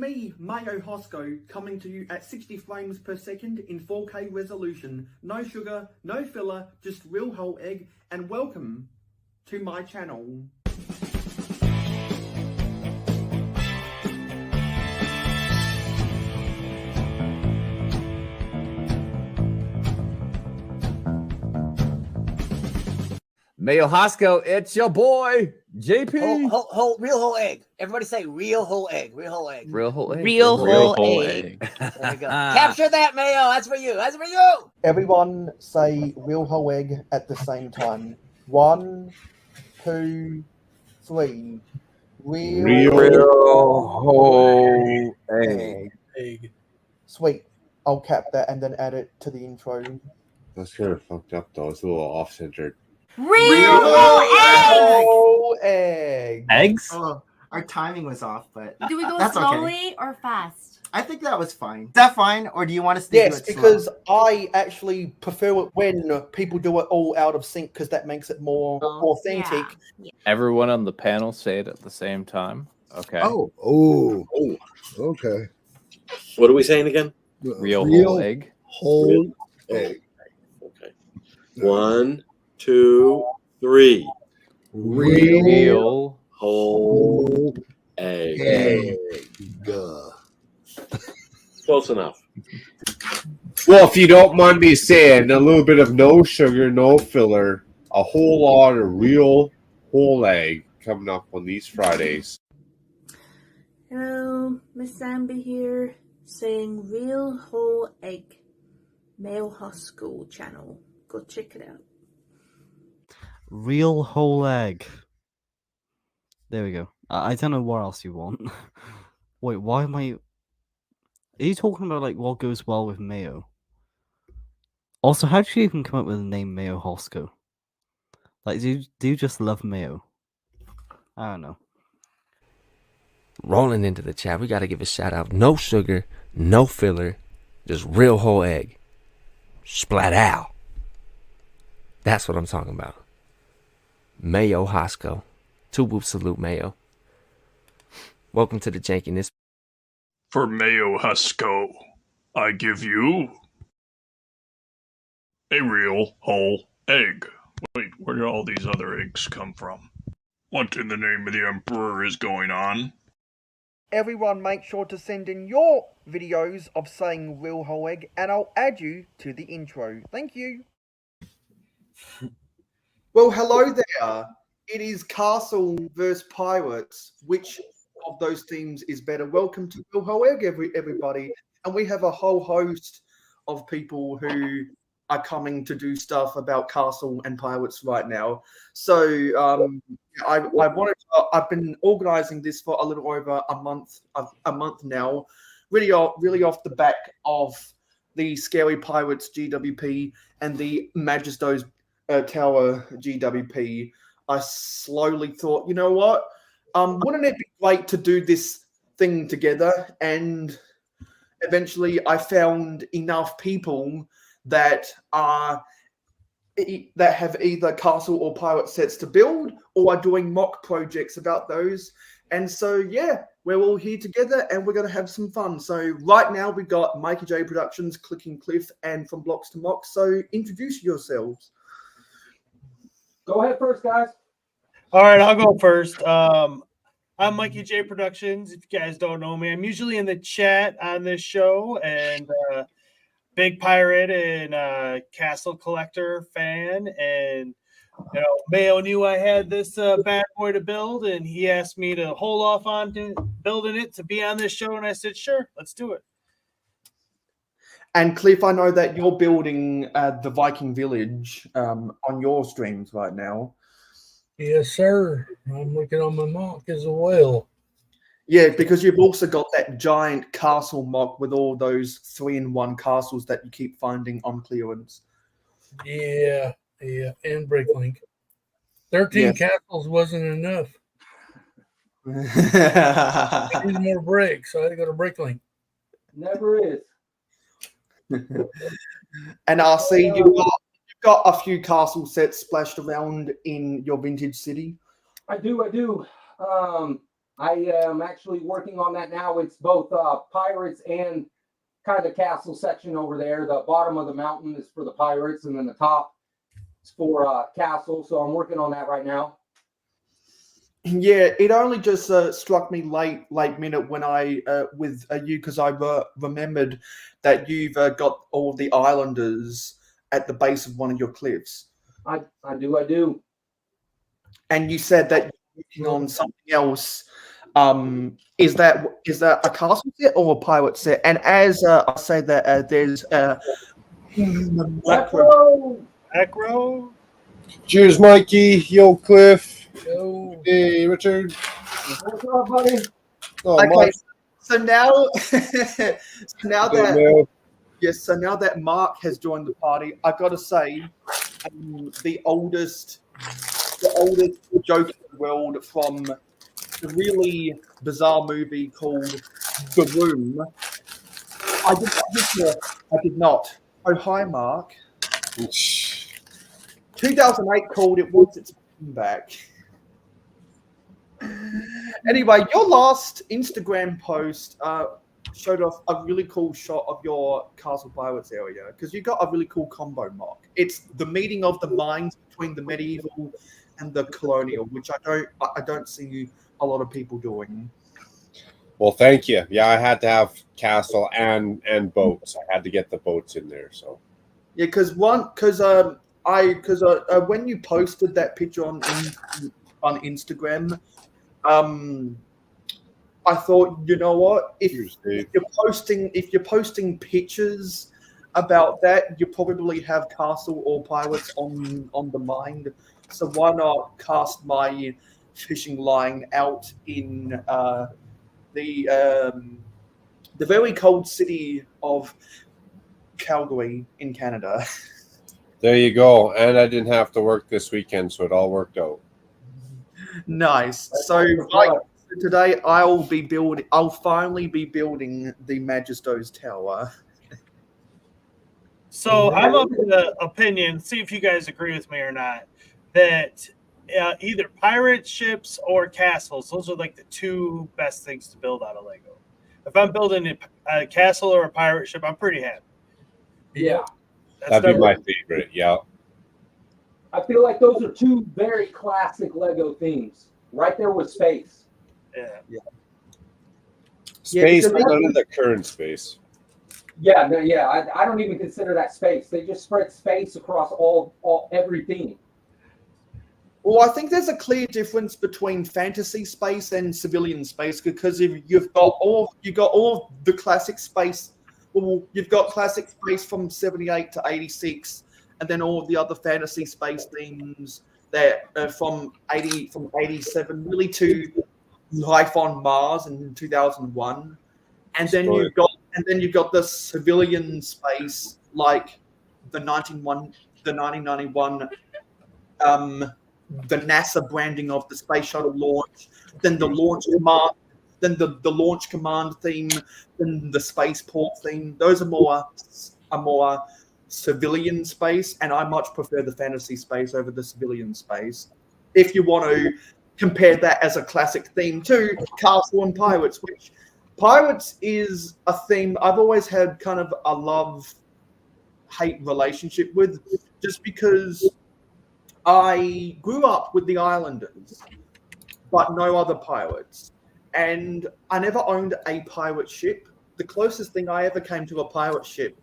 me, mayohosko, coming to you at 60 frames per second in 4K resolution. No sugar, no filler, just real whole egg, and welcome to my channel. Mayohosko, it's your boy, JP. Real whole egg. Everybody say real whole egg. Real whole egg. Real whole egg. Real whole egg. There we go. Capture that, Mayo. That's for you. That's for you. Everyone say real whole egg at the same time. 1, 2, 3. Real whole egg. Sweet. I'll cap that and then add it to the intro. That's kind of fucked up though. It's a little off-centered. Real whole egg. Eggs? Oh, our timing was off, but Do we go that's slowly okay. or fast? I think that was fine. Is that fine, or do you want us to do Yes, it because slow? I actually prefer it when people do it all out of sync because that makes it more authentic. Yeah. Everyone on the panel say it at the same time. Okay. Oh, okay. What are we saying again? Real whole egg. Whole egg. Okay. 1, 2, 3. Real Whole egg. Close enough. Well, if you don't mind me saying, a little bit of no sugar, no filler, a whole lot of real whole egg coming up on these Fridays. Hello, Miss Zambi here, saying real whole egg. Mayohosko channel. Go check it out. Real whole egg. There we go. I don't know what else you want. Wait, why am I... Are you talking about like what goes well with mayo? Also, how did you even come up with the name Mayohosko? Like, do you just love mayo? I don't know. Rolling into the chat, we got to give a shout out. No sugar, no filler, just real whole egg. Splat out. That's what I'm talking about. Mayohosko. 2 whoop salute, Mayo. Welcome to the jankiness. For Mayohosko, I give you a real whole egg. Wait, where did all these other eggs come from? What in the name of the Emperor is going on? Everyone make sure to send in your videos of saying real whole egg and I'll add you to the intro. Thank you. Well, hello there. It is Castle versus Pirates. Which of those teams is better? Welcome to Real Whole Egg, everybody. And we have a whole host of people who are coming to do stuff about Castle and Pirates right now. So I've been organizing this for a little over a month now, really off the back of the Scary Pirates GWP and the Magisto's Tower GWP. I slowly thought, you know what? Wouldn't it be great to do this thing together? And eventually I found enough people that have either Castle or Pirate sets to build or are doing mock projects about those. And so, yeah, we're all here together and we're going to have some fun. So right now we've got Mikey J Productions, Clicking Cliff, and From Blocks to Mocks. So introduce yourselves. Go ahead first, guys. All right, I'll go first. I'm Mikey J Productions. If you guys don't know me, I'm usually in the chat on this show, and big pirate and Castle Collector fan. And you know, Mayo knew I had this bad boy to build, and he asked me to hold off on building it to be on this show, and I said, sure, let's do it. And Cliff, I know that you're building the Viking Village on your streams right now. Yes, sir. I'm working on my mock as well. Yeah, because you've also got that giant castle mock with all those 3-in-1 castles that you keep finding on clearance. Yeah, and Bricklink. 13 castles wasn't enough. I need more bricks, so I had to go to Bricklink. Never is. And RC, you've got a few castle sets splashed around in your vintage city. I do. I am actually working on that now. It's both pirates and kind of castle section over there. The bottom of the mountain is for the pirates, and then the top is for castle. So I'm working on that right now. Yeah, it only just struck me late minute when I with you, because I remembered that you've got all of the islanders at the base of one of your cliffs. I do. And you said that you're working on something else. Is that a castle set or a pirate set? And as I say that, there's Acro. Cheers, Mikey. Yo, Cliff. Yo. Hey, Richard. What's up, buddy? Oh, okay. Mark. So now, so now that Mark has joined the party, I've got to say, the oldest joke in the world from the really bizarre movie called The Room. I did not. Oh, hi, Mark. 2008 called It Wants Its back. Anyway, your last Instagram post showed off a really cool shot of your Castle Pirates area, because you got a really cool combo, Mark. It's the meeting of the minds between the medieval and the colonial, which I don't see a lot of people doing. Well, thank you. Yeah, I had to have castle and boats. I had to get the boats in there. So yeah, because when you posted that picture on Instagram, I thought, you know what, if you're posting pictures about that, you probably have castle or pirates on the mind. So why not cast my fishing line out in the very cold city of Calgary in Canada? there you go. And I didn't have to work this weekend, so it all worked out. Nice. So today I'll finally be building the Magisto's Tower. So I'm of the opinion, see if you guys agree with me or not, that either pirate ships or castles, those are like the two best things to build out of Lego. If I'm building a castle or a pirate ship, I'm pretty happy. Yeah. That'd be my favorite. Yeah. I feel like those are two very classic Lego themes. Right there with space. Yeah. Space, but none of the current space. Yeah, no, yeah. I don't even consider that space. They just spread space across every theme. Well, I think there's a clear difference between fantasy space and civilian space, because if you've got all the classic space. Well, you've got classic space from 78 to 86, and then all of the other fantasy space themes that from 87 really to Life on Mars in 2001, and then you've got the civilian space like the 1991 the NASA branding of the space shuttle launch, then the launch command, then the launch command theme, then the spaceport theme. Those are more civilian space, and I much prefer the fantasy space over the civilian space. If you want to compare that as a classic theme to Castle and Pirates, which Pirates is a theme I've always had kind of a love-hate relationship with, just because I grew up with the Islanders, but no other pirates. And I never owned a pirate ship. The closest thing I ever came to a pirate ship,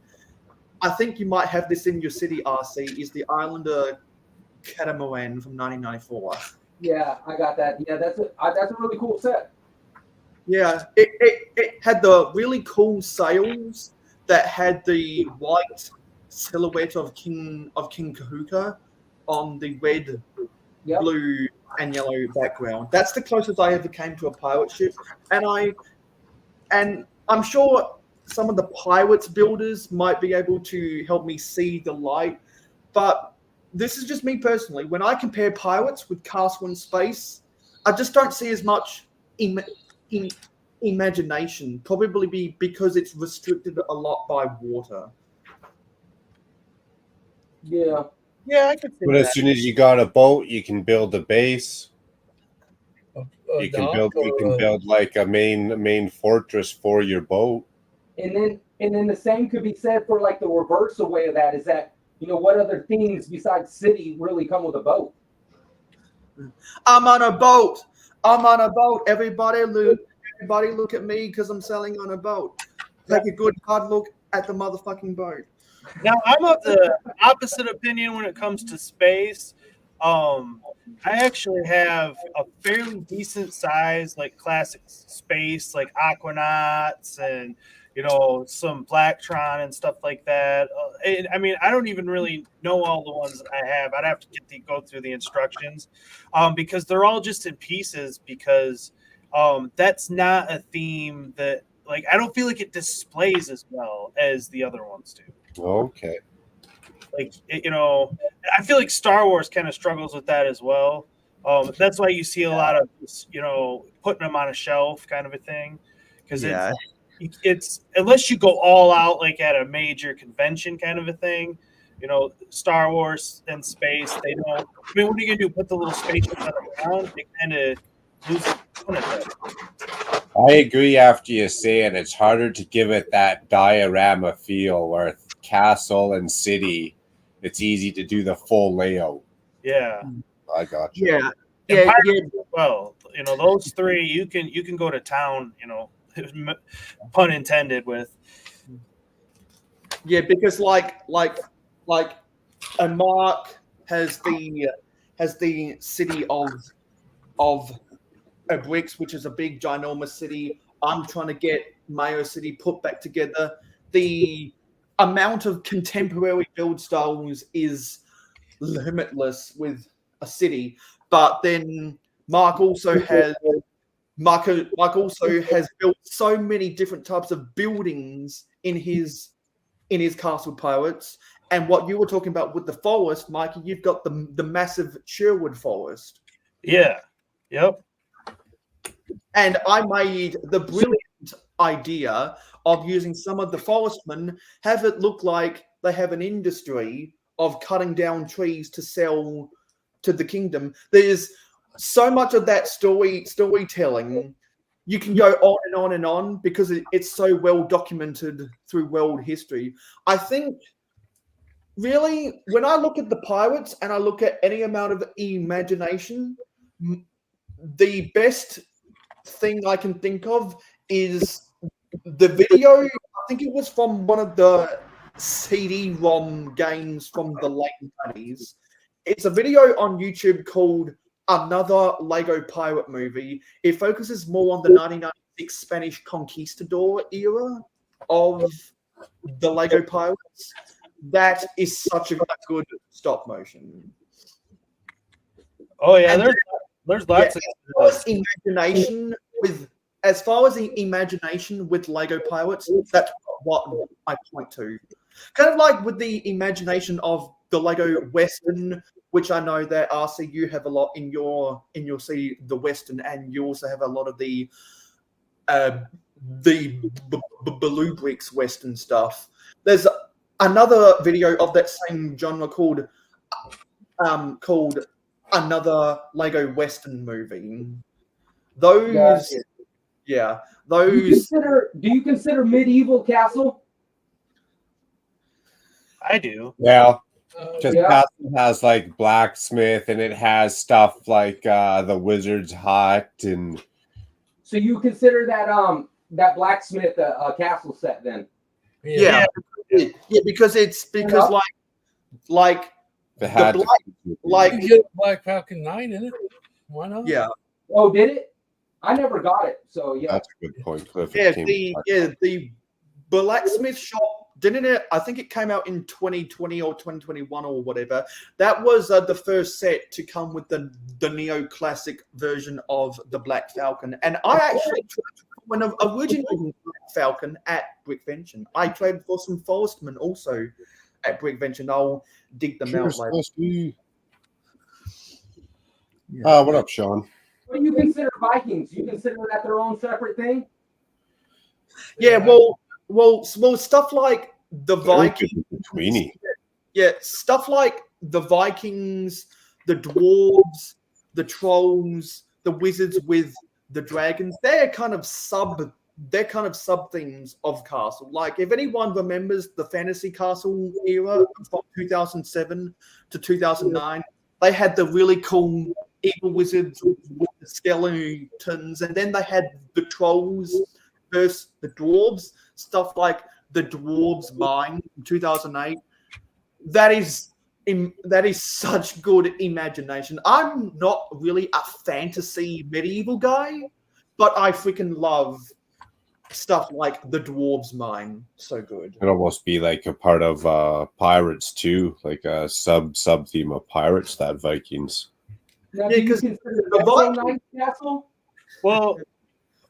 I think you might have this in your city, RC, is the Islander Catamaran from 1994. Yeah, I got that. Yeah, that's a really cool set. Yeah, it had the really cool sails that had the white silhouette of King Kahuka on the red, blue, and yellow background. That's the closest I ever came to a pirate ship, and I'm sure some of the pirates builders might be able to help me see the light, but this is just me personally. When I compare pirates with Castle and Space, I just don't see as much imagination. Probably because it's restricted a lot by water. Yeah. Yeah, I could see But that. as soon as you got a boat, you can build a base. You can build like a main fortress for your boat. And then the same could be said for like the reverse way of that is that, what other things besides city really come with a boat? I'm on a boat. I'm on a boat. Everybody look at me because I'm sailing on a boat. Take a good hard look at the motherfucking boat. Now, I'm of the opposite opinion when it comes to space. I actually have a fairly decent size, like classic space, like Aquanauts and some Blacktron and stuff like that. I mean, I don't even really know all the ones that I have. I'd have to go through the instructions, because they're all just in pieces. Because that's not a theme that, like, I don't feel like it displays as well as the other ones do. Okay. Like, I feel like Star Wars kind of struggles with that as well. That's why you see a lot of, putting them on a shelf kind of a thing. Because it's unless you go all out, like at a major convention kind of a thing, Star Wars and space, they don't. I mean, what are you going to do? Put the little spaceship on the ground? They kind of lose the point of that. I agree after you say it. It's harder to give it that diorama feel where castle and city, it's easy to do the full layout. Yeah. I got you. Yeah. Yeah. Well, those three, you can go to town, pun intended with. Yeah, because like a Mark has the city of Bricks, which is a big ginormous city. I'm trying to get Mayo City put back together. The amount of contemporary build styles is limitless with a city, but then Mark also has built so many different types of buildings in his Castle Pirates. And what you were talking about with the forest, Mikey, you've got the massive Sherwood forest. Yeah. Yep. And I made the brilliant idea of using some of the forestmen, have it look like they have an industry of cutting down trees to sell to the kingdom. There's so much of that storytelling. You can go on and on and on because it's so well documented through world history. I think, really, when I look at the pirates and I look at any amount of imagination, the best thing I can think of is the video. I think it was from one of the CD-ROM games from the late 90s. It's a video on YouTube called Another Lego Pirate Movie. It focuses more on the 1996 Spanish Conquistador era of the Lego Pirates. That is such a good stop motion. Oh yeah, there's lots of imagination with. As far as the imagination with Lego Pirates, that's what I point to. Kind of like with the imagination of the Lego Western, which I know that RC you have a lot in your see the Western, and you also have a lot of the Blue Bricks Western stuff. There's another video of that same genre called Another Lego Western Movie. Those. Yeah, those. Do you consider Medieval Castle? I do. Yeah, because Castle has like blacksmith, and it has stuff like the Wizard's Hut, and. So you consider that blacksmith a castle set then? Yeah, because like they had the black, you get Black Falcon 9 in it. Why not? Yeah. Oh, did it? I never got it, so yeah. That's a good point, Cliff. The blacksmith shop, didn't it? I think it came out in 2020 or 2021 or whatever. That was the first set to come with the neoclassic version of the Black Falcon. And I actually traded for an original Black Falcon at Brickvention. I traded for some Forestmen also at Brickvention. I'll dig them out later. What up, Sean? What do you consider Vikings? You consider that their own separate thing? Yeah, well, stuff like the Vikings. Yeah, stuff like the Vikings, the dwarves, the trolls, the wizards with the dragons. They're kind of sub themes of Castle. Like if anyone remembers the Fantasy Castle era from 2007 to 2009, they had the really cool evil wizards with the skeletons, and then they had the trolls versus the dwarves, stuff like the Dwarves Mine in 2008. That is such good imagination. I'm not really a fantasy medieval guy, but I freaking love stuff like the Dwarves Mine. So good. It'd almost be like a part of Pirates too, like a sub theme of Pirates, that Vikings. Now, do you consider the Nexo Castle? Well,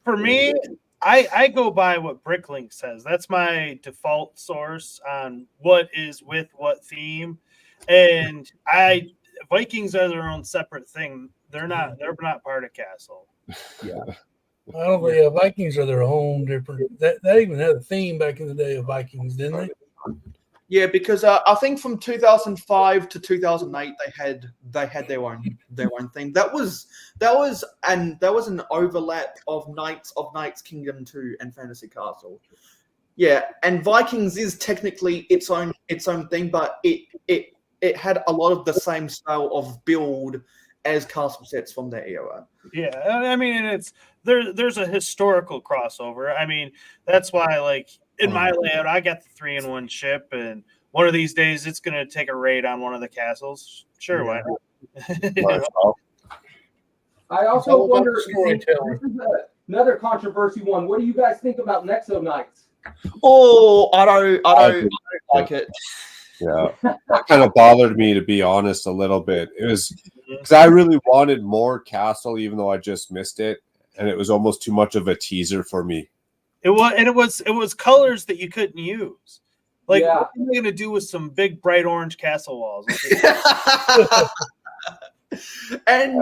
for me, I go by what Bricklink says. That's my default source on what is with what theme. And Vikings are their own separate thing. They're not part of Castle. Yeah. I don't think Vikings are their own different. That even had a theme back in the day of Vikings, didn't they? Yeah, because I think from 2005 to 2008 they had their own theme. That was an overlap of Knights Kingdom 2 and Fantasy Castle. Yeah, and Vikings is technically its own thing, but it had a lot of the same style of build as castle sets from that era. Yeah, I mean, there's a historical crossover. I mean, that's why, like, in my layout, I got the 3-in-1 ship, and one of these days it's going to take a raid on one of the castles. Sure, why not? I also wonder, this is another controversy one. What do you guys think about Nexo Knights? Oh, I don't like it. Yeah, that kind of bothered me, to be honest, a little bit. It was because I really wanted more Castle, even though I just missed it, and it was almost too much of a teaser for me. It was colors that you couldn't use. Like, what are you gonna do with some big bright orange castle walls? And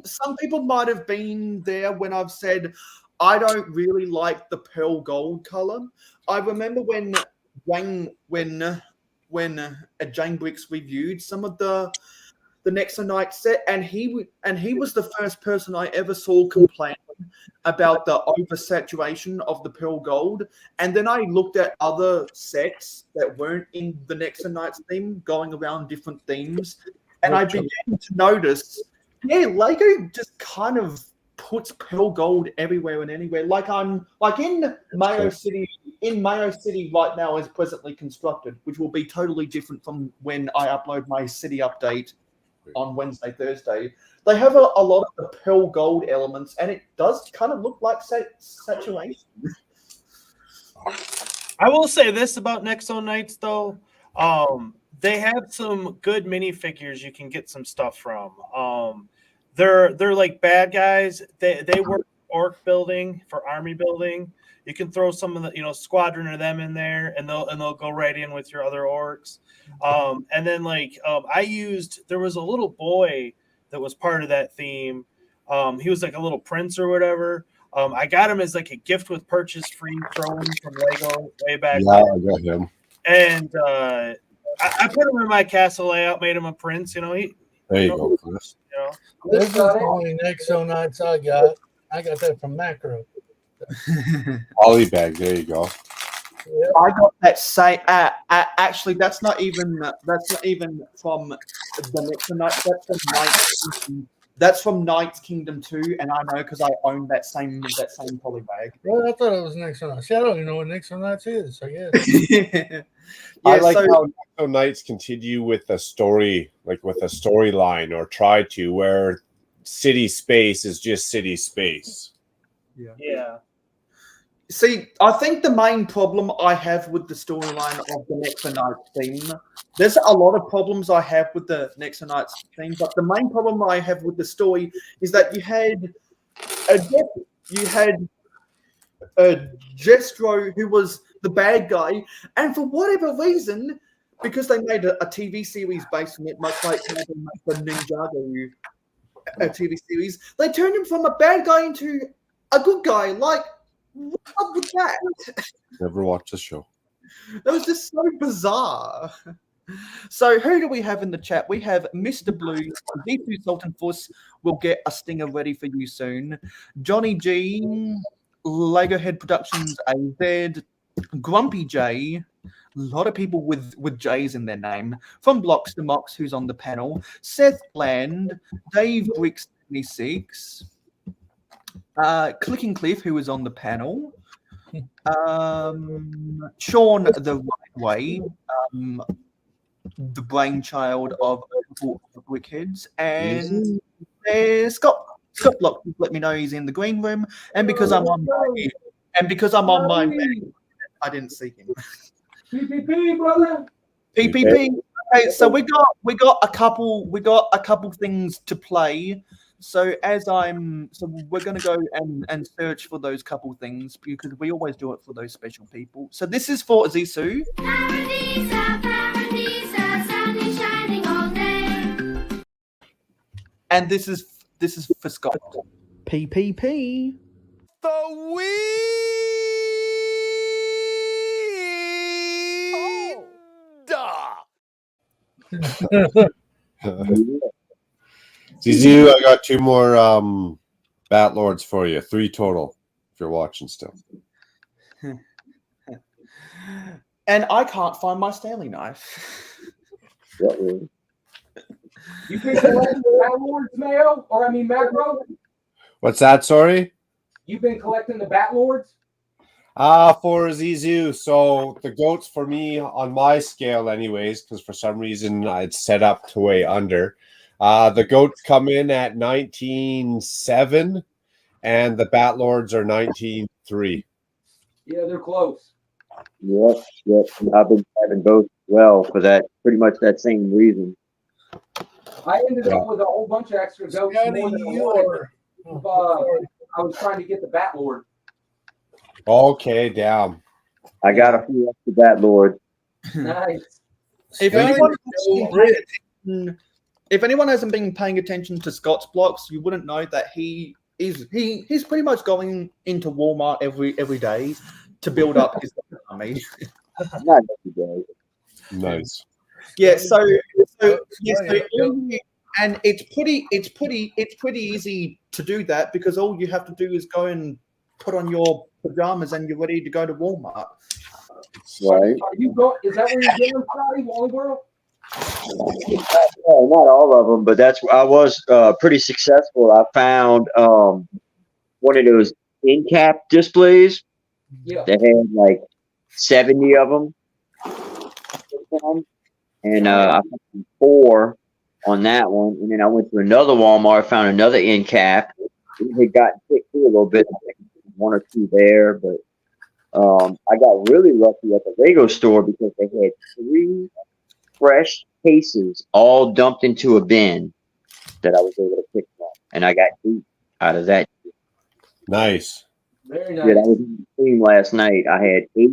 some people might have been there when I've said I don't really like the pearl gold color. I remember when Jane Bricks reviewed some of the Nexo Knight set, and he was the first person I ever saw complain about the oversaturation of the pearl gold. And then I looked at other sets that weren't in the Nexo Knights theme, going around different themes, and I began to notice, Lego just kind of puts pearl gold everywhere and anywhere. Like in Mayo City. In Mayo City right now is presently constructed, which will be totally different from when I upload my city update on Wednesday, Thursday. They have a lot of the pearl gold elements, and it does kind of look like saturation. I will say this about Nexo Knights, though. They have some good minifigures you can get some stuff from. They're like bad guys. They work orc building for army building. You can throw some of the squadron of them in there, and they'll go right in with your other orcs. And then there was a little boy that was part of that theme. He was like a little prince or whatever. I got him as like a gift with purchase free throw-in from Lego way back. Yeah, I got him. And I put him in my castle layout, made him a prince. There you go, Chris. This is the only Nexo Knights I got. I got that from Macro. Ollie bag, there you go. I got that same. Actually, that's not even from the Nexo Knights. That's from Knights Kingdom 2, and I know because I own that same poly bag. Well, I thought it was Nexo Knights. I don't even know what Nexo Knights is. I guess. I like how Nexo Knights continue with a story, like with a storyline, or try to, where city space is just city space. Yeah. See, I think the main problem I have with the storyline of the Nexo Knights theme, there's a lot of problems I have with the Nexo Knights theme, but the main problem I have with the story is that you had Jestro, who was the bad guy, and for whatever reason, because they made a TV series based on it, much like how they made the Ninjago TV series, they turned him from a bad guy into a good guy. Like, what was that? Never watched the show. That was just so bizarre. So who do we have in the chat? We have Mr. Blue, D2 Sultan Fuss will get a stinger ready for you soon. Johnny G, Lego Head Productions AZ, Grumpy J, a lot of people with J's in their name, from Blocks to Mox, who's on the panel, Seth Bland, Dave Bricks 76, Clicking Cliff, who is on the panel, Sean the Right Way, the brainchild of Wickheads, and there's Scott Block. Let me know he's in the green room, and because I'm on my I didn't see him. PPP, brother. PPP. Okay, so we got a couple things to play. So we're gonna go and search for those couple things because we always do it for those special people. So this is for Zissou. And this is for Scott. PPP. The weed. Zizu, I got 2 more Bat Lords for you. 3 total, if you're watching still. And I can't find my Stanley knife. You been collecting the Bat Lords, Mayo? Or I mean Macro? What's that, sorry? You've been collecting the Bat Lords? For Zizu. So the goats for me on my scale anyways, because for some reason it's set up to weigh under. The goats come in at 19.7 and the Bat Lords are 19.3. Yeah, they're close. Yep. I've been having both as well for that, pretty much that same reason. I ended up with a whole bunch of extra goats more than I wanted. I was trying to get the Bat Lord. Okay, damn. I got a few extra Bat Lords. Nice. If anyone hasn't been paying attention to Scott's blocks, you wouldn't know that he's pretty much going into Walmart every day to build up his army. Not every day. Nice. Yeah, and it's pretty easy to do that because all you have to do is go and put on your pajamas and you're ready to go to Walmart. Right. Is that where you're getting them, Scotty, Wally World? No, not all of them, but I was pretty successful. I found one of those in-cap displays that had like 70 of them. And I found 4 on that one. And then I went to another Walmart, found another end cap. It had gotten picked through a little bit, 1 or 2 there. But I got really lucky at the Lego store because they had 3 fresh cases all dumped into a bin that I was able to pick from. And I got 8 out of that. Nice. Very nice. Yeah, that was in the team last night. I had 8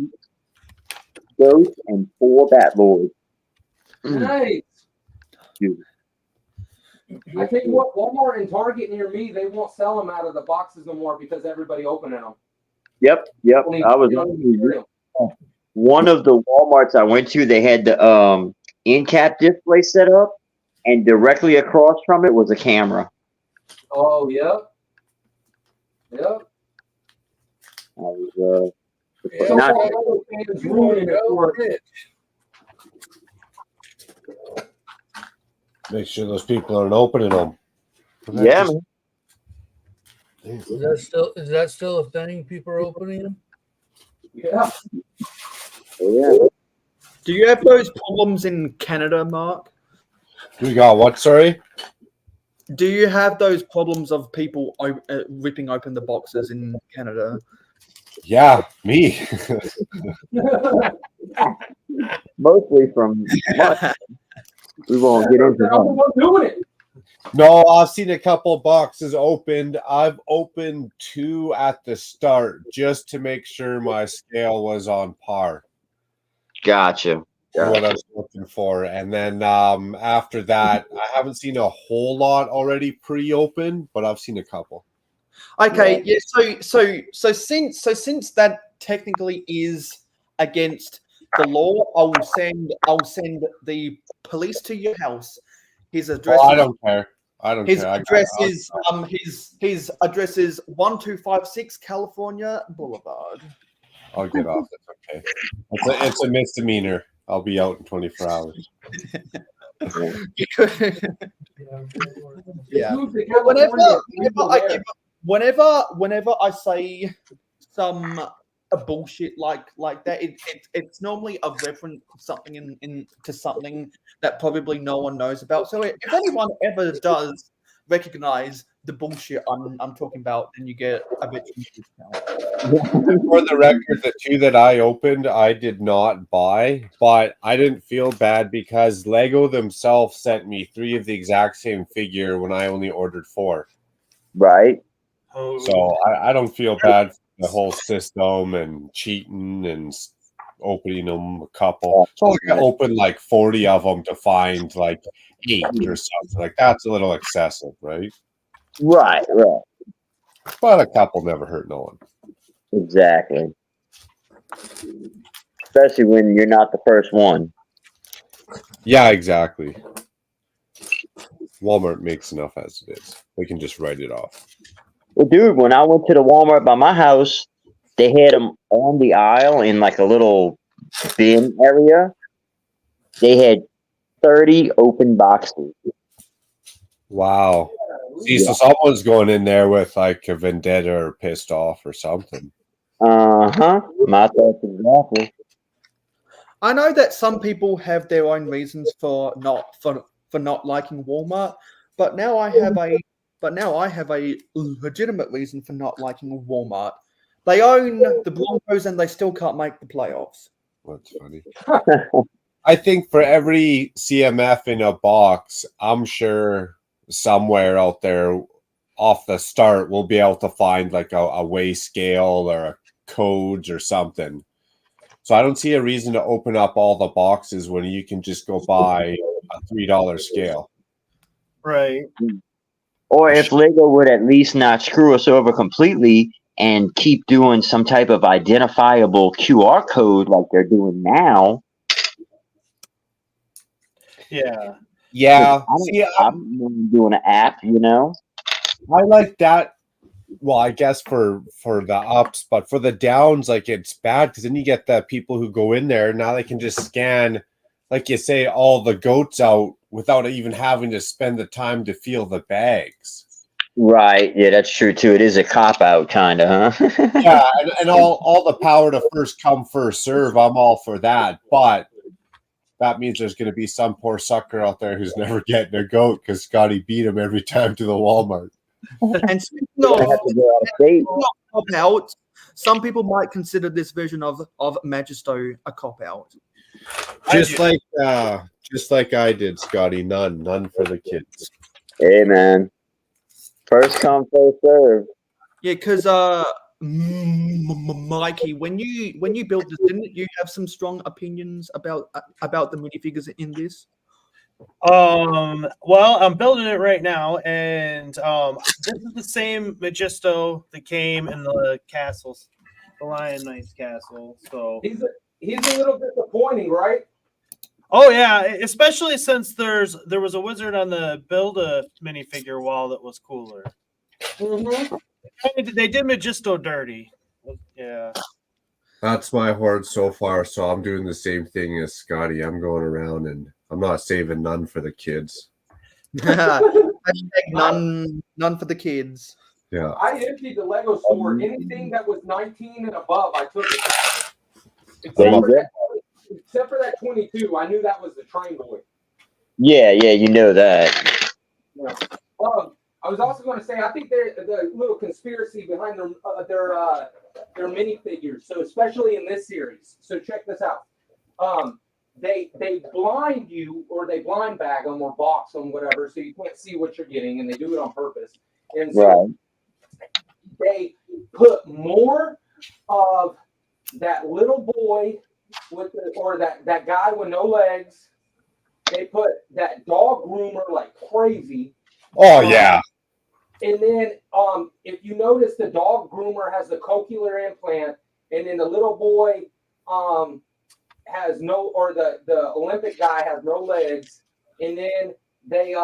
ghosts and 4 Bat Lords. Nice. Dude. I tell you what, Walmart and Target near me, they won't sell them out of the boxes no more because everybody opening them. Yep. I was one of the Walmarts I went to. They had the in-cap display set up, and directly across from it was a camera. Oh, yep. I was Make sure those people aren't opening them. Yeah. Is that still a thing? People are opening them? Yeah. Yeah. Do you have those problems in Canada, Mark? We got what, sorry? Do you have those problems of people ripping open the boxes in Canada? Yeah, me. Mostly from we won't get into that. Doing it. No, I've seen a couple boxes opened. I've opened 2 at the start just to make sure my scale was on par. Gotcha. What I was looking for. And then after that, I haven't seen a whole lot already pre-opened, but I've seen a couple. Okay, yeah. So since that technically is against the law, I'll send the police to your house. His address. Oh, I don't care. I don't His care. address is his address is 1256 California Boulevard. I'll get off. It's okay. It's a misdemeanor. I'll be out in 24 hours. Yeah. Whenever I say some bullshit like that, it's normally a reference to something to something that probably no one knows about. So if anyone ever does recognize the bullshit I'm talking about, then you get a bit of discount. For the record, the two that I opened, I did not buy, but I didn't feel bad because Lego themselves sent me 3 of the exact same figure when I only ordered 4. Right. So I don't feel bad for the whole system and cheating and opening them a couple. So like I opened like 40 of them to find like 8 or something. Like that's a little excessive, right? Right. But a couple never hurt no one. Exactly. Especially when you're not the first one. Yeah, exactly. Walmart makes enough as it is. They can just write it off. Well, dude, when I went to the Walmart by my house, they had them on the aisle in like a little bin area. They had 30 open boxes. Wow. See, so someone's going in there with like a vendetta or pissed off or something. My thoughts exactly. I know that some people have their own reasons for not liking Walmart, but now I have a legitimate reason for not liking Walmart. They own the Broncos and they still can't make the playoffs. That's funny. I think for every CMF in a box, I'm sure somewhere out there off the start we'll be able to find like a weigh scale or a codes or something. So I don't see a reason to open up all the boxes when you can just go buy a $3 scale. Right. Or if Lego would at least not screw us over completely and keep doing some type of identifiable QR code like they're doing now. Yeah. Yeah. I'm doing an app, you know. I like that. Well, I guess for the ups, but for the downs, like it's bad because then you get the people who go in there. Now they can just scan, like you say, all the goats out without even having to spend the time to feel the bags. Right. Yeah, that's true too. It is a cop out, kind of, huh? Yeah, and all the power to first come, first serve. I'm all for that, but that means there's going to be some poor sucker out there who's never getting a goat because Scotty beat him every time to the Walmart. And speaking of cop-out, some people might consider this version of Magisto a cop-out. Just like I did, Scotty. None for the kids. Hey, man. First come, first serve. Yeah, because Mikey, when you built this, didn't you have some strong opinions about the minifigures in this? Well, I'm building it right now, and this is the same Magisto that came in the castles, the Lion Knight's castle. So he's a little disappointing, right? Oh yeah, especially since there was a wizard on the Build-A minifigure wall that was cooler. Mm-hmm. They did Magisto dirty. Yeah. That's my horde so far, so I'm doing the same thing as Scotty. I'm going around and I'm not saving none for the kids. Hashtag none for the kids. Yeah. I emptied the Lego store. Anything that was 19 and above, I took it. Except for that 22, I knew that was the train boy. Yeah, you know that. Yeah. I was also going to say, I think there's a little conspiracy behind their minifigures. So especially in this series. So check this out. They blind you, or they blind bag them or box them, whatever, so you can't see what you're getting, and they do it on purpose. And so they put more of that little boy or that guy with no legs. They put that dog groomer like crazy. Oh yeah. And then if you notice, the dog groomer has the cochlear implant, and then the little boy has no, or the Olympic guy has no legs, and then they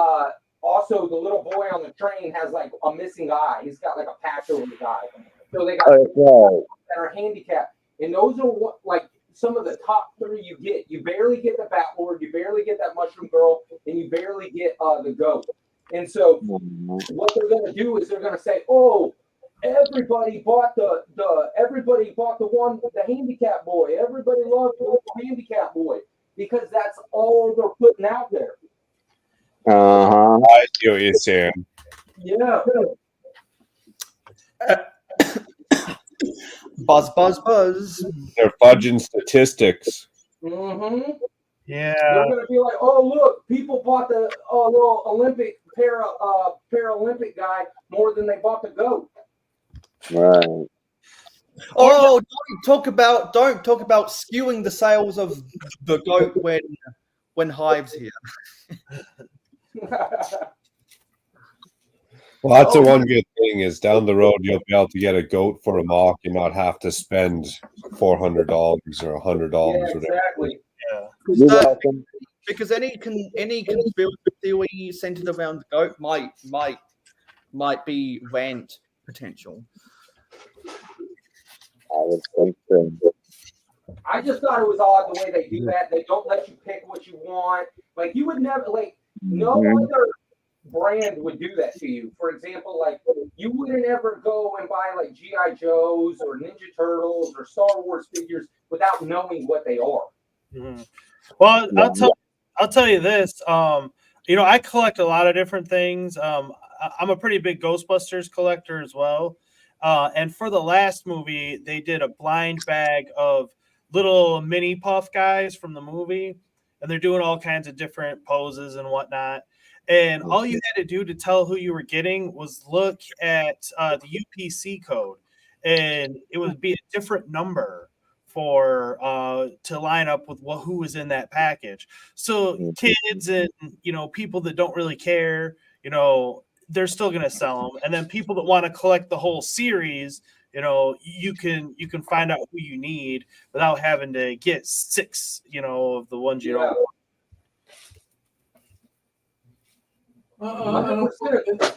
also the little boy on the train has like a missing eye. He's got like a patch over his eye. So they got that are handicapped, and those are what like some of the top 3 you get. You barely get the Batlord, you barely get that Mushroom Girl, and you barely get the goat. And so what they're going to do is they're going to say, oh, everybody bought the handicap boy. Everybody loves the handicap boy because that's all they're putting out there. I see what you're saying. Yeah. Buzz, buzz, buzz. They're fudging statistics. Mm-hmm. Yeah. They're going to be like, oh, look, people bought the little Olympic Paralympic guy more than they bought the goat. Right. Oh, don't talk about skewing the sales of the goat when Hive's here. Well, that's the one good thing is down the road you'll be able to get a goat for a mock and not have to spend $400 or $100. Yeah, exactly. Yeah. Because any conspiracy theory centered around the goat might be rant potential. I would think so. I just thought it was odd the way they do that. They don't let you pick what you want. Like you would never no other brand would do that to you. For example, like you wouldn't ever go and buy like G.I. Joes or Ninja Turtles or Star Wars figures without knowing what they are. Mm-hmm. Well, I'll tell you this. I collect a lot of different things. I'm a pretty big Ghostbusters collector as well. And for the last movie, they did a blind bag of little mini Puff guys from the movie, and they're doing all kinds of different poses and whatnot. And all you had to do to tell who you were getting was look at the UPC code, and it would be a different number for to line up with who was in that package. So kids and people that don't really care, they're still going to sell them. And then people that want to collect the whole series, you can find out who you need without having to get 6, of the ones you don't want. 100%.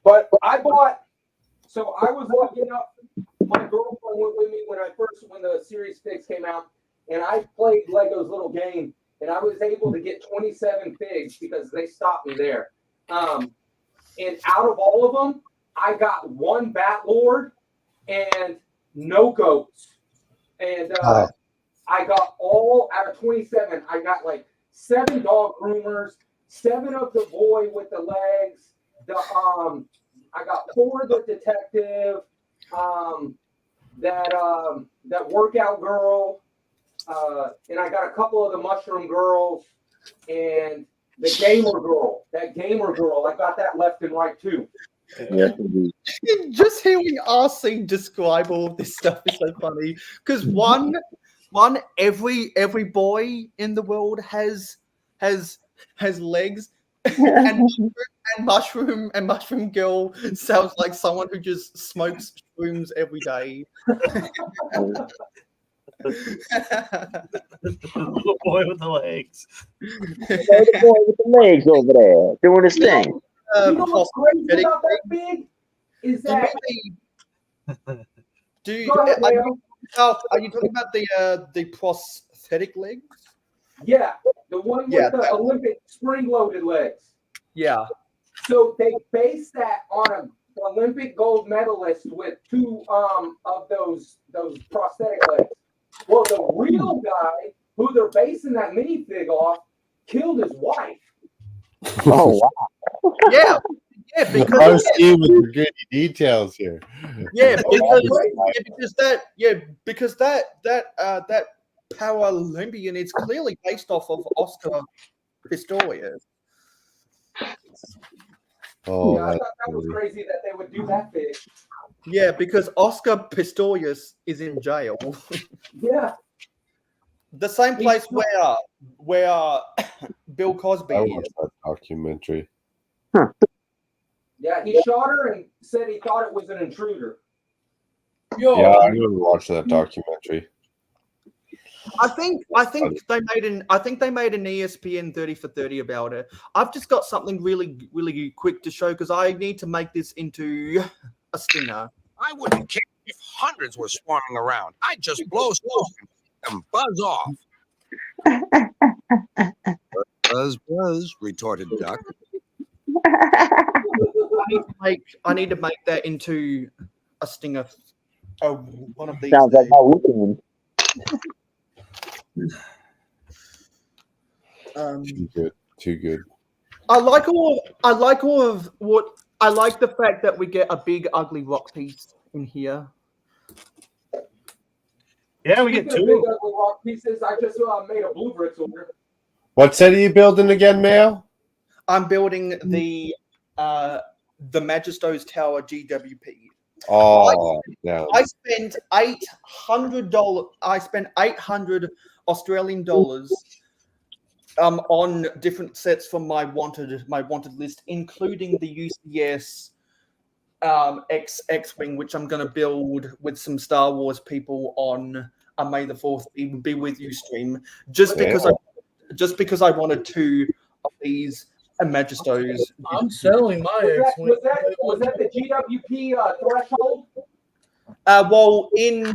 But I was looking up. My girlfriend went with me when the series figs came out, and I played Lego's little game, and I was able to get 27 figs because they stopped me there. And out of all of them, I got 1 Batlord and no goats. And I got all out of 27. I got like 7 dog groomers, 7 of the boy with the legs. I got 4 of the detective, that workout girl, and I got a couple of the mushroom girls, and the gamer girl. That gamer girl, I got that left and right too. Yes, indeed. Just hearing RC describe all of this stuff is so funny because one every boy in the world has legs. and mushroom girl sounds like someone who just smokes shrooms every day. The boy with the legs. The boy with the legs over there doing his thing. You know what's crazy about that big is that. Are you talking about the prosthetic legs? Yeah, the one with the Olympic spring-loaded legs. Yeah. So they based that on an Olympic gold medalist with 2 of those prosthetic legs. Well, the real guy who they're basing that minifig off killed his wife. Oh wow! Yeah, because RC with the gritty details here. Yeah, because that Paralympian is clearly based off of Oscar Pistorius. Oh, yeah, I thought that was crazy that they would do that big. Yeah, because Oscar Pistorius is in jail. Yeah. The same place where Bill Cosby I is. watched that documentary. Yeah, he shot her and said he thought it was an intruder. Yeah, I remember watching that documentary. I think they made an ESPN 30 for 30 about it. I've just got something really quick to show because I need to make this into a stinger. I wouldn't care if hundreds were swarming around. I'd just blow smoke and buzz off. Buzz, buzz, retorted Duck. I need to make that into a stinger. Oh, one of these. Sounds like my weekend. Too good. I like the fact that we get a big ugly rock piece in here. Yeah, we get Speaking two. of big ugly rock pieces. I just made a blue bricks order. What set are you building again, Mayo? I'm building the Magisto's Tower GWP. Oh, yeah. I spent $800. I spent 800 Australian dollars on different sets from my wanted list, including the UCS X-wing, which I'm going to build with some Star Wars people on a May the 4th be with you stream. Just because I wanted two of these Magistos. I'm selling my X-wing. Was that the GWP threshold? Well, in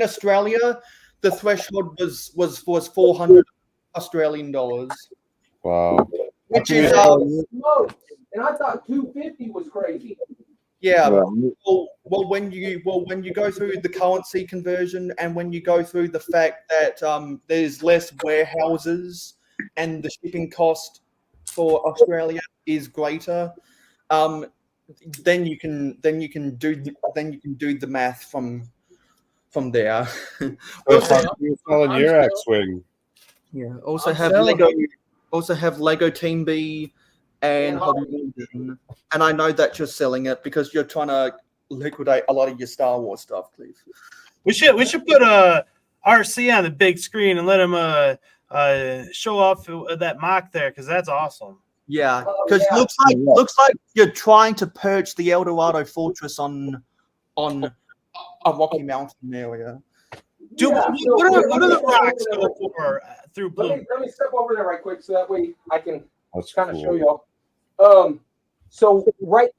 Australia, the threshold was 400 Australian dollars. Wow. Which is and I thought 250 was crazy. yeah. Well, when you go through the currency conversion and when you go through the fact that there's less warehouses and the shipping cost for Australia is greater, then you can do the math from there. You're selling your X-wing. Yeah. Also have Lego Team B and Hobby Lobby. And I know that you're selling it because you're trying to liquidate a lot of your Star Wars stuff, Cleve. We should put RC on the big screen and let him show off that mock there because that's awesome. Yeah, because looks like you're trying to perch the El Dorado Fortress on a Rocky Mountain area. What are the rocks go for through blue? Let me step over there right quick so that way I can kind of cool. show y'all. So right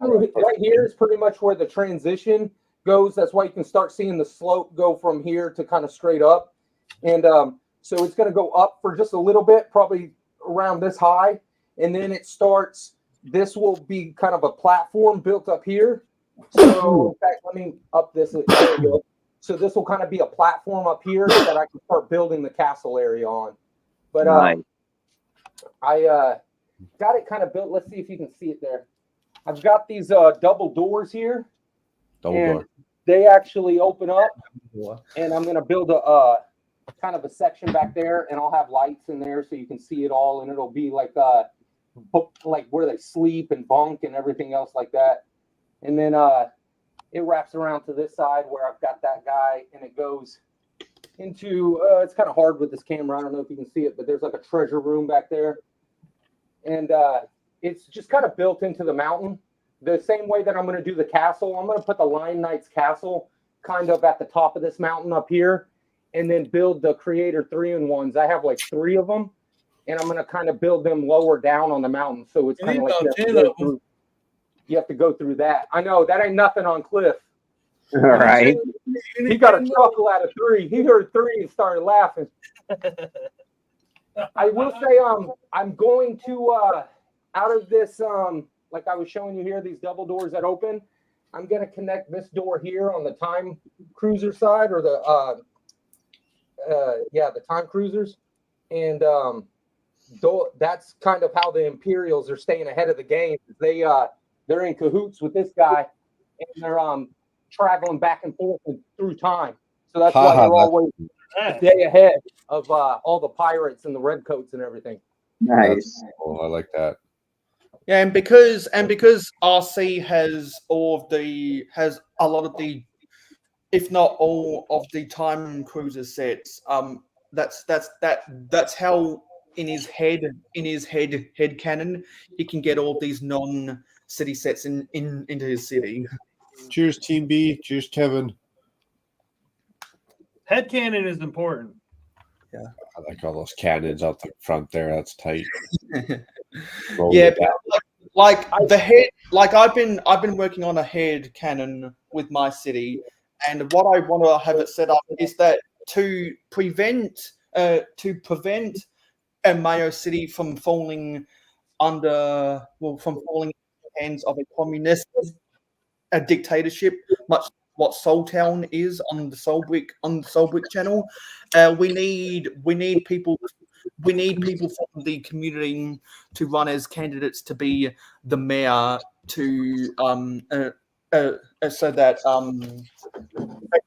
here is pretty much where the transition goes. That's why you can start seeing the slope go from here to kind of straight up. And so it's going to go up for just a little bit, probably around this high. And then it starts, this will be kind of a platform built up here. So in fact, let me up this. There we go. So this will kind of be a platform up here that I can start building the castle area on. But Nice. I got it kind of built. Let's see if you can see it there. I've got these double doors here. Double and door. They actually open up. And I'm going to build a kind of a section back there, and I'll have lights in there so you can see it all, and it'll be like where they sleep and bunk and everything else like that. And then it wraps around to this side where I've got that guy, and it goes into it's kind of hard with this camera. I don't know if you can see it, but there's like a treasure room back there, and it's just kind of built into the mountain the same way that I'm going to do the castle. I'm going to put the Lion Knight's castle kind of at the top of this mountain up here, and then build the Creator 3-in-1s. I have like 3 of them, and I'm going to kind of build them lower down on the mountain. So it's kind of like you have to go through that. I know that ain't nothing on Cliff. All right. He got a chuckle out of 3. He heard 3 and started laughing. I will say, I'm going to out of this, like I was showing you here, these double doors that open. I'm going to connect this door here on the Time Cruiser side, or the Time Cruisers, and that's kind of how the Imperials are staying ahead of the game. They're in cahoots with this guy, and they're traveling back and forth through time. So that's why they're always a day ahead of all the pirates and the redcoats and everything. Nice. Oh, I like that. Yeah, and because RC has a lot of the, if not all of the Time Cruiser sets. That's how in his head canon he can get all these non-city sets into his city. Cheers, Team B. Cheers, Kevin. Headcanon is important. Yeah. I like all those cannons out the front there. That's tight. Yeah, like the head. Like I've been working on a head cannon with my city, and what I want to have it set up is that to prevent a Mayo City from falling under from falling into the hands of a communist dictatorship, much what Soul Town is on the Soulbrick channel. We need people from the community to run as candidates to be the mayor to so that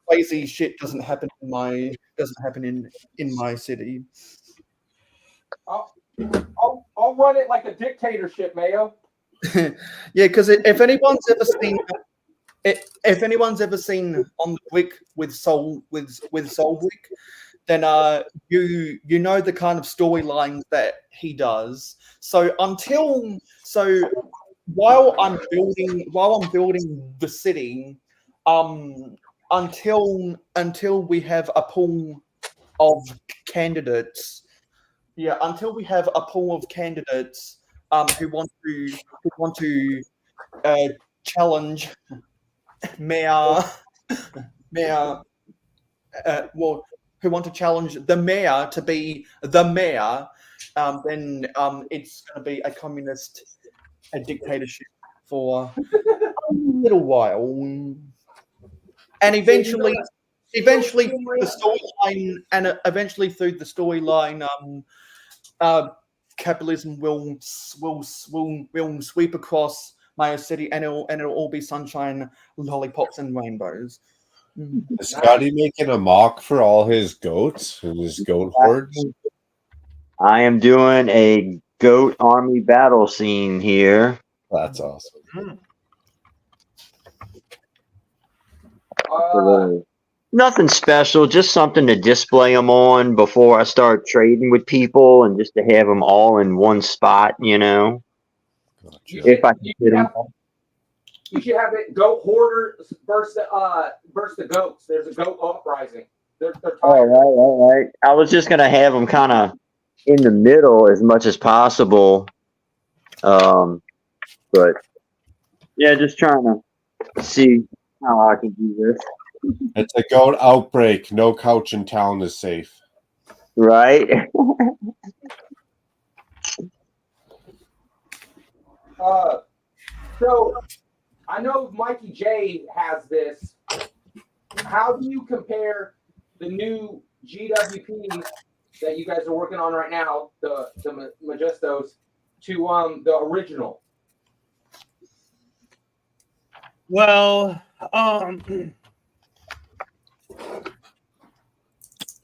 crazy shit doesn't happen in my city. I'll run it like a dictatorship, Mayo. Yeah, because if anyone's ever seen On the Brick with Soulbrick, then you know the kind of storylines that he does. So while I'm building the city, until we have a pool of candidates. Yeah, until we have a pool of candidates who want to challenge mayor, who want to challenge the mayor to be the mayor, then it's going to be a communist dictatorship for a little while, and eventually through the storyline, capitalism will sweep across Mayo City, and it'll all be sunshine, lollipops, and rainbows. Is Scotty making a mock for all his goats and his goat hordes? I am doing a goat army battle scene here. That's awesome. Nothing special, just something to display them on before I start trading with people, and just to have them all in one spot, you know. If I can get them. You should have it goat hoarders versus the goats. There's a goat uprising. They're All right. I was just gonna have them kind of in the middle as much as possible, but yeah, just trying to see how I can do this. It's a goat outbreak. No couch in town is safe. Right. So I know Mikey J has this. How do you compare the new GWP that you guys are working on right now, the Majestos, to the original? Well,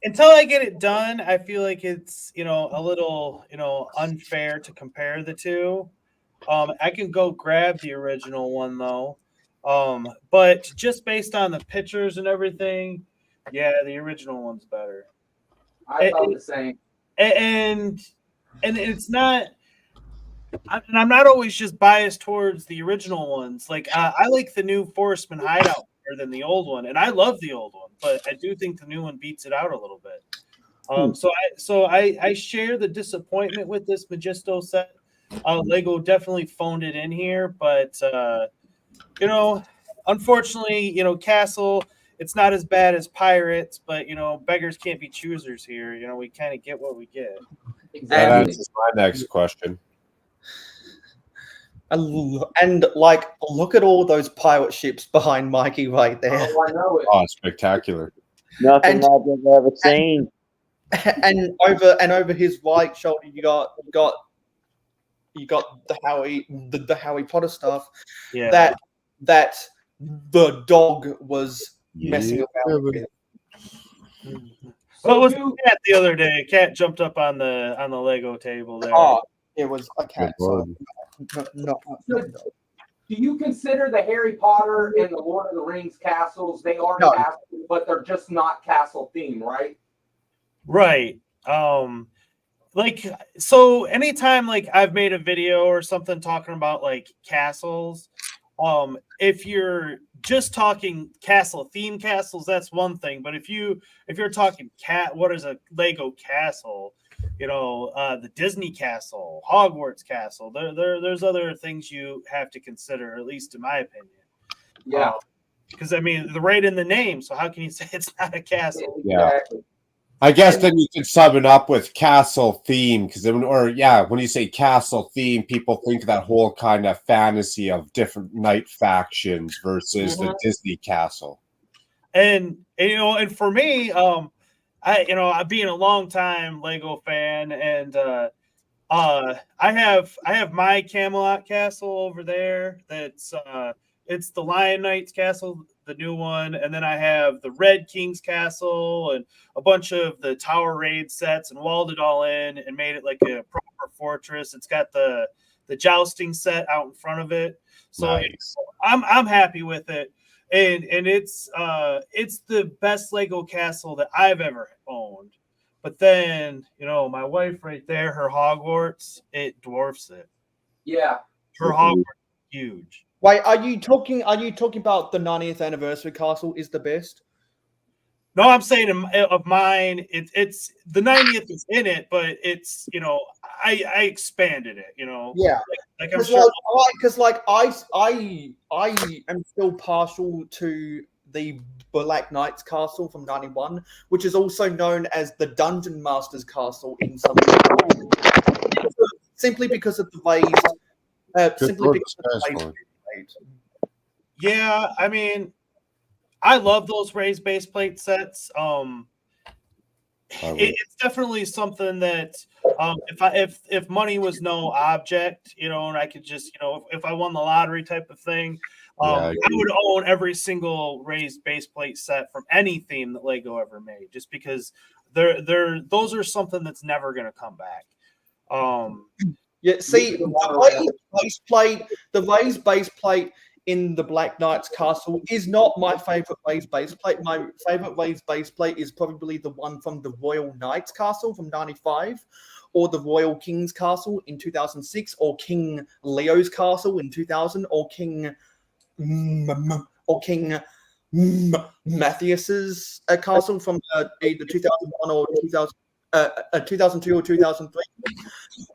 until I get it done, I feel like it's, a little, unfair to compare the two. I can go grab the original one though. But just based on the pictures and everything, yeah, the original one's better. I thought the same. And it's not, and I'm not always just biased towards the original ones. Like I like the new Forestman Hideout better than the old one, and I love the old one, but I do think the new one beats it out a little bit. So I share the disappointment with this Majesto set. Lego definitely phoned it in here, but unfortunately, Castle, it's not as bad as Pirates, but beggars can't be choosers here. We kind of get what we get. That answers my next question. And look at all those pirate ships behind Mikey right there. Oh, I know it. Oh, spectacular! Nothing like I've ever seen. And over his right shoulder, you got the Harry Potter stuff. Yeah. That the dog was messing around with. So it was a cat the other day. A cat jumped up on the Lego table there. Oh, it was a cat. Do you consider the Harry Potter and the Lord of the Rings castles? They are castles, but they're just not castle themed, right? Right. So anytime I've made a video or something talking about castles, If you're just talking theme castles, that's one thing. But if you're talking what is a Lego castle? The Disney castle, Hogwarts castle. There's other things you have to consider, at least in my opinion. Yeah. Because they're right in the name, so how can you say it's not a castle? Yeah. I guess then you could sum it up with castle theme, because when you say castle theme, people think of that whole kind of fantasy of different knight factions versus the Disney castle. And for me, I being a long time Lego fan, and I have my Camelot castle over there. That's it's the Lion Knight's castle, the new one, and then I have the Red King's castle and a bunch of the Tower Raid sets, and walled it all in and made it like a proper fortress. It's got the jousting set out in front of it, so nice. I'm happy with it, and it's the best Lego castle that I've ever owned. But then, my wife right there, her Hogwarts, it dwarfs it. Yeah. Her Hogwarts is huge. Wait, are you talking about the 90th anniversary castle is the best? No, I'm saying of mine, it's the 90th is in it, but it's I expanded it. Yeah, like I'm sure. I am still partial to the Black Knight's castle from 91, which is also known as the Dungeon Master's castle in some simply because of the raised Yeah, I love those raised base plate sets. It's definitely something that if money was no object, and I could just, if I won the lottery type of thing, I would own every single raised base plate set from any theme that Lego ever made, just because those are something that's never going to come back. Yeah, see, the raised base plate in the Black Knight's castle is not my favorite raised base plate. My favorite raised base plate is probably the one from the Royal Knight's castle from 95, or the Royal King's castle in 2006, or King Leo's castle in 2000, or King Matthias's castle from either 2001 or 2002 or 2003.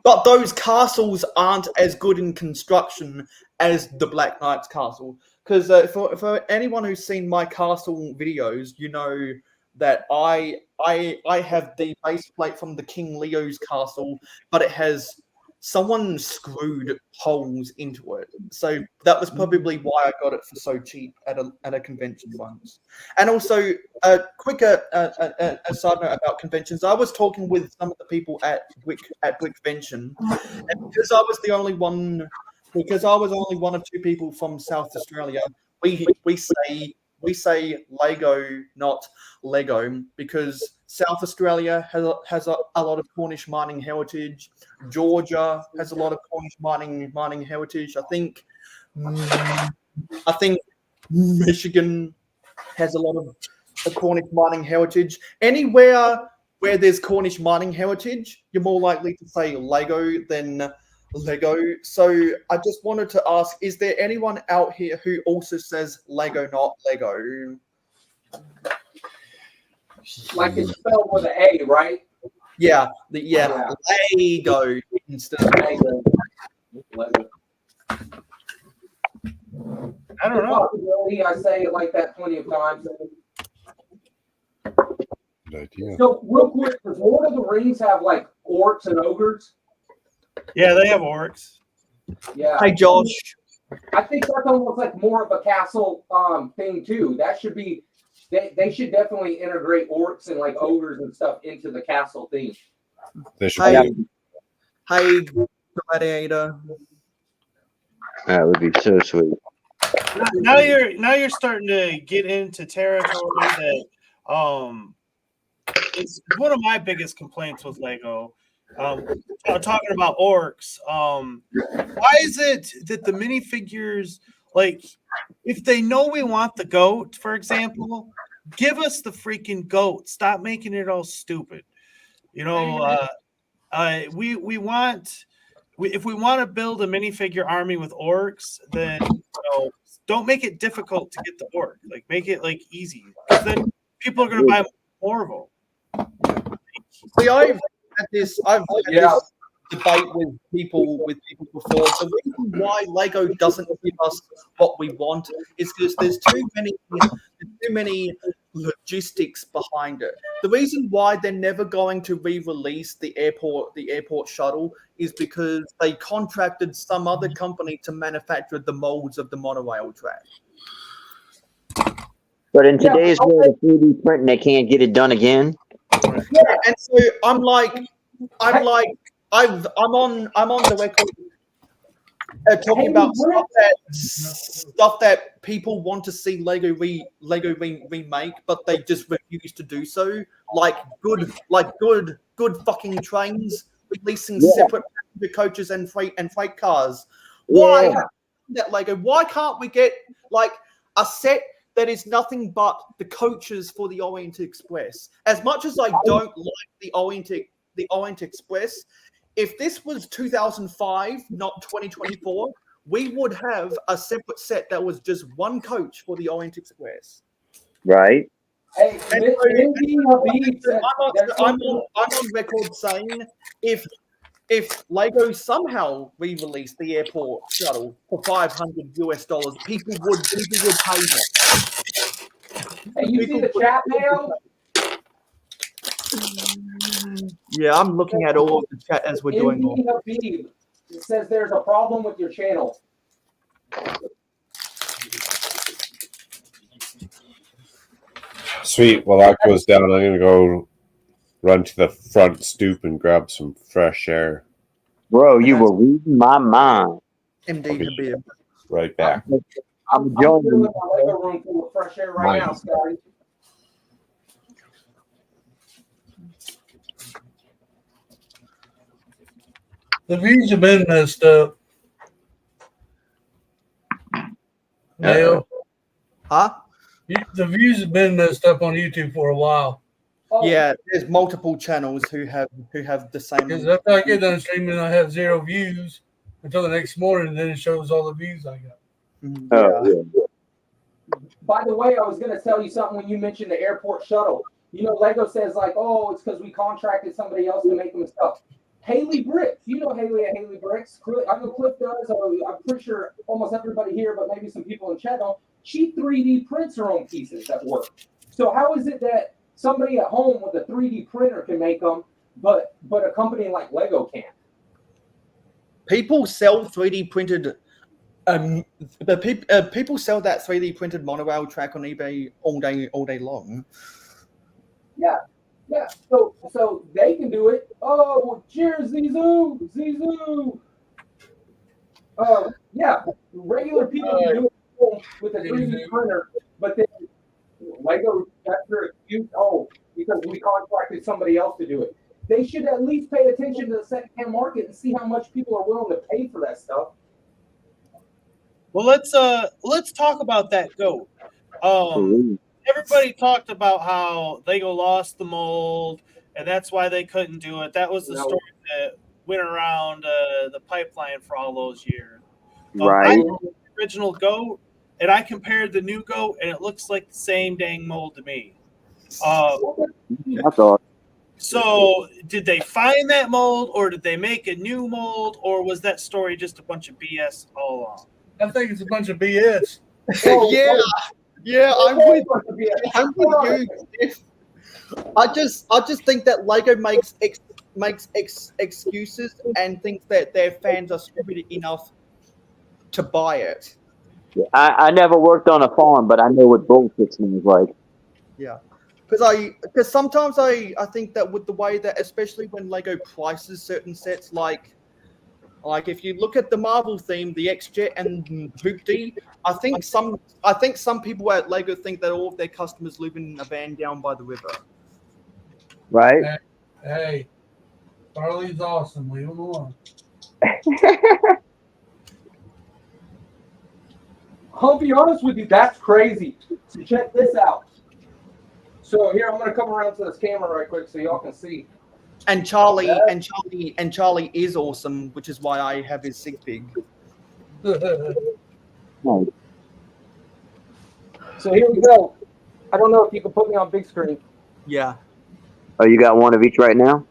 But those castles aren't as good in construction as the Black Knight's castle. Because for anyone who's seen my castle videos, you know that I have the base plate from the King Leo's castle, but it has someone screwed holes into it. So that was probably why I got it for so cheap at a convention once. And also, a side note about conventions. I was talking with some of the people at Wickvention, and because I was only one of two people from South Australia, we say Lego, not Lego, because South Australia has a lot of Cornish mining heritage. Georgia has a lot of Cornish mining heritage. I think Michigan has a lot of Cornish mining heritage. Anywhere where there's Cornish mining heritage, you're more likely to say Lego than Lego. So I just wanted to ask, is there anyone out here who also says Lego, not Lego? Like it's spelled with an A, right? Yeah, Lego instead of Lego. I don't know. I say it like that plenty of times. So real quick, does Lord of the Rings have like orcs and ogres? Yeah, they have orcs. Yeah. Hey, Josh. I think that's almost like more of a castle thing too. That should be. They should definitely integrate orcs and like ogres and stuff into the castle theme. Hey, Gladiator. That would be so sweet. Now you're starting to get into territory that it's one of my biggest complaints with Lego. Talking about orcs, why is it that the minifigures, like, if they know we want the goat, for example, give us the freaking goat. Stop making it all stupid. We want. If we want to build a minifigure army with orcs, then don't make it difficult to get the orc. Like make it like easy, because then people are going to buy more of them. See, I've had this debate with people before. The reason why Lego doesn't give us what we want is because there's too many logistics behind it. The reason why they're never going to re-release the airport shuttle is because they contracted some other company to manufacture the molds of the monorail track. But in today's world of 3D printing, they can't get it done again. Yeah, and so I'm on the record talking about stuff that people want to see Lego remake, but they just refuse to do so. Like good fucking trains releasing separate passenger coaches and freight cars. Why that Lego? Why can't we get like a set that is nothing but the coaches for the Orient Express? As much as I don't like the Orient Express, if this was 2005, not 2024, we would have a separate set that was just one coach for the Orient Express. Right. Hey, I'm on record saying if Lego somehow re-released the airport shuttle for $500 people would pay that. Hey, you see the chat mail? Yeah, I'm looking at all of the chat as we're doing more. It says there's a problem with your channel. Sweet. Well, that goes down. I'm going to go run to the front stoop and grab some fresh air. Bro, you were reading my mind. Indeed, Habib. Right back. I'm joining in my Lego room full of fresh air right now, Scotty. The views have been messed up. Nail. Huh? The views have been messed up on YouTube for a while. Yeah, there's multiple channels who have the same. Because after I get done streaming, I have 0 views until the next morning, and then it shows all the views I got. By the way, I was going to tell you something when you mentioned the airport shuttle. You know, Lego says like, oh, it's because we contracted somebody else to make them stuff. Haley Bricks, you know Haley at Haley Bricks. I know Cliff does. I'm pretty sure almost everybody here, but maybe some people in chat don't. She 3D prints her own pieces at work. So how is it that somebody at home with a 3D printer can make them, but a company like Lego can't? People sell 3D printed. People sell that 3D printed monorail track on eBay all day long. Yeah. So they can do it. Oh, cheers, Zizou. Yeah, regular people can do it with a 3D printer, but then Lego got their excuse. Oh, because we contracted somebody else to do it. They should at least pay attention to the secondhand market and see how much people are willing to pay for that stuff. Well, let's talk about that goat. Everybody talked about how Lego lost the mold, and that's why they couldn't do it. That was the story that went around the pipeline for all those years. Right. I looked at the original goat, and I compared the new goat, and it looks like the same dang mold to me. So, did they find that mold, or did they make a new mold, or was that story just a bunch of BS all along? I think it's a bunch of BS. Yeah, I'm with you. I just think that Lego makes excuses and thinks that their fans are stupid enough to buy it. I never worked on a farm, but I know what bullshit seems like. Yeah, because sometimes I think that with the way that, especially when Lego prices certain sets, like if you look at the Marvel theme, the X-Jet and Hoopty, I think some people at Lego think that all of their customers live in a van down by the river. Right. Hey, Charlie's awesome. Leave him alone. I'll be honest with you, that's crazy. So check this out. So here, I'm going to come around to this camera right quick so y'all can see. And Charlie is awesome, which is why I have his sig pig. So here we go. I don't know if you can put me on big screen. Yeah. Oh, you got one of each right now?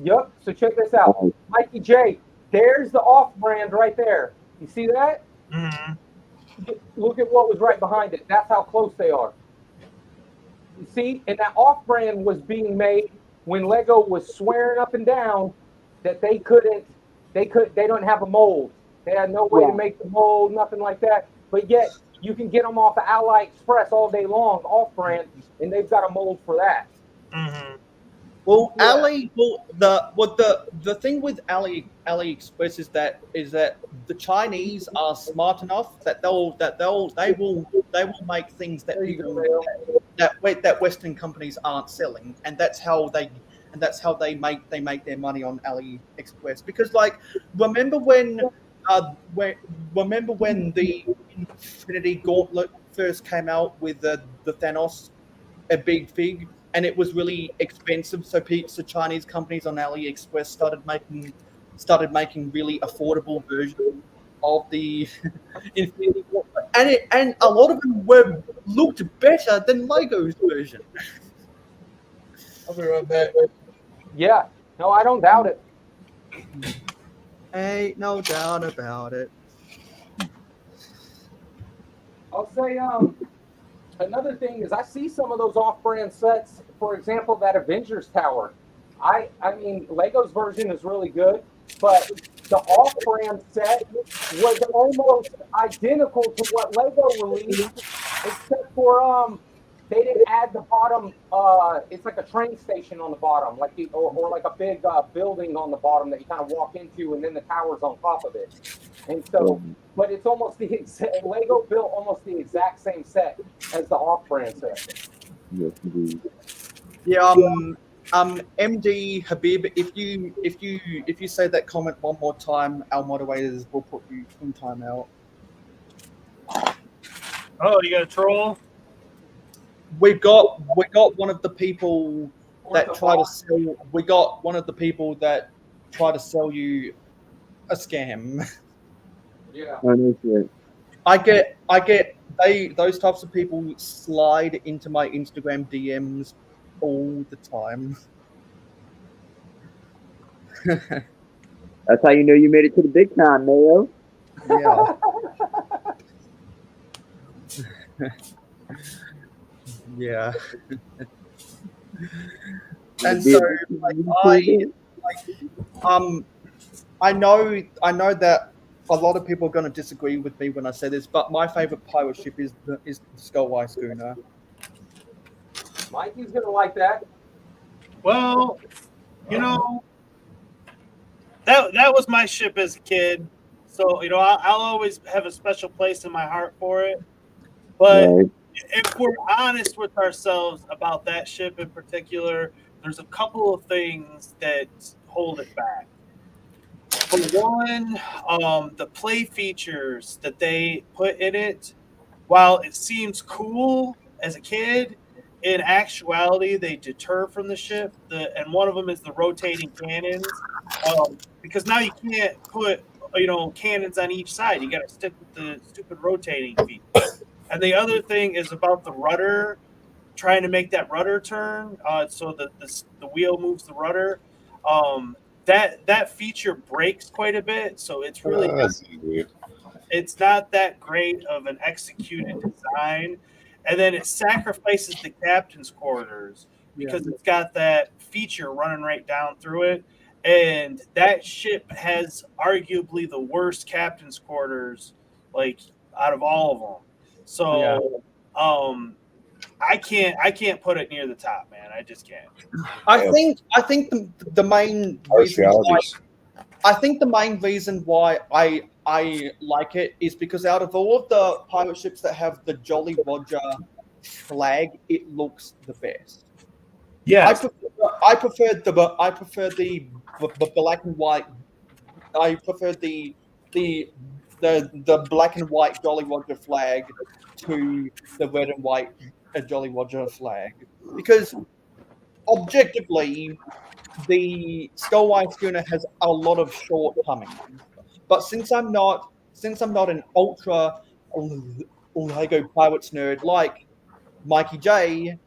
Yep. So check this out. Mikey J, there's the off-brand right there. You see that? Mm-hmm. Look at what was right behind it. That's how close they are. You see? And that off-brand was being made when Lego was swearing up and down that they don't have a mold. They had no way to make the mold, nothing like that. But yet you can get them off of AliExpress all day long, off-brand, and they've got a mold for that. Mm-hmm. Well, the thing with AliExpress is that the Chinese are smart enough that they will make things that that Western companies aren't selling, and that's how they make their money on AliExpress. Because remember when the Infinity Gauntlet first came out with the Thanos a big fig, and it was really expensive. So Chinese companies on AliExpress started making really affordable versions of the Infinity Gauntlet, and a lot of them looked better than Lego's version. I'll be right back. Yeah. No, I don't doubt it. Ain't no doubt about it. I'll say another thing is I see some of those off-brand sets. For example, that Avengers Tower. I mean, Lego's version is really good, but the off-brand set was almost identical to what Lego released, except for they didn't add the bottom. It's like a train station on the bottom, or like a big building on the bottom that you kind of walk into, and then the tower's on top of it. And so, but it's almost the exact. Lego built almost the exact same set as the off-brand set. Yes, indeed. Yeah. MD Habib, if you say that comment one more time, our moderators will put you in timeout. Oh, you got a troll? We got one of the people that try to sell. We got one of the people that try to sell you a scam. Yeah. Oh, no shit. I get those types of people slide into my Instagram DMs all the time. That's how you know you made it to the big time, Mayo. Yeah. Yeah. And so I know that a lot of people are going to disagree with me when I say this, but my favorite pirate ship is the Skull Schooner. Mikey's gonna like that. Well, you know, that was my ship as a kid, so I'll always have a special place in my heart for it. But if we're honest with ourselves about that ship in particular, there's a couple of things that hold it back. For one, the play features that they put in it, while it seems cool as a kid, in actuality, they deter from the ship. And one of them is the rotating cannons, because now you can't put cannons on each side. You got to stick with the stupid rotating feature. And the other thing is about the rudder, trying to make that rudder turn, so the wheel moves the rudder. That feature breaks quite a bit, so it's really it's not that great of an executed design. And then it sacrifices the captain's quarters because it's got that feature running right down through it. And that ship has arguably the worst captain's quarters, out of all of them. So, I can't put it near the top, man. I just can't. I think the main reason why I like it is because out of all of the pirate ships that have the Jolly Roger flag, it looks the best. Yeah, I prefer the black and white. I prefer the black and white Jolly Roger flag to the red and white Jolly Roger flag, because objectively the Skull Schooner has a lot of shortcomings. But since I'm not an ultra Lego Pirates nerd like Mikey J,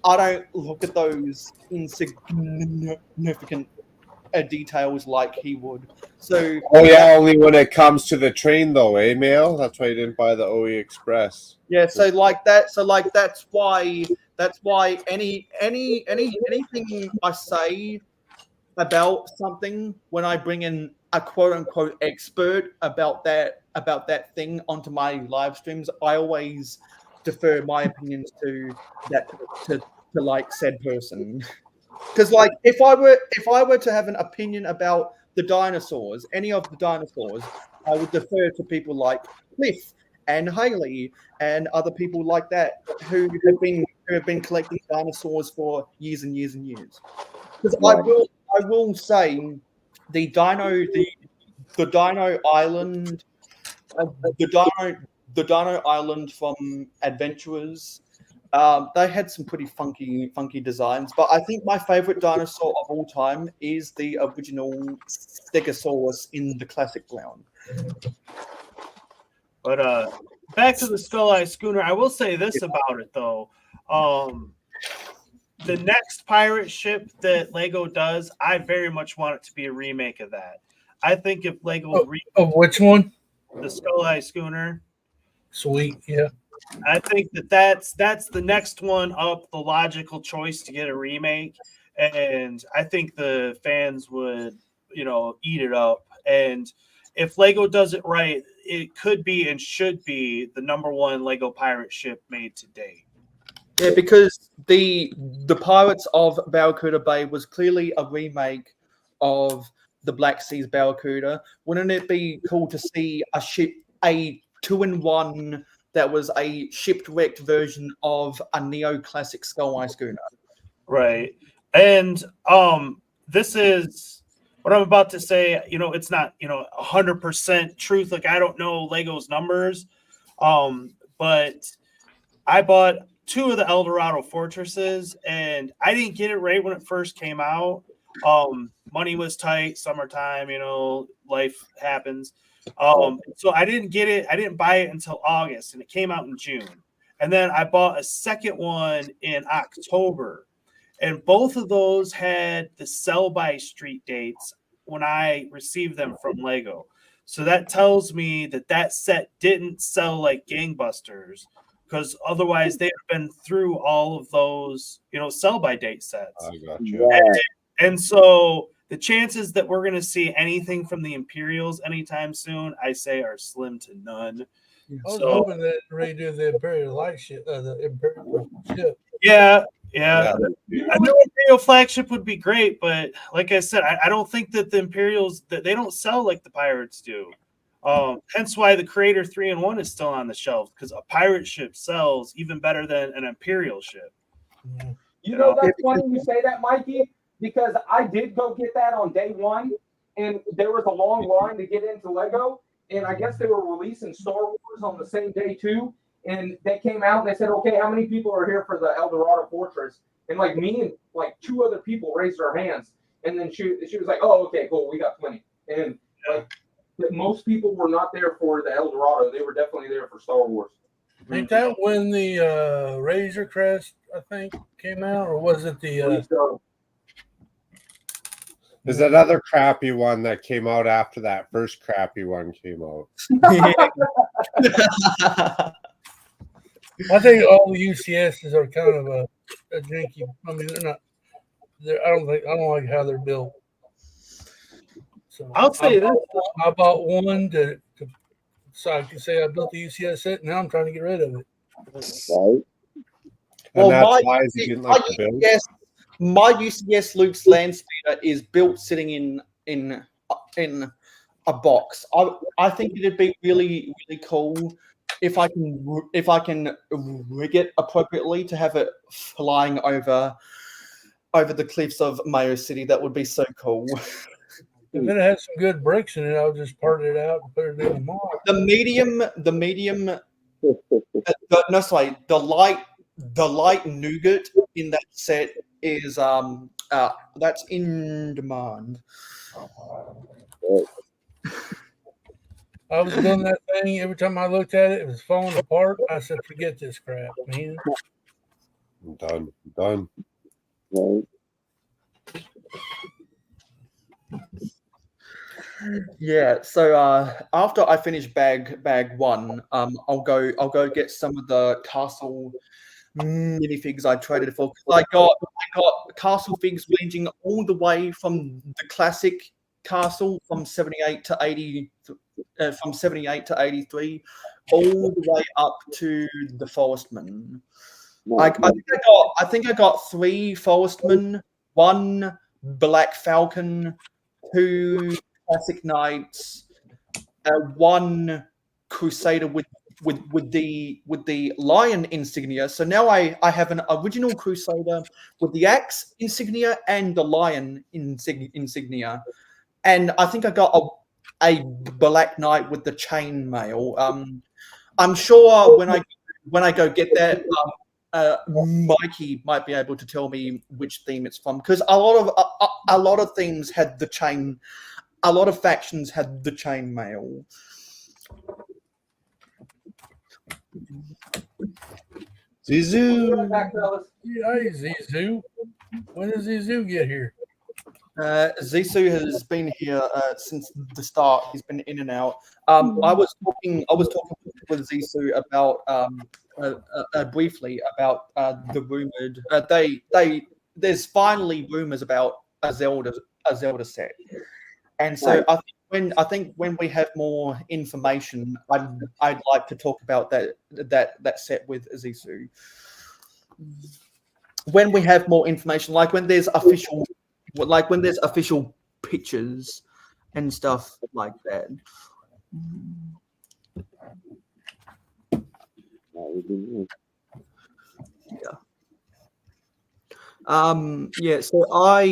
I don't look at those insignificant details like he would. So Oh yeah, only when it comes to the train though, eh, Mail? That's why you didn't buy the OE Express. yeah, so that's why anything I say about something, when I bring in a quote unquote expert about that thing onto my live streams, I always defer my opinions to that to like said person. Because like if I were to have an opinion about the dinosaurs, any of the dinosaurs, I would defer to people like Cliff and Haley and other people like that who have been collecting dinosaurs for years and years and years. Because I will say the Dino Island, the Dino Island from Adventurers. They had some pretty funky designs, but I think my favorite dinosaur of all time is the original Stegosaurus in the classic brown. But back to the Skull Eye Schooner, I will say this about it though. The next pirate ship that Lego does, I very much want it to be a remake of that. I think if Lego of which one? The Skull Eye Schooner. Sweet, yeah. I think that's the next one up, the logical choice to get a remake, and I think the fans would, eat it up. And if Lego does it right, it could be and should be the #1 Lego pirate ship made to date. Yeah, because the Pirates of Barracuda Bay was clearly a remake of the Black Sea's Barracuda. Wouldn't it be cool to see a 2-in-1 that was a shipwrecked version of a neoclassic Skull Eye schooner? Right. And this is what I'm about to say. It's not 100% truth. Like, I don't know Lego's numbers, but I bought 2 of the Eldorado Fortresses, and I didn't get it right when it first came out. Money was tight, summertime, life happens. So I didn't get it. I didn't buy it until August, and it came out in June. And then I bought a second one in October, and both of those had the sell-by street dates when I received them from Lego. So that tells me that set didn't sell like gangbusters, because otherwise they'd have been through all of those, sell-by date sets. I got you. And so the chances that we're going to see anything from the Imperials anytime soon, I say, are slim to none. I was hoping that redo the Imperial light ship, the Imperial ship. Yeah. I know Imperial flagship would be great, but like I said, I don't think that the Imperials, that they don't sell like the Pirates do. Hence why the Creator 3-in-1 is still on the shelf, because a pirate ship sells even better than an Imperial ship. That's funny you say that, Mikey, because I did go get that on day one, and there was a long line to get into Lego, and I guess they were releasing Star Wars on the same day too, and they came out and they said, okay, how many people are here for the Eldorado Fortress? And like me and like 2 other people raised our hands, and then she was like, oh, okay, cool, we got plenty. And like most people were not there for the Eldorado, they were definitely there for Star Wars. Ain't that when the Razor Crest, I think, came out, or was it the? There's another crappy one that came out after that first crappy one came out. I think all the UCSs are kind of a janky. I mean, they're not. I don't like how they're built. So I'll say this: I bought one so I can say I built the UCS set. Now I'm trying to get rid of it. Right. Well, my UCS Luke's land speeder is built sitting in a box. I think it'd be really, really cool if I can rig it appropriately to have it flying over the cliffs of Mayo City. That would be so cool. If it has some good bricks in it, I'll just part it out and put it in the mod. The light nougat in that set is that's in demand. I was doing that thing every time I looked at it, it was falling apart. I said, "Forget this crap, man." I'm done. I'm done. Right. Yeah. So after I finish bag one, I'll go get some of the castle minifigs I traded for. I got castle figs ranging all the way from the classic castle from 78 to 80, from 78 to 83, all the way up to the forestman. I think I got 3 forestmen, 1 black falcon, 2 classic knights, 1 crusader with the lion insignia. So now I have an original crusader with the axe insignia and the lion insignia, and I think I got a black knight with the chain mail. I'm sure when I go get that, Mikey might be able to tell me which theme it's from, because a lot of themes had the chain. A lot of factions had the chain mail. Zizou. Hey, Zizou. When does Zizou get here? Zizou has been here since the start. He's been in and out. I was talking with Zizou about briefly about the rumored. There's finally rumors about a Zelda set, and so I think when we have more information, I'd like to talk about that set with Zizou. When we have more information, like when there's official pictures and stuff like that. Yeah. Yeah. So I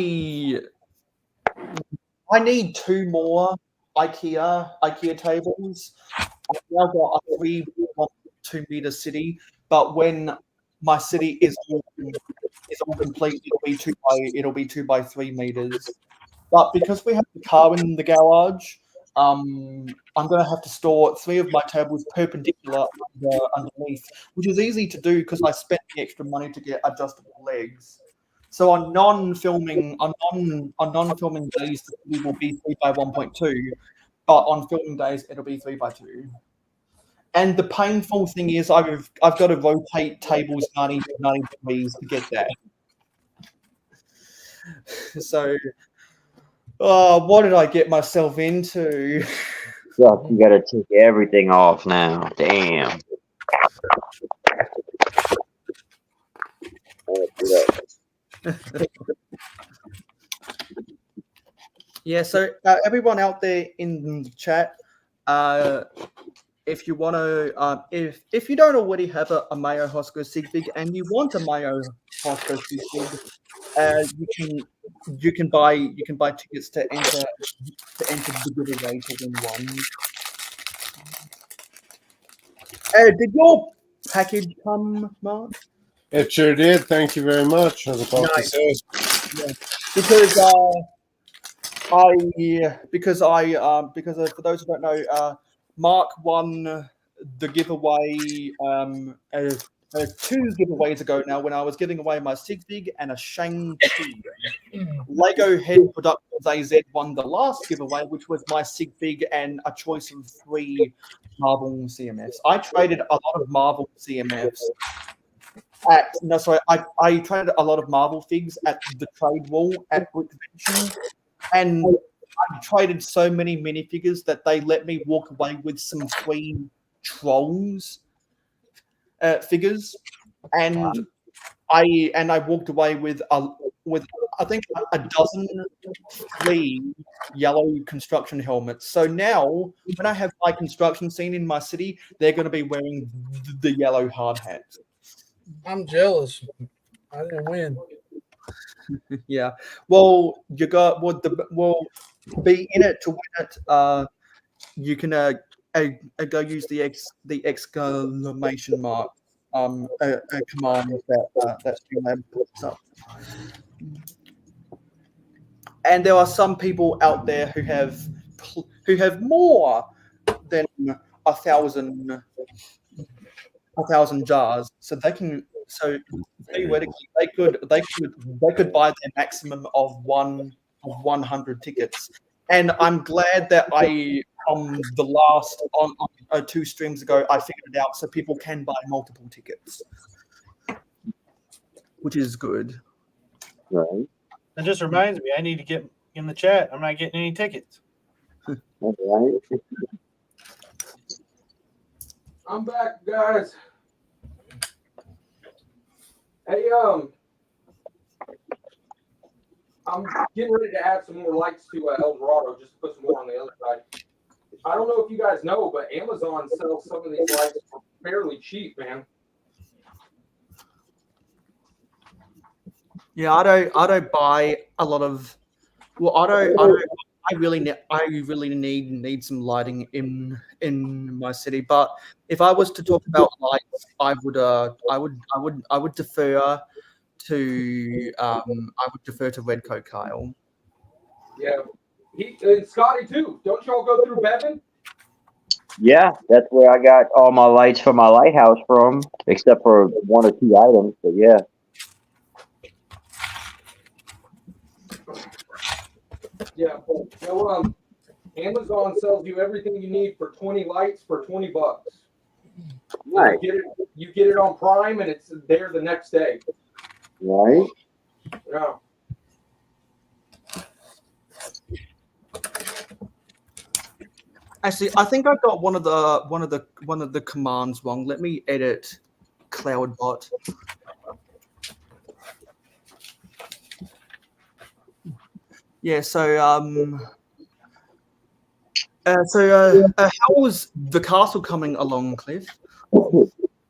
need 2 more IKEA tables. I've now got a 3.2 meter city, but when my city is all complete, it'll be 2 by 3 meters. But because we have the car in the garage, I'm going to have to store 3 of my tables perpendicular underneath, which is easy to do because I spent the extra money to get adjustable legs. So on non-filming days, it will be 3 by 1.2, but on filming days, it'll be 3 by 2. And the painful thing is, I've got to rotate tables 90 degrees to get that. So, what did I get myself into? Yuck, you gotta take everything off now. Damn. Yeah, so everyone out there in the chat, if you want to, if you don't already have a mayohosko Sigfig and you want a mayohosko Sigfig, you can buy tickets to enter the giveaway to win one. Did your package come, Mark? It sure did. Thank you very much. I was about to say. Yeah. Because for those who don't know, Mark won the giveaway 2 giveaways ago now, when I was giving away my Sigfig and a Shang-Chi. Lego Head Productions AZ won the last giveaway, which was my Sigfig and a choice of 3 Marvel CMFs. I traded a lot of Marvel CMFs I traded a lot of Marvel figs at the trade wall at Brick Convention, and I traded so many minifigures that they let me walk away with some free Trolls figures, and I walked away with I think a dozen free yellow construction helmets. So now, when I have my construction scene in my city, they're going to be wearing the yellow hard hats. I'm jealous. I didn't win. Yeah. Well, you got be in it to win it. You can go use the exclamation mark a command that Streamlab puts up. And there are some people out there who have more than 1,000 jars, so theoretically they could buy their maximum of 100 tickets. And I'm glad that I the last on 2 streams ago I figured it out so people can buy multiple tickets, which is good. Right. That just reminds me, I need to get in the chat. I'm not getting any tickets. All right. I'm back, guys. Hey, I'm getting ready to add some more lights to El Dorado, just to put some more on the other side. I don't know if you guys know, but Amazon sells some of these lights for fairly cheap, man. Yeah, I don't buy a lot of. Well, I really need some lighting in my city. But if I was to talk about lights, I would defer to Redcoat Kyle. Yeah, and Scotty too. Don't y'all go through Bevan? Yeah, that's where I got all my lights for my lighthouse from, except for 1 or 2 items. But yeah. Yeah. So Amazon sells you everything you need for 20 lights for $20. Nice. You get it on Prime, and it's there the next day. Right. Yeah. Actually, I think I got one of the commands wrong. Let me edit CloudBot. Yeah. So how was the castle coming along, Cliff?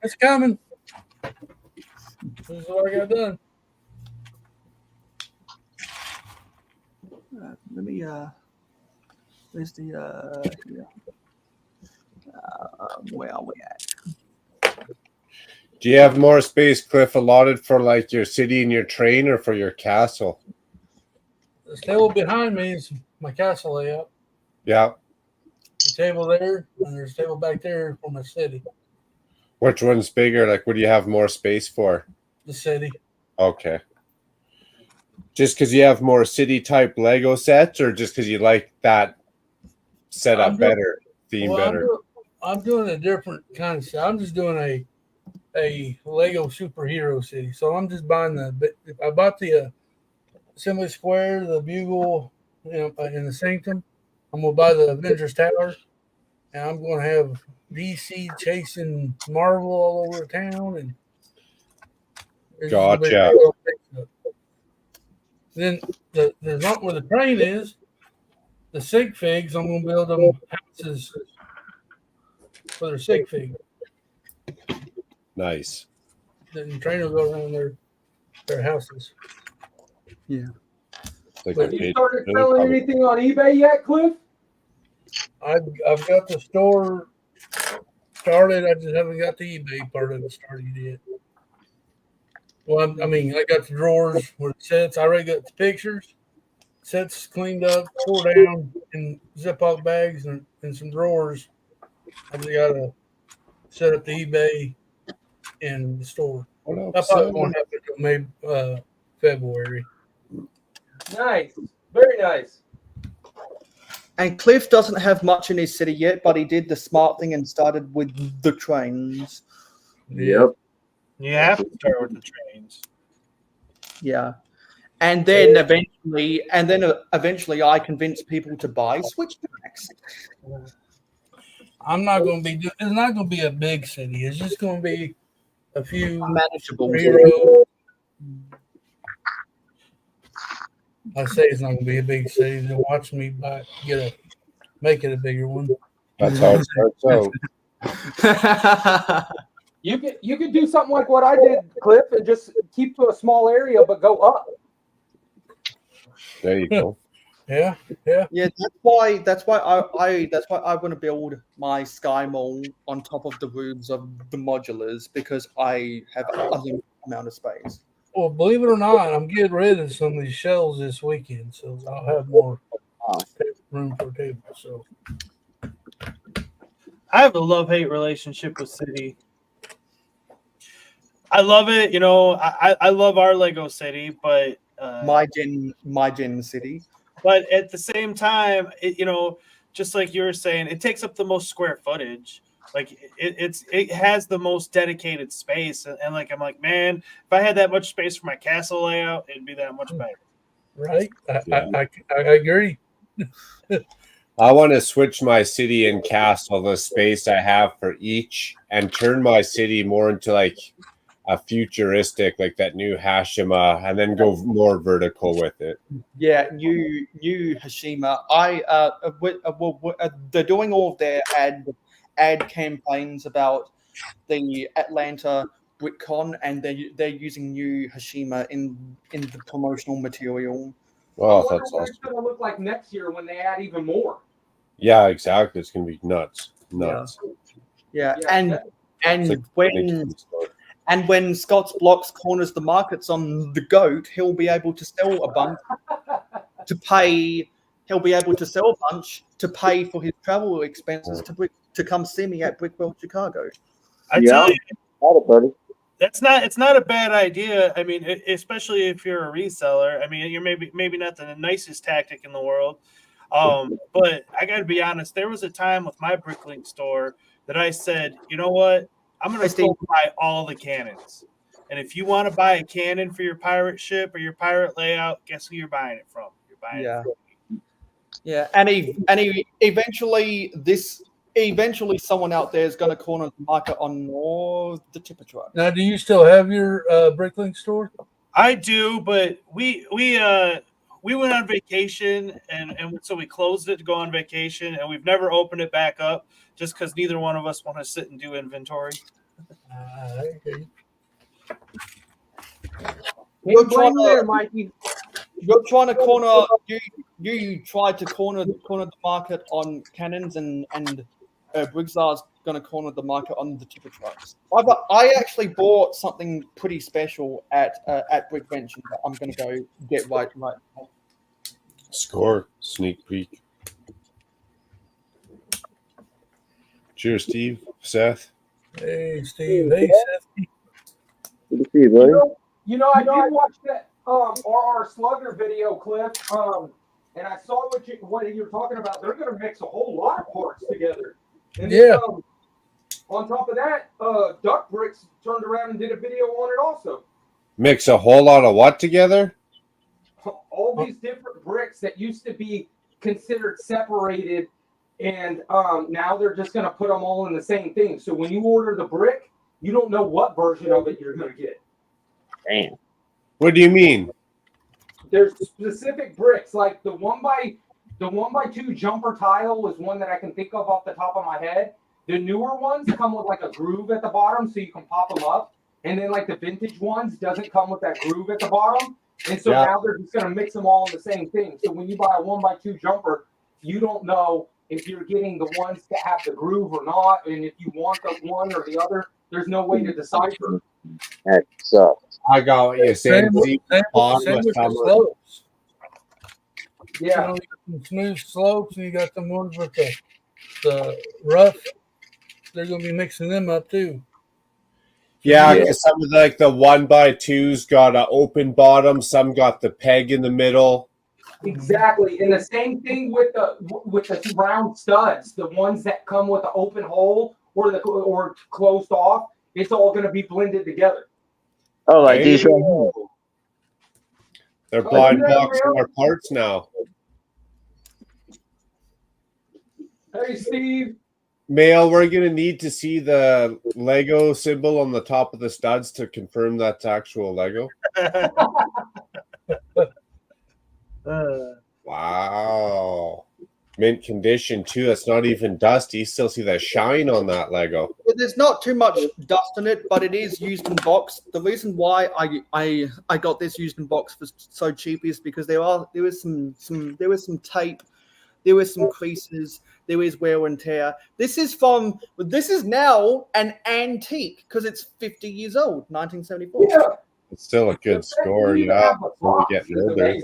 It's coming. This is what I got done. Let me where's the here? Where are we at? Do you have more space, Cliff, allotted for like your city and your train, or for your castle? The table behind me is my castle layout. Yeah. The table there, and there's a table back there for my city. Which one's bigger? Like, what do you have more space for? The city. Okay. Just because you have more city type Lego sets, or just because you like that setup better, theme better? I'm doing a different kind of set. I'm just doing a Lego superhero city. So I'm just buying I bought the Assembly Square, the Bugle, in the Sanctum. I'm gonna buy the Avengers Tower, and I'm gonna have DC chasing Marvel all over town, and Gotcha. Then the not where the train is, the sig figs. I'm gonna build them houses for their sig fig. Nice. Then the train will go around their houses. Yeah. Have you started selling anything on eBay yet, Cliff? I've got the store started. I just haven't got the eBay part of it started yet. Well, I got the drawers where it sits. I already got the pictures. Sets cleaned up, tore down in Ziploc bags and some drawers. I just got to set up the eBay in the store. I probably won't have it until maybe February. Nice. Very nice. And Cliff doesn't have much in his city yet, but he did the smart thing and started with the trains. Yep. You have to start with the trains. Yeah. And then eventually I convinced people to buy Switch packs. I'm not going to be. It's not going to be a big city. It's just going to be a few manageable. I say it's not going to be a big city. To watch me make it a bigger one. That's how it starts out. You could do something like what I did, Cliff, and just keep to a small area but go up. There you go. Yeah. That's why I want to build my Sky Mall on top of the roofs of the modulars, because I have a limited amount of space. Well, believe it or not, I'm getting rid of some of these shelves this weekend, so I'll have more room for tables. So I have a love-hate relationship with City. I love it. You know, I love our Lego City, but my gen city. But at the same time, you know, just like you were saying, it takes up the most square footage. Like it has the most dedicated space, and like I'm like, man, if I had that much space for my castle layout, it'd be that much better. Right? I agree. I want to switch my city and castle, the space I have for each, and turn my city more into like a futuristic, like that new Hashima, and then go more vertical with it. Yeah, new Hashima. They're doing all of their ad campaigns about the Atlanta BrickCon, and they're using new Hashima in the promotional material. Oh, I wonder that's what awesome. it's going to look like next year when they add even more. Yeah, exactly. It's gonna be nuts. Yeah, Yeah, and when Scott's Blocks corners the markets on the goat, he'll be able to sell a bunch to pay. He'll be able to sell a bunch to pay for his travel expenses to come see me at Brickworld Chicago. I tell you, buddy. it's not a bad idea. I mean, especially if you're a reseller. I mean, you're maybe not the nicest tactic in the world. But I got to be honest. There was a time with my Bricklink store that I said, you know what? I'm going to go buy all the cannons. And if you want to buy a cannon for your pirate ship or your pirate layout, guess who you're buying it from? You're buying it from me. Yeah, and eventually someone out there is going to corner the market on more the tipper truck. Now, do you still have your Bricklink store? I do, but we went on vacation and so we closed it to go on vacation, and we've never opened it back up just because neither one of us want to sit and do inventory. You're trying to corner. You tried to corner the market on cannons, and Briggsar's going to corner the market on the tipper trucks. I actually bought something pretty special at Brickvention that I'm going to go get right now. Score sneak peek. Cheers, Steve. Seth. Hey, Steve. Hey, Seth. Good to see you, buddy. You know, I did watch that RR Slugger video clip, and I saw what you were talking about. They're going to mix a whole lot of parts together. And then, on top of that, Duck Bricks turned around and did a video on it also. Mix a whole lot of what together? All these different bricks that used to be considered separated, and now they're just going to put them all in the same thing. So when you order the brick, you don't know what version of it you're going to get. Damn. What do you mean? There's specific bricks, like the 1x2 jumper tile is one that I can think of off the top of my head. The newer ones come with like a groove at the bottom, so you can pop them up. And then like the vintage ones doesn't come with that groove at the bottom. And so now they're just going to mix them all in the same thing. So when you buy a 1x2 jumper, you don't know if you're getting the ones that have the groove or not. And if you want the one or the other, there's no way to decipher. That sucks. I got what you're saying. Same with the slopes. Yeah. You know, you got some smooth slopes, and you got the ones with the rough. They're going to be mixing them up too. Yeah, because some of the 1x2s got an open bottom, some got the peg in the middle. Exactly, and the same thing with the round studs, the ones that come with the open hole or closed off. It's all going to be blended together. Oh, like these right here. They're blind boxing our parts now. Hey, Steve. Mail, we're going to need to see the Lego symbol on the top of the studs to confirm that's actual Lego. Wow. Mint condition, too. That's not even dusty. You still see that shine on that Lego. There's not too much dust in it, but it is used in box. The reason why I got this used in box for so cheap is because there was some tape, there was some creases, there is wear and tear. This is now an antique because it's 50 years old, 1974. Yeah. It's still a good score, yeah. It's only getting older.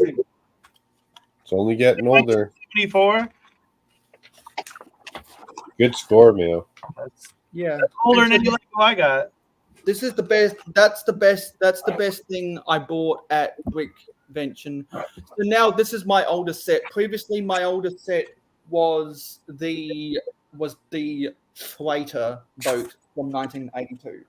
It's only getting older. 74. Good score, Mayo. Yeah. That's older than any Lego I got. This is the best. That's the best. That's the best thing I bought at Brickvention. So now this is my oldest set. Previously, my oldest set was the freighter boat from 1982.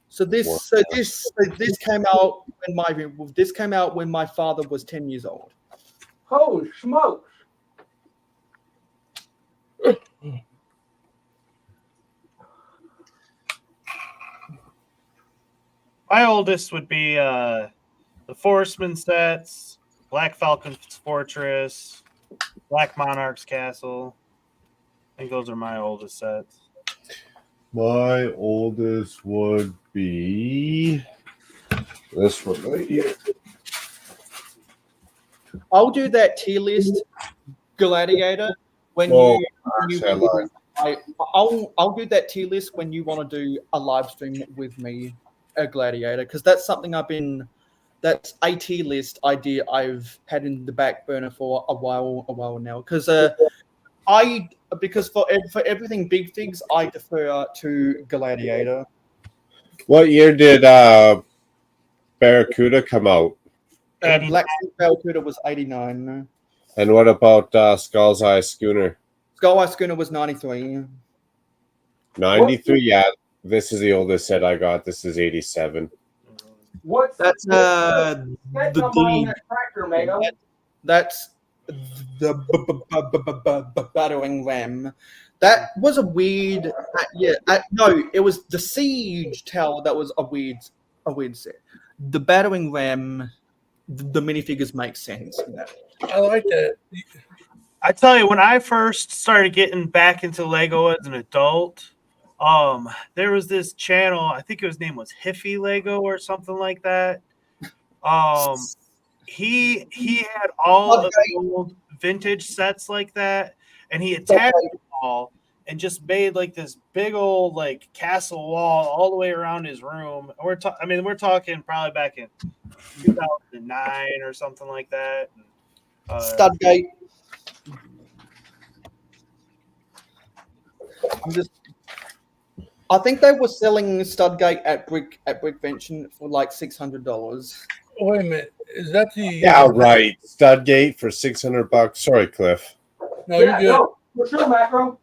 So this came out when my father was 10 years old. Holy smokes! My oldest would be the Forestman sets, Black Falcon's Fortress, Black Monarch's Castle. I think those are my oldest sets. My oldest would be this one right here. I'll do that tier list, Gladiator. Oh, I'll do that tier list when you want to do a live stream with me, a Gladiator, because that's something that's a tier list idea I've had in the back burner for a while now. Because for everything big figs, I defer to Gladiator. What year did Barracuda come out? Black Sea Barracuda was 89. And what about Skull's Eye Schooner? Skull Eye Schooner was 93. 93, yeah. This is the oldest set I got. This is 87. What's that's the tractor, Mayo? That's the battering ram. That was a weird. No, it was the siege tower. That was a weird set. The battering ram, the minifigures make sense in that. I like that. I tell you, when I first started getting back into Lego as an adult, there was this channel. I think his name was Hiffy Lego or something like that. He had all of the old vintage sets like that, and he attached them all and just made like this big old like castle wall all the way around his room. We're talking probably back in 2009 or something like that. Studgate. I think they were selling Studgate at Brickvention for like $600. Wait a minute, is that the? Yeah, right. Studgate for $600. Sorry, Cliff. No, you're good. No, for sure, Macro.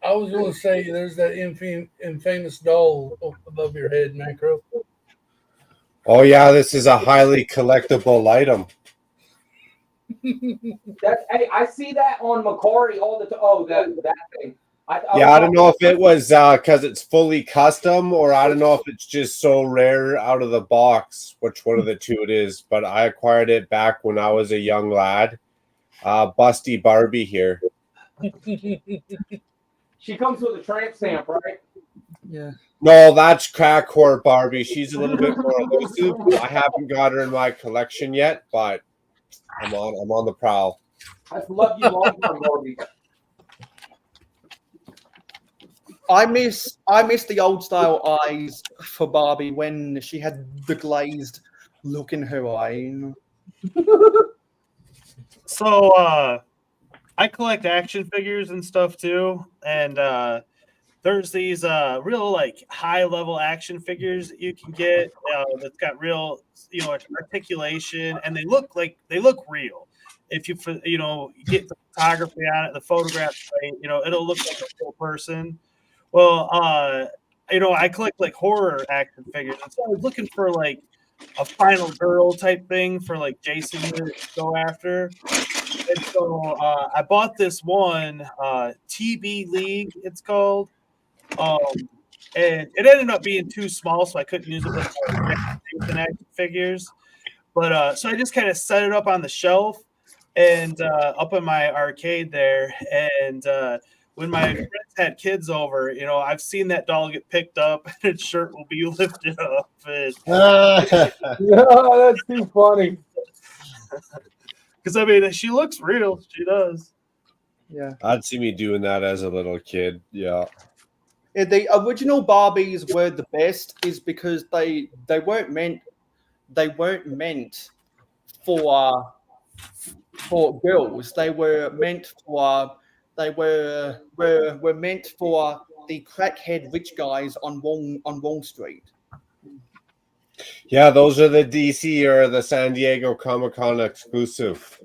I was going to say there's that infamous doll above your head, Macro. Oh yeah, this is a highly collectible item. Hey, I see that on Macquarie all the time. Oh, that thing. I don't know if it was because it's fully custom, or I don't know if it's just so rare out of the box, which one of the two it is. But I acquired it back when I was a young lad. Busty Barbie here. She comes with a tramp stamp, right? Yeah. No, that's Crack Whore Barbie. She's a little bit more elusive. I haven't got her in my collection yet, but I'm on the prowl. I love you long term, Barbie. I miss the old style eyes for Barbie when she had the glazed look in her eye. So I collect action figures and stuff too, and there's these real like high level action figures that you can get that's got real articulation, and they look real. If you get the photography on it, the photograph's right, it'll look like a real person. Well, I collect like horror action figures, and so I was looking for like a final girl type thing for like Jason to go after. And so I bought this one, TB League, it's called. And it ended up being too small, so I couldn't use it with action figures. But so I just kind of set it up on the shelf and up in my arcade there. And when my friends had kids over, I've seen that doll get picked up and its shirt will be lifted up. And... that's too funny. Because she looks real. She does. Yeah. I'd see me doing that as a little kid. Yeah. The original Barbies were the best, is because they weren't meant for girls. They were meant for They were meant for the crackhead rich guys on Wall Street. Yeah, those are the DC or the San Diego Comic-Con exclusive.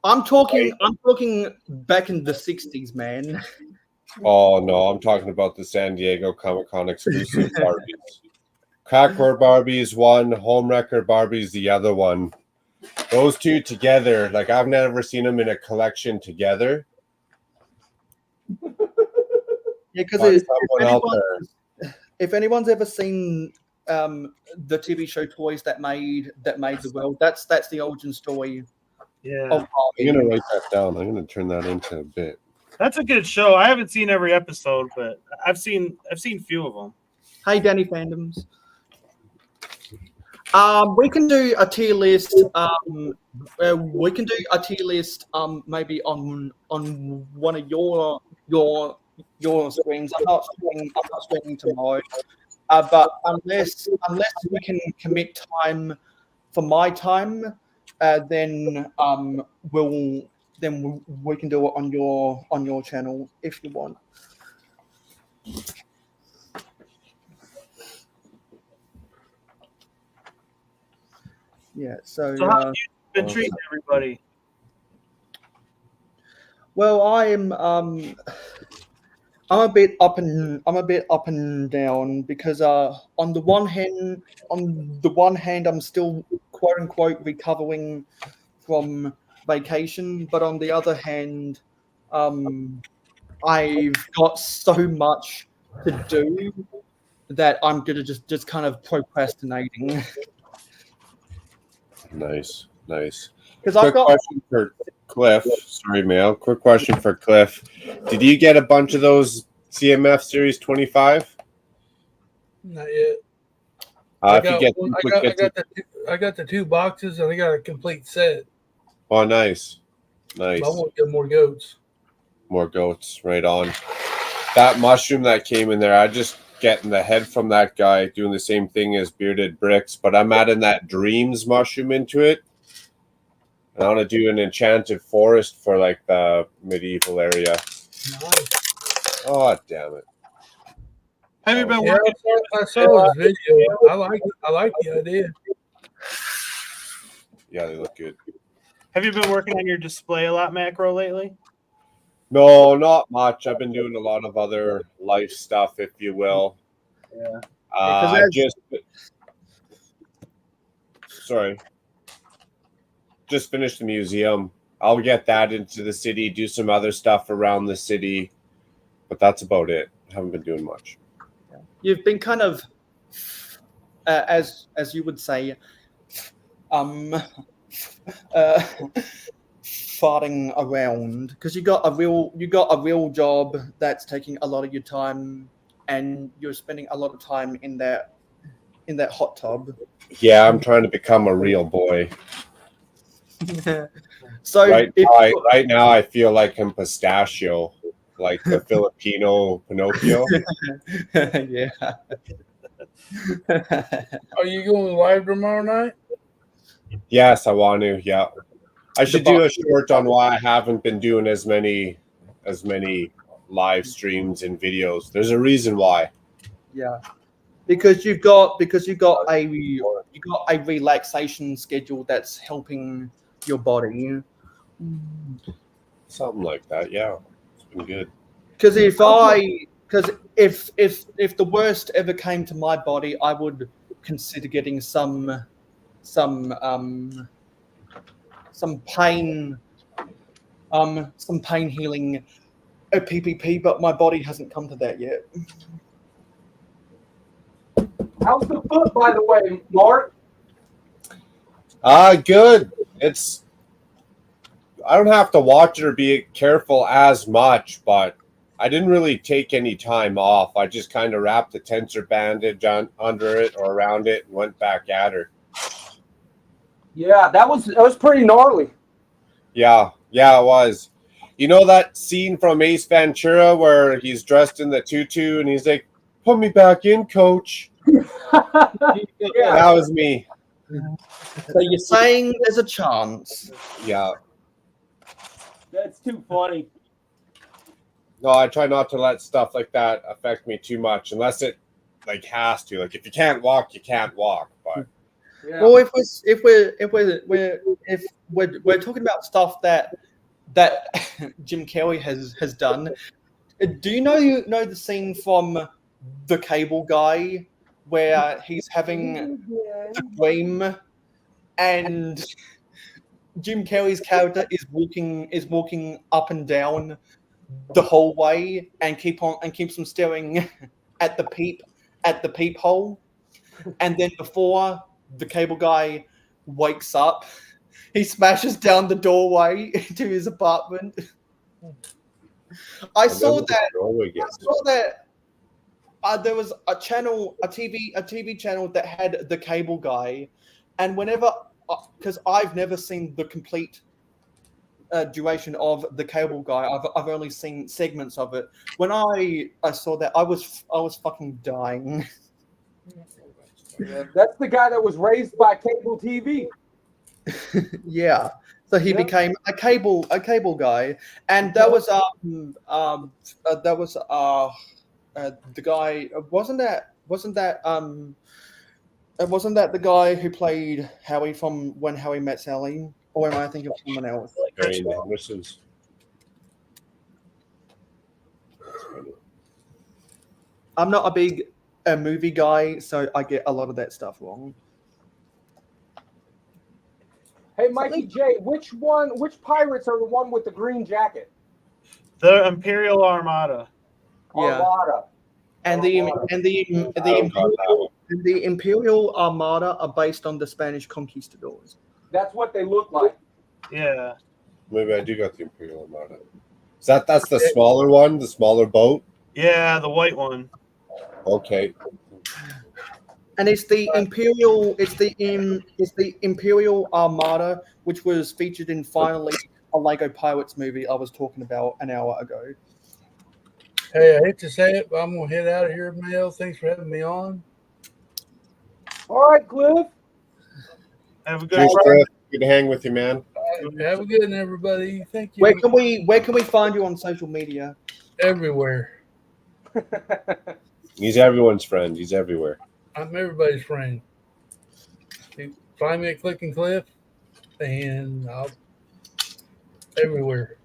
I'm talking back in the 60s, man. Oh no, I'm talking about the San Diego Comic-Con exclusive Barbies. Crackwork Barbie's one, Homewrecker Barbie's the other one. Those two together, like I've never seen them in a collection together. Yeah, because if anyone's ever seen the TV show Toys that made the world, that's the origin story. Yeah, of I'm gonna write that down. I'm gonna turn that into a bit. that's a good show. I haven't seen every episode, but I've seen a few of them. Hey, Danny Fandoms. We can do a tier list. We can do a tier list. Maybe on one of your screens. I'm not streaming tomorrow. But unless we can commit time for my time, then we can do it on your channel if you want. Yeah. So how have you been treating everybody? Well, I'm a bit up and down because on the one hand I'm still quote unquote recovering from vacation, but on the other hand, I've got so much to do that I'm gonna just kind of procrastinating. Nice. Because Quick question for Cliff. Sorry, Mail. Quick question for Cliff. Did you get a bunch of those CMF Series 25? Not yet. I got the 2 boxes and I got a complete set. Oh, nice. I want to get more goats. More goats, right on. That mushroom that came in there, I just getting the head from that guy doing the same thing as Bearded Bricks, but I'm adding that Dreams mushroom into it. I want to do an enchanted forest for like the medieval area. Nice. Oh, damn it. Have you been Yeah, working? I saw his video. I like the idea. Yeah, they look good. Have you been working on your display a lot, Macro, lately? No, not much. I've been doing a lot of other life stuff, if you will. Yeah. Just finished the museum. I'll get that into the city, do some other stuff around the city, but that's about it. I haven't been doing much. You've been kind of, as you would say, farting around because you got a real job that's taking a lot of your time, and you're spending a lot of time in that hot tub. Yeah, I'm trying to become a real boy. So right now I feel like I'm pistachio, like the Filipino Pinocchio. Yeah. Are you going live tomorrow night? Yes, I want to. Yeah, I should do a short on why I haven't been doing as many live streams and videos. There's a reason why. Yeah, because you've got a relaxation schedule that's helping your body. Something like that. Yeah, it's been good. Because if the worst ever came to my body, I would consider getting some pain healing a PPP, but my body hasn't come to that yet. How's the foot, by the way, Mark? Good. I don't have to watch it or be careful as much, but I didn't really take any time off. I just kind of wrapped the tensor bandage under it or around it and went back at her. Yeah, that was pretty gnarly. Yeah, it was. You know that scene from Ace Ventura where he's dressed in the tutu and he's like, "Put me back in, coach." Yeah, that was me. So you're saying there's a chance? Yeah. That's too funny. No, I try not to let stuff like that affect me too much, unless it like has to. Like if you can't walk, you can't walk. But Well, if we're talking about stuff that Jim Kelly has done, do you know the scene from The Cable Guy where he's having the dream and Jim Kelly's character is walking up and down the hallway and keeps on staring at the peephole, and then before the Cable Guy wakes up, he smashes down the doorway to his apartment. I saw that there was a channel, a TV channel that had the Cable Guy, and whenever, because I've never seen the complete duration of the Cable Guy, I've only seen segments of it. When I saw that, I was fucking dying. Yeah, that's the guy that was raised by cable TV. Yeah. So he became a cable guy, and that was the guy. Wasn't that the guy who played Howie from When Harry Met Sally? Or am I thinking of someone else? I'm not a big movie guy, so I get a lot of that stuff wrong. Hey, Mikey J, which pirates are the one with the green jacket? The Imperial Armada. Yeah. Armada. And the Imperial Armada are based on the Spanish conquistadors. That's what they look like. Yeah. Maybe I do got the Imperial Armada. That's the smaller one, the smaller boat? Yeah, the white one. Okay. And it's the Imperial Armada, which was featured in finally a Lego Pirates movie I was talking about an hour ago. Hey, I hate to say it, but I'm gonna head out of here, Mayo. Thanks for having me on. All right, Cliff. Have a good Cheers, Cliff. Good to hang with you, man. Have a good one, everybody. Thank you. Where can we find you on social media? Everywhere. He's everyone's friend. He's everywhere. I'm everybody's friend. You find me at Click and Cliff, and I'll everywhere.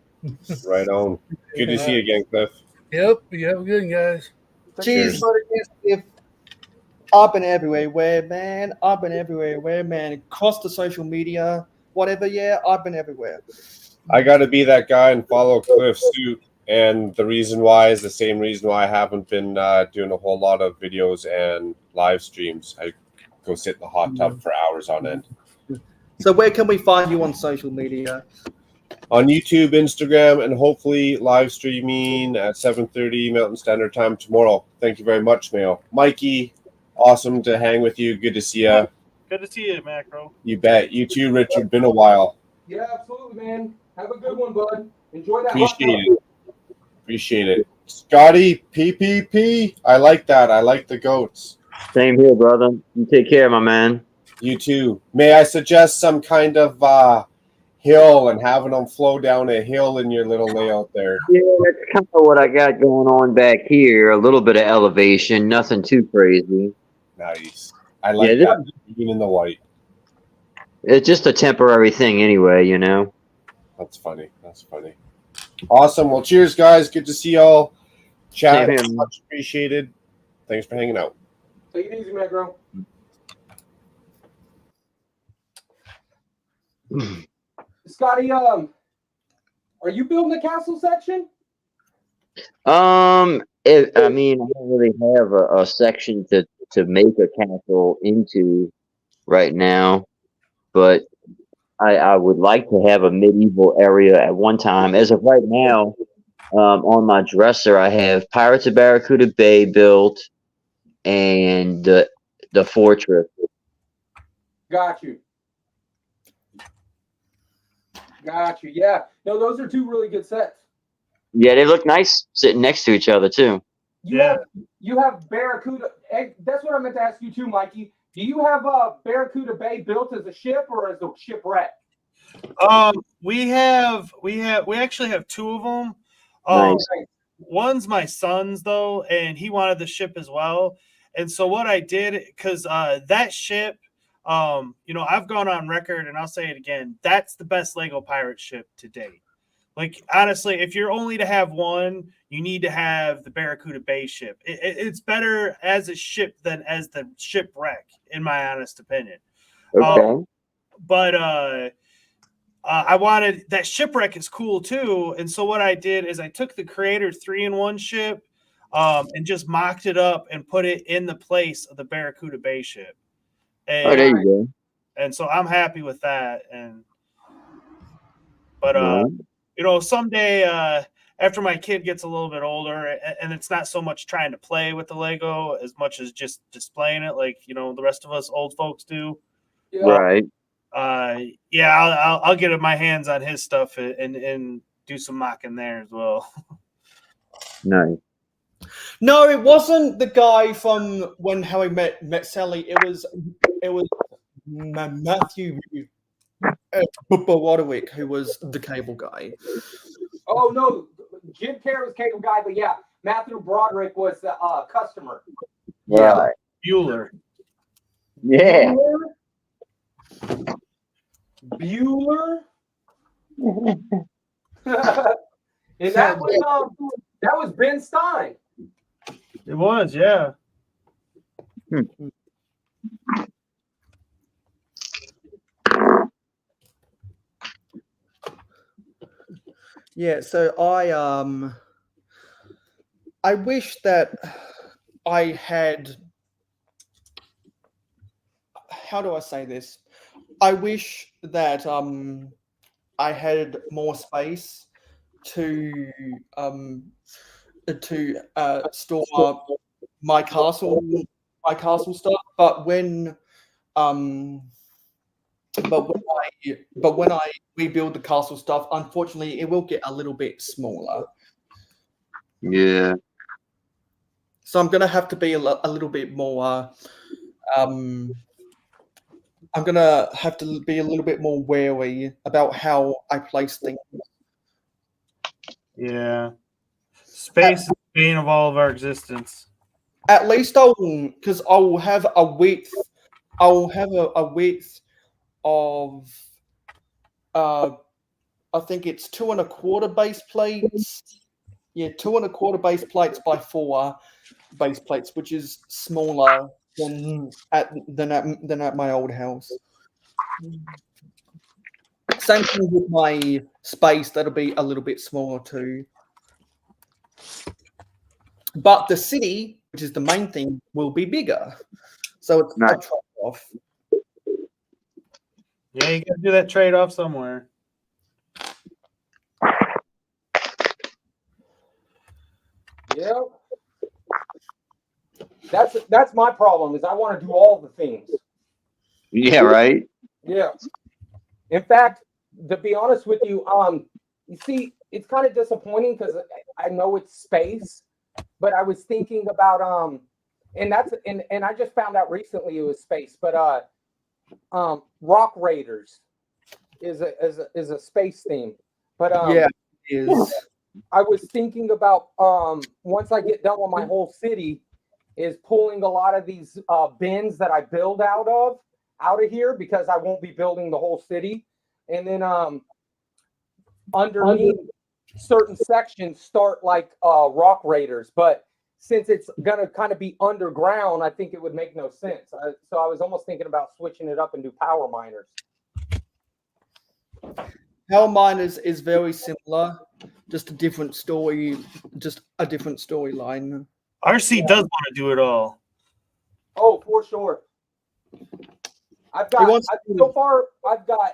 Right on. Good to see you again, Cliff. Yep. You have a good one, guys. Cheers, buddy. I've been everywhere, man. I've been everywhere, man. Across the social media, whatever. Yeah, I've been everywhere. I got to be that guy and follow Cliff's suit. And the reason why is the same reason why I haven't been doing a whole lot of videos and live streams. I go sit in the hot tub for hours on end. So where can we find you on social media? On YouTube, Instagram, and hopefully live streaming at 7:30 Mountain Standard Time tomorrow. Thank you very much, Mayo. Mikey, awesome to hang with you. Good to see you. Good to see you, Macro. You bet. You too, Richard. Been a while. Yeah, absolutely, man. Have a good one, bud. Enjoy that. Appreciate it. Scotty, PPP. I like that. I like the goats. Same here, brother. You take care, my man. You too. May I suggest some kind of hill and having them flow down a hill in your little layout there? Yeah, that's kind of what I got going on back here. A little bit of elevation, nothing too crazy. Nice. I like that. Being in the white. It's just a temporary thing anyway, you know. That's funny. That's funny. Awesome. Well, cheers, guys. Good to see y'all. Chat, much appreciated. Thanks for hanging out. Take it easy, Macro. Scotty, are you building a castle section? I mean, I don't really have a section to make a castle into right now, but I would like to have a medieval area at one time. As of right now, on my dresser, I have Pirates of Barracuda Bay built and the fortress. Got you. Yeah. No, those are two really good sets. Yeah, they look nice sitting next to each other too. You have Barracuda. That's what I meant to ask you too, Mikey. Do you have Barracuda Bay built as a ship or as a shipwreck? We actually have two of them. Nice. one's my son's though, and he wanted the ship as well. And so what I did, because that ship, I've gone on record, and I'll say it again, that's the best Lego pirate ship to date. Like, honestly, if you're only to have one, you need to have the Barracuda Bay ship. It's better as a ship than as the shipwreck, in my honest opinion. Okay. But I wanted that shipwreck is cool too, and so what I did is I took the Creator 3-in-1 ship, and just mocked it up and put it in the place of the Barracuda Bay ship. And, Oh, there you go. And so I'm happy with that. Someday after my kid gets a little bit older, and it's not so much trying to play with the Lego as much as just displaying it, like the rest of us old folks do. Right. I'll get my hands on his stuff and do some mocking there as well. Nice. No, it wasn't the guy from When Harry Met Sally. It was Matthew Broderick, who was the cable guy. Oh no, Jim Carrey was cable guy, but yeah, Matthew Broderick was the customer. Right. Bueller. Yeah. Bueller. And that was Ben Stein. It was, yeah. Yeah, so I wish that I had, how do I say this? I wish that I had more space to store my castle stuff, but when I rebuild the castle stuff, unfortunately, it will get a little bit smaller. Yeah. So I'm gonna have to be a little bit more. I'm gonna have to be a little bit more wary about how I place things. Yeah. Space is the bane of all of our existence. At least because I'll have a width. I'll have a width of. I think it's 2 1/4 base plates. Yeah, 2 1/4 base plates by 4 base plates, which is smaller than at my old house. Same thing with my space; that'll be a little bit smaller too. But the city, which is the main thing, will be bigger. So it's a trade-off. Yeah, you gotta do that trade-off somewhere. Yeah. That's my problem, is I want to do all the things. Yeah, right. Yeah. In fact, to be honest with you, you see, it's kind of disappointing because I know it's space, but I was thinking about and I just found out recently it was space, but Rock Raiders is a space theme. But yeah, it is. I was thinking about once I get done with my whole city, is pulling a lot of these bins that I build out of here, because I won't be building the whole city, and then underneath certain sections start like Rock Raiders. But since it's gonna kind of be underground, I think it would make no sense. So I was almost thinking about switching it up and do Power Miners. Power Miners is very similar, just a different story, just a different storyline. RC does want to do it all. Oh, for sure. I've got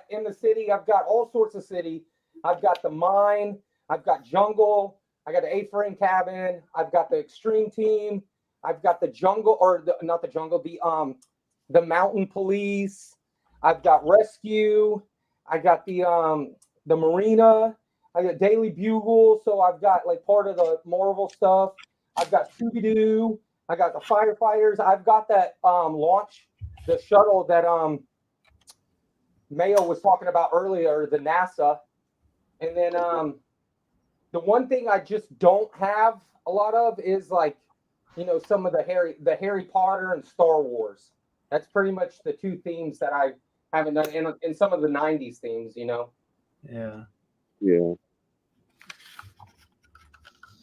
in the city, I've got all sorts of city. I've got the mine, I've got jungle, I got the A-frame cabin, I've got the extreme team, I've got the jungle, not the jungle, the mountain police, I've got rescue, I got the marina, I got Daily Bugle, so I've got like part of the Marvel stuff. I've got Scooby-Doo, I got the firefighters, I've got that launch, the shuttle that Mayo was talking about earlier, the NASA, and then The one thing I just don't have a lot of is like, you know, some of the Harry Potter and Star Wars. That's pretty much the two themes that I haven't done, in some of the '90s themes, you know. Yeah. Yeah.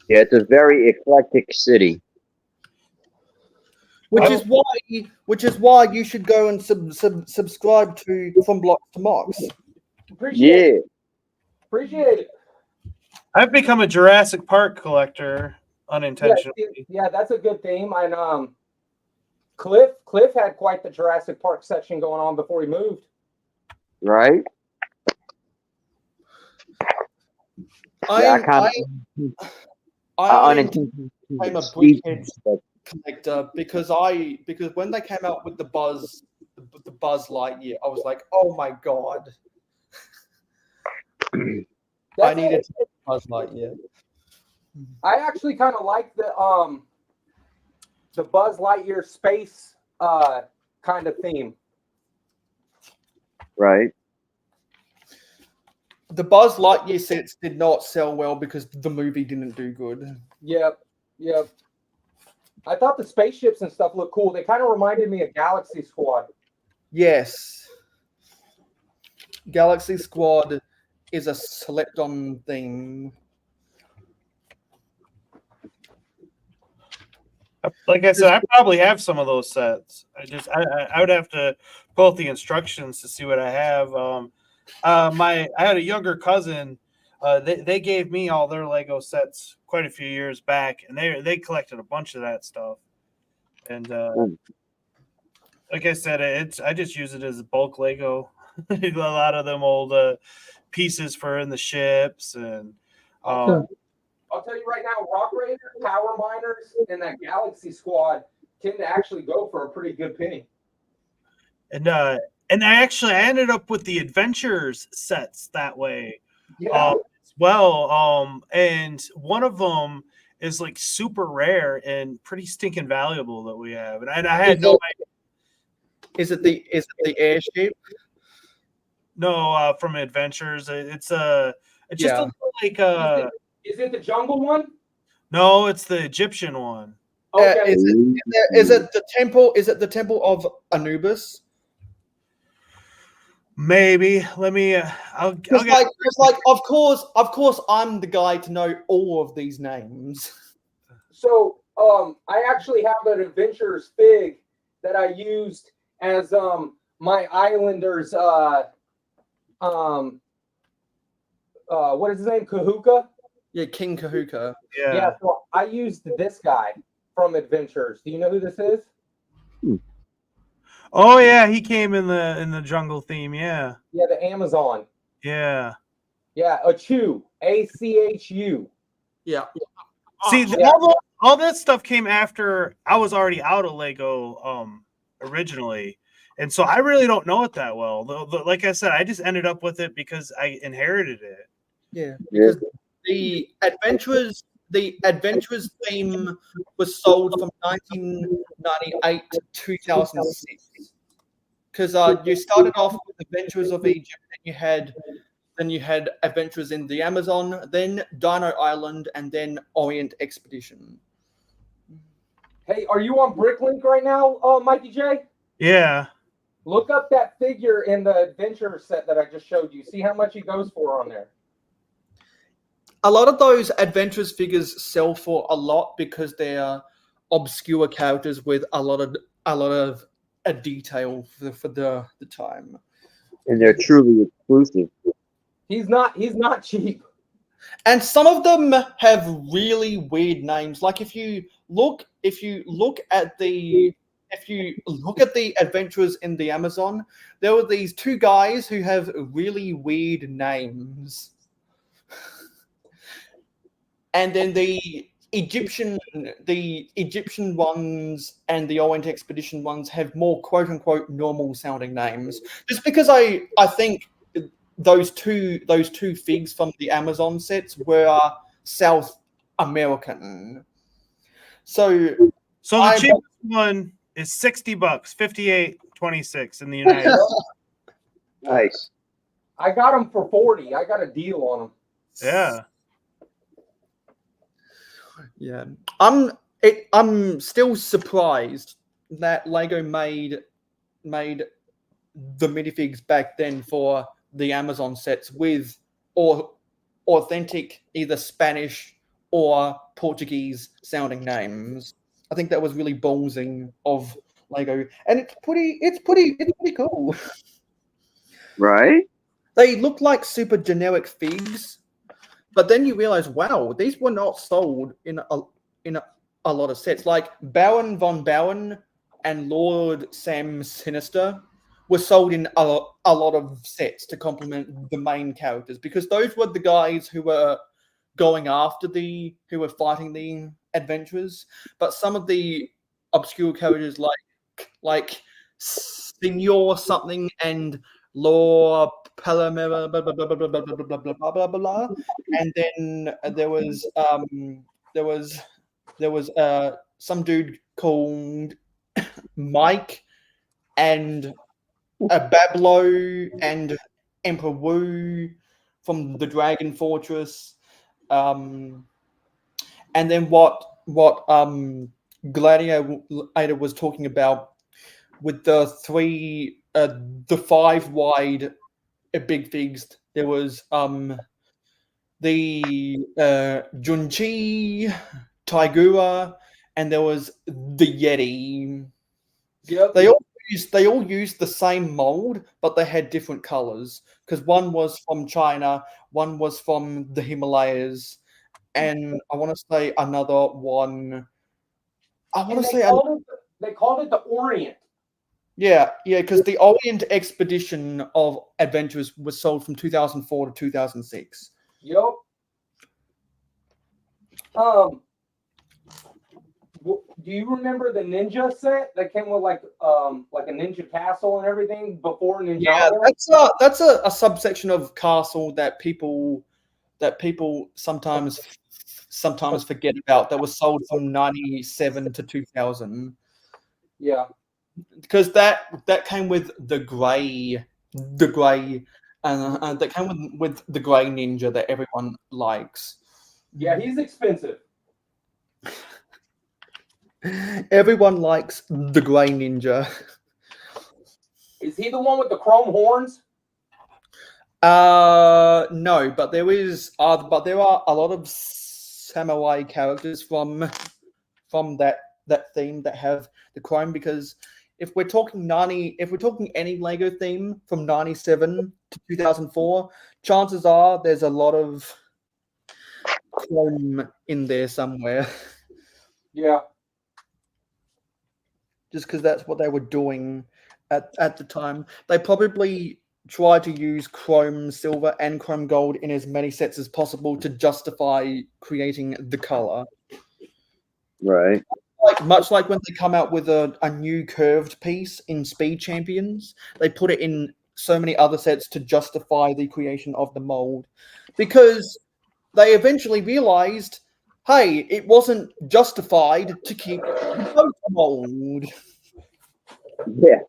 Yeah, it's a very eclectic city. Which is why you should go and subscribe to From Blocks to Mocks. Appreciate it. I've become a Jurassic Park collector unintentionally. Yeah, that's a good theme. And Cliff had quite the Jurassic Park section going on before he moved. Right? I unintentionally became a Brickhead collector because when they came out with the Buzz Lightyear, I was like, oh my god, I needed to get Buzz Lightyear. I actually kind of like the Buzz Lightyear space kind of theme. Right. The Buzz Lightyear sets did not sell well because the movie didn't do good. Yep. I thought the spaceships and stuff looked cool. They kind of reminded me of Galaxy Squad. Yes. Galaxy Squad is a slept-on thing. Like I said, I probably have some of those sets. I would have to pull out the instructions to see what I have. I had a younger cousin. They gave me all their Lego sets quite a few years back, and they collected a bunch of that stuff. And like I said, I just use it as bulk Lego. A lot of them old pieces for in the ships, and I'll tell you right now, Rock Raiders, Power Miners, and that Galaxy Squad tend to actually go for a pretty good penny. And I ended up with the Adventures sets that way. Yeah. As well. And one of them is like super rare and pretty stinking valuable that we have. And I had no idea. Is it the airship? No, from Adventures. It's just a little like Is it the jungle one? No, it's the Egyptian one. Okay. Is it the temple? Is it the temple of Anubis? Maybe. Let me. I'll get. Of course, I'm the guy to know all of these names. So, I actually have an Adventures fig that I used as my Islanders. What is his name? Kahuka. Yeah, King Kahuka. Yeah. So I used this guy from Adventures. Do you know who this is? Oh yeah, he came in the jungle theme. Yeah. Yeah, the Amazon. Yeah. Yeah, Achu. ACHU. Yeah. See, all that stuff came after I was already out of Lego originally. And so I really don't know it that well. Like I said, I just ended up with it because I inherited it. Yeah. Because the Adventurers theme was sold from 1998 to 2006. Because you started off with Adventures of Egypt, then you had Adventures in the Amazon, then Dino Island, and then Orient Expedition. Hey, are you on Bricklink right now, Mikey J? Yeah. Look up that figure in the Adventure set that I just showed you. See how much he goes for on there. A lot of those Adventurers figures sell for a lot because they're obscure characters with a lot of detail for the time. And they're truly exclusive. He's not cheap. And some of them have really weird names. Like if you look at the Adventurers in the Amazon, there were these two guys who have really weird names. And then the Egyptian ones and the Orient Expedition ones have more quote unquote normal sounding names. Just because I think those two figs from the Amazon sets were South American. So the cheapest one is $60, $58.26 in the United States. Nice. I got them for $40. I got a deal on them. Yeah. Yeah, I'm still surprised that Lego made the minifigs back then for the Amazon sets with or authentic either Spanish or Portuguese sounding names. I think that was really ballsy of Lego, and it's pretty cool. Right? They look like super generic figs, but then you realize, wow, these were not sold in a lot of sets. Like Baron von Baron and Lord Sam Sinister were sold in a lot of sets to complement the main characters, because those were the guys who were going after who were fighting the adventurers. But some of the obscure characters like Signor something and Law Palamera, blah blah blah blah blah blah blah blah blah blah blah, and then there was some dude called Mike and Bablo and Emperor Wu from the Dragon Fortress, and then what Gladiator was talking about with the the 5 wide big figs. There was the Junchi, Taigura, and there was the Yeti. Yep. They all used the same mold, but they had different colors, because one was from China, one was from the Himalayas, and I want to say another one. They called it the Orient. Yeah, because the Orient Expedition of Adventures was sold from 2004 to 2006. Yep. Do you remember the ninja set that came with like a ninja castle and everything before Ninja? Yeah, that's a subsection of castle that people sometimes forget about, that was sold from 97 to 2000. Yeah. Because that came with the gray that came with the gray ninja that everyone likes. Yeah, he's expensive. Everyone likes the gray ninja. Is he the one with the chrome horns? No, but there are a lot of samurai characters from that theme that have the chrome, because if we're talking any Lego theme from 97 to 2004, chances are there's a lot of chrome in there somewhere. Yeah. Just because that's what they were doing at the time. They probably tried to use chrome silver and chrome gold in as many sets as possible to justify creating the color. Right. Much like when they come out with a new curved piece in Speed Champions, they put it in so many other sets to justify the creation of the mold, because they eventually realized, hey, it wasn't justified to keep the mold. Yeah.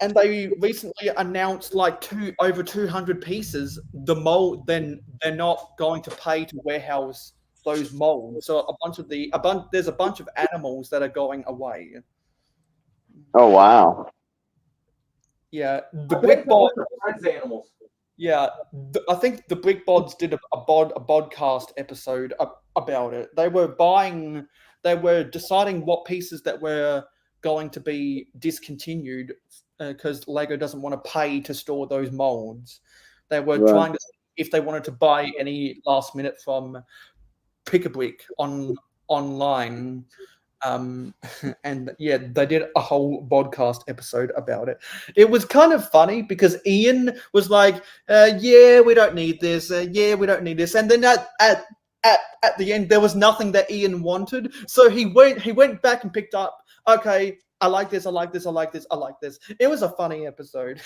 And they recently announced over 200 pieces. The mold, then they're not going to pay to warehouse those molds. So there's a bunch of animals that are going away. Oh wow. Yeah, the Brick Bods. Animals. Yeah, I think the Brick Bods did a podcast episode about it. They were deciding what pieces that were going to be discontinued, because Lego doesn't want to pay to store those molds. They were trying to see if they wanted to buy any last minute from Pick-a-Brick online. And yeah, they did a whole podcast episode about it. It was kind of funny because Ian was like, yeah, we don't need this. Yeah, we don't need this. And then at the end, there was nothing that Ian wanted. So he went back and picked up, okay, I like this, I like this, I like this, I like this. It was a funny episode.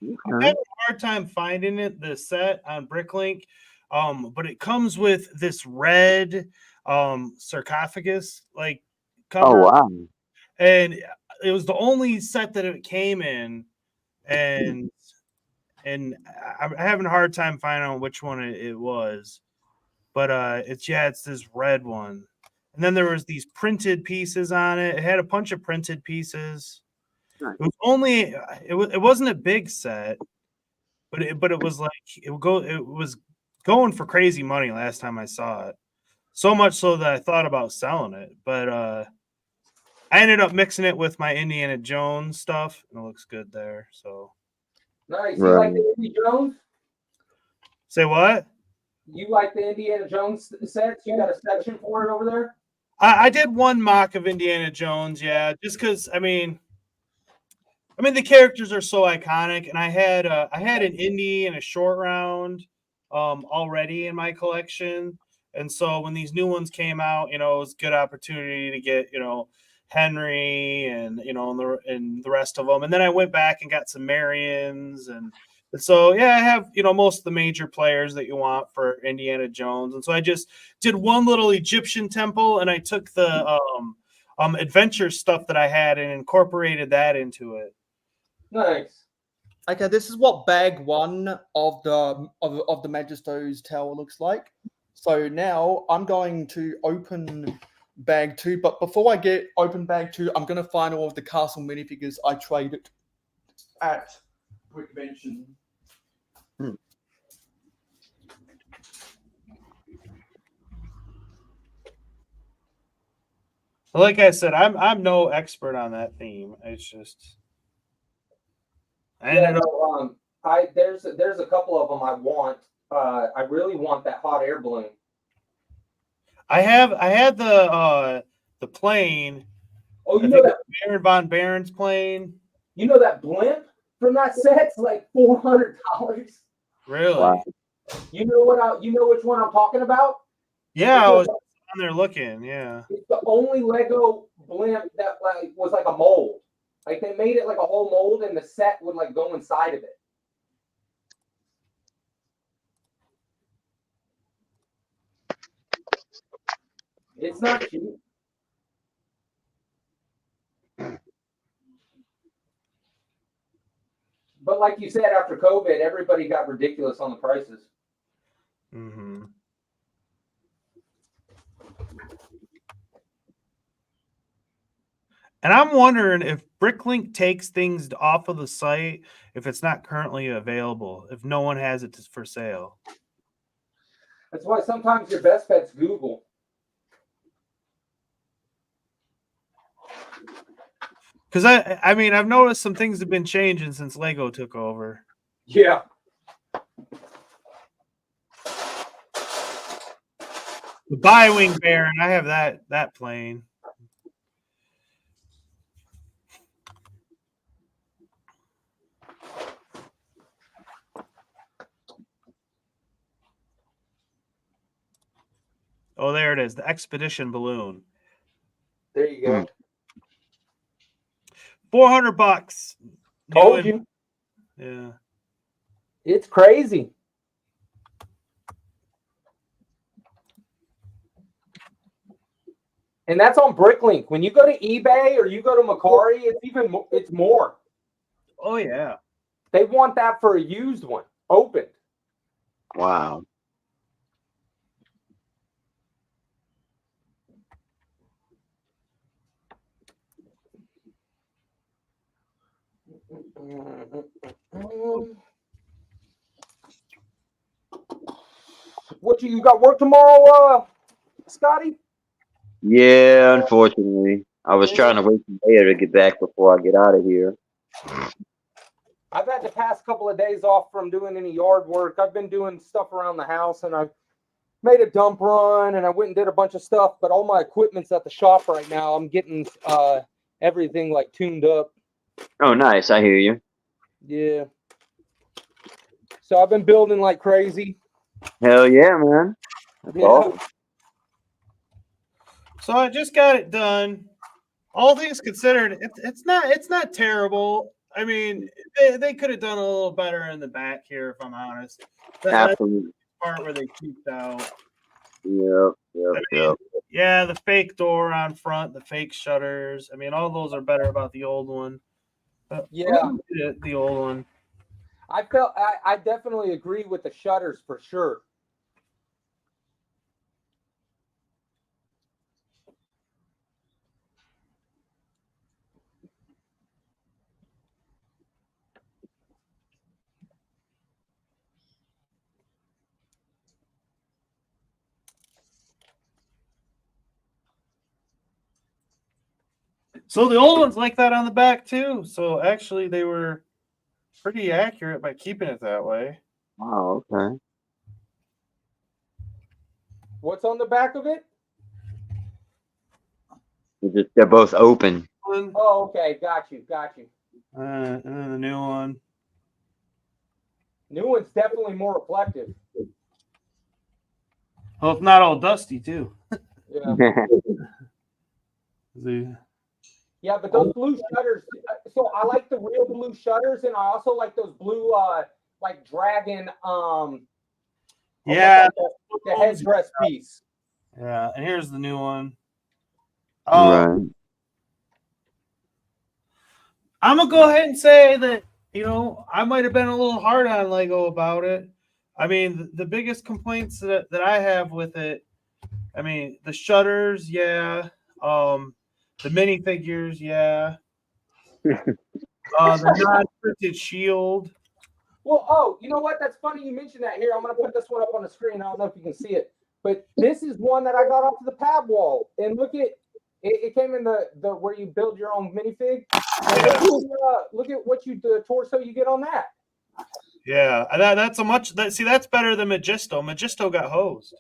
I had a hard time finding the set on Bricklink, but it comes with this red sarcophagus cover. Oh wow. And it was the only set that it came in, and and I'm having a hard time finding out which one it was. But it's this red one. And then there was these printed pieces on it. It had a bunch of printed pieces. It was only it wasn't a big set, but it was like it was going for crazy money last time I saw it. So much so that I thought about selling it, but I ended up mixing it with my Indiana Jones stuff, and it looks good there. So Nice. You like the Indiana Jones? Say what? You like the Indiana Jones sets? You got a section for it over there? I did one mock of Indiana Jones, yeah, just because I mean the characters are so iconic, and I had an indie and a short round already in my collection, and so when these new ones came out, it was a good opportunity to get Henry and and the rest of them, and then I went back and got some Marions and so yeah, I have most of the major players that you want for Indiana Jones, and so I just did one little Egyptian temple, and I took the adventure stuff that I had and incorporated that into it. Nice. Okay, this is what bag 1 of the Magisto's tower looks like. So now I'm going to open bag 2, but before I open bag 2, I'm going to find all of the castle minifigures I traded at Brickvention. Like I said, I'm no expert on that theme. It's just there's a couple of them I want. I really want that hot air balloon. I had the plane. Oh, you know that Baron von Baron's plane. You know that blimp from that set's like $400. Really? Wow. You know which one I'm talking about? Yeah, I was on there looking. Yeah. It's the only Lego blimp that was like a mold. Like they made it like a whole mold, and the set would like go inside of it. It's not cheap. But like you said, after COVID, everybody got ridiculous on the prices. Mm-hmm. And I'm wondering if Bricklink takes things off of the site if it's not currently available, if no one has it for sale. That's why sometimes your best bet's Google. Because I've noticed some things have been changing since Lego took over. Yeah. The Bi-Wing Baron, I have that plane. Oh, there it is. The Expedition balloon. There you go. $400. Told you. Yeah. It's crazy. And that's on Bricklink. When you go to eBay or you go to Macari, it's more. Oh yeah. They want that for a used one, opened. Wow. What you got work tomorrow, Scotty? Yeah, unfortunately. I was trying to wait for Leia to get back before I get out of here. I've had the past couple of days off from doing any yard work. I've been doing stuff around the house, and I've made a dump run, and I went and did a bunch of stuff, but all my equipment's at the shop right now. I'm getting everything like tuned up. Oh, nice. I hear you. Yeah. So I've been building like crazy. Hell yeah, man. That's awesome. So I just got it done. All things considered, it's not terrible. I mean, they could have done a little better in the back here, if I'm honest. Absolutely. Part where they peeked out. Yep. Yeah, the fake door on front, the fake shutters. I mean, all those are better about the old one. Yeah, the old one. I definitely agree with the shutters for sure. So the old ones like that on the back too. So actually, they were pretty accurate by keeping it that way. Oh, okay. What's on the back of it? They're both open. Oh, okay. Got you. And then the new one. New one's definitely more reflective. Well, it's not all dusty too. Yeah. The- Yeah, but those blue shutters. So I like the real blue shutters, and I also like those blue, like dragon. Yeah, like the headdress piece. Yeah, and here's the new one. Right. I'm gonna go ahead and say that I might have been a little hard on Lego about it. I mean, the biggest complaints that I have with it, I mean, the shutters, yeah. The minifigures, yeah. The non-printed shield. Well, you know what? That's funny you mentioned that. Here, I'm gonna put this one up on the screen. I don't know if you can see it, but this is one that I got off the pad wall. And look at it came in the where you build your own minifig. Look at what the torso you get on that. Yeah, that's better than Magisto. Magisto got hosed.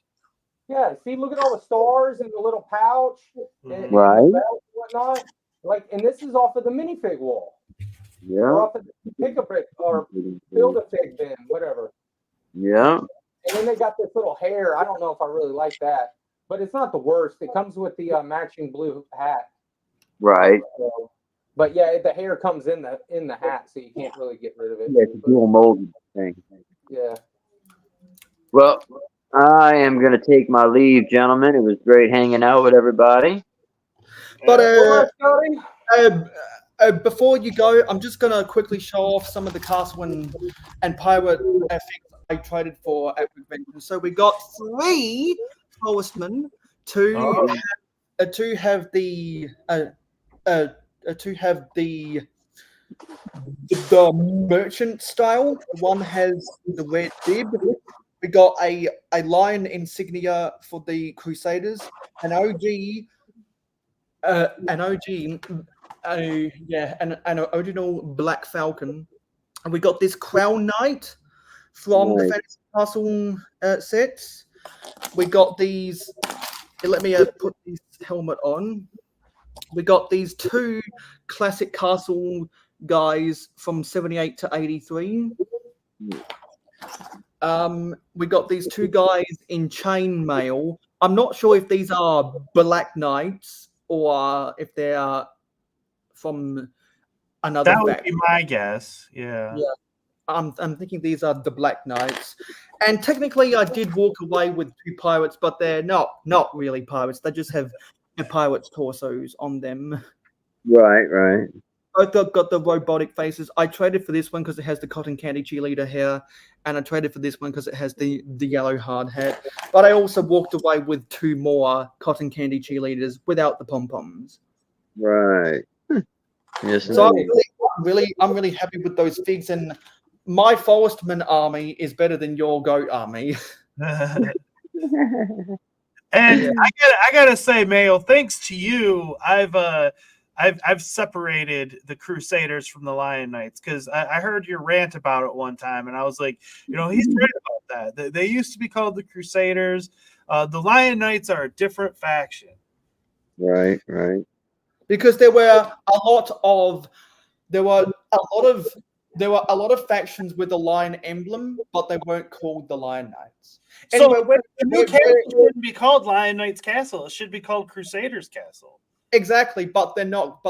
Yeah, see, look at all the stars and the little pouch and Right. the belt and whatnot. Like, and this is off of the minifig wall. Yeah. Or off of the pick-a-brick or build-a-fig bin, whatever. Yeah. And then they got this little hair. I don't know if I really like that, but it's not the worst. It comes with the matching blue hat. Right. So, but yeah, the hair comes in the hat, so you can't really get rid of it. Yeah, it's a dual molded thing. Yeah. Well, I am going to take my leave, gentlemen. It was great hanging out with everybody. But before you go, I'm just going to quickly show off some of the castle and pirate things I traded for at convention. So we got 3 forestmen to have the merchant style. One has the red bib. We got a lion insignia for the Crusaders, an an original Black Falcon, and we got this Crown Knight from the Fantasy Castle sets. We got these. Let me put this helmet on. We got these 2 classic castle guys from 78 to 83. We got these 2 guys in chainmail. I'm not sure if these are Black Knights or if they are from another That would faction. be my guess. Yeah. Yeah. I'm thinking these are the Black Knights. And technically I did walk away with 2 pirates, but they're not really pirates. They just have the pirates' torsos on them. Right. Both got the robotic faces. I traded for this one because it has the cotton candy cheerleader hair, and I traded for this one because it has the yellow hard hat. But I also walked away with 2 more cotton candy cheerleaders without the pom-poms. Right. Yes. So I'm really happy with those figs, and my forestman army is better than your goat army. And I gotta say, Mayo, thanks to you, I've separated the Crusaders from the Lion Knights, because I heard your rant about it one time, and I was like, he's right about that. They used to be called the Crusaders. The Lion Knights are a different faction. Right. Because there were a lot of factions with the lion emblem, but they weren't called the Lion Knights. So the new castle shouldn't be called Lion Knight's Castle. It should be called Crusaders Castle. Exactly, but they're not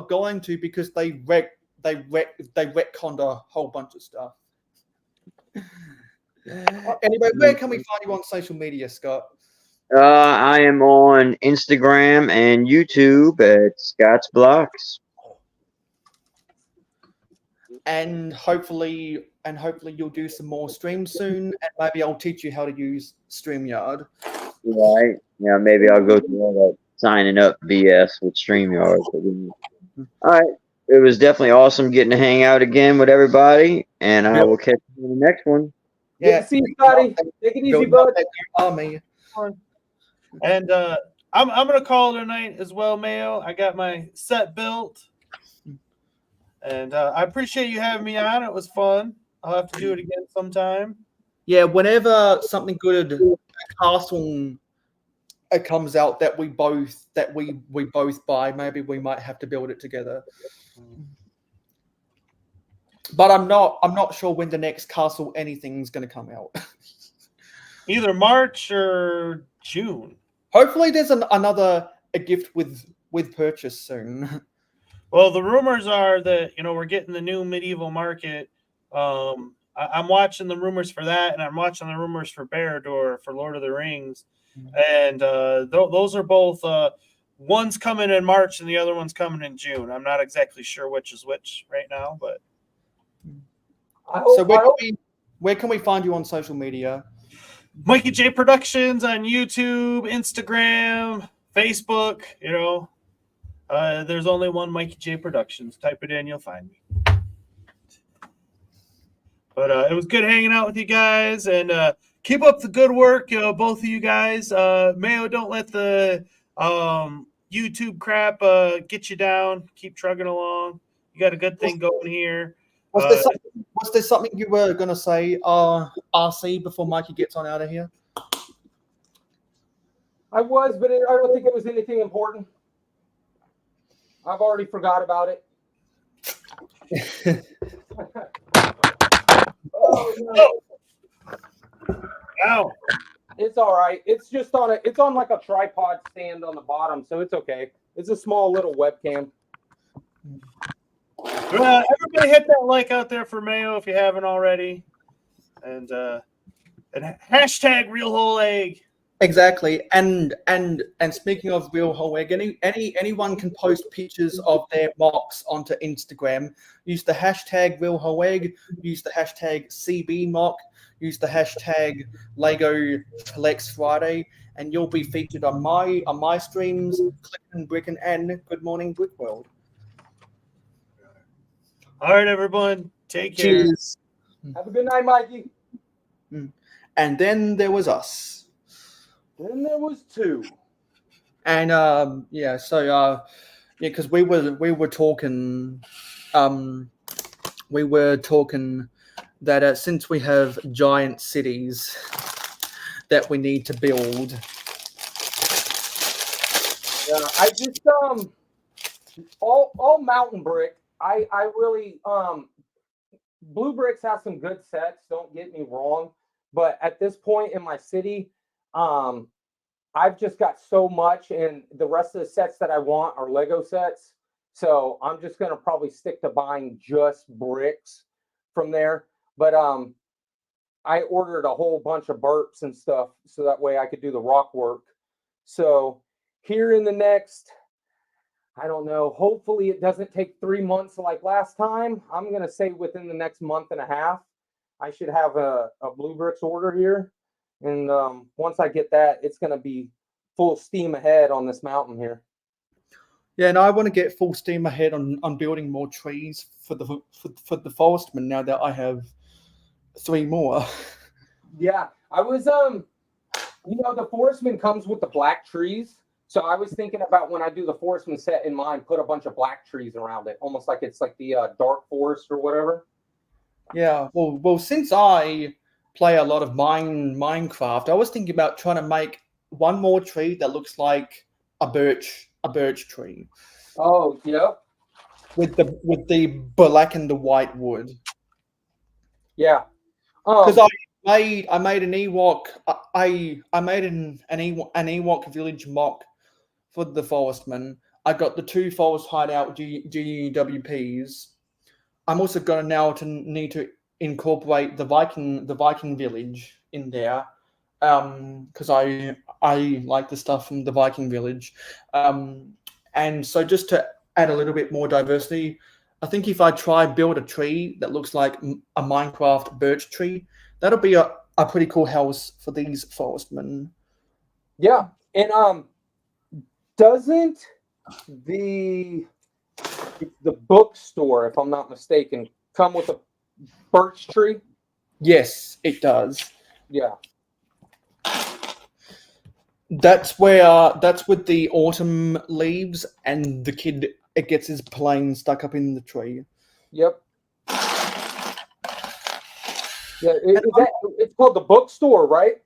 going to, because they retconned a whole bunch of stuff. Anyway, where can we find you on social media, Scott? I am on Instagram and YouTube at Scott's Blocks. and hopefully you'll do some more streams soon, and maybe I'll teach you how to use StreamYard. Right. Yeah, maybe I'll go through all that signing up BS with StreamYard. All right. It was definitely awesome getting to hang out again with everybody, and I will catch you in the next one. Yeah. Good to see you, Scotty. Take it easy, bud. Army. And I'm gonna call it a night as well, Mayo. I got my set built, and I appreciate you having me on. It was fun. I'll have to do it again sometime. Yeah, whenever something good at Castle comes out that we both buy, maybe we might have to build it together. But I'm not sure when the next Castle anything's going to come out. Either March or June. Hopefully, there's another gift with purchase soon. Well, the rumors are that we're getting the new medieval market. I'm watching the rumors for that, and I'm watching the rumors for Barad-dûr for Lord of the Rings, and those are both one's coming in March and the other one's coming in June. I'm not exactly sure which is which right now, but So where can we find you on social media? Mikey J Productions on YouTube, Instagram, Facebook. There's only one Mikey J Productions. Type it in, you'll find me. But it was good hanging out with you guys, and keep up the good work, both of you guys. Mayo, don't let the YouTube crap get you down. Keep trugging along. You got a good thing going here. Was there something you were going to say, RC, before Mikey gets on out of here? I was, but I don't think it was anything important. I've already forgot about it. Oh, no. Ow. It's all right. It's just it's on like a tripod stand on the bottom, so it's okay. It's a small little webcam. Everybody hit that like out there for Mayo if you haven't already. And hashtag real whole egg. Exactly, and speaking of real whole egg, anyone can post pictures of their mocks onto Instagram. Use the hashtag real whole egg. Use the hashtag CB mock. Use the hashtag Lego Flex Friday, and you'll be featured on my streams. Clickin' Brickin' and Good Morning Brick World. All right, everyone, take care. Cheers. Have a good night, Mikey. And then there was us. Then there was two. And because we were talking that since we have giant cities that we need to build. Yeah, I just all mountain brick. I really Blue Bricks has some good sets, don't get me wrong, but at this point in my city, I've just got so much, and the rest of the sets that I want are Lego sets. So I'm just gonna probably stick to buying just bricks from there. But I ordered a whole bunch of burps and stuff so that way I could do the rock work. So here in the next, I don't know, hopefully it doesn't take 3 months like last time. I'm gonna say within the next month and a half, I should have a Blue Bricks order here. And once I get that, it's going to be full steam ahead on this mountain here. Yeah, and I want to get full steam ahead on building more trees for the forestman now that I have 3 more. Yeah, I was the forestman comes with the black trees. So I was thinking about when I do the forestman set in mind, put a bunch of black trees around it, almost like it's like the dark forest or whatever. Yeah, well, since I play a lot of Minecraft, I was thinking about trying to make one more tree that looks like a birch tree. Oh, yeah. With the black and the white wood. Yeah. Because I made an Ewok. I made an Ewok village mock for the forestman. I got the 2 forest hideout GWPs. I'm also gonna now need to incorporate the Viking village in there, because I like the stuff from the Viking village, and so just to add a little bit more diversity, I think if I try build a tree that looks like a Minecraft birch tree, that'll be a pretty cool house for these forestmen. Yeah, and doesn't the bookstore, if I'm not mistaken, come with a birch tree? Yes, it does. Yeah. That's with the autumn leaves, and the kid gets his plane stuck up in the tree. Yep. Yeah, it's called the bookstore, right?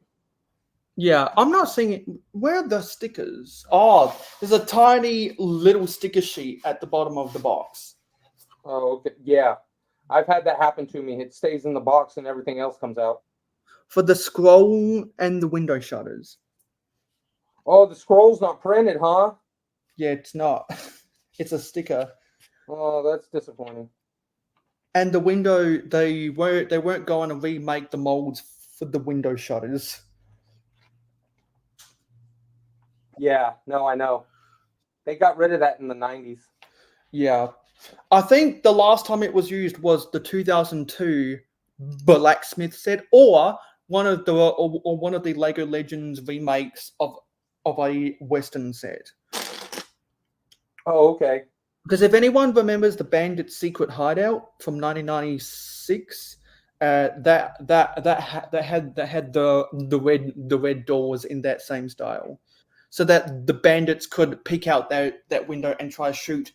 Yeah, I'm not seeing it. Where are the stickers? Oh, there's a tiny little sticker sheet at the bottom of the box. Oh, okay. Yeah. I've had that happen to me. It stays in the box and everything else comes out. For the scroll and the window shutters. Oh, the scroll's not printed, huh? Yeah, it's not. It's a sticker. Oh, that's disappointing. And the window, they weren't going to remake the molds for the window shutters. Yeah, no, I know. They got rid of that in the 90s. Yeah. I think the last time it was used was the 2002 Blacksmith set, or one of the Lego Legends remakes of a Western set. Oh, okay. Because if anyone remembers the Bandit's Secret Hideout from 1996, that had the red doors in that same style, so that the bandits could peek out that window and try to shoot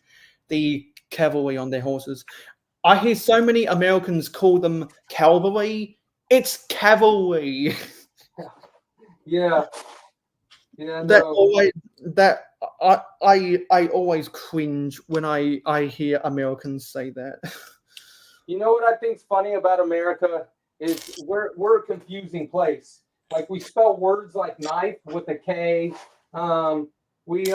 the cavalry on their horses. I hear so many Americans call them cavalry. It's cavalry. Yeah. Yeah. I always cringe when I hear Americans say that. You know what I think's funny about America is we're a confusing place. Like we spell words like knife with a K. We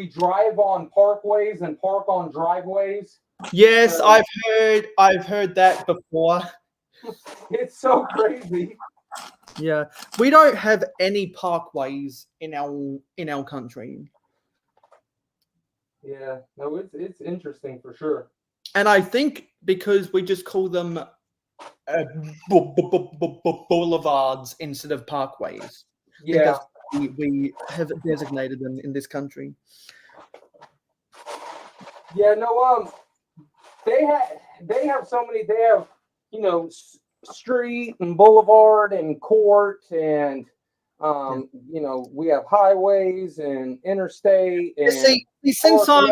drive on parkways and park on driveways. Yes, I've heard that before. It's so crazy. Yeah, we don't have any parkways in our country. Yeah, no, it's interesting for sure. And I think because we just call them boulevards instead of parkways. Yeah. Because we have designated them in this country. Yeah, no, they have so many. They have, street and boulevard and court and we have highways and interstate. And since I'm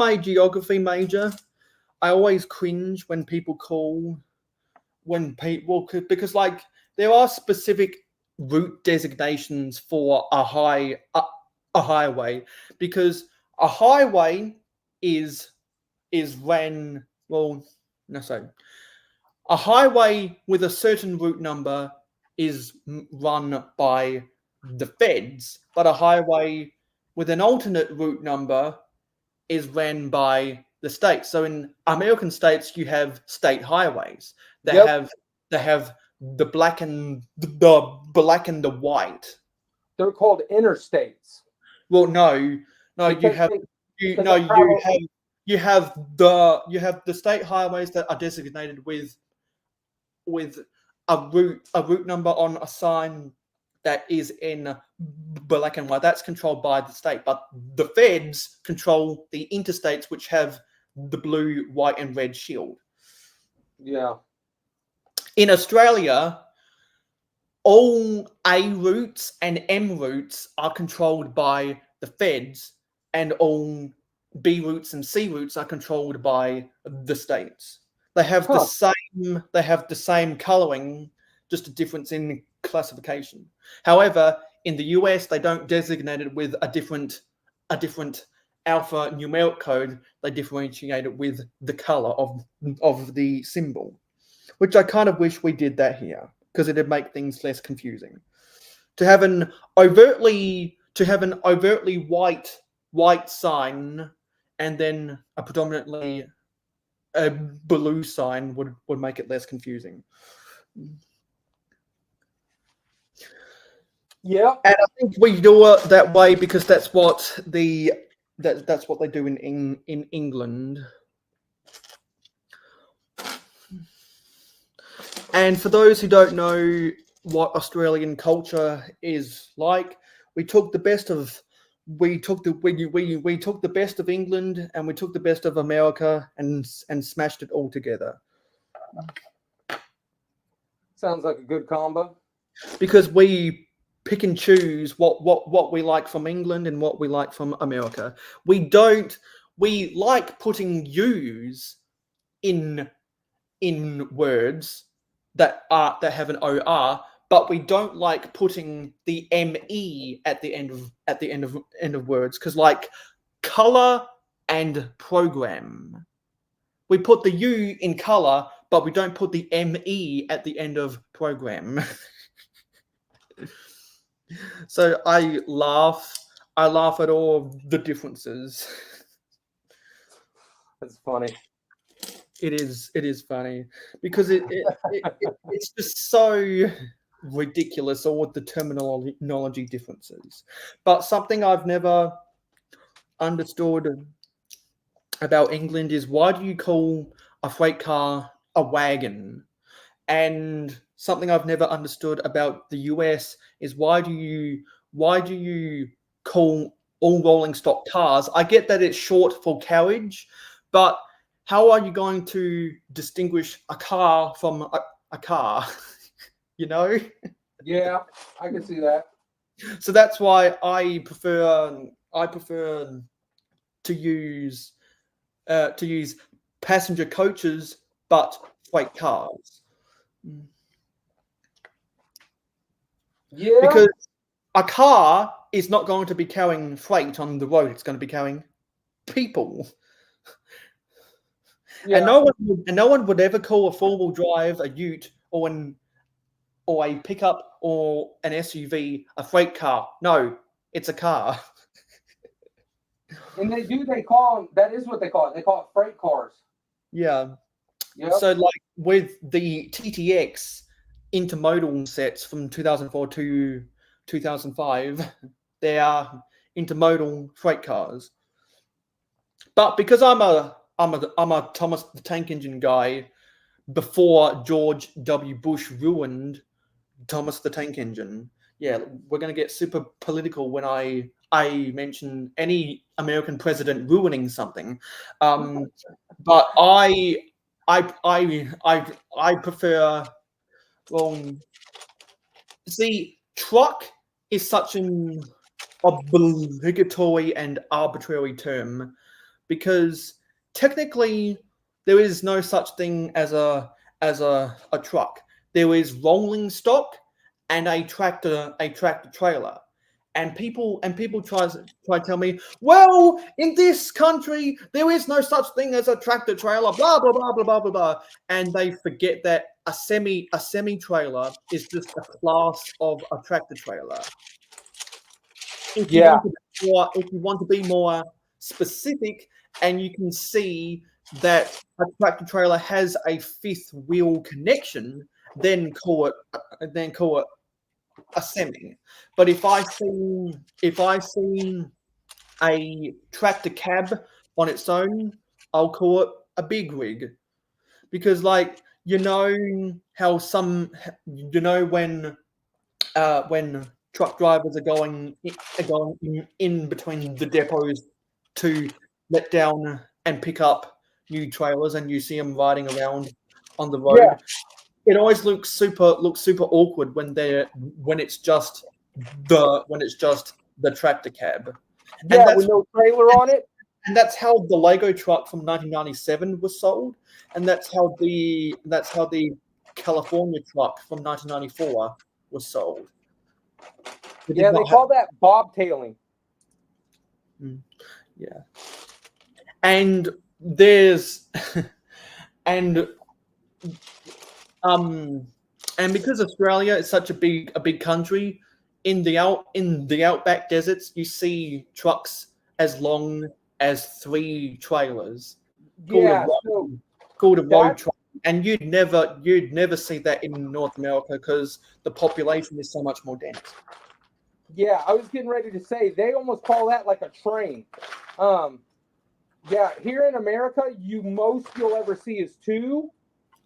a geography major, I always cringe when people because like there are specific route designations for a highway, because a highway is when a highway with a certain route number is run by the feds, but a highway with an alternate route number is ran by the states. So in American states, you have state highways that have the black and the white. They're called interstates. Well, no, you have the state highways that are designated with a route number on a sign that is in black and white. That's controlled by the state, but the feds control the interstates, which have the blue, white, and red shield. Yeah. In Australia, all A routes and M routes are controlled by the feds, and all B routes and C routes are controlled by the states. They have the same coloring, just a difference in classification. However, in the US, they don't designate it with a different alphanumeric code. They differentiate it with the color of the symbol, which I kind of wish we did that here, because it'd make things less confusing. To have an overtly white sign and then a predominantly a blue sign would make it less confusing. Yeah, and I think we do it that way because that's what they do in England. And for those who don't know what Australian culture is like, we took the best of we took the best of England and we took the best of America and smashed it all together. Sounds like a good combo. Because we pick and choose what we like from England and what we like from America. We like putting U's in words that have an OR, but we don't like putting the ME at the end of words, because like color and program. We put the U in color, but we don't put the ME at the end of program. So I laugh at all the differences. That's funny. It is funny because it's just so ridiculous, all the terminology differences. But something I've never understood about England is, why do you call a freight car a wagon? And something I've never understood about the US is, why do you call all rolling stock cars? I get that it's short for carriage, but how are you going to distinguish a car from a car? You know? Yeah, I can see that. So that's why I prefer to use passenger coaches, but freight cars. Yeah. Because a car is not going to be carrying freight on the road; it's going to be carrying people. Yeah. And no one would ever call a four-wheel drive a ute or a pickup or an SUV a freight car. No, it's a car. And they call them, that is what they call it. They call it freight cars. Yeah. Yep. So like with the TTX intermodal sets from 2004 to 2005, they are intermodal freight cars. But because I'm a Thomas the Tank Engine guy, before George W. Bush ruined Thomas the Tank Engine. Yeah, we're going to get super political when I mention any American president ruining something. But I prefer. Well, see, truck is such an obligatory and arbitrary term, because technically there is no such thing as a truck. There is rolling stock and a tractor trailer. And people try to tell me, well, in this country there is no such thing as a tractor trailer, blah blah blah blah blah blah blah, and they forget that a semi trailer is just a class of a tractor trailer. If you want to be more specific, and you can see that a tractor trailer has a fifth wheel connection, then call it a semi. But if I see a tractor cab on its own, I'll call it a big rig. Because like, how when truck drivers are going in between the depots to let down and pick up new trailers, and you see them riding around on the road. Yeah. It always looks super awkward when it's just the tractor cab. Yeah, with no trailer on it. And that's how the Lego truck from 1997 was sold, and that's how the California truck from 1994 was sold. Yeah, they call that bobtailing. Yeah. And there's and because Australia is such a big country, in the outback deserts you see trucks as long as 3 trailers called a road truck, and you'd never see that in North America because the population is so much more dense. Yeah, I was getting ready to say they almost call that like a train. Yeah, here in America, most you'll ever see is 2,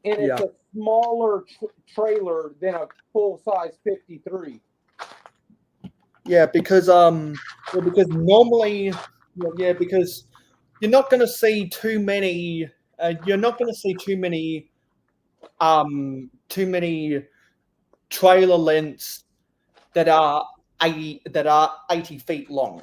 and it's a smaller trailer than a full size 53. Yeah, because normally, because you're not going to see too many. You're not going to see too many trailer lengths that are 80 feet long.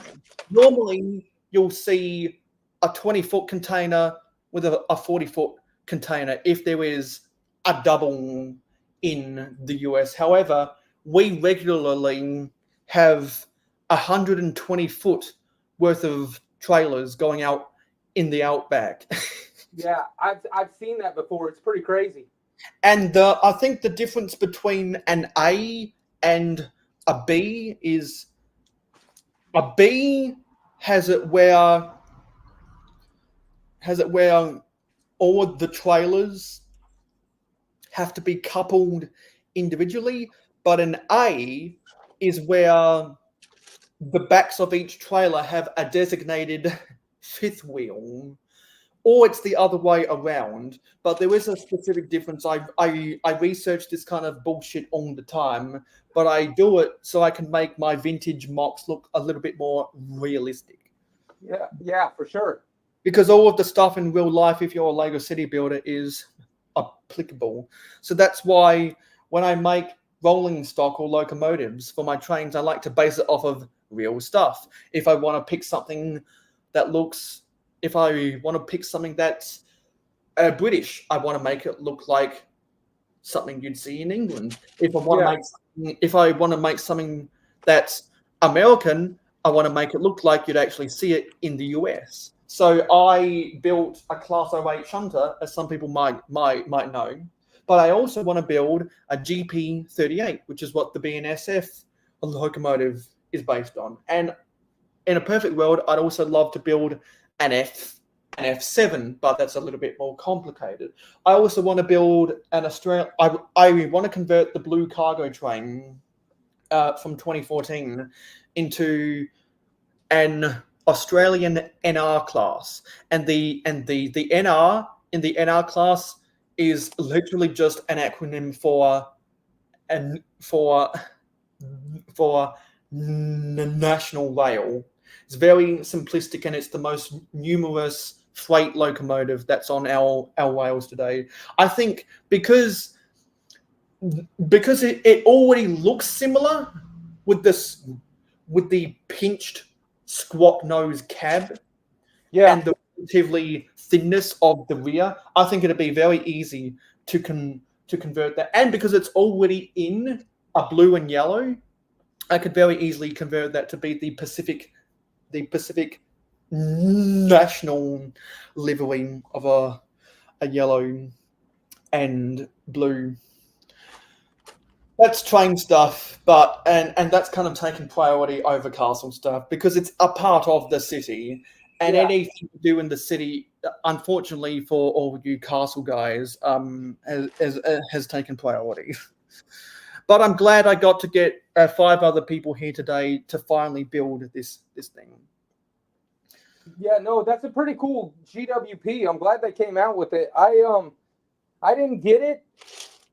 Normally, you'll see a 20-foot container with a 40-foot container if there is a double in the US. However, we regularly have 120-foot worth of trailers going out in the outback. Yeah, I've seen that before. It's pretty crazy. And I think the difference between an A and a B is a B has it where all of the trailers have to be coupled individually, but an A is where the backs of each trailer have a designated fifth wheel, or it's the other way around. But there is a specific difference. I research this kind of bullshit all the time, but I do it so I can make my vintage mocks look a little bit more realistic. Yeah, for sure. Because all of the stuff in real life, if you're a Lego city builder, is applicable. So that's why when I make rolling stock or locomotives for my trains, I like to base it off of real stuff. If I want to pick something that looks, if I want to pick something that's British, I want to make it look like something you'd see in England. If I want to make something that's American, I want to make it look like you'd actually see it in the US. So I built a Class 08 shunter, as some people might know, but I also want to build a GP38, which is what the BNSF locomotive is based on. And in a perfect world, I'd also love to build an F7, but that's a little bit more complicated. I also want to build an Australian. I want to convert the blue cargo train from 2014 into an Australian NR class, and the NR in the NR class is literally just an acronym for National Rail. It's very simplistic, and it's the most numerous freight locomotive that's on our rails today. I think because it already looks similar with the pinched squat nose cab, and the relatively thinness of the rear, I think it'd be very easy to convert that. And because it's already in a blue and yellow, I could very easily convert that to be the Pacific national livery of a yellow and blue. That's train stuff, but and that's kind of taken priority over castle stuff because it's a part of the city, and anything to do in the city, unfortunately for all you castle guys, has taken priority. But I'm glad I got to get 5 other people here today to finally build this thing. Yeah, no, that's a pretty cool GWP. I'm glad they came out with it. I didn't get it,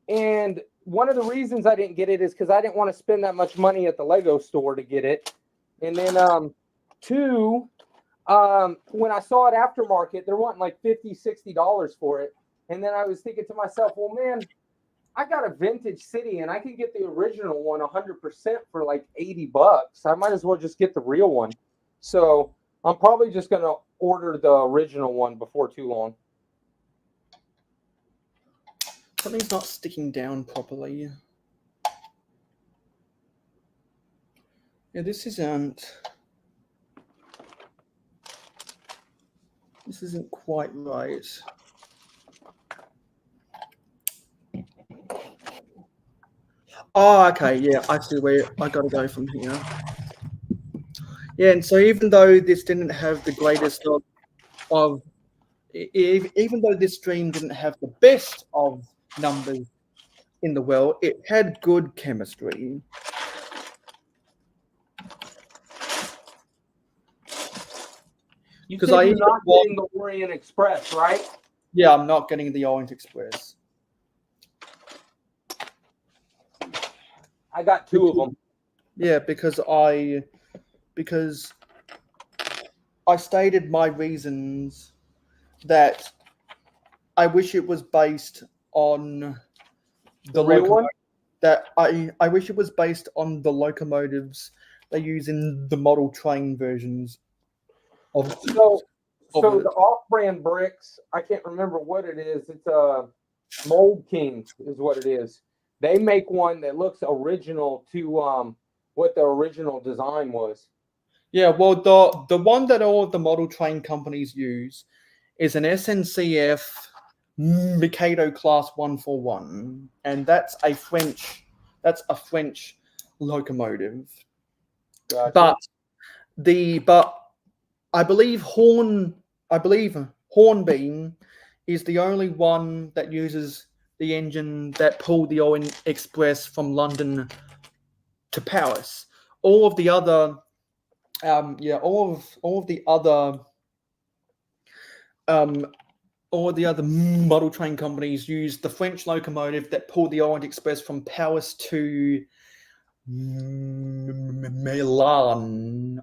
and one of the reasons I didn't get it is because I didn't want to spend that much money at the Lego store to get it. And then 2, when I saw it aftermarket, they're wanting like $50-$60 for it. And then I was thinking to myself, well, man, I got a vintage city and I can get the original one 100% for like $80. I might as well just get the real one. So I'm probably just going to order the original one before too long. Something's not sticking down properly. Yeah, this isn't quite right. Oh, okay, yeah, I see where I gotta go from here. Yeah, and so even though this didn't have the greatest even though this stream didn't have the best of numbers in the world, it had good chemistry. Because you're not getting the Orient Express, right? Yeah, I'm not getting the Orient Express. I got 2 of them. Yeah, because I stated my reasons that I wish it was based on The real one? that I wish it was based on the locomotives they use in the model train versions of So of it. the off-brand bricks, I can't remember what it is. It's Mold Kings is what it is. They make one that looks original to what the original design was. Yeah, well, the one that all of the model train companies use is an SNCF Mikado Class 141, and that's a French locomotive. Gotcha. But I believe Hornbeam is the only one that uses the engine that pulled the Orient Express from London to Paris. All of the other all the other model train companies use the French locomotive that pulled the Orient Express from Paris to Milan,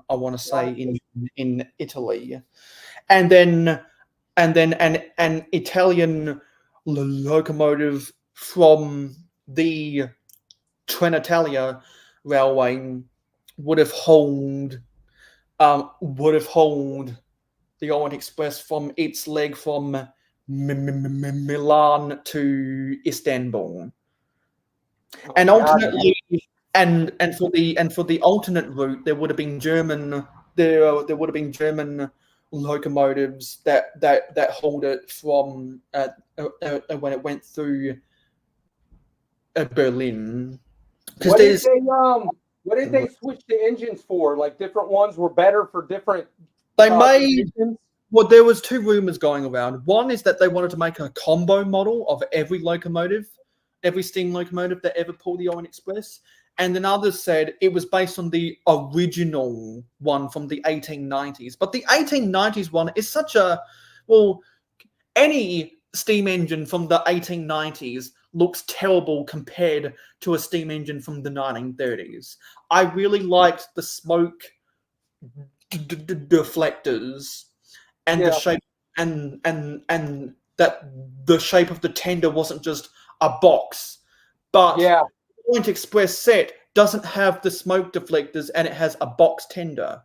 I want to say, in Italy, and then an Italian locomotive from the Trenitalia railway would have hauled the Orient Express from its leg from Milan to Istanbul, and alternately, and for the alternate route, there would have been German locomotives that hauled it from when it went through Berlin. What did they switch the engines for? Like different ones were better for different. They made. Well, there was 2 rumors going around. One is that they wanted to make a combo model of every locomotive, every steam locomotive that ever pulled the Orient Express, and then others said it was based on the original one from the 1890s. But the 1890s one is such a any steam engine from the 1890s looks terrible compared to a steam engine from the 1930s. I really liked the smoke deflectors and the shape and that the shape of the tender wasn't just a box, but the Orient Express set doesn't have the smoke deflectors and it has a box tender.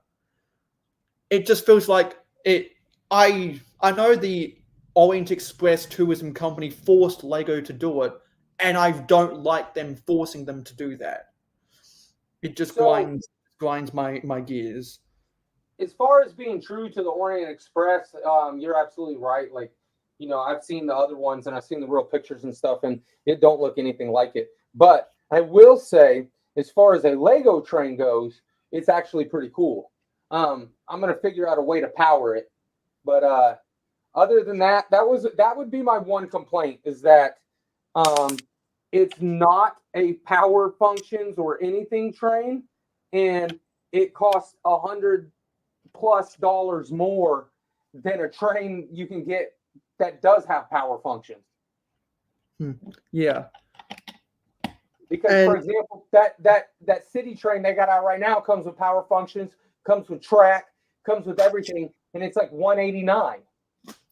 It just feels like it. I know the Orient Express Tourism Company forced Lego to do it, and I don't like them forcing them to do that. It just grinds my gears. As far as being true to the Orient Express, you're absolutely right. Like, I've seen the other ones and I've seen the real pictures and stuff, and it don't look anything like it. But I will say, as far as a Lego train goes, it's actually pretty cool. I'm gonna figure out a way to power it. But other than that, that would be my one complaint, is that it's not a power functions or anything train, and it costs $100+ more than a train you can get that does have power functions. Yeah. Because, for example, that city train they got out right now comes with power functions, comes with track, comes with everything, and it's like $189.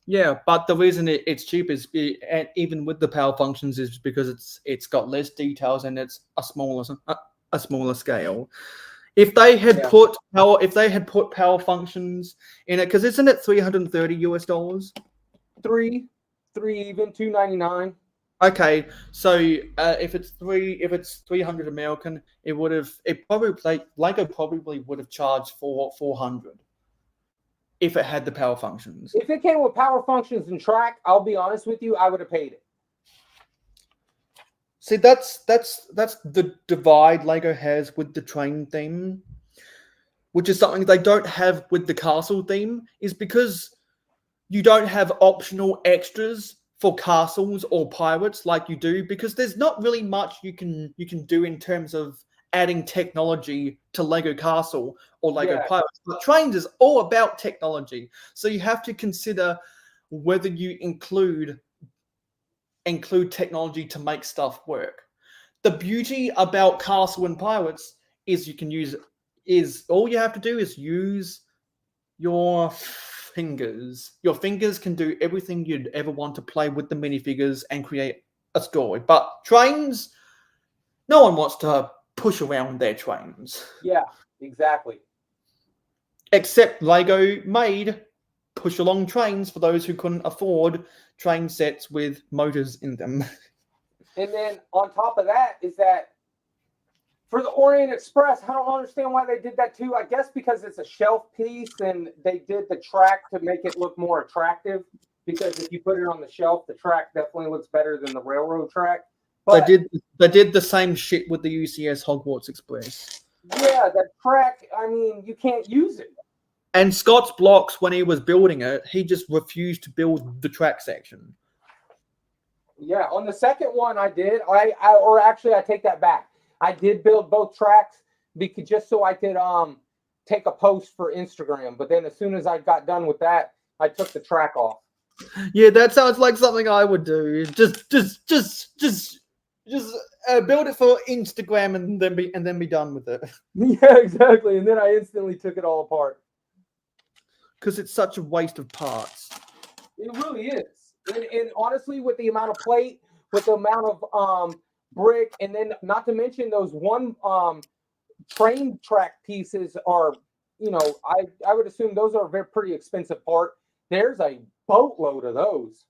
Yeah, but the reason it's cheap is even with the power functions is because it's got less details and it's a smaller scale. If they had put power functions in it, because isn't it $330? $3 even $299. Okay, so if it's 300 American, Lego probably would have charged for 400 if it had the power functions. If it came with power functions and track, I'll be honest with you, I would have paid it. See, that's the divide Lego has with the train theme, which is something they don't have with the castle theme, is because you don't have optional extras for castles or pirates like you do, because there's not really much you can do in terms of adding technology to Lego Castle or Lego Pirates. But trains is all about technology, so you have to consider whether you include technology to make stuff work. the beauty about Castle and Pirates is you can use all you have to do is use your fingers. Your fingers can do everything you'd ever want to play with the minifigures and create a story. But trains, no one wants to push around their trains. Yeah, exactly. Except Lego made push-along trains for those who couldn't afford train sets with motors in them. And then on top of that is that for the Orient Express, I don't understand why they did that too. I guess because it's a shelf piece and they did the track to make it look more attractive. Because if you put it on the shelf, the track definitely looks better than the railroad track. But They did the same shit with the UCS Hogwarts Express. yeah, the track, I mean, you can't use it. And Scott's blocks, when he was building it, he just refused to build the track section. Yeah, on the second one I did. I take that back. I did build both tracks because just so I could take a post for Instagram. But then as soon as I got done with that, I took the track off. Yeah, that sounds like something I would do. Just build it for Instagram and then be done with it. Yeah, exactly. And then I instantly took it all apart. Because it's such a waste of parts. It really is. And honestly, with the amount of plate, with the amount of brick, and then not to mention those one train track pieces are, I would assume those are a very pretty expensive part. There's a boatload of those.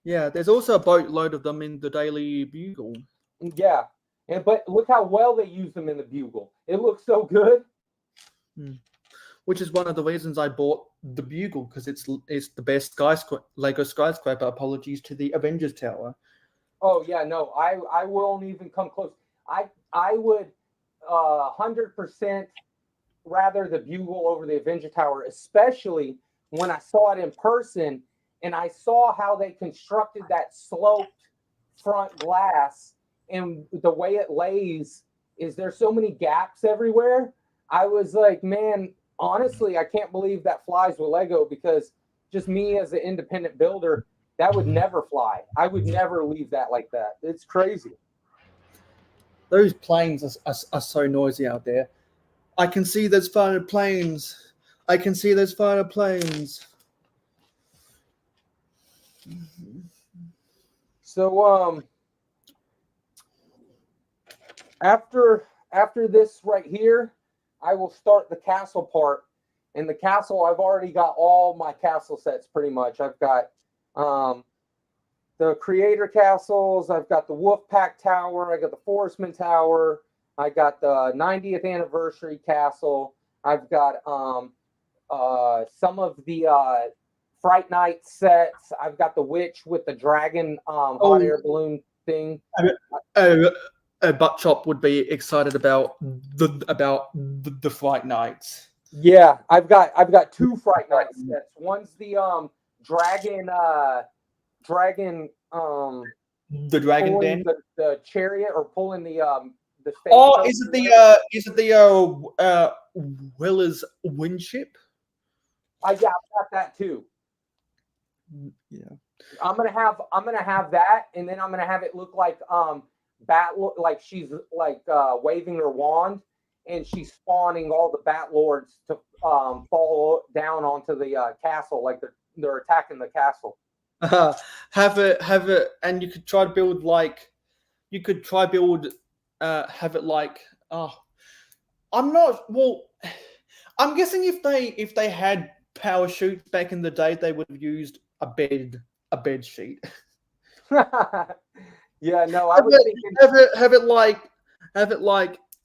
Yeah, there's also a boatload of them in the Daily Bugle. Yeah, but look how well they use them in the Bugle. It looks so good. Which is one of the reasons I bought the Bugle, because it's the best Lego skyscraper. Apologies to the Avengers Tower. Oh yeah, no, I won't even come close. I would 100% rather the Bugle over the Avenger Tower, especially when I saw it in person and I saw how they constructed that sloped front glass and the way it lays. Is there so many gaps everywhere? I was like, man, honestly, I can't believe that flies with Lego, because just me as an independent builder, that would never fly. I would never leave that like that. It's crazy. Those planes are so noisy out there. I can see those fighter planes. I can see those fighter planes. So after this right here, I will start the castle part. And the castle, I've already got all my castle sets pretty much. I've got the creator castles, I've got the Wolfpack Tower, I got the Forestman Tower, I got the 90th anniversary castle, I've got some of the Fright Night sets, I've got the witch with the dragon hot air balloon thing. Butt Chop would be excited about the Fright Nights. Yeah, I've got two Fright Night sets. One's the dragon the dragon den, the chariot, or pulling the oh, is it the Weller's Windship? I've got that too. Yeah, I'm gonna have that, and then I'm gonna have it look like like she's like waving her wand, and she's spawning all the Bat Lords to fall down onto the castle, like they're attacking the castle. Have it, and you could try to build have it like I'm guessing if they had power chutes back in the day, they would have used a bed sheet. Yeah, no, I was thinking have it like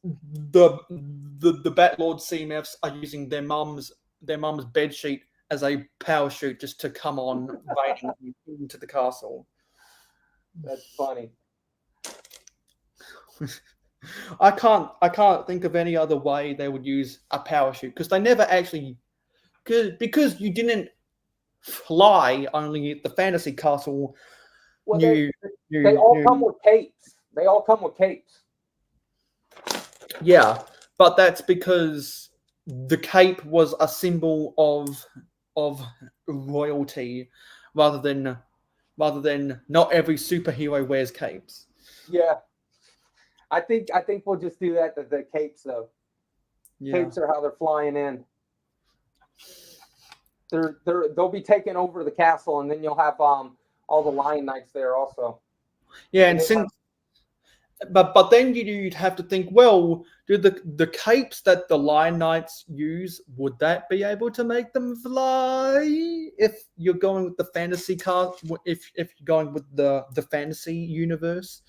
the Batlord CMFs are using their mum's bed sheet as a power chute just to come on raining into the castle. That's funny. I can't think of any other way they would use a power chute, because they never actually because you didn't fly. Only the fantasy castle. Well, they all come with capes. They all come with capes. Yeah, but that's because the cape was a symbol of royalty, rather than not every superhero wears capes. Yeah. I think we'll just do that. The capes though. Yeah. Capes are how they're flying in. They'll be taking over the castle, and then you'll have all the Lion Knights there also. Yeah, and since but then you'd have to think, well, do the capes that the Lion Knights use, would that be able to make them fly? If you're going with the fantasy if you're going with the fantasy universe,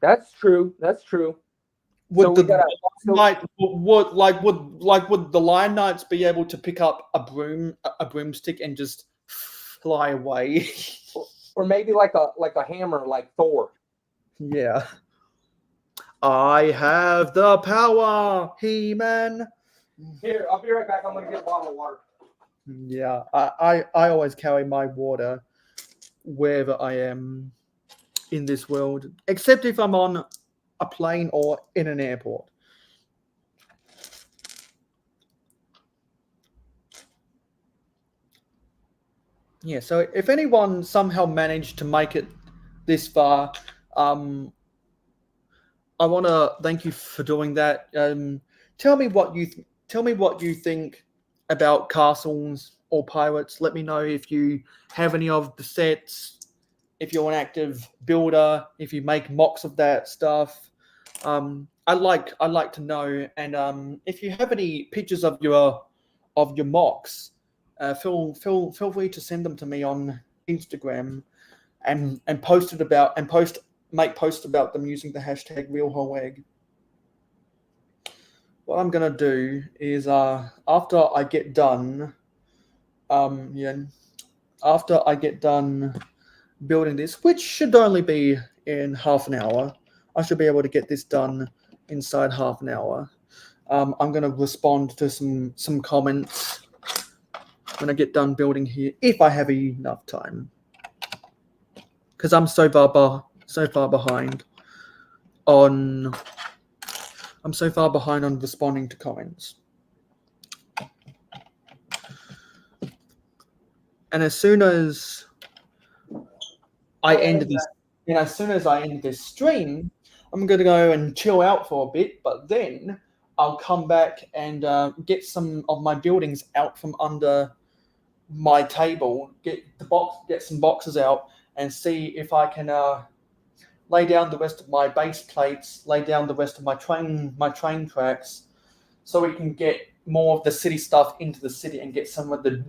that's true. That's true. Would would the Lion Knights be able to pick up a broomstick and just fly away? Or maybe like a hammer, like Thor. Yeah. I have the power, He-Man. Here, I'll be right back. I'm gonna get a bottle of water. Yeah, I always carry my water wherever I am in this world, except if I'm on a plane or in an airport. Yeah, so if anyone somehow managed to make it this far, I want to thank you for doing that. Tell me what you think about castles or pirates. Let me know if you have any of the sets, if you're an active builder, if you make mocks of that stuff. I'd like to know, and if you have any pictures of your mocks, feel free to send them to me on Instagram, and make posts about them using the hashtag #RealWholeEgg. What I'm gonna do is after I get done, after I get done building this, which should only be in half an hour, I should be able to get this done inside half an hour. I'm gonna respond to some comments when I get done building here, if I have enough time, because I'm so far behind on responding to comments. And as soon as I end this stream, I'm going to go and chill out for a bit, but then I'll come back and get some of my buildings out from under my table, get some boxes out, and see if I can lay down the rest of my base plates, lay down the rest of my train tracks, so we can get more of the city stuff into the city and get some of the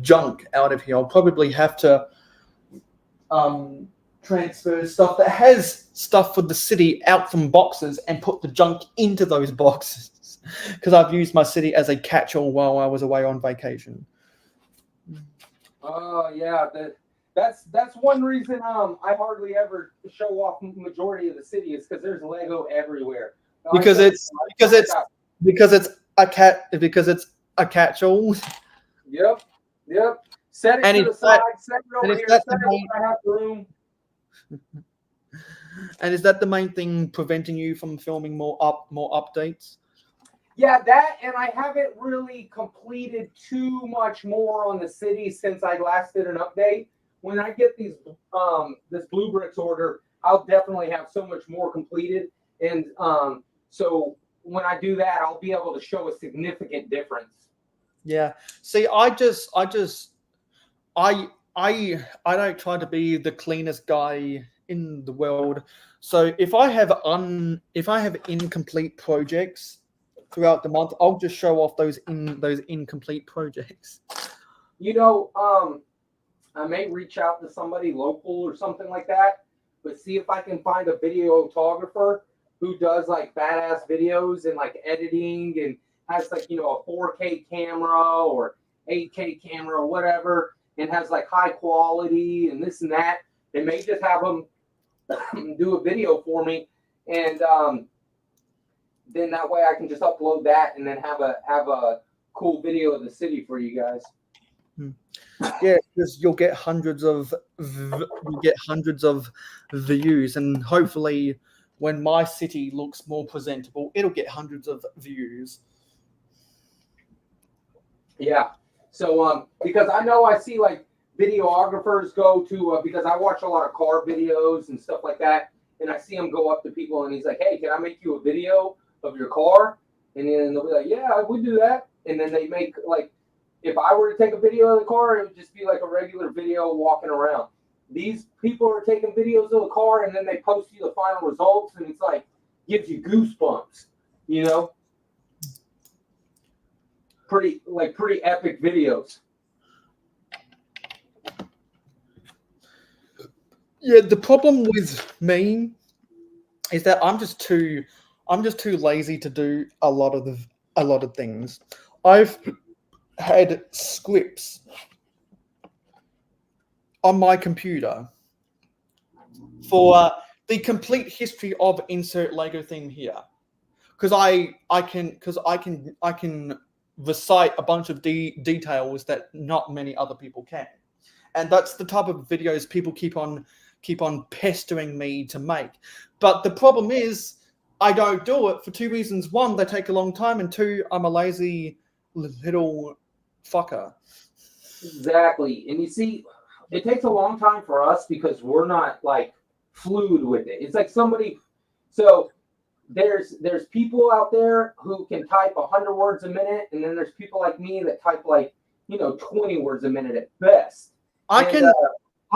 junk out of here. I'll probably have to transfer stuff that has stuff for the city out from boxes and put the junk into those boxes, because I've used my city as a catch-all while I was away on vacation. Oh yeah, that's one reason I hardly ever show off majority of the city is because there's Lego everywhere. Because it's a catch-all. Yep. Set it to the side. Set it over here. Set it where I have room. And is that the main thing preventing you from filming more updates? Yeah, that, and I haven't really completed too much more on the city since I last did an update. When I get these this Blue Bricks order, I'll definitely have so much more completed, and so when I do that, I'll be able to show a significant difference. Yeah. See, I don't try to be the cleanest guy in the world. So if I have incomplete projects throughout the month, I'll just show off those incomplete projects. You know, I may reach out to somebody local or something like that, but see if I can find a videographer who does like badass videos and like editing and has like, you know, a 4K camera or 8K camera or whatever, and has like high quality and this and that. They may just have them do a video for me, and then that way I can just upload that and then have a cool video of the city for you guys. Yeah, because you'll get hundreds of views, and hopefully, when my city looks more presentable, it'll get hundreds of views. Yeah. So because I know I see like videographers go to because I watch a lot of car videos and stuff like that, and I see him go up to people, and he's like, "Hey, can I make you a video of your car?" And then they'll be like, "Yeah, I would do that." And then they make like, if I were to take a video of the car, it would just be like a regular video walking around. These people are taking videos of the car, and then they post you the final results, and it's like gives you goosebumps, you know. Pretty epic videos. Yeah, the problem with me is that I'm just too lazy to do a lot of things. I've had scripts on my computer for the complete history of insert Lego theme here, because I can recite a bunch of details that not many other people can, and that's the type of videos people keep on pestering me to make. But the problem is I don't do it for two reasons. One, they take a long time, and two, I'm a lazy little fucker. Exactly. And you see, it takes a long time for us because we're not like fluid with it. It's like somebody, so there's people out there who can type 100 words a minute, and then there's people like me that type like 20 words a minute at best. I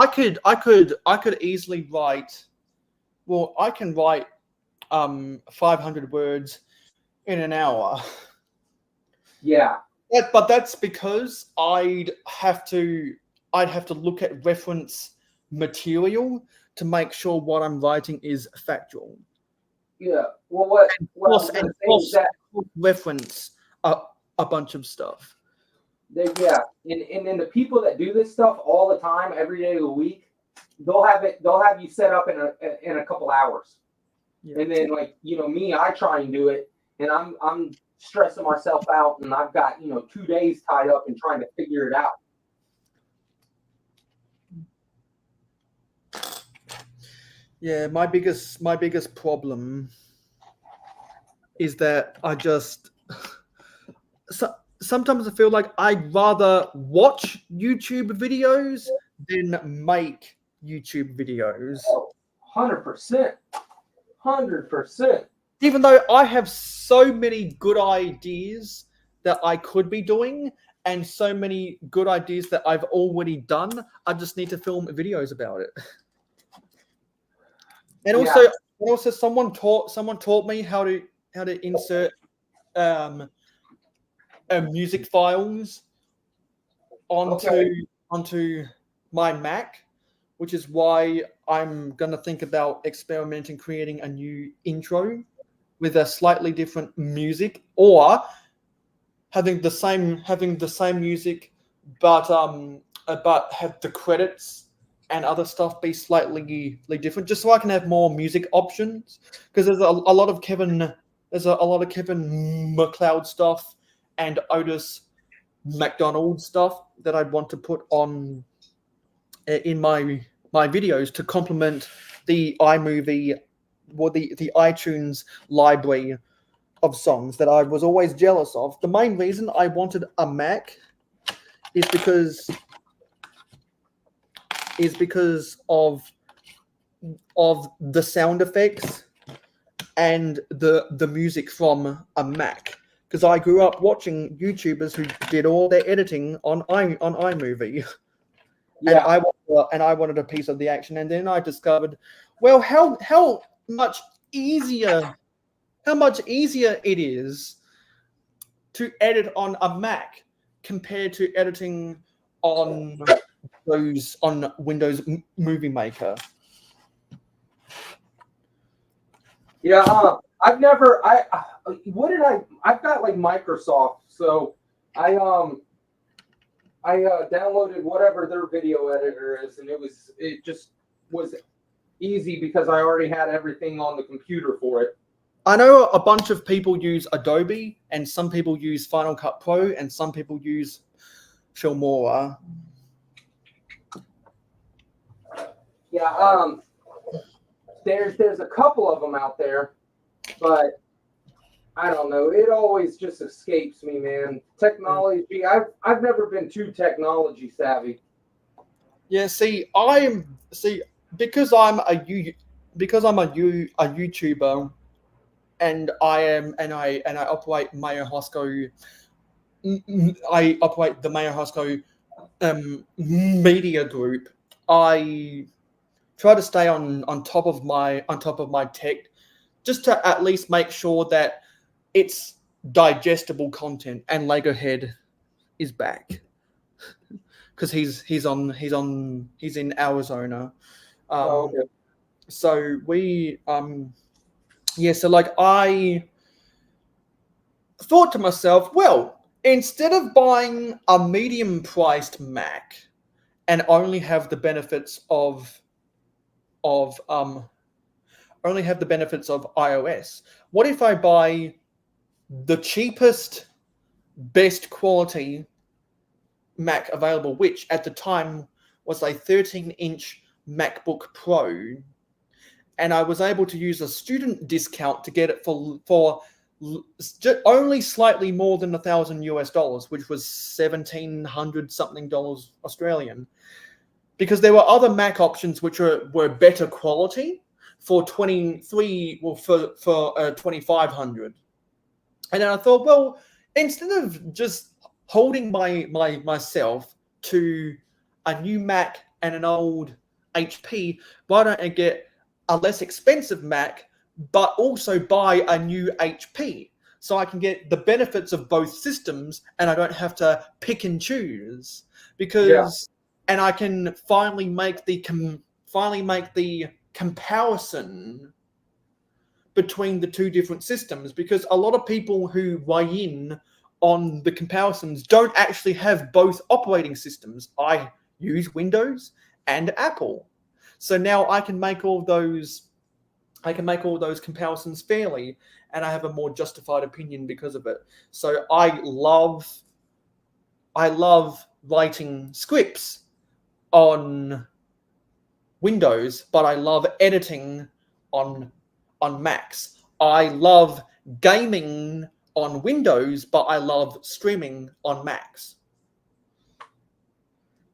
could easily write. Well, I can write 500 words in an hour. Yeah. But that's because I'd have to look at reference material to make sure what I'm writing is factual. Yeah. Well, what I was And gonna say is that reference a bunch of stuff. yeah, and then the people that do this stuff all the time, every day of the week, they'll have you set up in a couple hours. Yeah. And then me, I try and do it, and I'm stressing myself out, and I've got 2 days tied up in trying to figure it out. Yeah, my biggest problem is that I just sometimes I feel like I'd rather watch YouTube videos than make YouTube videos. 100%. 100%. Even though I have so many good ideas that I could be doing, and so many good ideas that I've already done, I just need to film videos about it. And also, someone taught me how to insert music files onto my Mac, which is why I'm gonna think about experimenting, creating a new intro with a slightly different music, or having the same music, but have the credits and other stuff be slightly different, just so I can have more music options. Because there's a lot of Kevin MacLeod stuff and Otis McDonald stuff that I'd want to put on in my videos to complement the iMovie or the iTunes library of songs that I was always jealous of. The main reason I wanted a Mac is because of the sound effects and the music from a Mac. Because I grew up watching YouTubers who did all their editing on iMovie. Yeah. And I wanted a piece of the action. And then I discovered, well, how much easier it is to edit on a Mac compared to editing on Windows Movie Maker. Yeah, I've got like Microsoft, so I downloaded whatever their video editor is, and it just was easy because I already had everything on the computer for it. I know a bunch of people use Adobe, and some people use Final Cut Pro, and some people use Filmora. Yeah, there's a couple of them out there, but I don't know. It always just escapes me, man. Technology. I've never been too technology savvy. Yeah, because I'm a because I'm a YouTuber, and I operate mayohosko. I operate the mayohosko media group. I try to stay on top of my tech, just to at least make sure that it's digestible content. And Lego Head is back because he's in Arizona. Okay. So we so like I thought to myself, well, instead of buying a medium priced Mac and only have the benefits of iOS, what if I buy the cheapest, best quality Mac available, which at the time was a 13-inch MacBook Pro, and I was able to use a student discount to get it for only slightly more than $1,000 US, which was $1,700 something Australian, because there were other Mac options which were better quality for $2,500. And then I thought, well, instead of just holding myself to a new Mac and an old HP, why don't I get a less expensive Mac, but also buy a new HP, so I can get the benefits of both systems, and I don't have to pick and choose, and I can finally make the comparison between the two different systems, because a lot of people who weigh in on the comparisons don't actually have both operating systems. I use Windows and Apple, so now I can make all those comparisons fairly, and I have a more justified opinion because of it. So I love writing scripts on Windows, but I love editing on Macs. I love gaming on Windows, but I love streaming on Macs.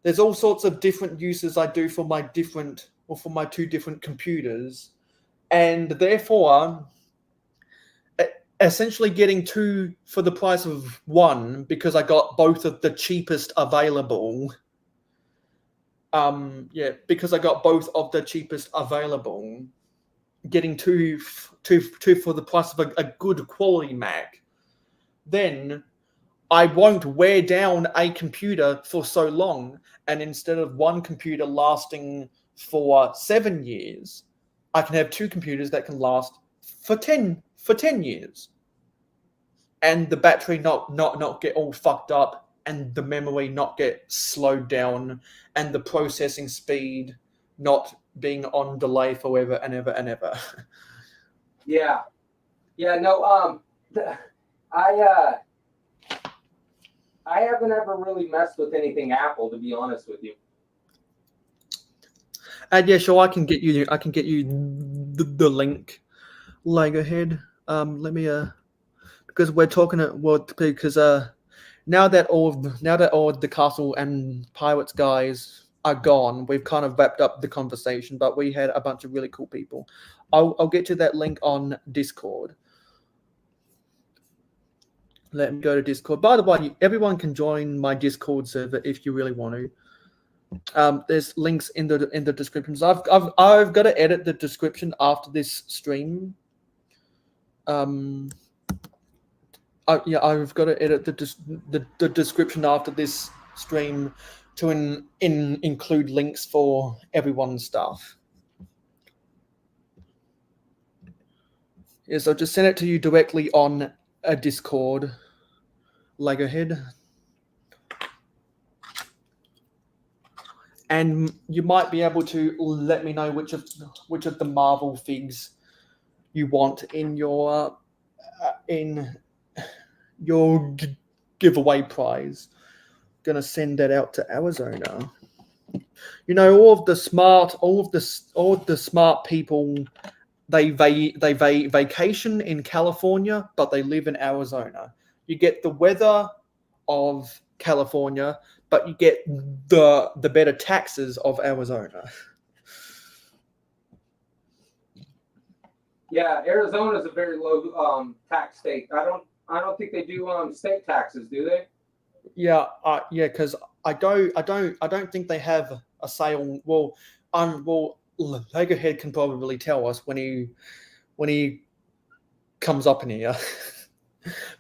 There's all sorts of different uses I do for my two different computers, and therefore essentially getting two for the price of one, because I got both of the cheapest available. Because I got both of the cheapest available, getting two for the price of a good quality Mac, then I won't wear down a computer for so long. And instead of one computer lasting for 7 years, I can have two computers that can last for 10 years, and the battery not get all fucked up, and the memory not get slowed down, and the processing speed not being on delay forever and ever and ever. Yeah. No. I haven't ever really messed with anything Apple, to be honest with you. And yeah, sure, I can get you the link, Lego Head. Let me because we're talking because now that all the Castle and Pirates guys are gone, we've kind of wrapped up the conversation, but we had a bunch of really cool people. I'll get to that link on Discord. Let me go to Discord. By the way, everyone can join my Discord server if you really want to. There's links in the descriptions. I've got to edit the description after this stream. I've got to edit the description after this stream to include links for everyone's stuff. Yeah, so just send it to you directly on a Discord, Lego Head. And you might be able to let me know which of the Marvel figs you want in your giveaway prize. Gonna send that out to Arizona. You know, all of the smart people, they vacation in California, but they live in Arizona. You get the weather of California, but you get the better taxes of Arizona. Yeah, Arizona's a very low tax state. I don't think they do state taxes, do they? Yeah, because I don't think they have a sale. Well, Legohead can probably tell us when he comes up in here.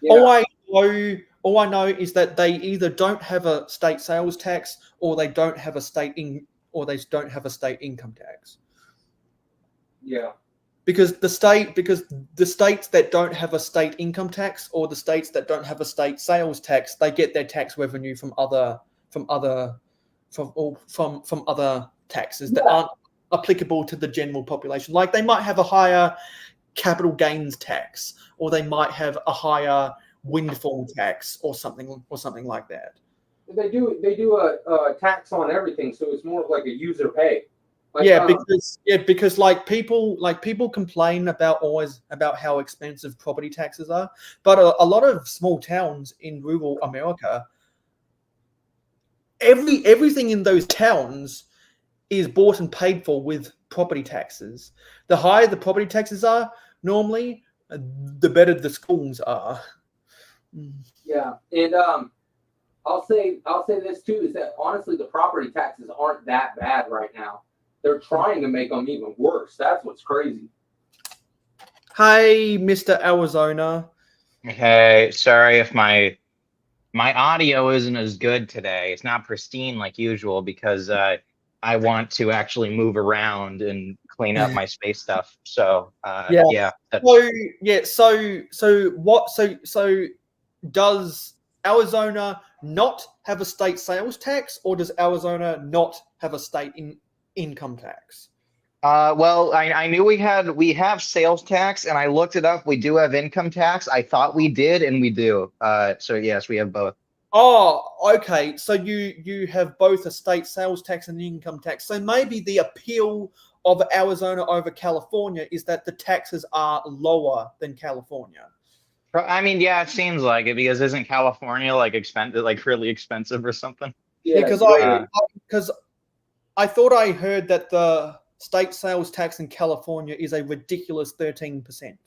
All I know is that they either don't have a state sales tax or they don't have a state income tax. Yeah. Because the states that don't have a state income tax or the states that don't have a state sales tax, they get their tax revenue from other taxes that aren't applicable to the general population. Like they might have a higher capital gains tax, or they might have a higher windfall tax, or something like that. They do a tax on everything, so it's more of like a user pay. Like, because people complain about how expensive property taxes are, but a lot of small towns in rural America, everything in those towns is bought and paid for with property taxes. The higher the property taxes are, normally, the better the schools are. Yeah, and I'll say this too, is that honestly the property taxes aren't that bad right now. They're trying to make them even worse. That's what's crazy. Hey, Mr. Arizona. Hey, sorry if my audio isn't as good today. It's not pristine like usual because I want to actually move around and clean up my space stuff. So So does Arizona not have a state sales tax, or does Arizona not have a state income tax? Well, I knew we have sales tax, and I looked it up. We do have income tax. I thought we did, and we do. So yes, we have both. Oh, okay. So you have both a state sales tax and an income tax. So maybe the appeal of Arizona over California is that the taxes are lower than California. I mean, yeah, it seems like it, because isn't California like really expensive or something? Yeah, because I thought I heard that the state sales tax in California is a ridiculous 13%.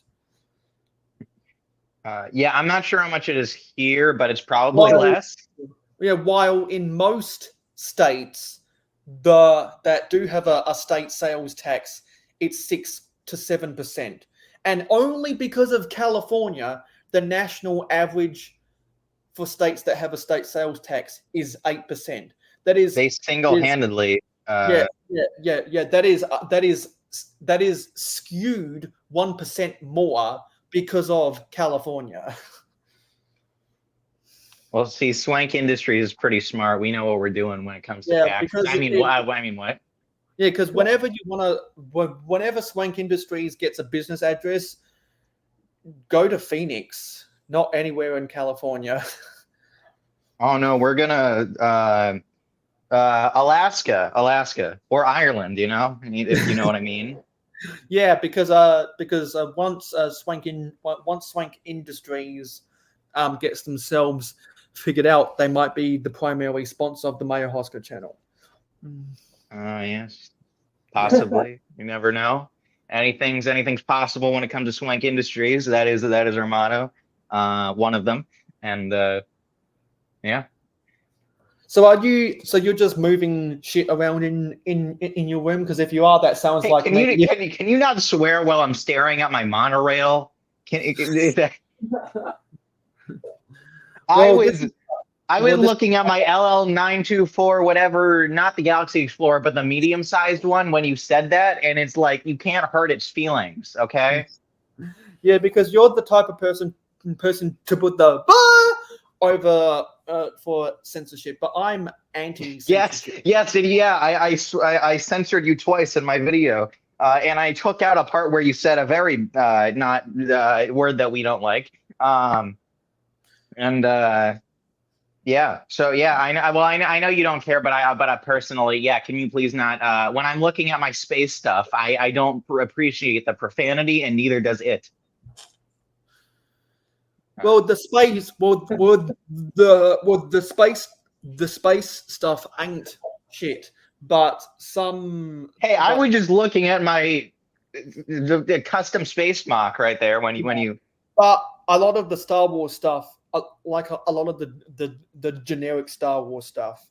Yeah, I'm not sure how much it is here, but it's probably less. Yeah, while in most states that do have a state sales tax, it's 6 to 7%. And only because of California, the national average for states that have a state sales tax is 8%. That is, they single-handedly. That is skewed 1% more because of California. Well, see, Swank Industries is pretty smart. We know what we're doing when it comes to tax. Because I mean, what? Yeah, because whenever Swank Industries gets a business address, go to Phoenix, not anywhere in California. Oh no, we're gonna Alaska or Ireland. You know, if you know what I mean. Yeah, because once Swank Industries gets themselves figured out, they might be the primary sponsor of the mayohosko channel. Yes, possibly. You never know. Anything's possible when it comes to Swank Industries. That is our motto. One of them, and yeah. So you're just moving shit around in your room? Because if you are, that sounds like. Can you not swear while I'm staring at my monorail? I was looking at my LL924, whatever, not the Galaxy Explorer, but the medium-sized one when you said that, and it's like you can't hurt its feelings, okay? Yeah, because you're the type of person to put the over for censorship, but I'm anti-censorship. Yes, and yeah, I censored you twice in my video, and I took out a part where you said a very not word that we don't like, yeah. So yeah, I know. Well, I know you don't care, but I personally, yeah. Can you please not? When I'm looking at my space stuff, I don't appreciate the profanity, and neither does it. Well, the space stuff ain't shit, but some. Hey, I was just looking at my the custom space mock right there when you. But a lot of the Star Wars stuff, like a lot of the generic Star Wars stuff,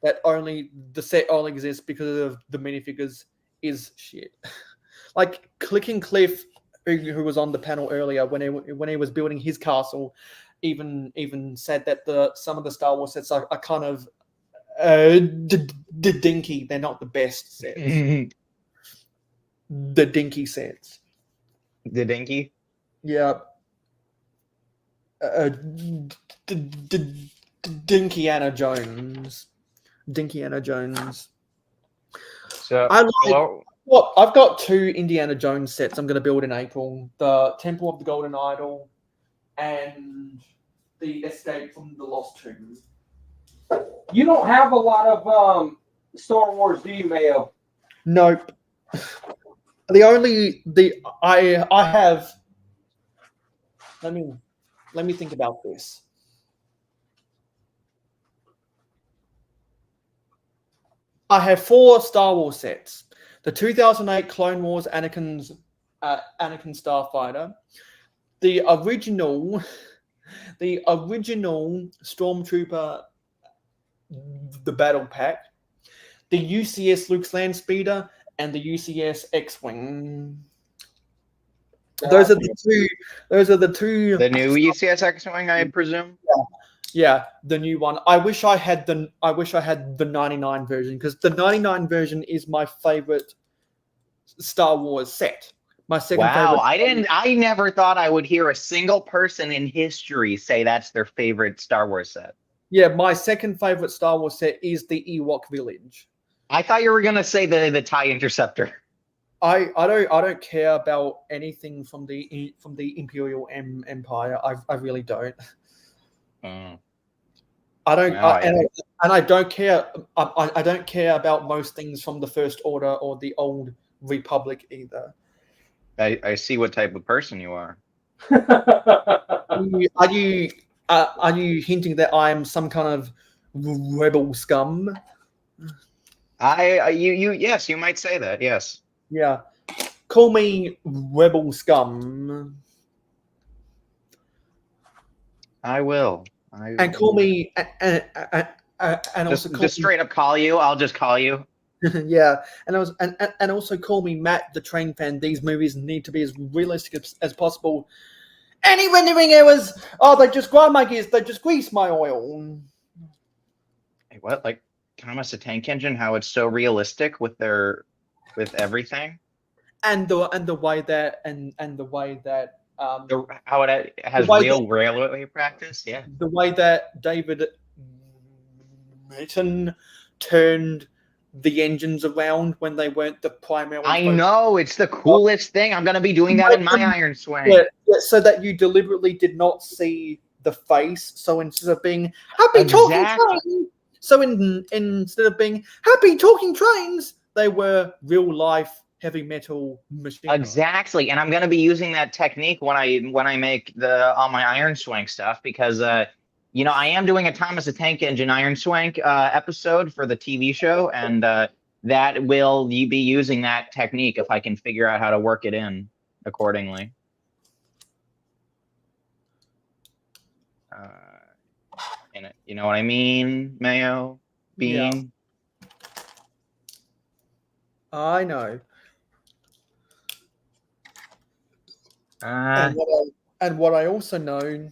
that only the set only exists because of the minifigures is shit. Like Clicking Cliff, who was on the panel earlier when he was building his castle, even said that some of the Star Wars sets are kind of dinky. They're not the best sets. The dinky sets. The dinky. Yeah. Dinkiana Jones. Dinkiana Jones. So I've got 2 Indiana Jones sets I'm going to build in April: the Temple of the Golden Idol and the Escape from the Lost Tomb. You don't have a lot of Star Wars, do you, Mayo? Nope. I have. Let me think about this. I have 4 Star Wars sets: the 2008 Clone Wars Anakin Starfighter, the original Stormtrooper, the Battle Pack, the UCS Luke's Land Speeder, and the UCS X-Wing. Those are the two. The new UCS X-Wing, I presume. Yeah, the new one. I wish I had the 99 version, because the 99 version is my favorite Star Wars set. My second favorite. Wow, I never thought I would hear a single person in history say that's their favorite Star Wars set. Yeah, my second favorite Star Wars set is the Ewok Village. I thought you were gonna say the TIE Interceptor. I don't care about anything from the Imperial Empire. I really don't. I don't, and I don't care. I don't care about most things from the First Order or the Old Republic either. I see what type of person you are. Are you hinting that I am some kind of rebel scum? Yes, you might say that. Yes. Yeah, call me rebel scum. I will. And call me and just straight up call you. I'll just call you. Yeah, and also call me Matt, the train fan. These movies need to be as realistic as possible. Any rendering errors? Oh, they just grind my gears. They just grease my oil. Hey, what? Like Thomas the Tank Engine? How it's so realistic with everything? And the way that how it has real railway practice. Yeah. The way that David Mitton turned the engines around when they weren't the primary. I know, it's the coolest thing. I'm gonna be doing that in my Iron Swing. Yeah, so that you deliberately did not see the face. So instead of being happy talking trains, instead of being happy talking trains, they were real life heavy metal machines. Exactly, and I'm gonna be using that technique when I make all my Iron Swing stuff, because I am doing a Thomas the Tank Engine Iron Swank episode for the TV show, and that will be using that technique if I can figure out how to work it in accordingly. You know what I mean, Mayo? Bean? Yeah. I know. And what I also know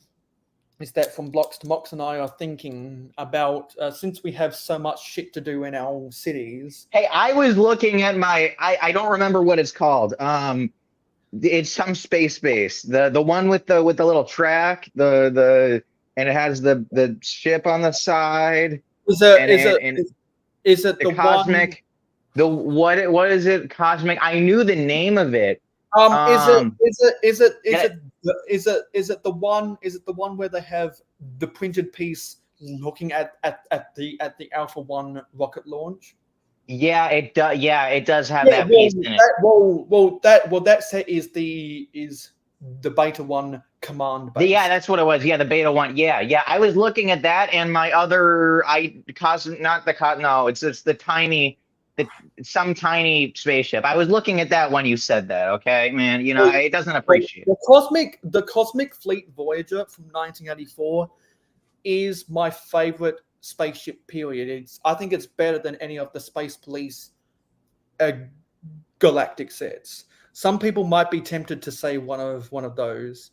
is that from Blocks to Mox and I are thinking about, since we have so much shit to do in our cities. Hey, I was looking at I don't remember what it's called. It's some space base. The one with the little track, and it has the ship on the side. Is it the cosmic? What is it? Cosmic. I knew the name of it. Is it the one where they have the printed piece looking at the Alpha 1 rocket launch? Yeah, it does. Yeah, it does have that piece in it. That set is the Beta 1 command base. Yeah, that's what it was. Yeah, the Beta 1. Yeah. I was looking at that, and my other it's the some tiny spaceship. I was looking at that when you said that. Okay, man. You know, it doesn't appreciate. The Cosmic Fleet Voyager from 1984 is my favorite spaceship. Period. I think it's better than any of the Space Police galactic sets. Some people might be tempted to say one of those,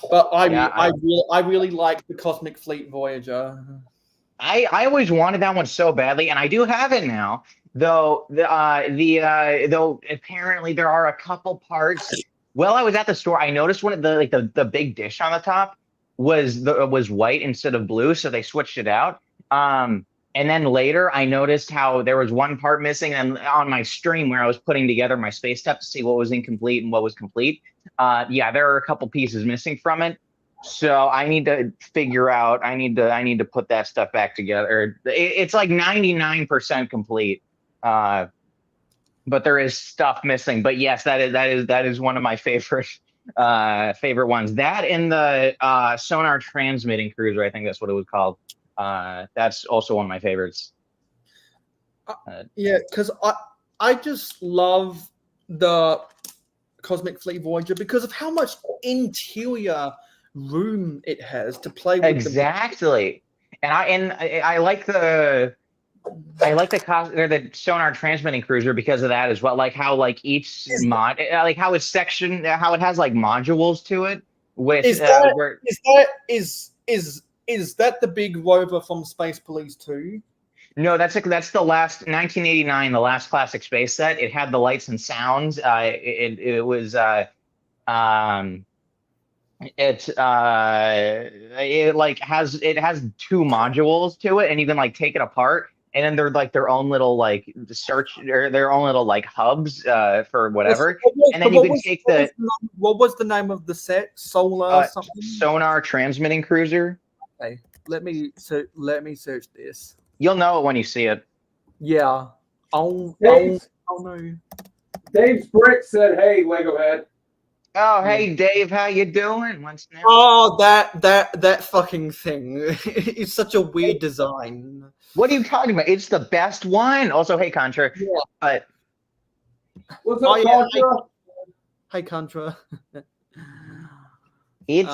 but I really like the Cosmic Fleet Voyager. I always wanted that one so badly, and I do have it now. Though though apparently there are a couple parts. While I was at the store, I noticed one of the big dish on the top was white instead of blue, so they switched it out. And then later, I noticed how there was one part missing, and on my stream where I was putting together my space stuff to see what was incomplete and what was complete, yeah, there are a couple pieces missing from it. So I need to figure out. I need to put that stuff back together. It's like 99% complete, but there is stuff missing. But yes, that is one of my favorite ones. That and the sonar transmitting cruiser. I think that's what it was called. That's also one of my favorites. Yeah, because I just love the Cosmic Fleet Voyager because of how much interior room it has to play with. Exactly. And I like the sonar transmitting cruiser because of that as well. Like how each mod, like how it's sectioned, how it has like modules to it. With is that the big rover from Space Police 2? No, that's the last 1989, the last classic space set. It had the lights and sounds. It was it has two modules to it, and you can like take it apart, and then they're like their own little like search or their own little like hubs for whatever. And then you can take what was the name of the set? Solar something? Sonar transmitting cruiser. Okay, let me search this. You'll know it when you see it. Yeah. Oh Dave. No. Dave's Brick said, "Hey, Lego head." Oh, hey, Dave, how you doing? What's new? Oh, that fucking thing. It's such a weird design. What are you talking about? It's the best one. Also, hey, Contra. Yeah. But what's up, Contra? Hey, Contra. It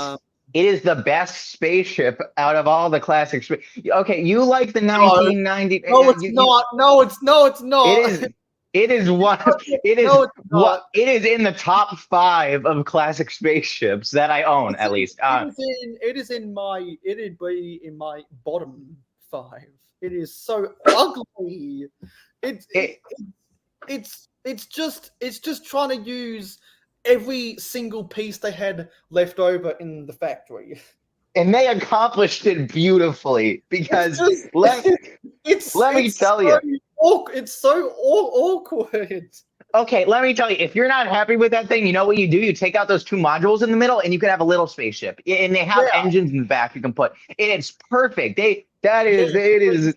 is the best spaceship out of all the classics. Okay, you like the 1990? No, it's not. No, it's not. It is one. It is. No, what? It is in the top 5 of classic spaceships that I own, at least. It'd be in my bottom 5. It is so ugly. It's just trying to use every single piece they had left over in the factory. And they accomplished it beautifully because let me tell you. It's so awkward. Okay, let me tell you. If you're not happy with that thing, you know what you do? You take out those 2 modules in the middle, and you can have a little spaceship. And they have engines in the back you can put. And it's perfect. It is.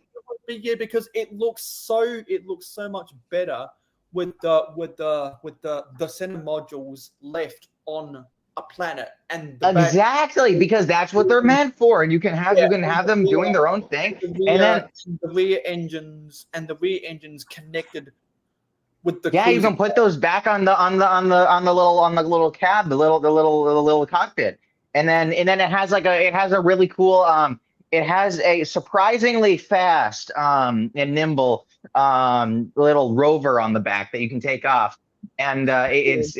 Yeah, because it looks so much better with the center modules left on a planet and exactly because that's what they're meant for, and you can have them doing their own thing, and then the rear engines connected with the you can put those back on the little cab, the little cockpit, and then it has a really cool it has a surprisingly fast and nimble little rover on the back that you can take off. And it's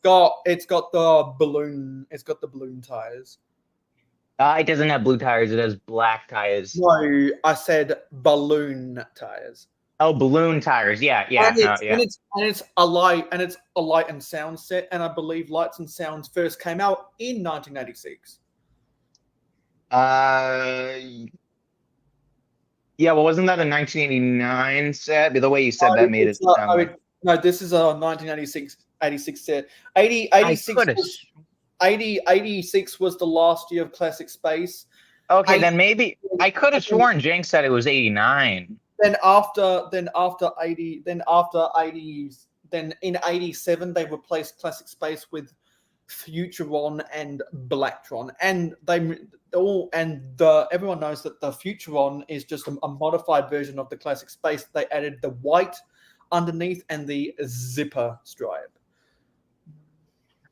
got the balloon tires. It doesn't have blue tires. It has black tires. No, I said balloon tires. Oh, balloon tires. Yeah. And it's a light and sound set, and I believe Lights and Sounds first came out in 1986. Yeah, well, wasn't that a 1989 set? The way you said that made it sound like... No, this is a 1986 set. 86 was the last year of Classic Space. Okay, then maybe I could have sworn Jenks said it was 89. Then in 87 they replaced Classic Space with Futuron and Blacktron, and everyone knows that the Futuron is just a modified version of the classic space. They added the white underneath and the zipper stripe.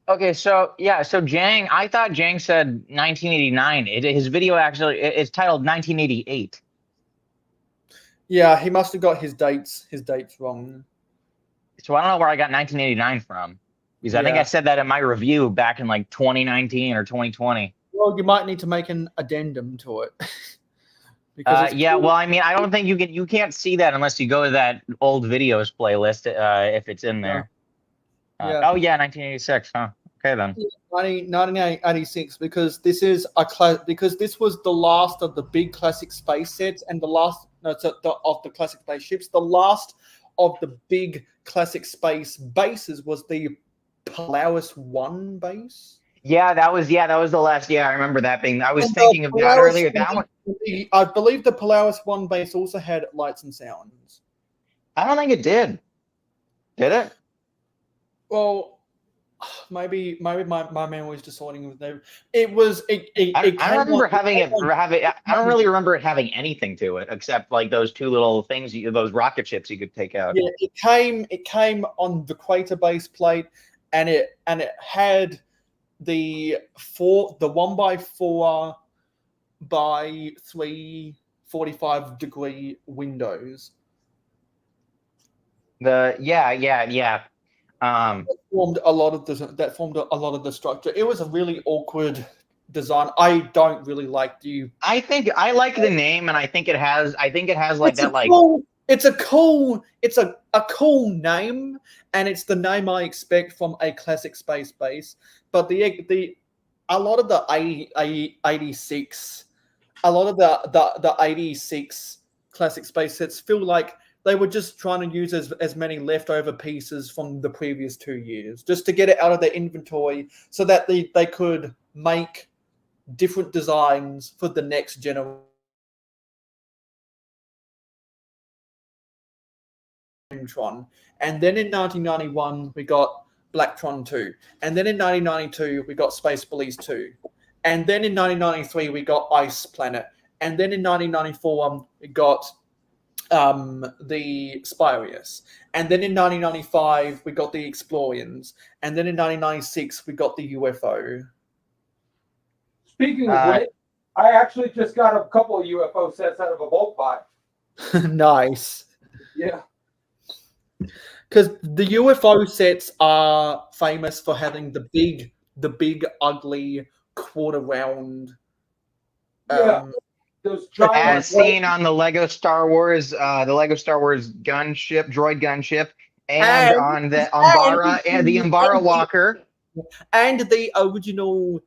Okay, so yeah, so Jang, I thought Jang said 1989. His video actually it's titled 1988. Yeah, he must have got his dates wrong. So I don't know where I got 1989 from, because I think Yeah. I said that in my review back in like 2019 or 2020. Well, you might need to make an addendum to it. Because it's Yeah, cool. well, I mean, I don't think you can't see that unless you go to that old videos playlist if it's in there. Yeah. Oh yeah, 1986. Huh. Okay then. 1986, because this is because this was the last of the big classic space sets and the last of the classic spaceships. The last of the big classic space bases was the Polaris 1 base. Yeah, that was the last. Yeah, I remember that being. I was And the thinking of that Polaris earlier. That one. I believe the Polaris 1 base also had lights and sounds. I don't think it did. Did it? Well, maybe my memory is distorting with them. It was. I don't remember having it. I don't really remember it having anything to it except like those two little things, those rocket ships you could take out. Yeah, it came on the Crater base plate, and it had the 1x4 by 3 45-degree windows. That formed a lot of the structure. It was a really awkward design. I don't really like the. I think I like the name, and I think it has like It's that a like. It's a cool name, and it's the name I expect from a classic space base. But a lot of the 86 classic space sets feel like they were just trying to use as many leftover pieces from the previous 2 years just to get it out of their inventory so that they could make different designs for the next generation. And then in 1991 we got Blacktron 2, and then in 1992 we got Space Police 2, and then in 1993 we got Ice Planet, and then in 1994 we got the Spirius, and then in 1995 we got the Explorians, and then in 1996 we got the UFO. Speaking of which, I actually just got a couple of UFO sets out of a bulk buy. Nice. Yeah. Because the UFO sets are famous for having the big ugly quarter round. Those giant, as seen on the Lego Star Wars, gunship, droid gunship, and on the Umbara and the Umbara Walker, and the original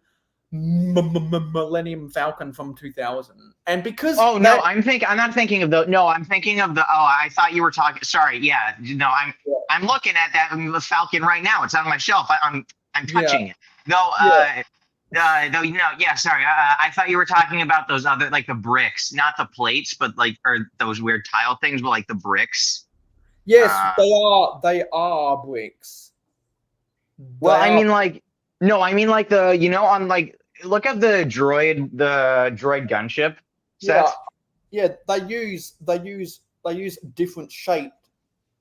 Millennium Falcon from 2000. And because I'm not thinking of the. No, I'm thinking of the. Oh, I thought you were talking. Sorry, yeah, no, I'm looking at that Falcon right now. It's on my shelf. I'm touching it. No, sorry. I thought you were talking about those other, like the bricks, not the plates, but like, or those weird tile things, but like the bricks. Yes, they are bricks. Well, I mean, like, no, I mean like the, on like, look at the droid gunship set. Yeah, they use different shape.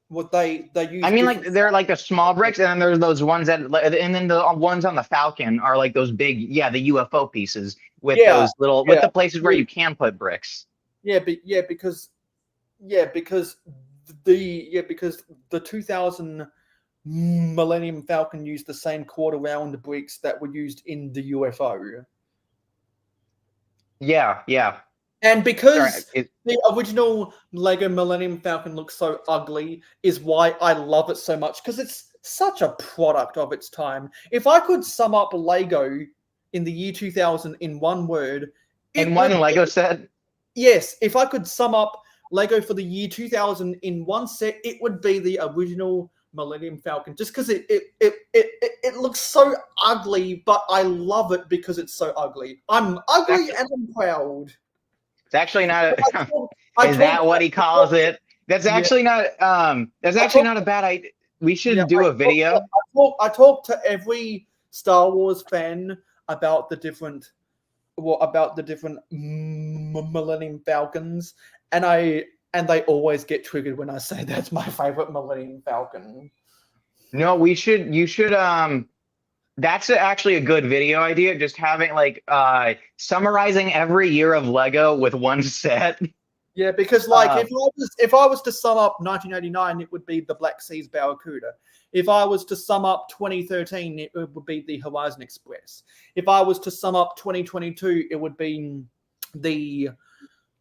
What they use. I mean, like they're like the small bricks, and then there's those ones and then the ones on the Falcon are like those big, the UFO pieces with those little with the places where you can put bricks. Because the 2000 Millennium Falcon used the same quarter round bricks that were used in the UFO. Yeah. And because the original Lego Millennium Falcon looks so ugly is why I love it so much, because it's such a product of its time. If I could sum up Lego in the year 2000 in one word. In one Lego set? Yes. If I could sum up Lego for the year 2000 in one set, it would be the original Millennium Falcon, just because it looks so ugly, but I love it because it's so ugly. I'm ugly and I'm proud. It's actually not. Is that what he calls it? That's actually not. That's actually not a bad idea. We should do a video. I talk to every Star Wars fan about the different about the different Millennium Falcons, and they always get triggered when I say that's my favorite Millennium Falcon. No, you should that's actually a good video idea. Just having like summarizing every year of Lego with one set. Yeah, because like if I was to sum up 1989, it would be the Black Seas Barracuda. If I was to sum up 2013, it would be the Horizon Express. If I was to sum up 2022, it would be the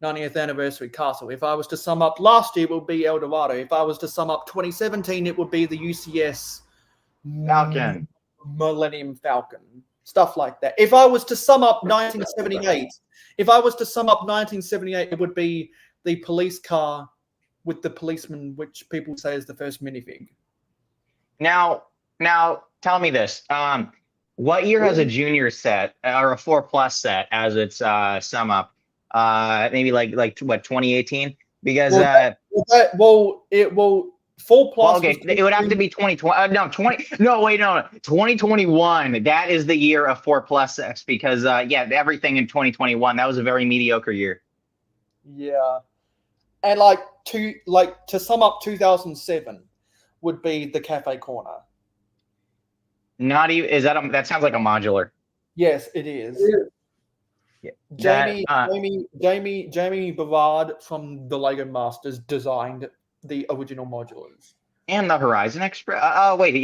90th anniversary castle. If I was to sum up last year, it would be El Dorado. If I was to sum up 2017, it would be the UCS Falcon. Millennium Falcon. Stuff like that. If I was to sum up 1978, it would be the police car with the policeman, which people say is the first minifig. Now tell me this. What year has a junior set or a 4+ set as its sum up? Maybe like what 2018? Because 4+. Well, okay, it would have to be 2020. No, 2021. That is the year of 4+ sets because everything in 2021. That was a very mediocre year. Yeah, and like to sum up 2007 would be the Cafe Corner. Not even that sounds like a modular. Yes, it is. Yeah. Jamie Barrard from the Lego Masters designed the original modulars and the Horizon Express. He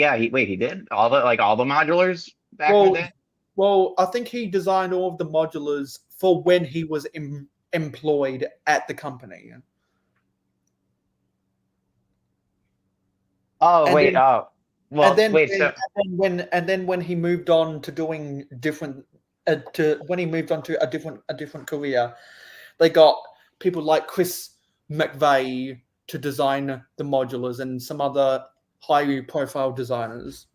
did all the modulars back in the day. Well, I think he designed all of the modulars for when he was employed at the company. When he moved on to doing different, a different career, they got people like Chris McVeigh to design the modulars and some other high-profile designers.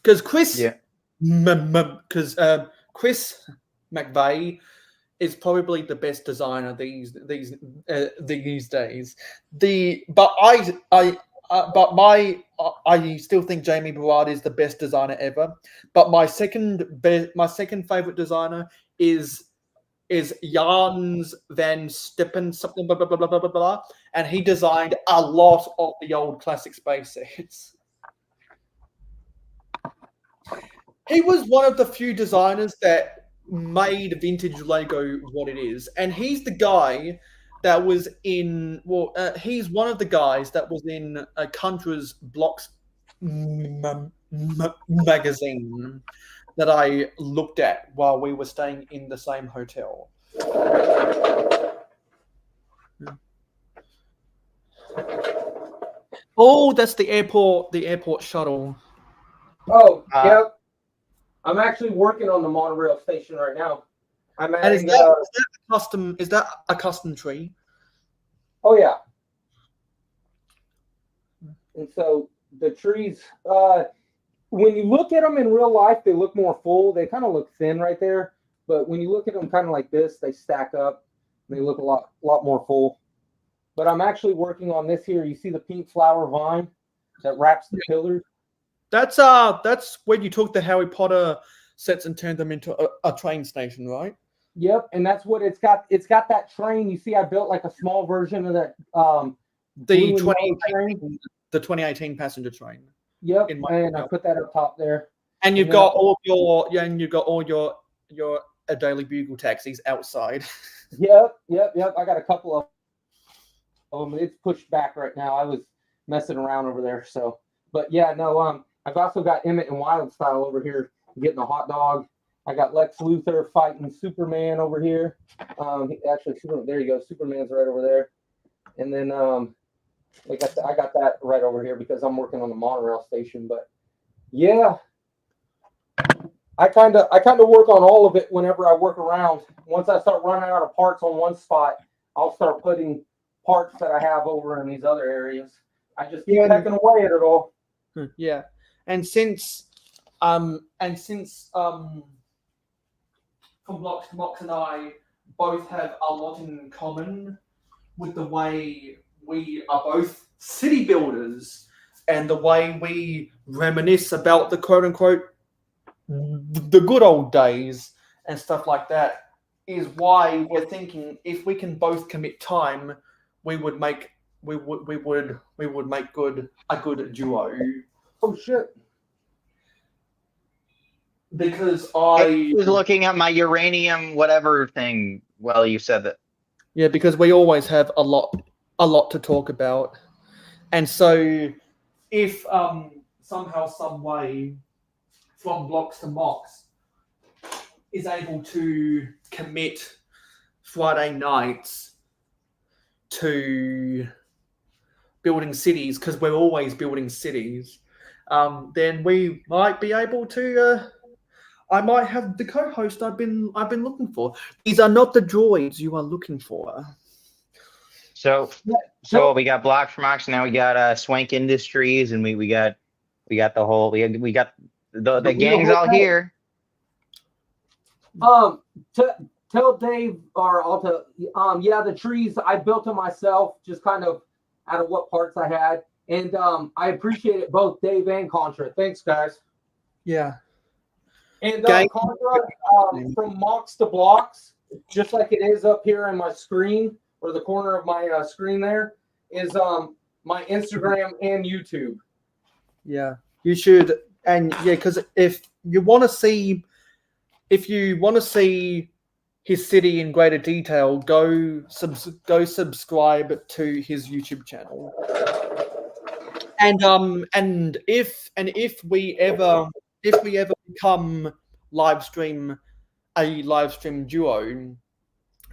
Because Chris McVeigh is probably the best designer these days. I still think Jamie Barrard is the best designer ever. But my second favorite designer is Jans van Stippen, something blah blah blah blah blah blah, and he designed a lot of the old classic space sets. He was one of the few designers that made vintage Lego what it is, and he's the guy that was in. He's one of the guys that was in Contra's Blocks magazine that I looked at while we were staying in the same hotel. Oh, that's the airport shuttle. Oh, yep. I'm actually working on the monorail station right now. I'm adding. Is that a custom tree? Oh yeah. And so the trees, when you look at them in real life, they look more full. They kind of look thin right there, but when you look at them kind of like this, they stack up. They look a lot more full. But I'm actually working on this here. You see the pink flower vine that wraps the pillars? That's when you took the Harry Potter sets and turned them into a train station, right? Yep, and that's what it's got. It's got that train. You see, I built like a small version of that. The 2018 passenger train. Yep, and I put that up top there. And you've got all your Daily Bugle taxis outside. Yep. I got a couple of them. It's pushed back right now. I was messing around over there. So, but yeah, no. I've also got Emmett and Wild Style over here getting a hot dog. I got Lex Luthor fighting Superman over here. There you go. Superman's right over there. And then like I said, I got that right over here because I'm working on the monorail station. But yeah, I kind of work on all of it whenever I work around. Once I start running out of parts on one spot, I'll start putting parts that I have over in these other areas. I just keep pecking away at it all. Yeah, and since From Blocks to Box and I both have a lot in common with the way we are both city builders and the way we reminisce about the quote-unquote the good old days. and stuff like that is why we're thinking if we can both commit time, we would make a good duo. Oh shit. Because I was looking at my uranium whatever thing while you said that. Yeah, because we always have a lot to talk about. And so if somehow, some way, from blocks to mocks is able to commit Friday nights to building cities, because we're always building cities, then we might be able to. I might have the co-host I've been looking for. These are not the droids you are looking for. So we got Block for Mox, now we got Swank Industries, and we got the whole we got the gang's all here. Tell Dave or Alta, yeah, the trees I built them myself, just kind of out of what parts I had, and I appreciate it both Dave and Contra. Thanks, guys. Yeah. And Contra, from mocks to blocks, just like it is up here in my screen or the corner of my screen, there is my Instagram and YouTube. Yeah, you should, and yeah, because if you want to see his city in greater detail, go subscribe to his YouTube channel. And if we ever become a live stream duo,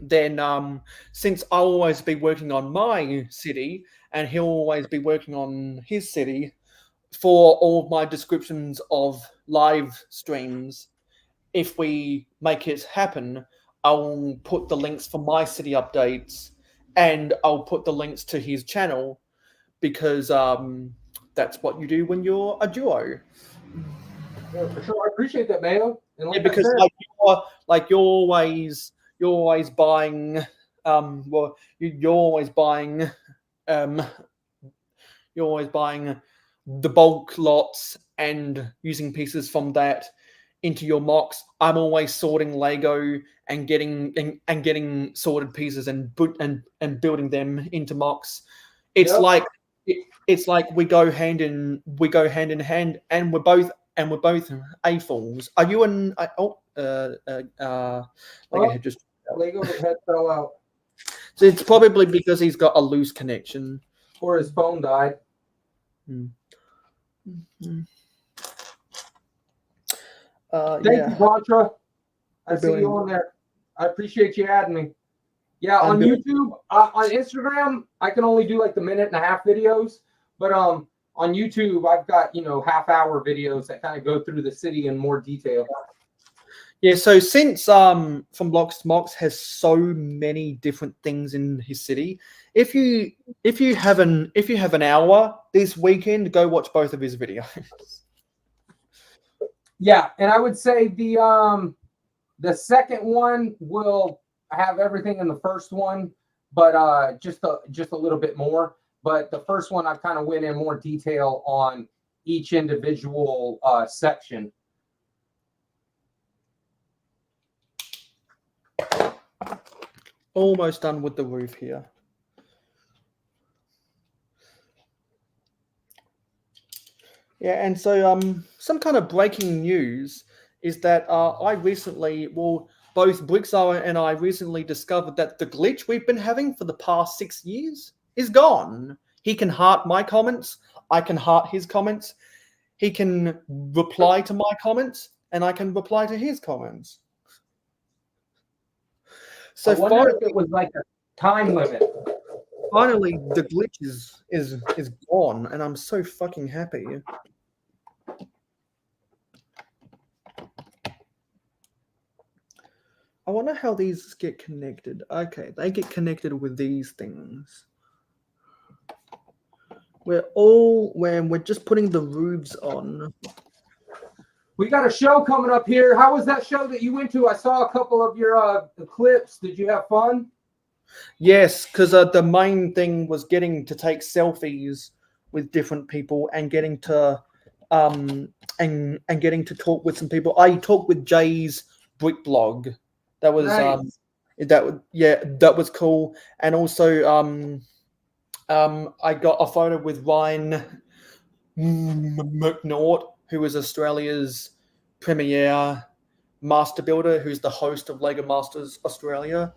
then since I'll always be working on my city and he'll always be working on his city, for all of my descriptions of live streams, if we make it happen, I'll put the links for my city updates and I'll put the links to his channel, because that's what you do when you're a duo. Yeah, for sure. I appreciate that, Mayo. And Yeah, because you're always buying you're always buying the bulk lots and using pieces from that into your mocks. I'm always sorting Lego and getting sorted pieces and building them into mocks. It's like we go hand in hand, and we're both A-falls. Are you an Lego head just Lego head fell out. So it's probably because he's got a loose connection. Or his phone died. Thank you, Contra. I see you on there. I appreciate you adding me. Yeah, on YouTube, on Instagram, I can only do like the 1.5-minute videos, but on YouTube, I've got half-hour videos that kind of go through the city in more detail. Yeah, so since From Blocks to Mocks has so many different things in his city, if you have an hour this weekend, go watch both of his videos. Yeah, and I would say the second one will have everything in the first one, but just a little bit more. But the first one, I kind of went in more detail on each individual section. Almost done with the roof here. Yeah, and so some kind of breaking news is that both Brickzara and I recently discovered that the glitch we've been having for the past 6 years is gone. He can heart my comments, I can heart his comments, he can reply to my comments, and I can reply to his comments. So I wonder if it was like a time limit. Finally, the glitch is gone, and I'm so fucking happy. I wonder how these get connected. Okay, they get connected with these things. We're just putting the roofs on. We got a show coming up here. How was that show that you went to? I saw a couple of your clips. Did you have fun? Yes, because the main thing was getting to take selfies with different people and getting to and getting to talk with some people. I talked with Jay's brick blog. That was Nice. that was cool. And also I got a photo with Ryan McNaught, who is Australia's premier master builder, who's the host of Lego Masters Australia.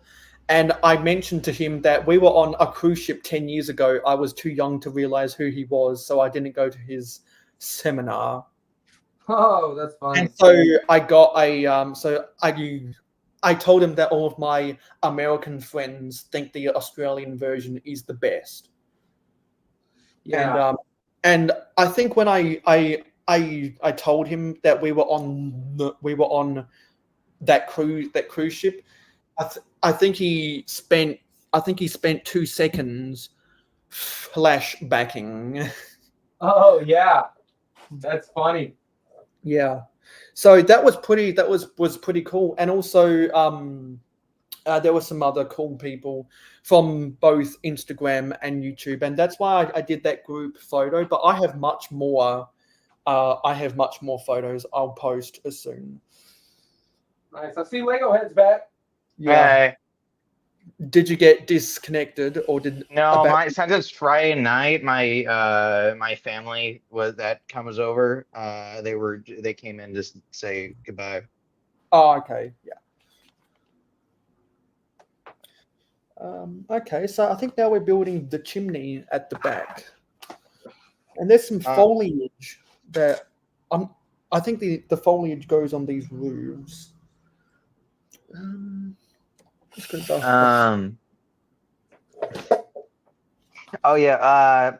And I mentioned to him that we were on a cruise ship 10 years ago. I was too young to realize who he was, so I didn't go to his seminar. Oh, that's funny. And so I got I told him that all of my American friends think the Australian version is the best. Yeah. And I think when I told him that we were on that cruise ship, I think he spent 2 seconds flashbacking. Oh yeah, that's funny. Yeah, so that was pretty cool. And also there were some other cool people from both Instagram and YouTube, and that's why I did that group photo. But I have much more photos I'll post as soon. Nice. I see Lego heads back. Yeah. Did you get disconnected or did No, since it's Friday night, my family that comes over. They came in to say goodbye. Oh, okay, yeah. Okay, so I think now we're building the chimney at the back, and there's some foliage that I think the foliage goes on these roofs. Oh yeah.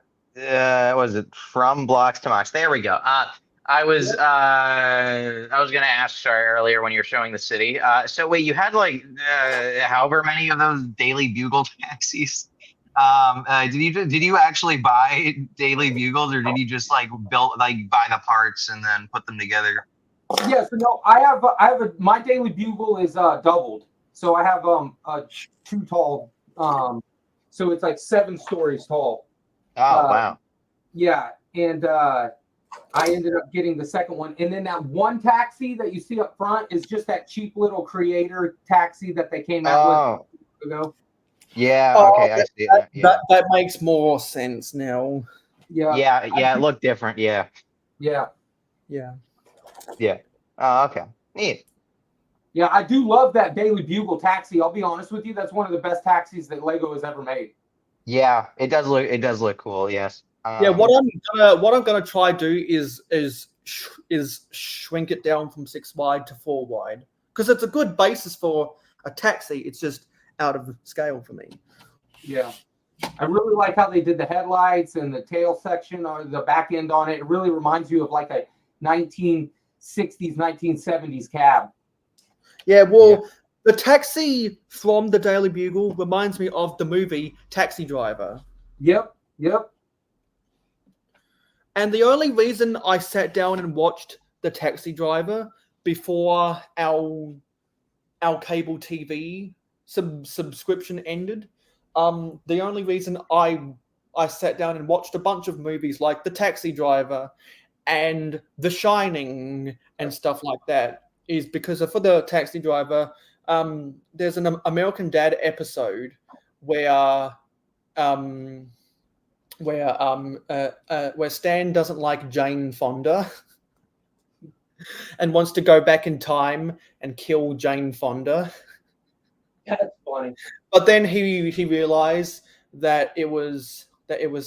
Was it From Blocks to Mox? There we go. I was gonna ask, sorry, earlier when you were showing the city. So wait, you had like however many of those Daily Bugle taxis. Did you actually buy Daily Bugles, or did you just like buy the parts and then put them together? Yeah, so no, my Daily Bugle is doubled. So I have a 2 tall, so it's like 7 stories tall. Oh wow. Yeah, and I ended up getting the second one, and then that one taxi that you see up front is just that cheap little creator taxi that they came out with ago. Yeah. Oh, Okay, I see that. Yeah. That makes more sense now. Yeah. Yeah. It looked different. Yeah. Yeah. Yeah. Yeah. Oh, okay. Neat. Yeah, I do love that Daily Bugle taxi. I'll be honest with you, that's one of the best taxis that Lego has ever made. Yeah, it does look cool. Yes. Yeah, what I'm gonna try do is shrink it down from 6 wide to 4 wide, because it's a good basis for a taxi. It's just out of scale for me. Yeah, I really like how they did the headlights and the tail section or the back end on it. It really reminds you of like a 1960s, 1970s cab. Yeah, well, the taxi from the Daily Bugle reminds me of the movie Taxi Driver. Yep. And the only reason I sat down and watched the Taxi Driver before our cable TV subscription ended, the only reason I sat down and watched a bunch of movies like The Taxi Driver and The Shining and stuff like that is because for the Taxi Driver, there's an American Dad episode where Stan doesn't like Jane Fonda and wants to go back in time and kill Jane Fonda. That's funny. But then he realized that it was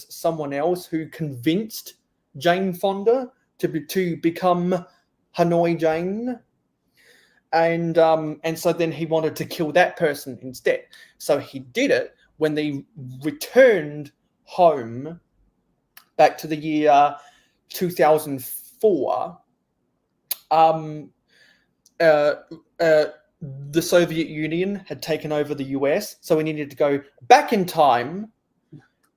someone else who convinced Jane Fonda to become Hanoi Jane. And so then he wanted to kill that person instead. So he did it when they returned home back to the year 2004. The Soviet Union had taken over the US, so he needed to go back in time,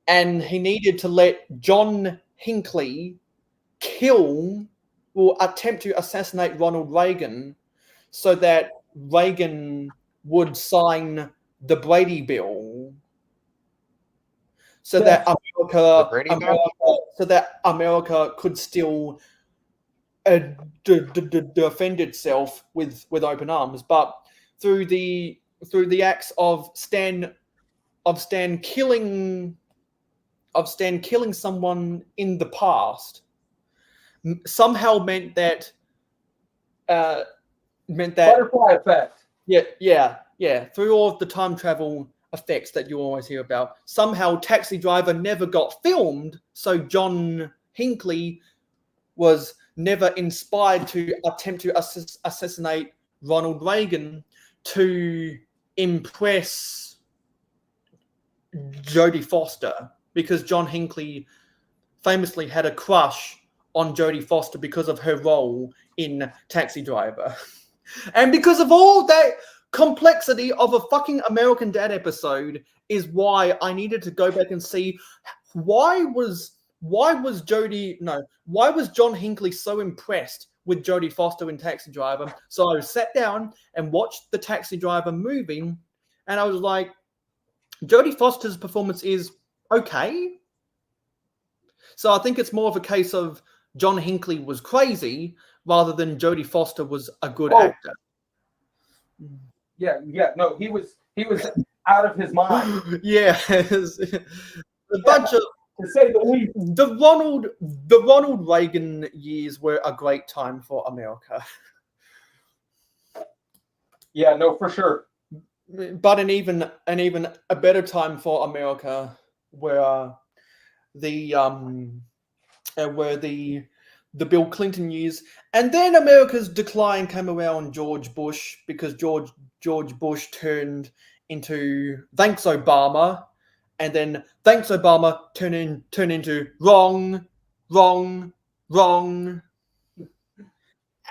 and he needed to let John Hinckley attempt to assassinate Ronald Reagan so that Reagan would sign the Brady Bill, so that America could still defend itself with open arms, but through the acts of Stan killing someone in the past somehow meant that butterfly effect. Yeah. Through all of the time travel effects that you always hear about, somehow Taxi Driver never got filmed, so John Hinckley was never inspired to attempt to assassinate Ronald Reagan to impress Jodie Foster, because John Hinckley famously had a crush on Jodie Foster because of her role in Taxi Driver. And because of all that complexity of a fucking American Dad episode is why I needed to go back and see why was John Hinckley so impressed with Jodie Foster in Taxi Driver. So I sat down and watched the Taxi Driver movie, and I was like, Jodie Foster's performance is okay. So I think it's more of a case of John Hinckley was crazy rather than Jodie Foster was a good actor. Yeah, no, he was out of his mind. Yeah, a bunch of, to say the least. The Ronald Reagan years were a great time for America. Yeah, no, for sure. But an even a better time for America were the Bill Clinton years, and then America's decline came around George Bush, because George Bush turned into Thanks Obama, and then Thanks Obama turned into wrong,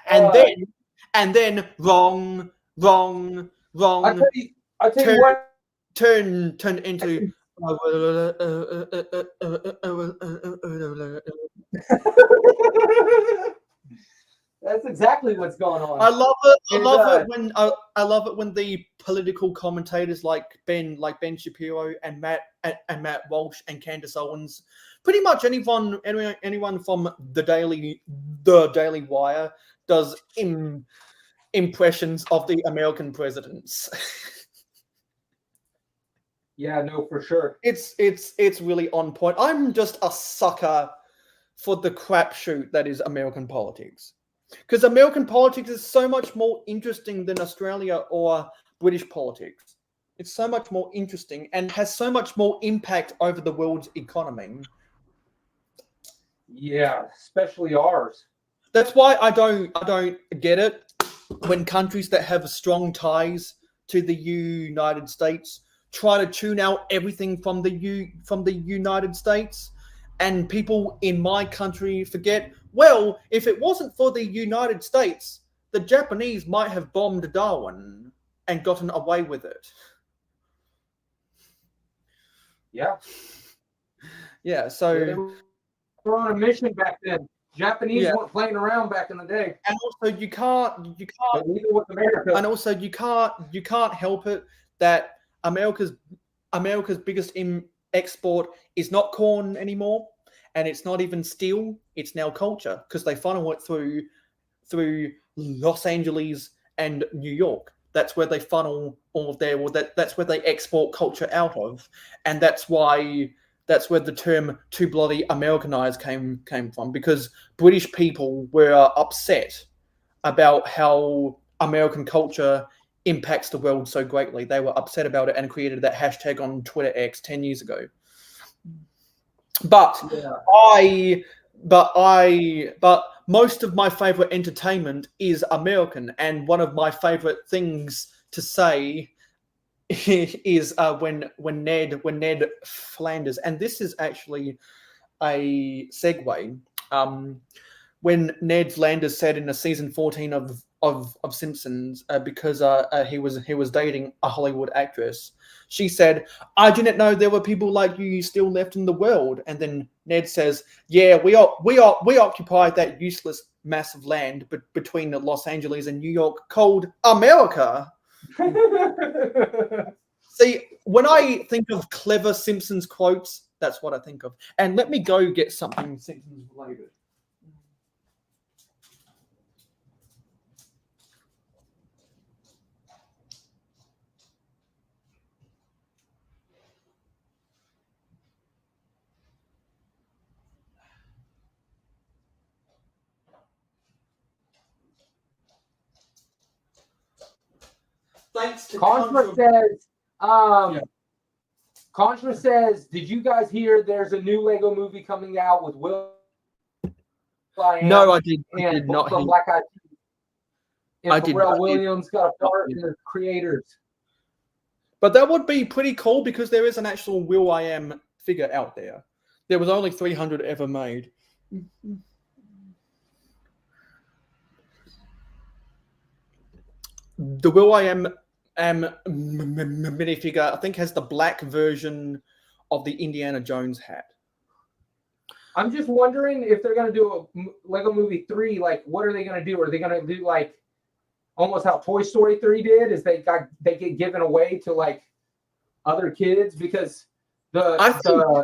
and then wrong. I tell you what. Turned into. That's exactly what's going on. I love it. I love it when the political commentators like Ben Shapiro and Matt Walsh and Candace Owens, pretty much anyone from the Daily Wire does impressions of the American presidents. Yeah, no, for sure. It's really on point. I'm just a sucker for the crapshoot that is American politics. Because American politics is so much more interesting than Australia or British politics. It's so much more interesting and has so much more impact over the world's economy. Yeah, especially ours. That's why I don't get it when countries that have strong ties to the United States try to tune out everything from the United States, and people in my country forget, well, if it wasn't for the United States, the Japanese might have bombed Darwin and gotten away with it. Yeah. Yeah, so they were on a mission back then. Japanese weren't playing around back in the day. And also you can't but neither was America. And also you can't help it that America's biggest export is not corn anymore, and it's not even steel. It's now culture, because they funnel it through Los Angeles and New York. That's where they funnel all of their. Well, that's where they export culture out of, and that's where the term "too bloody Americanized" came from, because British people were upset about how American culture impacts the world so greatly. They were upset about it and created that hashtag on Twitter X 10 years ago. But most of my favorite entertainment is American, and one of my favorite things to say is when Ned Flanders, and this is actually a segue. When Ned Flanders said in the season 14 of Simpsons, because he was dating a Hollywood actress, she said, "I didn't know there were people like you still left in the world." And then Ned says, "Yeah, we occupy that useless mass of land between Los Angeles and New York called America." See, when I think of clever Simpsons quotes, that's what I think of. And let me go get something Simpsons related. thanks to Contra says, Contra says, did you guys hear there's a new Lego movie coming out with Will I Am No, I did and not from hear. Black Eyed Peas? And I did Pharrell not hear. Williams got a part in the creators. But that would be pretty cool because there is an actual Will I Am figure out there. There was only 300 ever made. The Will I Am minifigure, I think, has the black version of the Indiana Jones hat. I'm just wondering if they're going to do a Lego Movie 3, like, what are they going to do? Are they going to do, like, almost how Toy Story 3 did, is they get given away to, like, other kids? Because the first one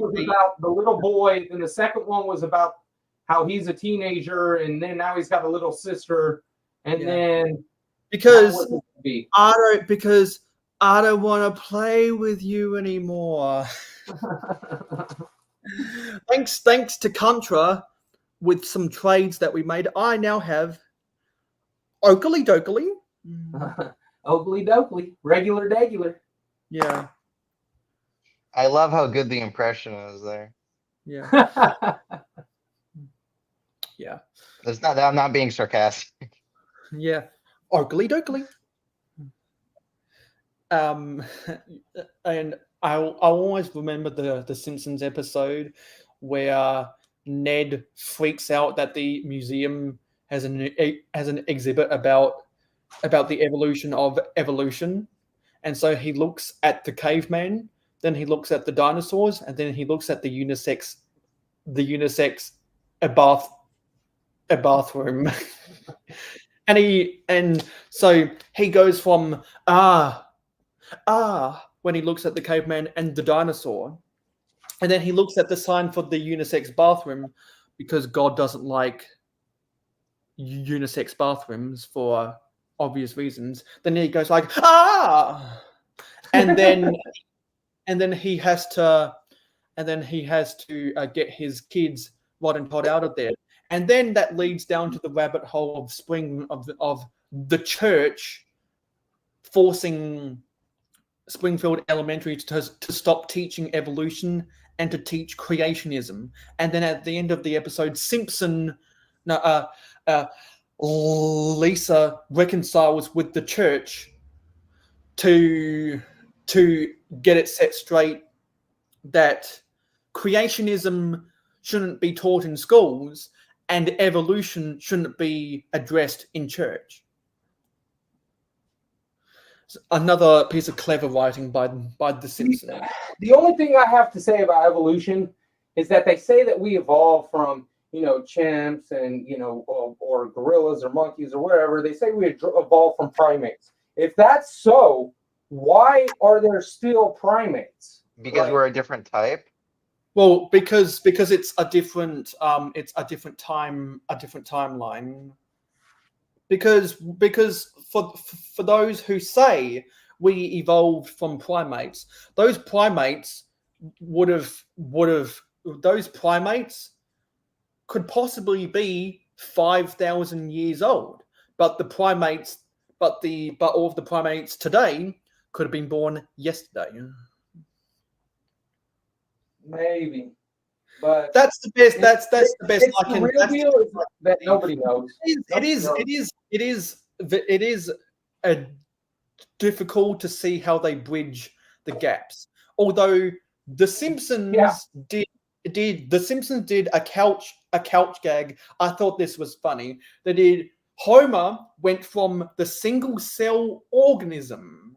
was about the little boy, and the second one was about how he's a teenager, and then now he's got a little sister, and then because I don't want to play with you anymore. thanks to Contra, with some trades that we made, I now have Oakley Dokley. Oakley Dokley, regular degular. Yeah. I love how good the impression is there. Yeah. Yeah. It's not that I'm not being sarcastic. Yeah. Oakley Dokley. And I'll always remember the Simpsons episode where Ned freaks out that the museum has an exhibit about the evolution of evolution, and so he looks at the caveman, then he looks at the dinosaurs, and then he looks at the unisex bathroom. and so he goes from when he looks at the caveman and the dinosaur, and then he looks at the sign for the unisex bathroom because God doesn't like unisex bathrooms for obvious reasons. Then he goes like and then he has to get his kids Rod and Todd out of there, and then that leads down to the rabbit hole of the church forcing Springfield Elementary to stop teaching evolution and to teach creationism. And then at the end of the episode, Lisa reconciles with the church to get it set straight that creationism shouldn't be taught in schools and evolution shouldn't be addressed in church. Another piece of clever writing by the Simpsons. The only thing I have to say about evolution is that they say that we evolved from, chimps and, or gorillas or monkeys or wherever. They say we evolved from primates. If that's so, why are there still primates? Because we're a different type. Well, because it's a different timeline. Because for those who say we evolved from primates, those primates could possibly be 5,000 years old, but all of the primates today could have been born yesterday. Maybe, but that's the best. That's the best. It's the real deal is that nobody knows. It is difficult to see how they bridge the gaps. Although the Simpsons did a couch gag. I thought this was funny. They did. Homer went from the single cell organism.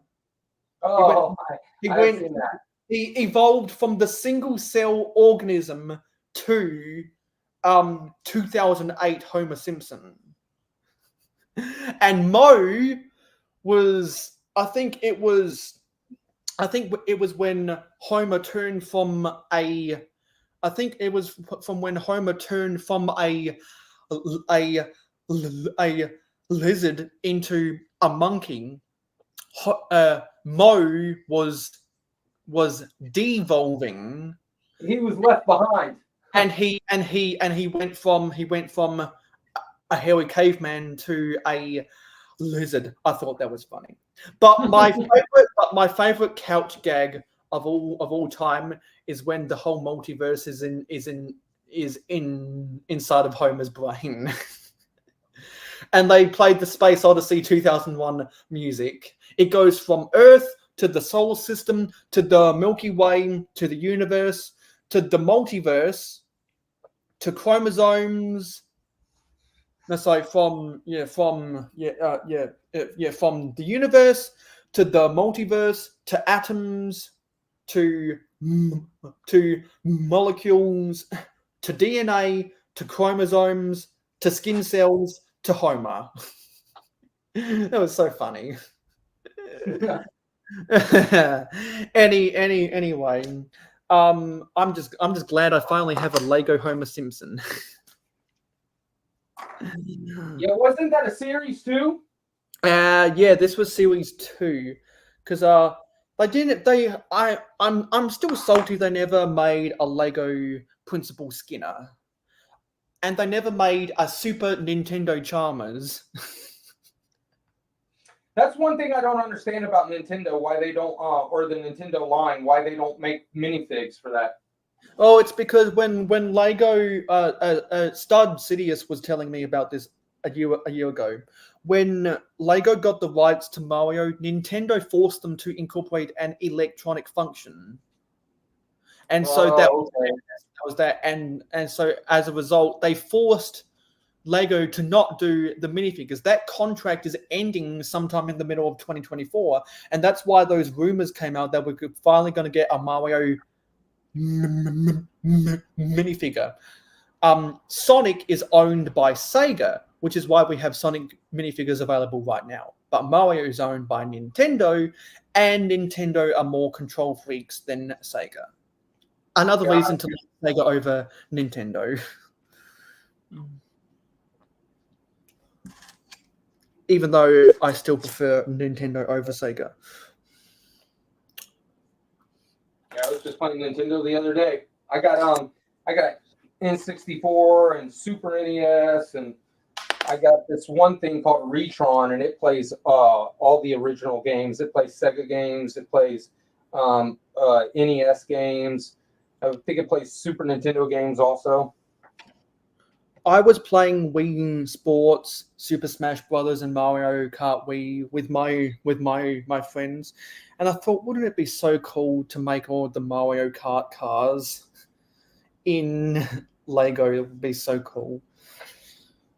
He evolved from the single cell organism to 2008 Homer Simpson. And Moe was, I think it was when Homer turned from a lizard into a monkey. Moe was devolving. He was left behind, and he went from a hairy caveman to a lizard. I thought that was funny. But my favorite couch gag of all time is when the whole multiverse is inside of Homer's brain. And they played the Space Odyssey 2001 music. It goes from Earth to the solar system to the Milky Way to the universe to the multiverse to chromosomes. That's like from the universe to the multiverse to atoms to molecules to DNA to chromosomes to skin cells to Homer. That was so funny. Anyway, I'm just glad I finally have a Lego Homer Simpson. Yeah, wasn't that a series too? Yeah, this was series 2, because I'm still salty they never made a Lego Principal Skinner, and they never made a Super Nintendo Chalmers. That's one thing I don't understand about Nintendo, why they don't, or the Nintendo line, why they don't make minifigs for that. Oh, it's because when Lego Stud Sidious was telling me about this a year ago, when Lego got the rights to Mario, Nintendo forced them to incorporate an electronic function, and so that was that, and so as a result, they forced Lego to not do the minifigures. That contract is ending sometime in the middle of 2024, and that's why those rumors came out that we're finally going to get a Mario minifigure. Sonic is owned by Sega, which is why we have Sonic minifigures available right now. But Mario is owned by Nintendo, and Nintendo are more control freaks than Sega. Another reason to like Sega over Nintendo. Even though I still prefer Nintendo over Sega. Yeah, I was just playing Nintendo the other day. I got N64 and Super NES, and I got this one thing called Retron, and it plays all the original games. It plays Sega games. It plays NES games. I think it plays Super Nintendo games also. I was playing Wii Sports, Super Smash Brothers, and Mario Kart Wii with my friends, and I thought, wouldn't it be so cool to make all the Mario Kart cars in Lego? It would be so cool.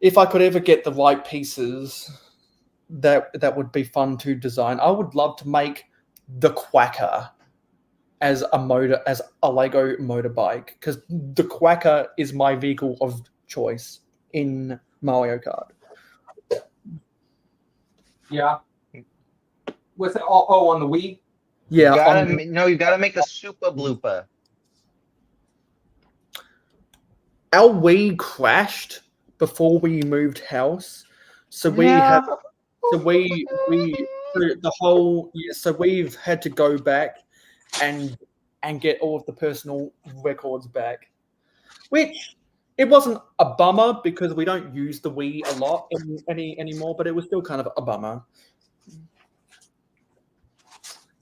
If I could ever get the right pieces, that would be fun to design. I would love to make the Quacker as a Lego motorbike, because the Quacker is my vehicle of choice in Mario Kart. Yeah. What's it? Oh, on the Wii? Yeah. You gotta make the Super Blooper. Our Wii crashed before we moved house, so we've had to go back and get all of the personal records back, which it wasn't a bummer because we don't use the Wii a lot anymore, but it was still kind of a bummer.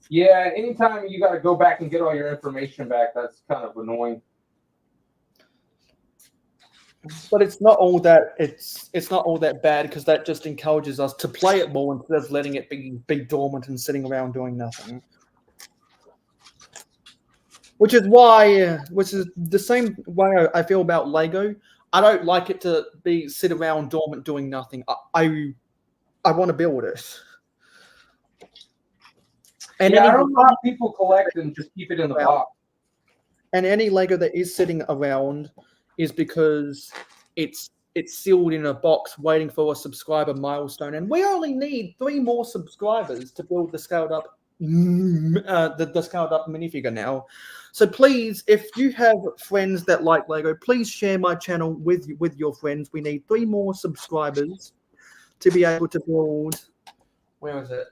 Yeah, anytime you got to go back and get all your information back, that's kind of annoying. But it's not all that bad, because that just encourages us to play it more instead of letting it be dormant and sitting around doing nothing. Which is the same way I feel about Lego. I don't like it to sit around dormant doing nothing. I want to build it. And I don't know how people collect and just keep it in the box. And any Lego that is sitting around is because it's sealed in a box waiting for a subscriber milestone. And we only need 3 more subscribers to build the scaled up the scaled up minifigure now. So please, if you have friends that like Lego, please share my channel with your friends. We need 3 more subscribers to be able to build. Where is it?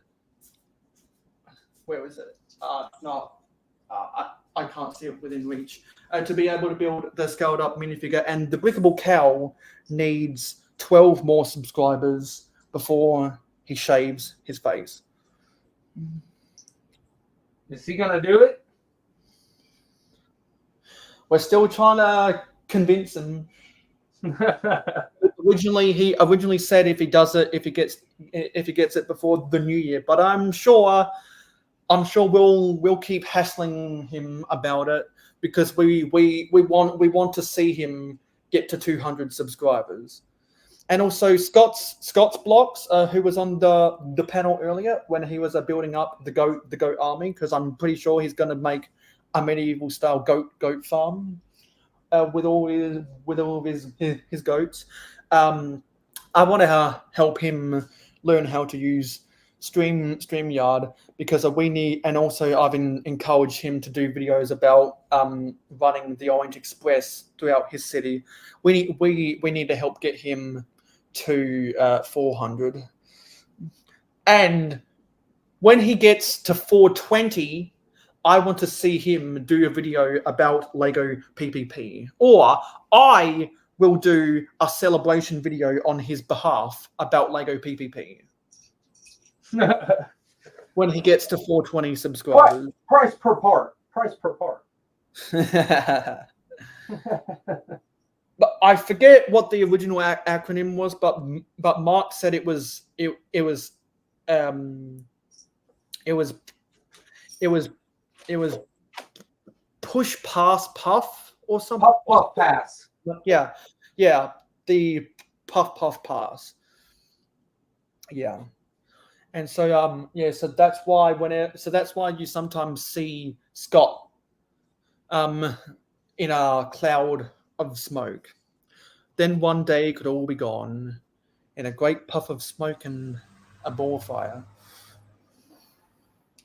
I can't see it within reach. To be able to build the scaled up minifigure, and the Brickable Cow needs 12 more subscribers before he shaves his face. Is he gonna do it? We're still trying to convince him. He originally said if he does it, if he gets it before the new year. But I'm sure we'll keep hassling him about it because we want to see him get to 200 subscribers. And also Scott's blocks, who was on the panel earlier when he was building up the goat army, because I'm pretty sure he's going to make a medieval style goat farm with all of his goats. I want to help him learn how to use StreamYard because we need, and also I've encouraged him to do videos about running the Orange Express throughout his city. We need to help get him to 400, and when he gets to 420, I want to see him do a video about Lego PPP, or I will do a celebration video on his behalf about Lego PPP. When he gets to 420 subscribers. Price per part. Price per part. But I forget what the original acronym was, but Mark said it was push pass puff or something. Puff pass. Yeah, the puff pass. Yeah. And so so that's why you sometimes see Scott in a cloud of smoke. Then one day it could all be gone in a great puff of smoke and a ball fire.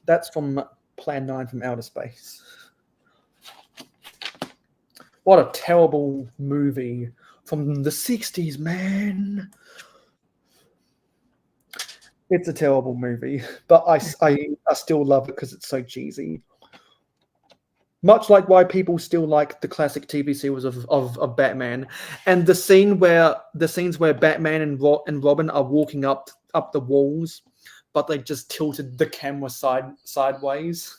That's from Plan 9 from Outer Space. What a terrible movie from the 60s, man. It's a terrible movie, but I still love it because it's so cheesy. Much like why people still like the classic TV series of Batman, and the scenes where Batman and Robin are walking up the walls, but they just tilted the camera sideways,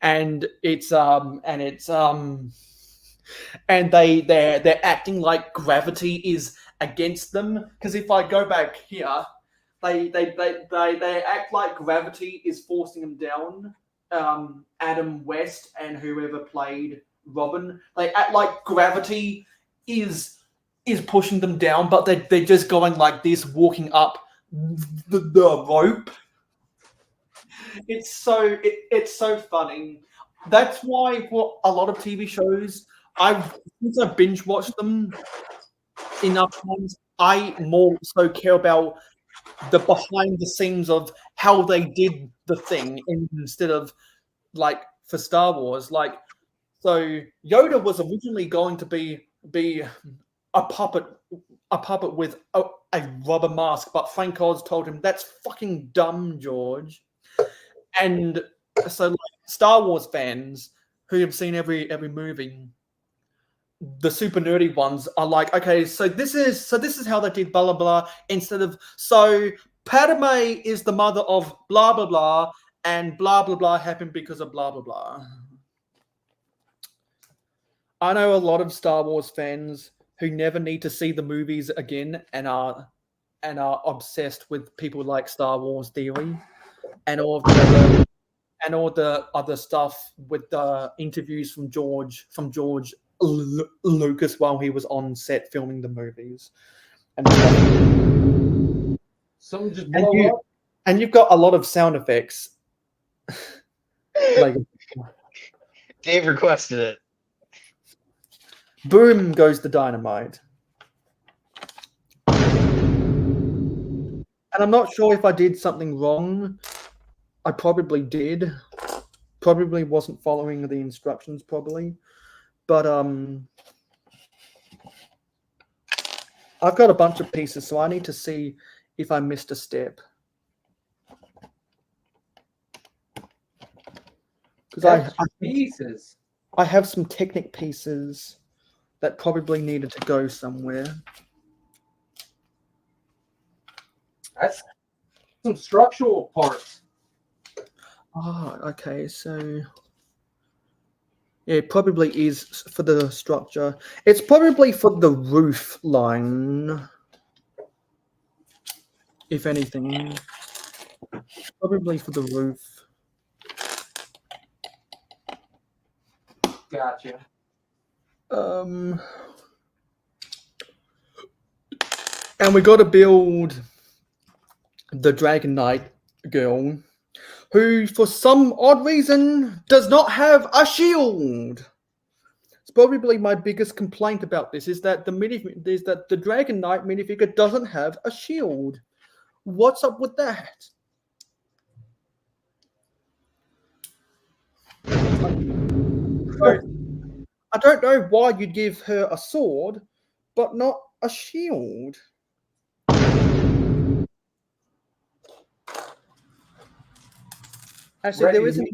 and they're acting like gravity is against them, because if I go back here, they act like gravity is forcing them down. Adam West and whoever played Robin, they act like gravity is pushing them down, but they're just going like this, walking up the rope. It's so funny. That's why for a lot of TV shows, since I binge watched them enough times, I more so care about the behind the scenes of how they did the thing instead of like for Star Wars. Like, so Yoda was originally going to be a puppet with a rubber mask, but Frank Oz told him that's fucking dumb, George. And so like Star Wars fans who have seen every movie, the super nerdy ones are like, okay, so this is how they did blah blah blah, instead of so Padme is the mother of blah blah blah and blah blah blah happened because of blah blah blah. I know a lot of Star Wars fans who never need to see the movies again and are obsessed with people like Star Wars Theory and all the other stuff with the interviews from George Lucas while he was on set filming the movies. Some just blow up. And you've got a lot of sound effects. Like Dave requested it. Boom goes the dynamite. And I'm not sure if I did something wrong. I probably did. Probably wasn't following the instructions, probably. But I've got a bunch of pieces, so I need to see if I missed a step. Because I have some Technic pieces that probably needed to go somewhere. That's some structural parts. Oh, okay. So yeah, it probably is for the structure. It's probably for the roof line, if anything. Probably for the roof. Gotcha. And we got to build the Dragon Knight girl, who, for some odd reason, does not have a shield. It's probably my biggest complaint about this is that the Dragon Knight minifigure doesn't have a shield. What's up with that? I don't know why you'd give her a sword, but not a shield. Actually, there isn't.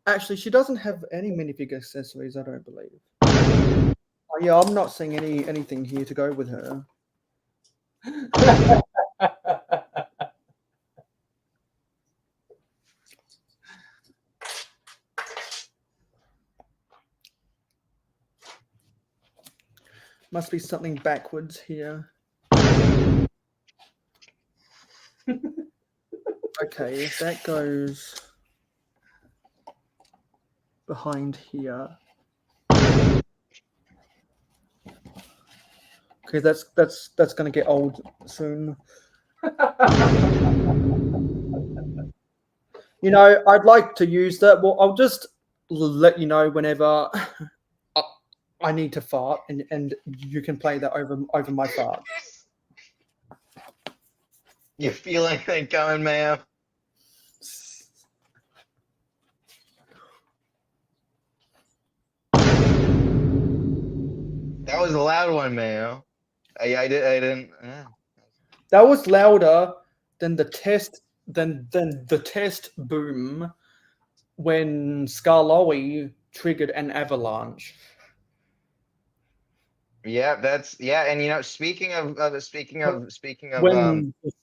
Actually, she doesn't have any minifigure accessories, I don't believe. Oh, yeah, I'm not seeing anything here to go with her. Must be something backwards here. Okay, if that goes behind here. Okay, that's gonna get old soon. You know, I'd like to use that. Well, I'll just let you know whenever I need to fart, and you can play that over my fart. You feel anything coming, Mayo? That was a loud one, Mayo. I didn't. That was louder than the test the test boom when Skarloey triggered an avalanche. Yeah, and you know, speaking of when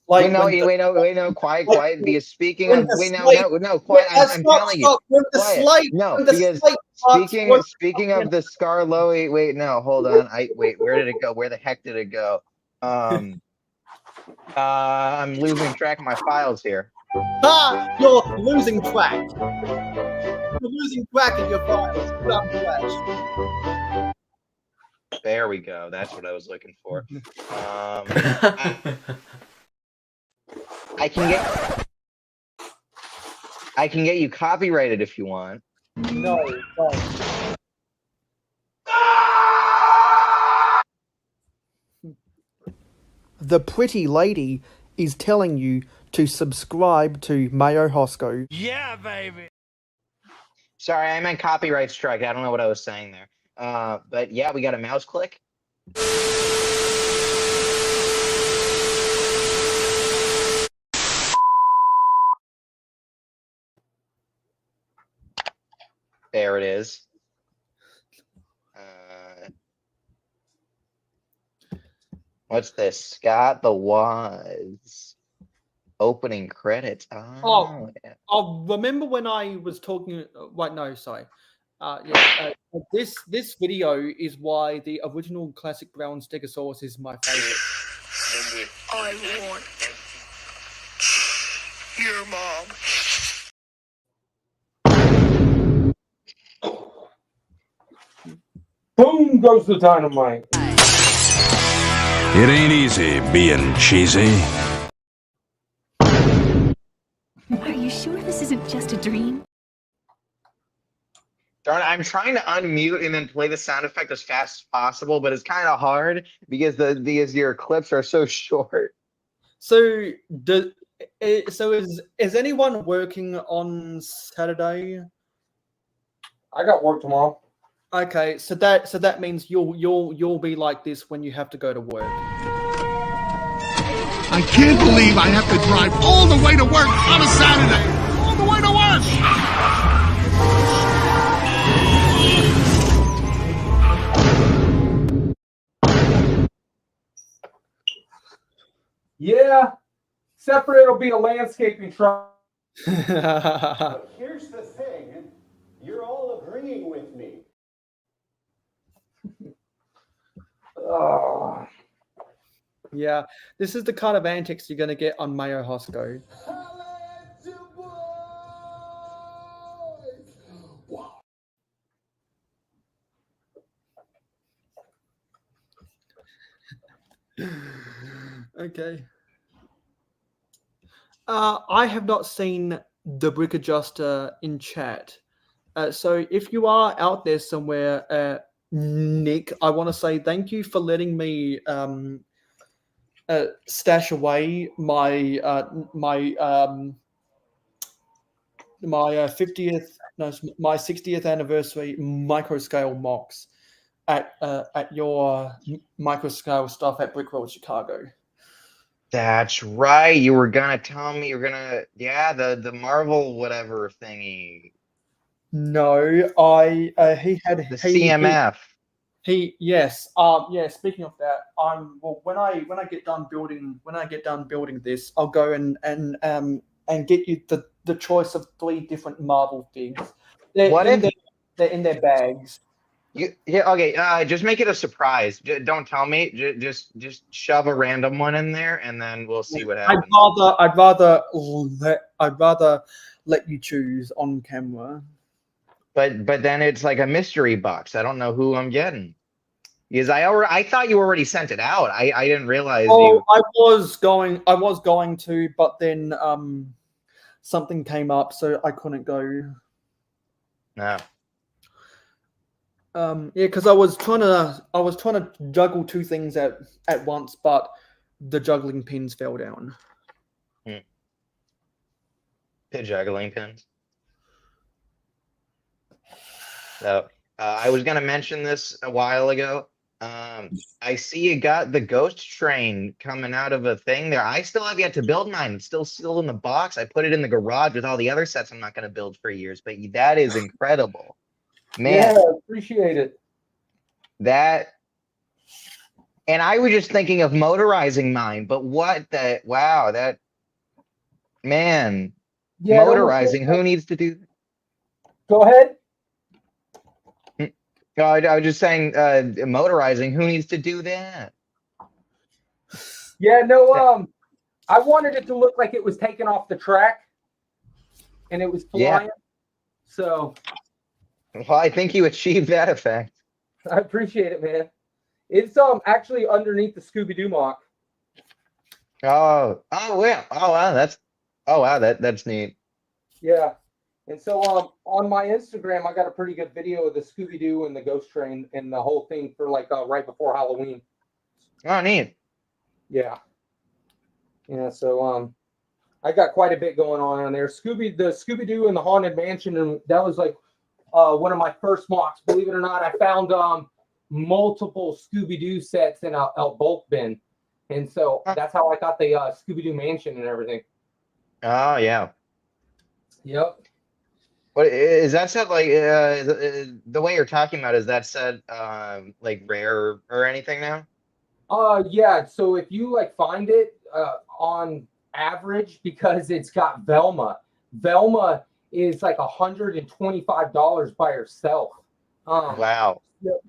wait, no, quiet. Because speaking of, quiet. I'm telling you, quiet. Speaking of the Skarloey, wait, no, hold on, where did it go? Where the heck did it go? I'm losing track of my files here. You're losing track. You're losing track of your files. There we go. That's what I was looking for. I can get you copyrighted if you want. No. The pretty lady is telling you to subscribe to mayohosko. Yeah, baby. Sorry, I meant copyright strike. I don't know what I was saying there. But yeah, we got a mouse click. There it is. What's this? Scott the Wise. Opening credits. Oh, remember when I was talking? Wait, no, sorry. This video is why the original classic brown stegosaurus is my favorite. I want your mom. Boom goes the dynamite. It ain't easy being cheesy. Are you sure this isn't just a dream? Darn it, I'm trying to unmute and then play the sound effect as fast as possible, but it's kind of hard because your clips are so short. So is anyone working on Saturday? I got work tomorrow. Okay, so that means you'll be like this when you have to go to work. I can't believe I have to drive all the way to work on a Saturday. All the way to work. Yeah, Separate, it'll be a landscaping truck. But here's the thing, you're all agreeing with me. Oh. Yeah, this is the kind of antics you're going to get on mayohosko. Okay. I have not seen the brick adjuster in chat. So if you are out there somewhere, Nick, I want to say thank you for letting me stash away my my 50th, no, my 60th anniversary micro scale mocks at your micro scale stuff at Brickworld Chicago. That's right. You were gonna tell me you're gonna, yeah, the Marvel whatever thingy. No, he had The CMF. Yes. Yeah. Speaking of that, well when I get done building this, I'll go and get you the choice of 3 different Marvel figs. They're in their bags. Yeah, okay. Just make it a surprise. Don't tell me. Just shove a random one in there, and then we'll see what happens. I'd rather let you choose on camera. But then it's like a mystery box. I don't know who I'm getting. Because I thought you already sent it out. I didn't realize you. I was going to, but then something came up, so I couldn't go. No. Yeah, because I was trying to juggle 2 things at once, but the juggling pins fell down. The juggling pins. So I was gonna mention this a while ago. I see you got the ghost train coming out of a thing there. I still have yet to build mine. It's still in the box. I put it in the garage with all the other sets I'm not gonna build for years. But that is incredible. Man, Yeah, appreciate it. that, and I was just thinking of motorizing mine, but that, man, Yeah, motorizing, who needs to do that? Go ahead. No, I was just saying, motorizing, who needs to do that? Yeah, no, I wanted it to look like it was taken off the track and it was flying. Yeah. So Well, I think you achieved that effect. I appreciate it, man. It's actually underneath the Scooby-Doo mock. Oh wow, that's neat. Yeah. And so on my Instagram, I got a pretty good video of the Scooby-Doo and the ghost train and the whole thing for like right before Halloween. Oh, neat. Yeah. Yeah, so I got quite a bit going on there. The Scooby-Doo and the Haunted Mansion, and that was like one of my first mocks. Believe it or not, I found multiple Scooby-Doo sets in a bulk bin. And so that's how I got the Scooby-Doo mansion and everything. Oh yeah. Yep. What is that set like? The way you're talking about, is that set like rare or anything now? Yeah. So if you like find it on average, because it's got Velma is like $125 by herself. Wow.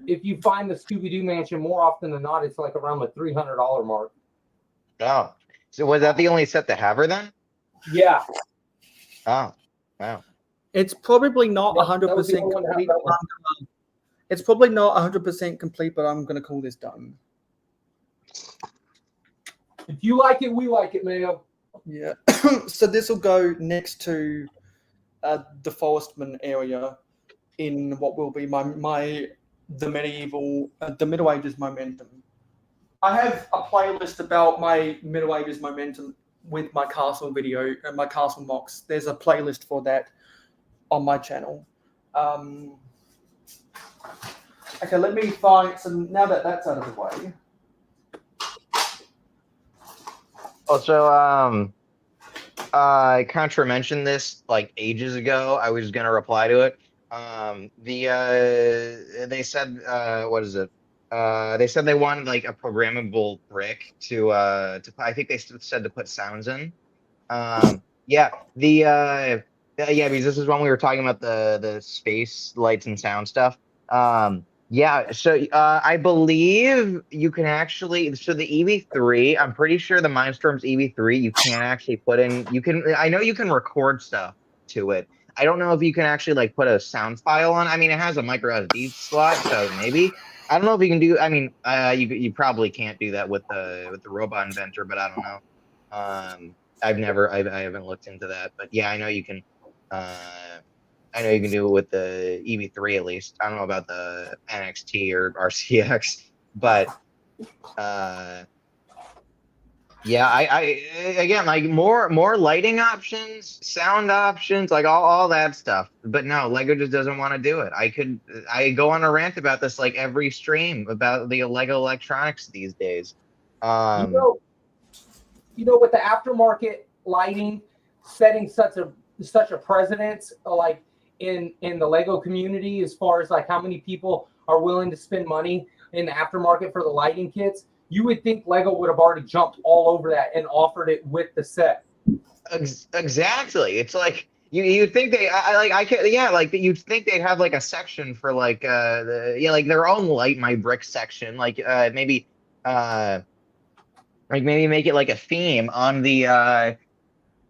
If you find the Scooby-Doo mansion, more often than not, it's like around the $300 mark. Oh, so was that the only set to have her then? Yeah. Oh, wow. It's probably not 100% complete. It's probably not 100% complete, but I'm going to call this done. If you like it, we like it, man. Yeah. So this will go next to the Forestman area in what will be the Middle Ages momentum. I have a playlist about my Middle Ages momentum with my castle video and my castle mocks. There's a playlist for that on my channel. Okay, let me find some. Now that that's out of the way. Also, Contra mentioned this like ages ago. I was gonna reply to it. They said, what is it? They said they wanted like a programmable brick to I think they said to put sounds in. Yeah, because this is when we were talking about the space lights and sound stuff. Yeah, so I believe you can actually, so the EV3, I'm pretty sure the Mindstorms EV3, you can't actually put in, I know you can record stuff to it. I don't know if you can actually like put a sound file on. I mean, it has a micro SD slot, so maybe. I don't know if you can do, I mean, you probably can't do that with the Robot Inventor, but I don't know. I haven't looked into that, but yeah, I know you can. I know you can do it with the EV3 at least. I don't know about the NXT or RCX, but yeah, I again like more lighting options, sound options, like all that stuff. But no, Lego just doesn't want to do it. I go on a rant about this like every stream about the Lego electronics these days. You know, with the aftermarket lighting setting such a precedence, like in the Lego community, as far as like how many people are willing to spend money in the aftermarket for the lighting kits, you would think Lego would have already jumped all over that and offered it with the set. Exactly. It's like you'd think you'd think they'd have like a section for like like their own Light My Brick section, like maybe make it like a theme on the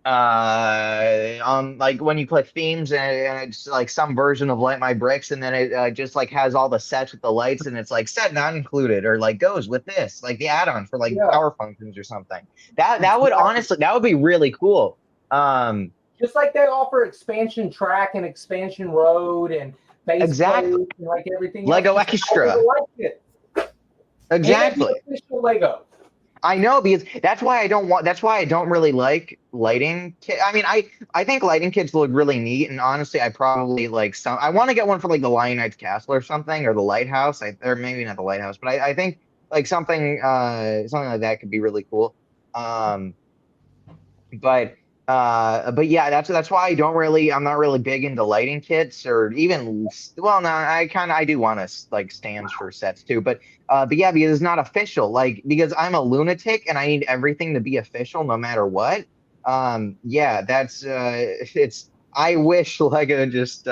on like when you click themes and it's like some version of Light My Bricks, and then it just like has all the sets with the lights, and it's like set not included, or like goes with this, like the add-on for like power functions or something. That would honestly, that would be really cool. Just like they offer expansion track and expansion road and base plate and like everything Lego else, Extra. Exactly. And official Lego. I know, because that's why I don't really like lighting kit. I mean, I think lighting kits look really neat, and honestly, I probably like I want to get one for like the Lion Knight's Castle or something, or the Lighthouse, or maybe not the Lighthouse, but I think like something like that could be really cool. But yeah, that's why I'm not really big into lighting kits, or even, well, no, I do want to like stands for sets too, but yeah, because it's not official, like, because I'm a lunatic and I need everything to be official no matter what. Yeah, that's I wish Lego just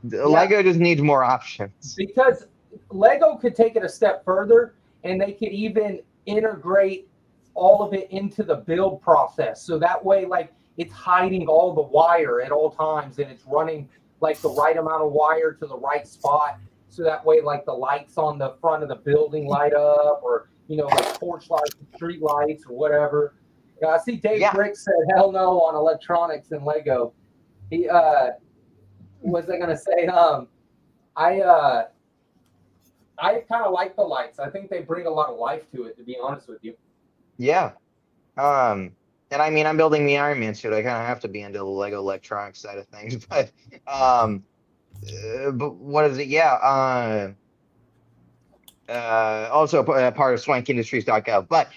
Lego just needs more options. Because Lego could take it a step further, and they could even integrate all of it into the build process. So that way, like, it's hiding all the wire at all times, and it's running like the right amount of wire to the right spot. So that way, like, the lights on the front of the building light up, or, you know, like porch lights, street lights, or whatever. I see Dave Brick said hell no on electronics and Lego. He was I gonna say, I kind of like the lights. I think they bring a lot of life to it, to be honest with you. Yeah. And I mean, I'm building the Iron Man suit. I kind of have to be into the Lego electronics side of things, but what is it? Yeah. Also part of swankindustries.gov, but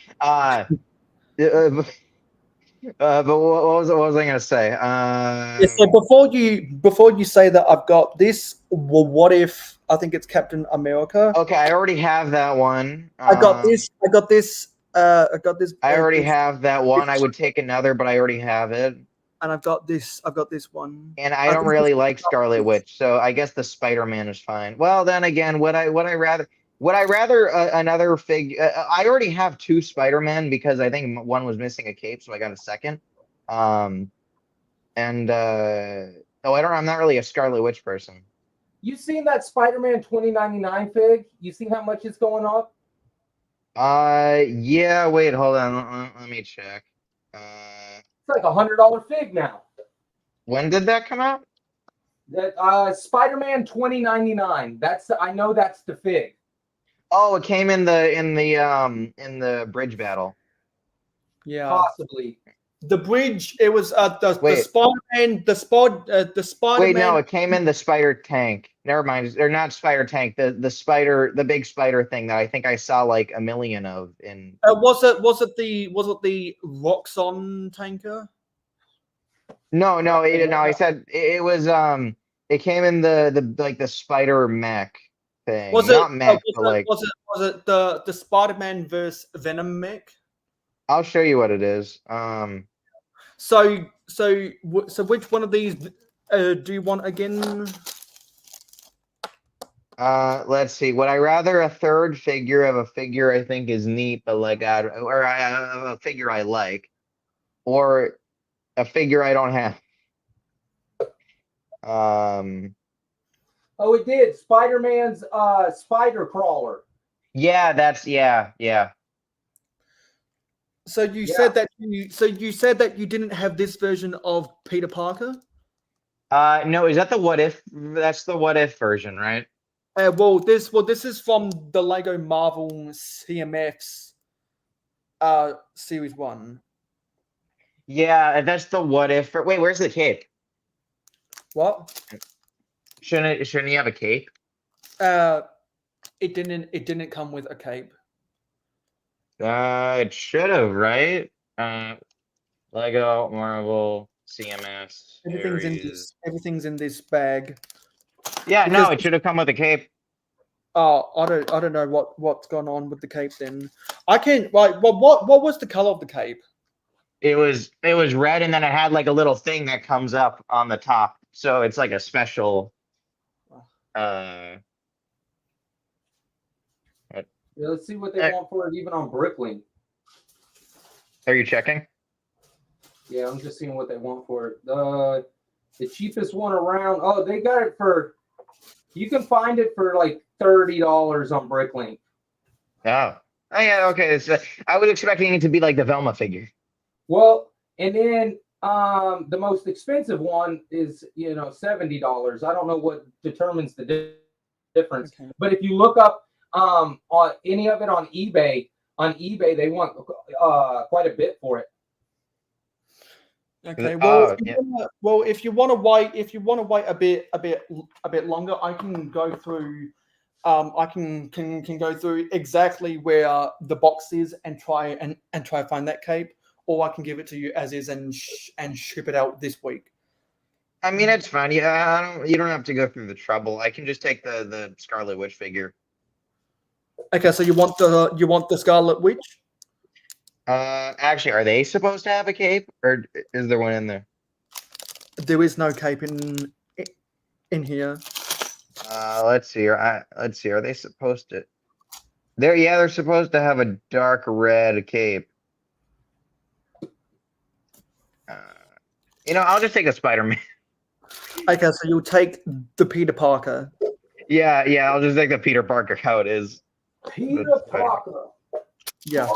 what was I gonna say? Yeah, so before you say that, I've got this. Well, what if I think it's Captain America? Okay, I already have that one. I got this. I got this. I already have that one. I would take another, but I already have it. And I've got this. I've got this one. And I don't really like Scarlet Witch, so I guess the Spider-Man is fine. Well, then again, would I rather another fig? I already have two Spider-Men because I think one was missing a cape, so I got a second. I'm not really a Scarlet Witch person. You seen that Spider-Man 2099 fig? You seen how much it's going up? Yeah. Wait, hold on. Let me check. It's like $100 fig now. When did that come out? That Spider-Man 2099. I know that's the fig. Oh, it came in the bridge battle. Yeah, possibly. The bridge. It was the Spider-Man. The Spider-Man. Wait, no, it came in the Spider Tank. Never mind, or not Spider Tank. The spider, the big spider thing that I think I saw like a million of in. Was it the Roxxon tanker? No. I said it was. It came in the spider mech thing. Was it not mech, but like? Was it the Spider-Man versus Venom mech? I'll show you what it is. So which one of these do you want again? Let's see. Would I rather a third figure of a figure I think is neat, but like a figure I like, or a figure I don't have? Oh, it did. Spider-Man's spider crawler. Yeah, yeah. So you said that you didn't have this version of Peter Parker? No, is that the what if? That's the what if version, right? Well, this is from the Lego Marvel CMFs series 1. Yeah, that's the what if. Wait, where's the cape? What? Shouldn't he have a cape? It didn't come with a cape. It should have, right? Lego Marvel CMS series. Everything's in this bag. Yeah, Because no, it should have come with a cape. Oh, I don't know what's gone on with the cape then. I can't like what was the color of the cape? It was red, and then it had like a little thing that comes up on the top. So it's like a special Yeah, let's see what they want for it even on Bricklink. Are you checking? Yeah, I'm just seeing what they want for it. The cheapest one around. Oh, they got it for. You can find it for like $30 on Bricklink. Oh yeah, okay. So I was expecting it to be like the Velma figure. Well, and then the most expensive one is $70. I don't know what determines the difference, but if you look up on any of it on eBay they want quite a bit for it. Okay. Well, if you want to wait a bit longer, I can go through. I can go through exactly where the box is and try to find that cape, or I can give it to you as is and ship it out this week. I mean, it's fine. Yeah, you don't have to go through the trouble. I can just take the Scarlet Witch figure. Okay, so you want the Scarlet Witch? Actually, are they supposed to have a cape, or is there one in there? There is no cape in here. Let's see. Let's see. Are they supposed to? They're supposed to have a dark red cape. I'll just take a Spider-Man. Okay, so you'll take the Peter Parker. Yeah, I'll just take the Peter Parker how it is. Peter Parker. Yeah.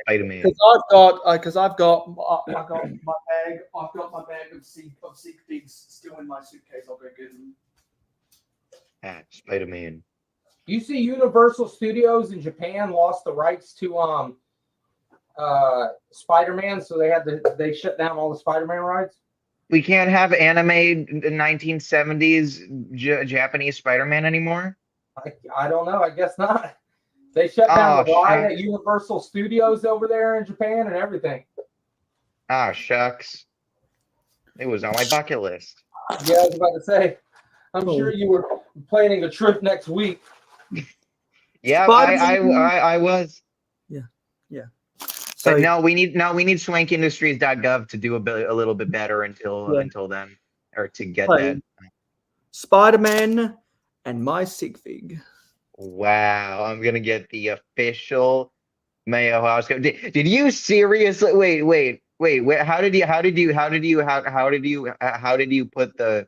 Spider-Man. Because I've got my bag. I've got my bag of sig figs still in my suitcase. I'll go get them. Spider-Man. You see, Universal Studios in Japan lost the rights to Spider-Man, so they shut down all the Spider-Man rights. We can't have anime 1970s Japanese Spider-Man anymore. I don't know. I guess not. They shut down the line at Universal Studios over there in Japan and everything. Ah, shucks. It was on my bucket list. Yeah, I was about to say. I'm sure you were planning a trip next week. Yeah, I was. Yeah. But no, we need swankindustries.gov to do a little bit better until then, or to get that. Spider-Man and my sig fig. Wow, I'm gonna get the official mayohosko. Did you seriously? Wait. How did you put the?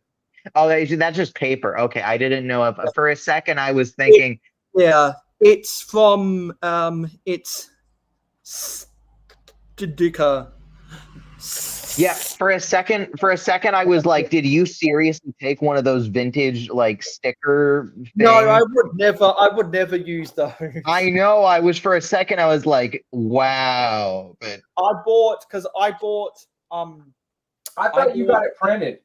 Oh, that's just paper. Okay, I didn't know. If for a second I was thinking. It's from it's Sticker. Yeah, for a second I was like, did you seriously take one of those vintage like sticker things? No, I would never use those. I know. For a second I was like, wow. But I thought you got it printed.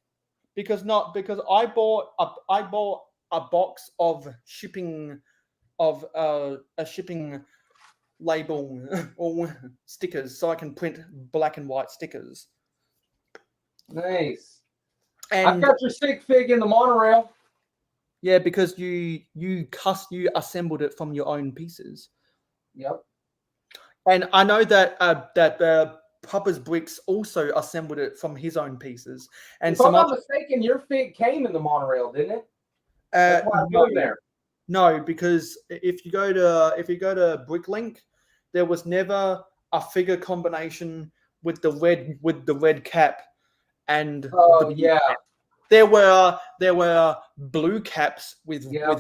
Because I bought a box of shipping a shipping label or stickers so I can print black and white stickers. Nice. And I've got your stick fig in the monorail. Yeah, because you assembled it from your own pieces. Yep. And I know that Papa's Bricks also assembled it from his own pieces, and If I'm some not other. mistaken, your fig came in the monorail, didn't it? That's why I No, put him there. no, because if you go to Bricklink, there was never a figure combination with the red cap and Oh the yeah. there were blue caps with there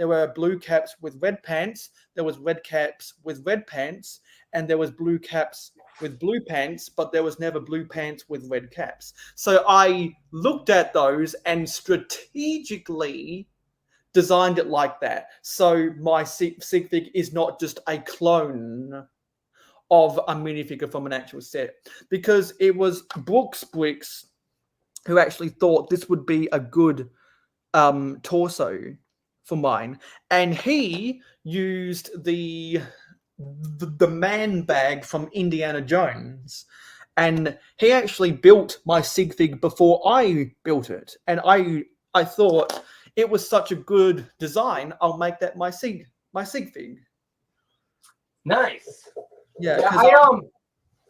were blue caps with red pants, there was red caps with red pants, and there was blue caps with blue pants, but there was never blue pants with red caps. So I looked at those and strategically designed it like that. So my sig fig is not just a clone of a minifigure from an actual set, because it was Bricks who actually thought this would be a good torso for mine, and he used the man bag from Indiana Jones, and he actually built my sig fig before I built it, and I thought it was such a good design, I'll make that my sig fig. Nice. Yeah,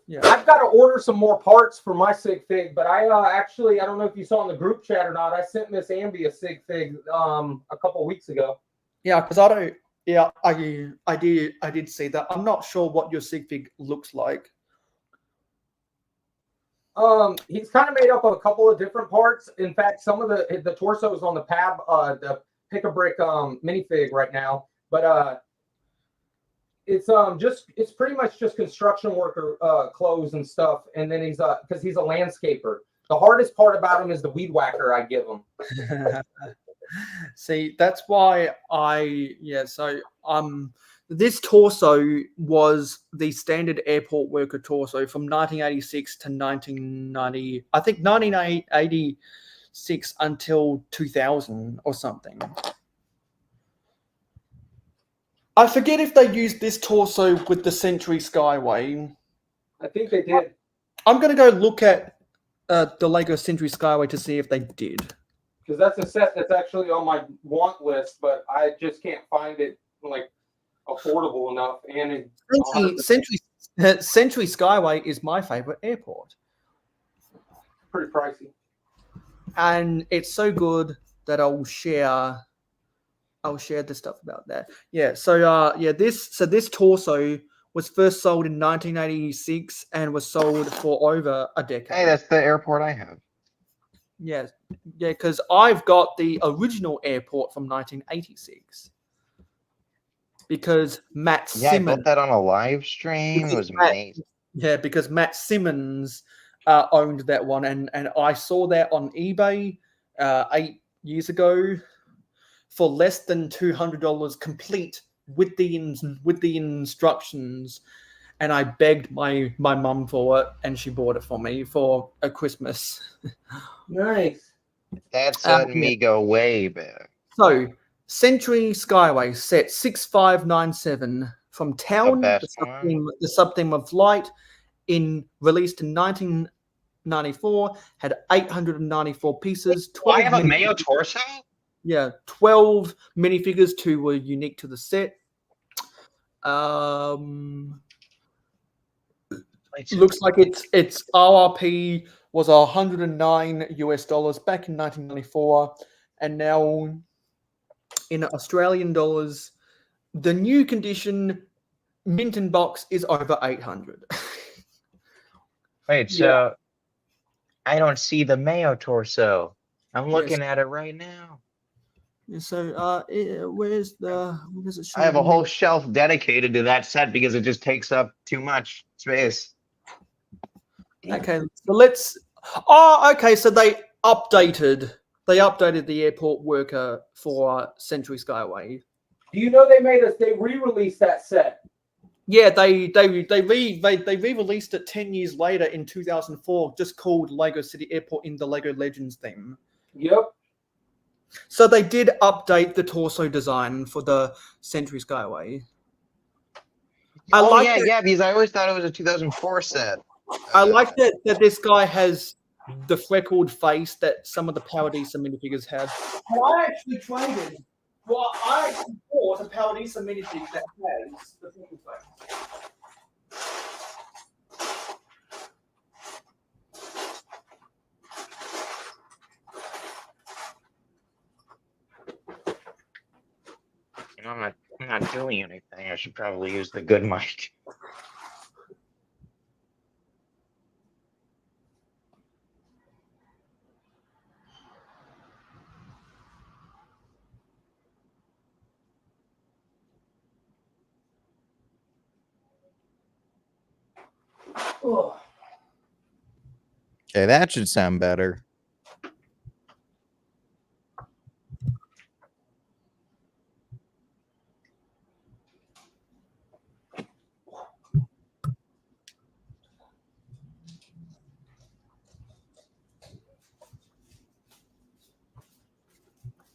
yeah, I've got to order some more parts for my sig fig, but I actually, I don't know if you saw in the group chat or not, I sent Miss Amby a sig fig a couple weeks ago. Yeah, because I don't. Yeah, I did see that. I'm not sure what your sig fig looks like. He's kind of made up of a couple of different parts. In fact, some of the torso is on the the Pick-a-Brick minifig right now, but it's pretty much just construction worker clothes and stuff, and then he's because he's a landscaper. The hardest part about him is the weed whacker I give him. See, that's why so this torso was the standard airport worker torso from 1986 to 1990, I think 1986 until 2000 or something. I forget if they used this torso with the Century Skyway. I think they did. I'm going to go look at the Lego Century Skyway to see if they did. Because that's a set that's actually on my want list, but I just can't find it like affordable enough. And Century Skyway is my favorite airport. Pretty pricey. And it's so good that I'll share the stuff about that. Yeah, so this torso was first sold in 1986 and was sold for over a decade. Hey, that's the airport I have. Yeah, because I've got the original airport from 1986. Because Matt Simmons. Yeah, I built that on a live stream. It was amazing. Yeah, because Matt Simmons owned that one, and I saw that on eBay 8 years ago for less than $200 complete with the instructions, and I begged my mum for it, and she bought it for me for a Christmas. Nice. That said me go way back. So, Century Skyway set 6597 from Town, the sub-theme of Flight, released in 1994, had 894 pieces. I have a Mayo torso? Yeah, 12 minifigures, 2 were unique to the set. Looks like its RRP was $109 back in 1994, and now in Australian dollars, the new condition mint in box is over 800. Wait, so I don't see the Mayo torso. I'm looking at it right now. So where does it show? I have a whole shelf dedicated to that set because it just takes up too much space. Okay, so let's. Oh, okay. So they updated the airport worker for Century Skyway. Do you know they re-released that set? Yeah, they re-released it 10 years later in 2004, just called Lego City Airport in the Lego Legends theme. Yep. So they did update the torso design for the Century Skyway. Because I always thought it was a 2004 set. I like that this guy has the freckled face that some of the Paradisa minifigures have. Well, I actually traded. Well, I actually bought a Paradisa minifig that has the freckled face. I'm not doing anything. I should probably use the good mic. Oh. Okay, that should sound better.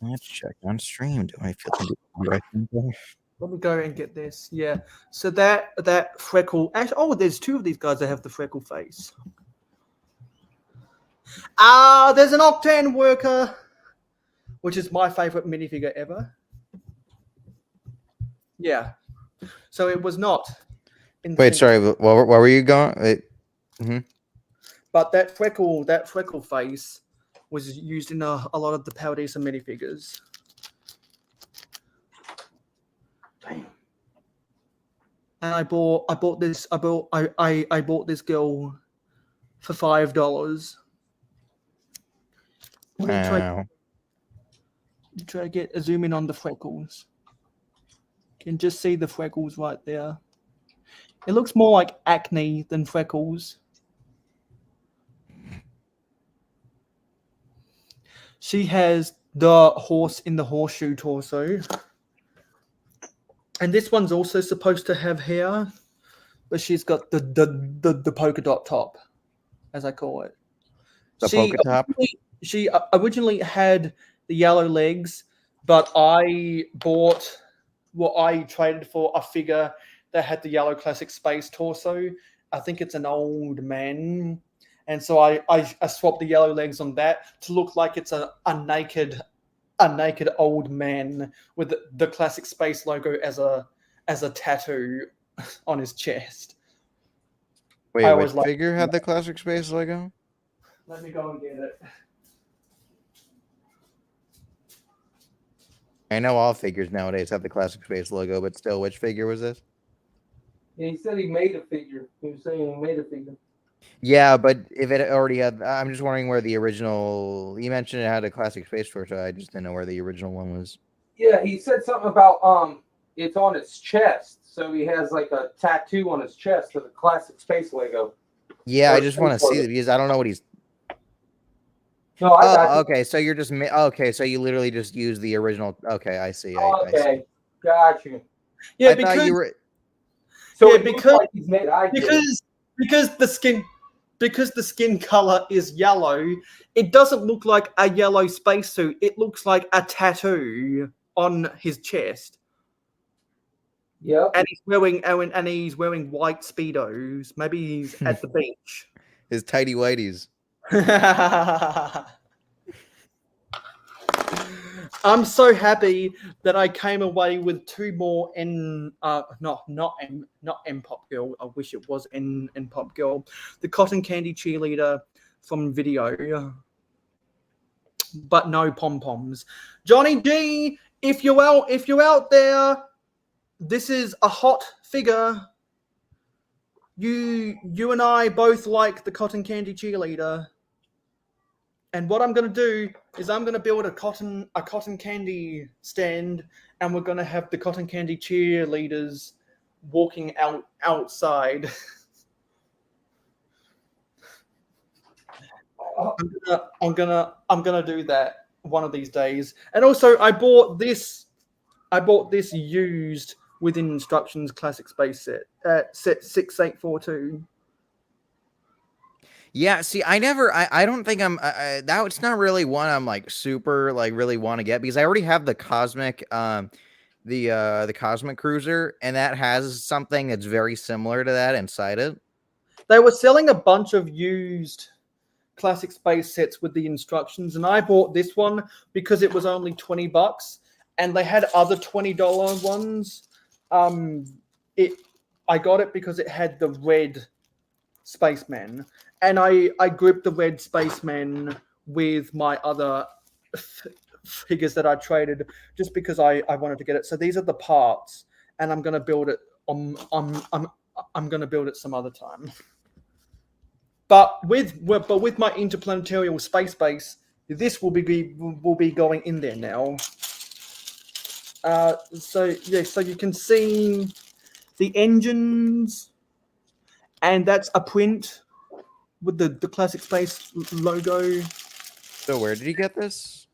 Let's check on stream. Do I feel the right thing there? Let me go and get this. Yeah. So that freckle. Actually, oh, there's two of these guys that have the freckle face. There's an Octane Worker, which is my favorite minifigure ever. Yeah. So it was not. Wait, sorry. Where were you going? But that freckle face was used in a lot of the Paradisa minifigures. Damn. And I bought this girl for $5. Wow. Try to get a zoom in on the freckles. You can just see the freckles right there. It looks more like acne than freckles. She has the horse in the horseshoe torso. And this one's also supposed to have hair, but she's got the polka dot top, as I call it. The polka top? She originally had the yellow legs, but I traded for a figure that had the yellow classic space torso. I think it's an old man. And so I swapped the yellow legs on that to look like it's a naked old man with the classic space logo as a tattoo on his chest. Wait, which figure had the classic space logo? Let me go and get it. I know all figures nowadays have the classic space logo, but still, which figure was this? Yeah, he said he made a figure. He was saying he made a figure. Yeah, but if it already had, I'm just wondering where the original. You mentioned it had a classic space torso. I just didn't know where the original one was. Yeah, he said something about it's on his chest, so he has like a tattoo on his chest of the classic space logo. Yeah, I just want to see it because I don't know what he's. No, I got you. Okay, so you're just okay. So you literally just use the original. Okay, I see. I see. Got you. Yeah, I because thought you were. So yeah, because because the skin color is yellow, it doesn't look like a yellow spacesuit. It looks like a tattoo on his chest. Yeah. And he's wearing white speedos. Maybe he's at the beach. His tidy whities. I'm so happy that I came away with two more not M Pop Girl. I wish it was N Pop Girl. The Cotton Candy Cheerleader from video. But no pom-poms. Johnny G, if you're out there, this is a hot figure. You and I both like the Cotton Candy Cheerleader. And what I'm going to do is I'm going to build a cotton candy stand, and we're going to have the cotton candy cheerleaders walking outside. I'm gonna do that one of these days. And also, I bought this used within instructions classic space set set 6842. Yeah, see, I don't think I'm that. It's not really one I'm like super like really want to get because I already have the cosmic the cosmic cruiser, and that has something that's very similar to that inside it. They were selling a bunch of used classic space sets with the instructions, and I bought this one because it was only $20, and they had other $20 ones. I got it because it had the red spaceman. And I grouped the red spaceman with my other figures that I traded just because I wanted to get it. So these are the parts, and I'm going to build it I'm going to build it some other time. But with my interplanetary space base, this will be going in there now. So yeah, so you can see the engines, and that's a print with the classic space logo. So where did you get this?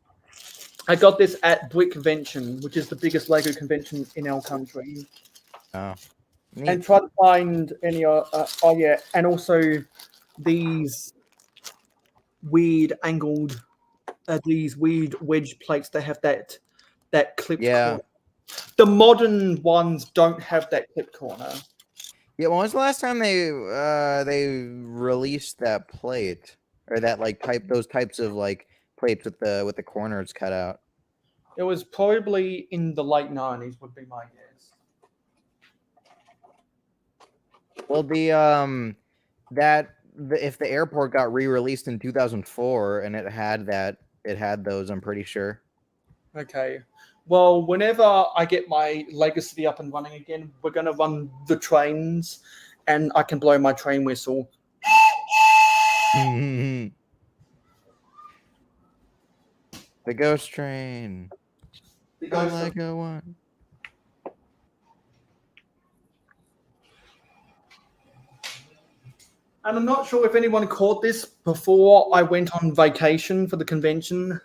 I got this at Brick Convention, which is the biggest Lego convention in our country. Oh, neat. And try to find any and also these weird angled these weird wedge plates. They have that clipped corner. The modern ones don't have that clipped corner. Yeah, when was the last time they released that plate or that like those types of like plates with the corners cut out? It was probably in the late 90s would be my guess. Well, if the airport got re-released in 2004 and it had those, I'm pretty sure. Okay. Well, whenever I get my Lego City up and running again, we're going to run the trains, and I can blow my train whistle. The ghost train. The ghost Lego one. And I'm not sure if anyone caught this before I went on vacation for the convention.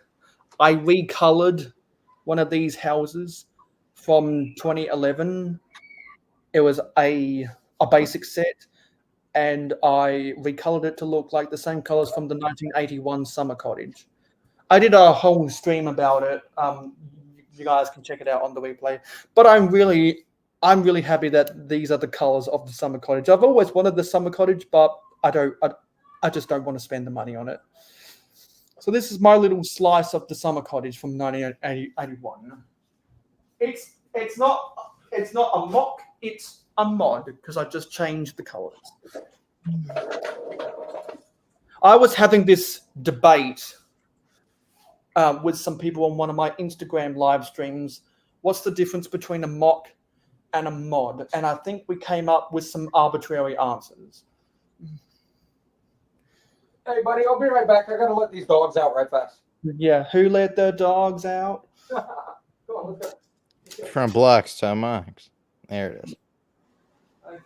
I recolored one of these houses from 2011. It was a basic set, and I recolored it to look like the same colors from the 1981 summer cottage. I did a whole stream about it. You guys can check it out on the replay. But I'm really happy that these are the colors of the summer cottage. I've always wanted the summer cottage, but I just don't want to spend the money on it. So this is my little slice of the summer cottage from 1981. It's not a mock, it's a mod because I just changed the colors. I was having this debate with some people on one of my Instagram live streams. What's the difference between a mock and a mod? And I think we came up with some arbitrary answers. Hey, buddy, I'll be right back. I gotta let these dogs out right fast. Yeah, who let the dogs out? Come on, let's go. From blocks to marks. There it is. Okay.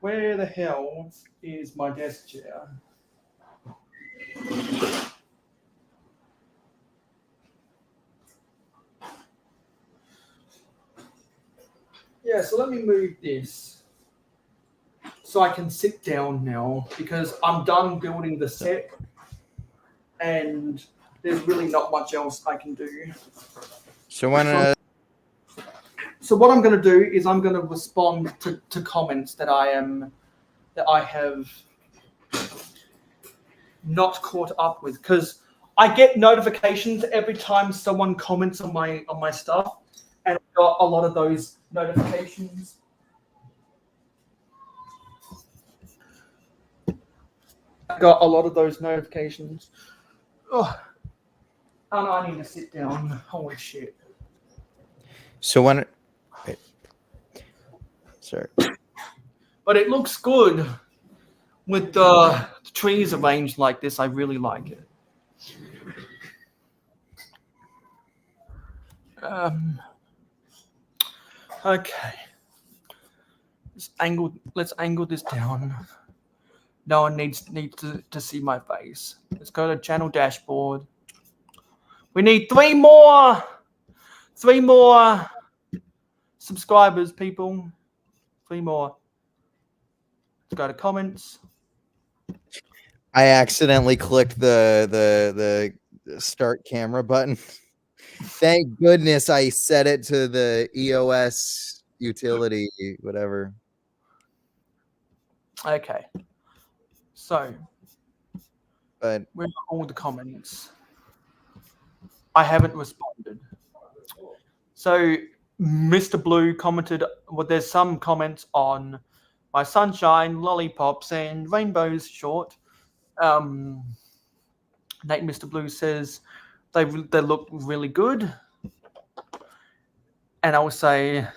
Where the hell is my desk chair? Yeah, so let me move this so I can sit down now because I'm done building the set and there's really not much else I can do. So when So what I'm going to do is I'm going to respond to comments that I have not caught up with, because I get notifications every time someone comments on my stuff, and I've got a lot of those notifications. Oh, and I need to sit down. Holy shit. So when sorry. But it looks good with the trees arranged like this. I really like it. Okay. Let's angle this down. No one needs to see my face. Let's go to channel dashboard. We need three more subscribers, people. 3 more. Let's go to comments. I accidentally clicked the start camera button. Thank goodness I set it to the EOS utility, whatever. Okay. So, but where are all the comments? I haven't responded. So, Mr. Blue commented, well, there's some comments on my sunshine, lollipops, and rainbows short. Nate Mr. Blue says, they look really good, and I would say,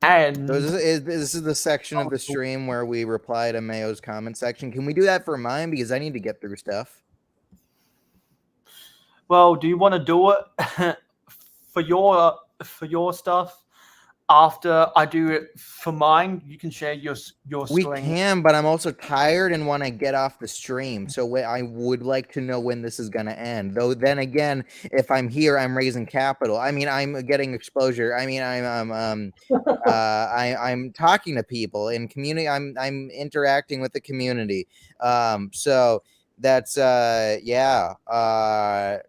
and So this is the section of the stream where we reply to Mayo's comment section. Can we do that for mine because I need to get through stuff? well, do you want to do it for your stuff after I do it for mine? You can share your We screen. can, but I'm also tired and want to get off the stream. So I would like to know when this is going to end. Though then again, if I'm here, I'm raising capital. I mean, I'm getting exposure. I mean, I'm talking to people in community. I'm interacting with the community. So that's yeah.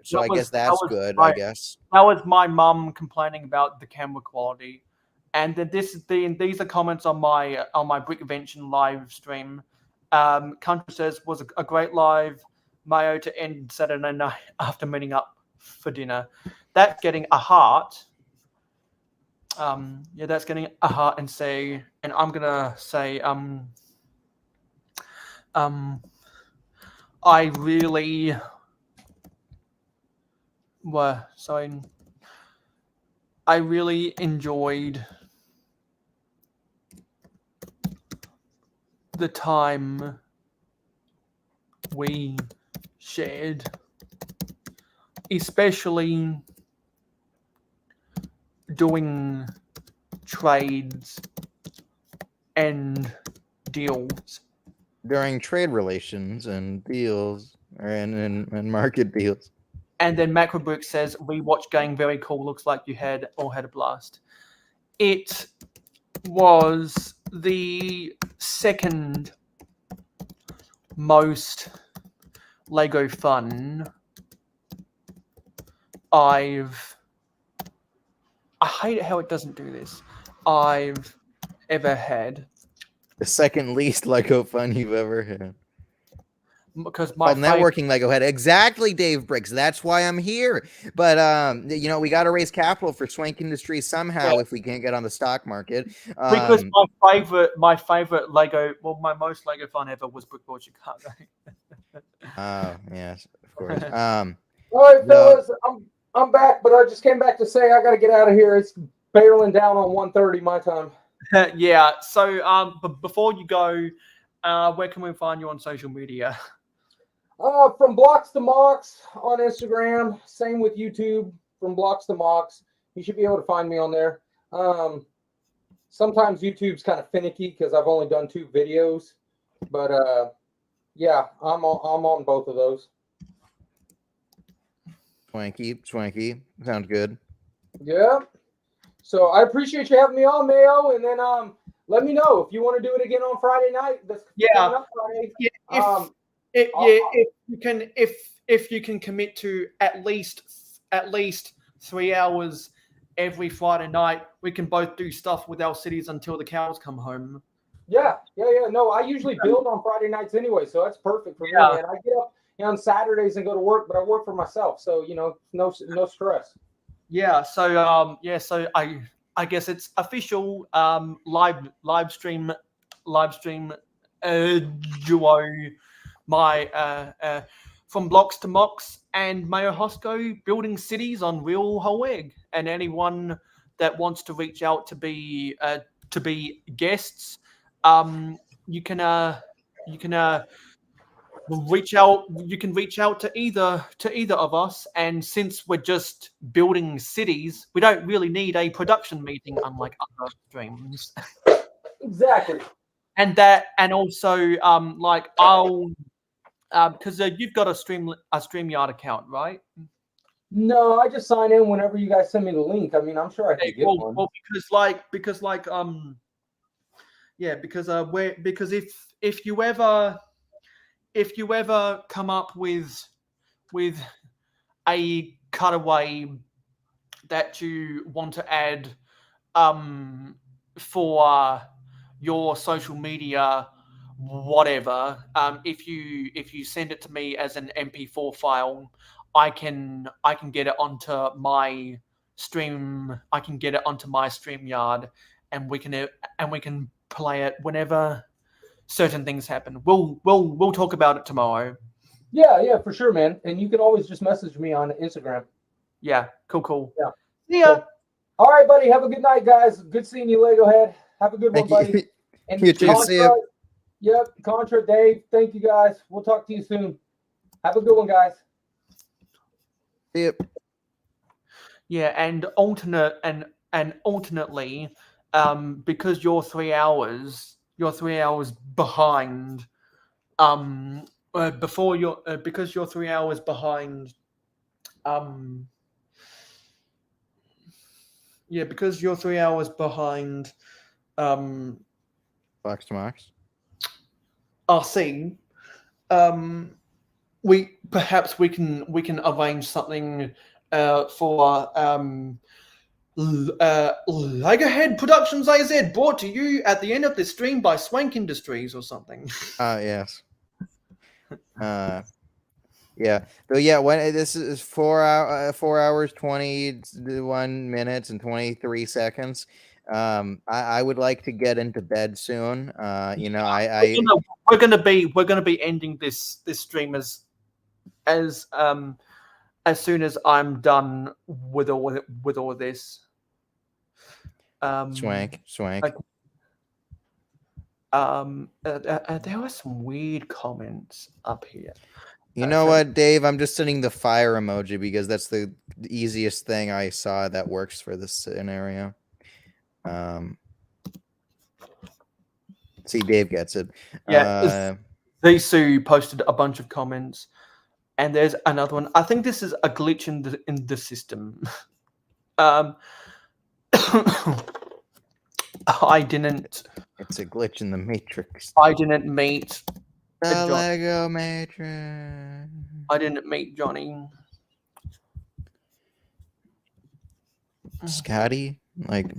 So I guess that's good. I guess that was my mum complaining about the camera quality. And then these are comments on my Brickvention live stream. Country says was a great live Mayo to end Saturday night after meeting up for dinner. That's getting a heart. Yeah, that's getting a heart and I'm gonna say I really I really enjoyed the time we shared, especially doing trades and deals. During trade relations and deals and market deals. And then Macrobrick says, rewatch game, very cool. Looks like you had a blast. It was the second most Lego fun I hate it how it doesn't do this. I've ever had. The second least Lego fun you've ever had. Because my networking Lego head. Exactly, Dave Briggs. That's why I'm here. But you know, we got to raise capital for Swank Industries somehow if we can't get on the stock market. Because my favorite Lego, well, my most Lego fun ever was Brickboard Chicago. Oh yes, of course. All right, fellas, I'm back, but I just came back to say I got to get out of here. It's barreling down on 1:30 my time. Yeah. So but before you go, where can we find you on social media? From Blocks to Mox on Instagram. Same with YouTube. From Blocks to Mox. You should be able to find me on there. Sometimes YouTube's kind of finicky because I've only done 2 videos, but yeah, I'm on both of those. Swanky. Sounds good. Yeah. So I appreciate you having me on, Mayo, and then let me know if you want to do it again on Friday night. That's coming up Friday. If you can commit to at least 3 hours every Friday night, we can both do stuff with our cities until the cows come home. Yeah. No, I usually build on Friday nights anyway, so that's perfect for me. And I get up on Saturdays and go to work, but I work for myself, so no stress. Yeah. So So I guess it's official. Live stream duo. My from Blocks to Mox and mayohosko building cities on Real Whole Egg, and anyone that wants to reach out to be guests, you can reach out. You can reach out to either of us, and since we're just building cities, we don't really need a production meeting, unlike other streams. Exactly. And also like I'll because you've got a StreamYard account, right? No, I just sign in whenever you guys send me the link. I mean, I'm sure I can get one. Well, because if you ever come up with a cutaway that you want to add for your social media, whatever, if you send it to me as an MP4 file, I can get it onto my stream. I can get it onto my StreamYard, and we can play it whenever certain things happen. We'll talk about it tomorrow. Yeah, for sure, man. And you can always just message me on Instagram. Yeah, cool. Yeah. See ya. Cool. All right, buddy. Have a good night, guys. Good seeing you, Lego Head. Have a good one, Thank you. buddy. And You too. See ya. Yep, Contra, Dave. Thank you, guys. We'll talk to you soon. Have a good one, guys. See ya. Yeah, and alternately, because you're 3 hours behind. Before you're because you're 3 hours behind. Yeah, because you're 3 hours behind. Fox to Max. RC. We can arrange something for Lagahead Productions AZ, brought to you at the end of the stream by Swank Industries or something. Yes. Yeah. So yeah, when this is 4 hours 21 minutes and 23 seconds. I would like to get into bed soon. We're gonna be ending this stream as soon as I'm done with all this. Swank. There were some weird comments up here. You know what, Dave? I'm just sending the fire emoji because that's the easiest thing I saw that works for this scenario. See, Dave gets it. Yeah, Zisu posted a bunch of comments, and there's another one. I think this is a glitch in the system. I didn't. It's a glitch in the matrix. I didn't meet the Lego Matrix. I didn't meet Johnny. Scotty, like.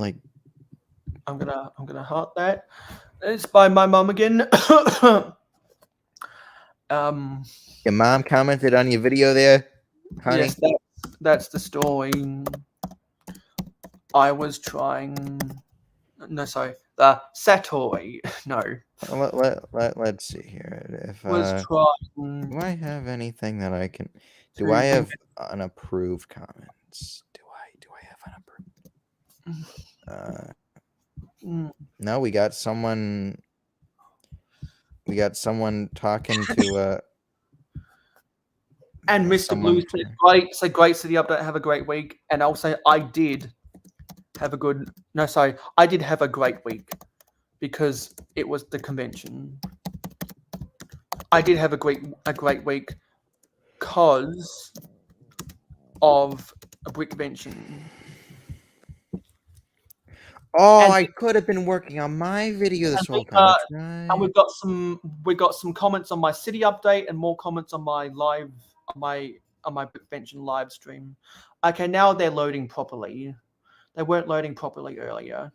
I'm gonna heart that. It's by my mom again. Your mom commented on your video there, honey. Yes, that's the story. I was trying. No, sorry. The Satori. No. Let's see here. If was trying. Do I have anything that I can? Do I have unapproved comments? Do I have unapproved? No, we got someone. We got someone talking to. And Mr. Blue said, "Great, so great city update. Have a great week." And I'll say, I did have a good. No, sorry, I did have a great week because it was the convention. I did have a great week because of a brick convention. Oh, I could have been working on my video this whole time. Right. And we got some comments on my city update and more comments on my live on my convention live stream. Okay, now they're loading properly. They weren't loading properly earlier.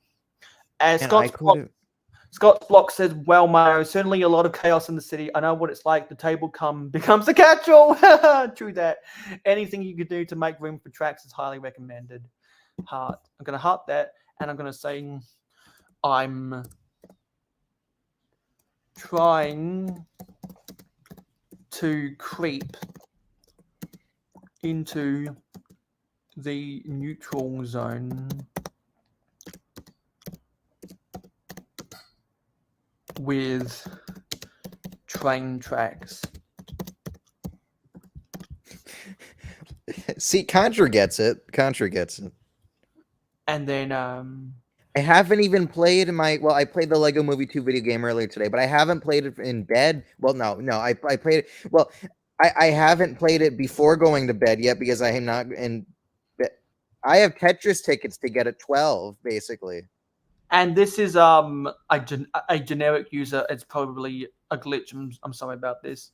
Scott's block says, "Well, Mario, certainly a lot of chaos in the city. I know what it's like. The table becomes a catch-all." True that. Anything you could do to make room for tracks is highly recommended. Heart. I'm gonna heart that. And I'm going to say I'm trying to creep into the neutral zone with train tracks. See, Contra gets it. And then I haven't even played I played the Lego Movie 2 video game earlier today, but I haven't played it in bed. Well, no, I played it. Well, I haven't played it before going to bed yet because I am not in bed. I have Tetris tickets to get at 12, basically. And this is a generic user. It's probably a glitch. I'm sorry about this.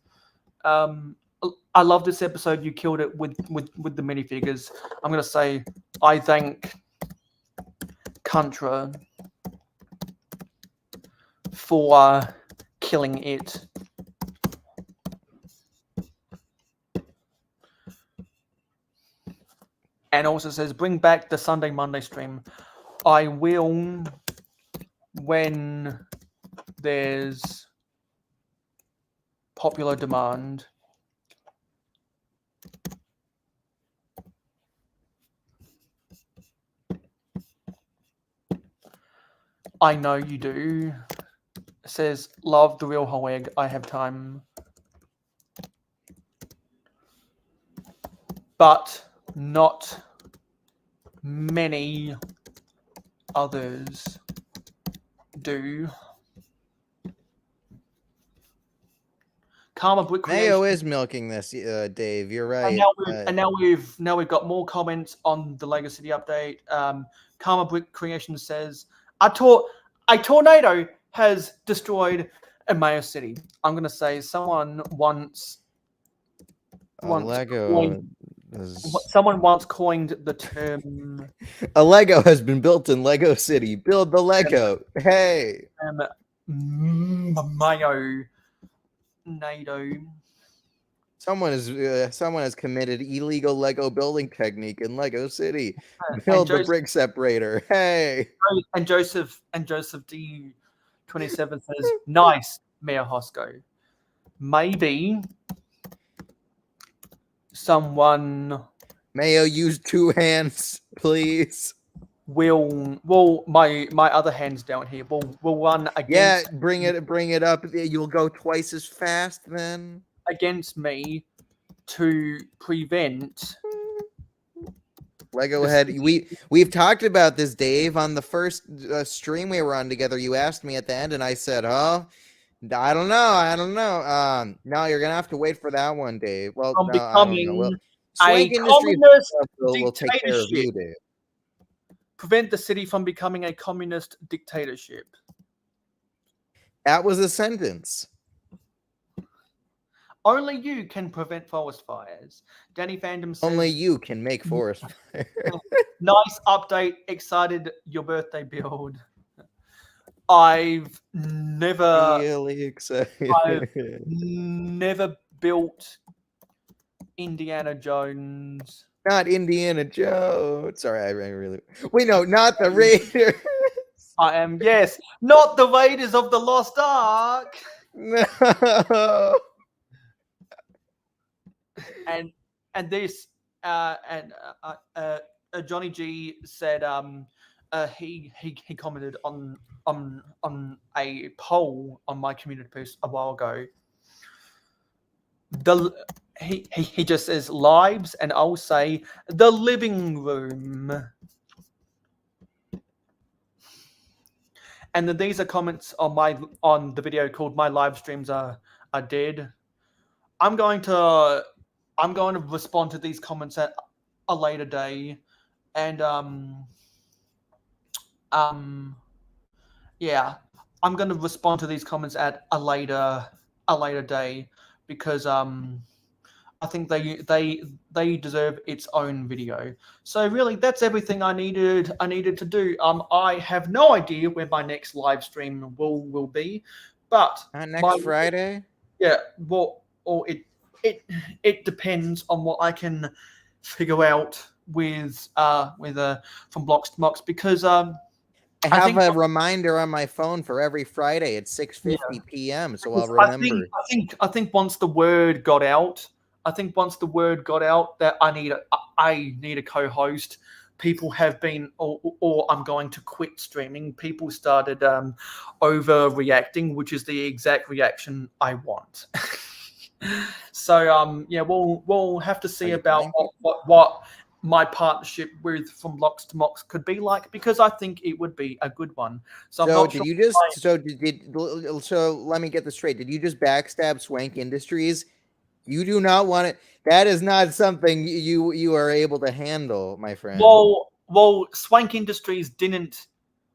I love this episode. You killed it with the minifigures. I'm gonna say I thank Contra for killing it. And also says, bring back the Sunday Monday stream. I will when there's popular demand. I know you do. Says, love the real whole egg. I have time. But not many others do. Karma Brick Mayo Creation. is milking this, Dave. You're And right. now we've got more comments on the Lego City update. Karma Brick Creation says a tornado has destroyed a Mayo City. I'm gonna say someone once Lego. someone once coined the term A Lego has been built in Lego City. Build the Lego. Hey. Mayo NATO. Someone has committed illegal Lego building technique in Lego City. Build the brick separator. Hey. And Joseph D27 says, nice, mayohosko. Maybe someone Mayo, use 2 hands, please. Will my other hands down here will run against bring it up. You'll go twice as fast then. Against me to prevent Lego head. We've talked about this, Dave, on the first stream we were on together. You asked me at the end, and I said, "Oh, I don't know. No, you're gonna have to wait for that one, Dave." Well, from no, I don't know. Well, a Swank Industries communist will take care of you, dictatorship. Dave. Prevent the city from becoming a communist dictatorship. That was a sentence. Only you can prevent forest fires. Danny Fandom says, Only you can make forest fire. nice update. Excited your birthday build. I've never really excited. I've never built Indiana Jones. Not Indiana Jones. Sorry, I really. Wait, no, not the Raiders. I am, yes, not the Raiders of the Lost Ark. No. And this Johnny G said he commented on a poll on my community post a while ago. He just says lives, and I'll say the living room. And then these are comments on the video called "My Live Streams Are Dead." I'm going to respond to these comments at a later day, and yeah, I'm going to respond to these comments at a later day because I think they deserve its own video. So really, that's everything I needed to do. I have no idea where my next live stream will be, but next Friday. Yeah, well, or it depends on what I can figure out with from Blocks to Mocks, because I have a reminder on my phone for every Friday at 6:50 p.m. So I'll remember. I think once the word got out, that I need a co-host, people have been, or I'm going to quit streaming. People started overreacting, which is the exact reaction I want. So yeah, we'll have to see about what my partnership with From Blocks to Mocks could be like, because I think it would be a good one. So I'm not did sure you just so let me get this straight. Did you just backstab Swank Industries? You do not want it. That is not something you are able to handle, my friend. Well, Swank Industries didn't.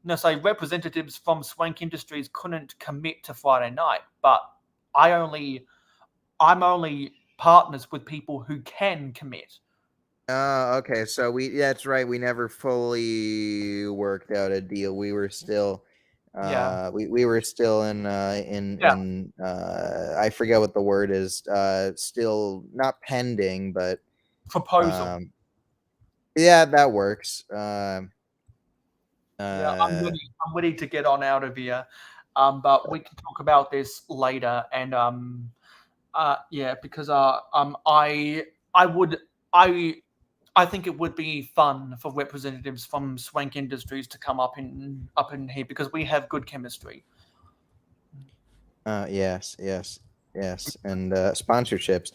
No, say representatives from Swank Industries couldn't commit to Friday night, but I'm only partners with people who can commit. Okay. So that's right. We never fully worked out a deal. We were still, we were still in I forget what the word is. Still not pending, but proposal. Yeah, that works. Yeah, I'm ready to get on out of here. But we can talk about this later, and yeah, because I think it would be fun for representatives from Swank Industries to come up in here because we have good chemistry. Yes, and sponsorships.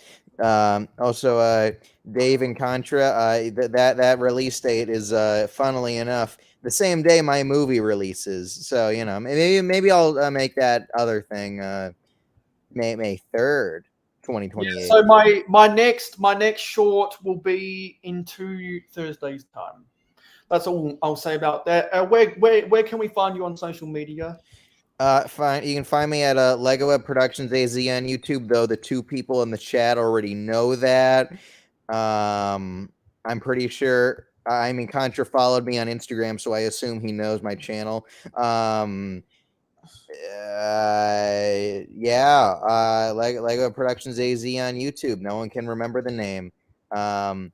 Also, Dave and Contra. That release date is, funnily enough, the same day my movie releases. So maybe I'll make that other thing May 3rd, 2028. So my next short will be into Thursday's time. That's all I'll say about that. Where can we find you on social media? Fine. You can find me at Lego Web Productions AZ on YouTube. Though the two people in the chat already know that. I'm pretty sure. I mean, Contra followed me on Instagram, so I assume he knows my channel. Lego Productions AZ on YouTube. No one can remember the name. And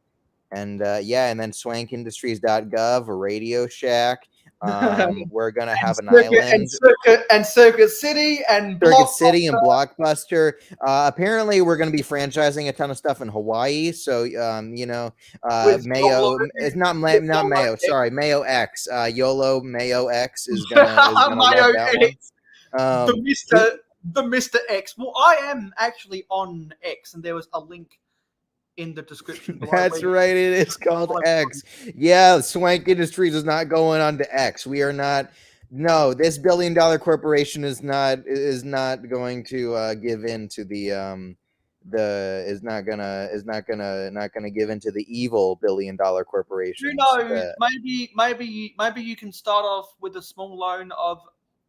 then swankindustries.gov, a Radio Shack. We're gonna have an island and Circuit City and Blockbuster. Apparently, we're gonna be franchising a ton of stuff in Hawaii. So Mayo. It's not Mayo. Sorry, Mayo X. YOLO Mayo X is gonna Mayo love that one. X. The Mr. X. Well, I am actually on X, and there was a link in the description below. That's right. It is called X. Yeah, Swank Industries is not going on to X. We are not. No, this $1 billion corporation is not going to give in to the not gonna give in to the evil $1 billion corporation. Who knows? Maybe you can start off with a small loan of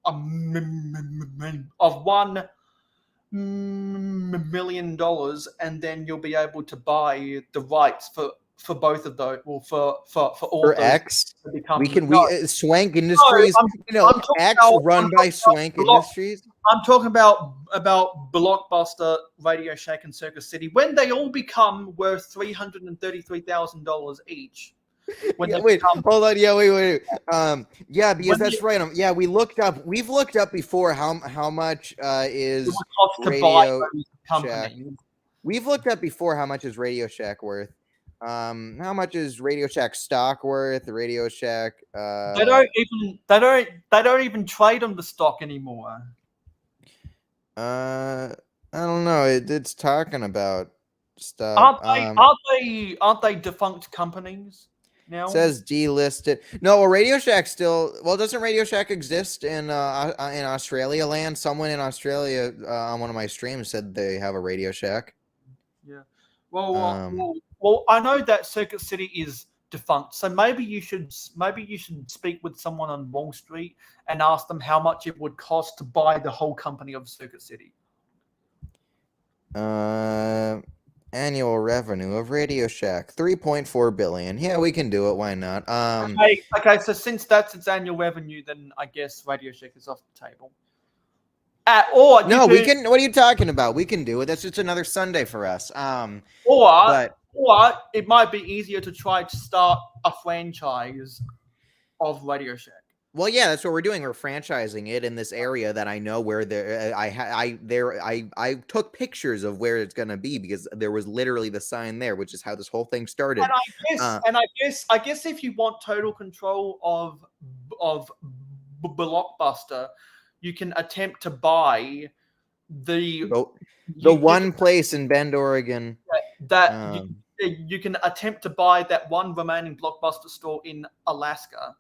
$1 million, and then you'll be able to buy the rights for both of those. Well, for all for those X, to become, Swank Industries. I'm X run by Swank Industries. I'm talking about Blockbuster, Radio Shack, and Circus City when they all become worth $333,000 each. Wait, hold on. Yeah, wait. Because that's right. We've looked up before how much is Radio Shack. We've looked up before how much is Radio Shack worth. How much is Radio Shack stock worth? Radio Shack. They don't even trade on the stock anymore. I don't know. It's talking about stuff. Aren't they defunct companies? Now? It says delisted. No, well, Radio Shack still. Well, doesn't Radio Shack exist in Australia land? Someone in Australia on one of my streams said they have a Radio Shack. Yeah. Well, I know that Circuit City is defunct, so maybe you should speak with someone on Wall Street and ask them how much it would cost to buy the whole company of Circuit City. Annual revenue of Radio Shack, $3.4 billion. Yeah, we can do it. Why not? Okay. So since that's its annual revenue, then I guess Radio Shack is off the table. We can. What are you talking about? We can do it. That's just another Sunday for us. Or it might be easier to try to start a franchise of Radio Shack. Well, yeah, that's what we're doing. We're franchising it in this area that I know where I took pictures of where it's gonna be because there was literally the sign there, which is how this whole thing started. And I guess if you want total control of Blockbuster, you can attempt to buy the one place in Bend, Oregon. You can attempt to buy that one remaining Blockbuster store in Alaska.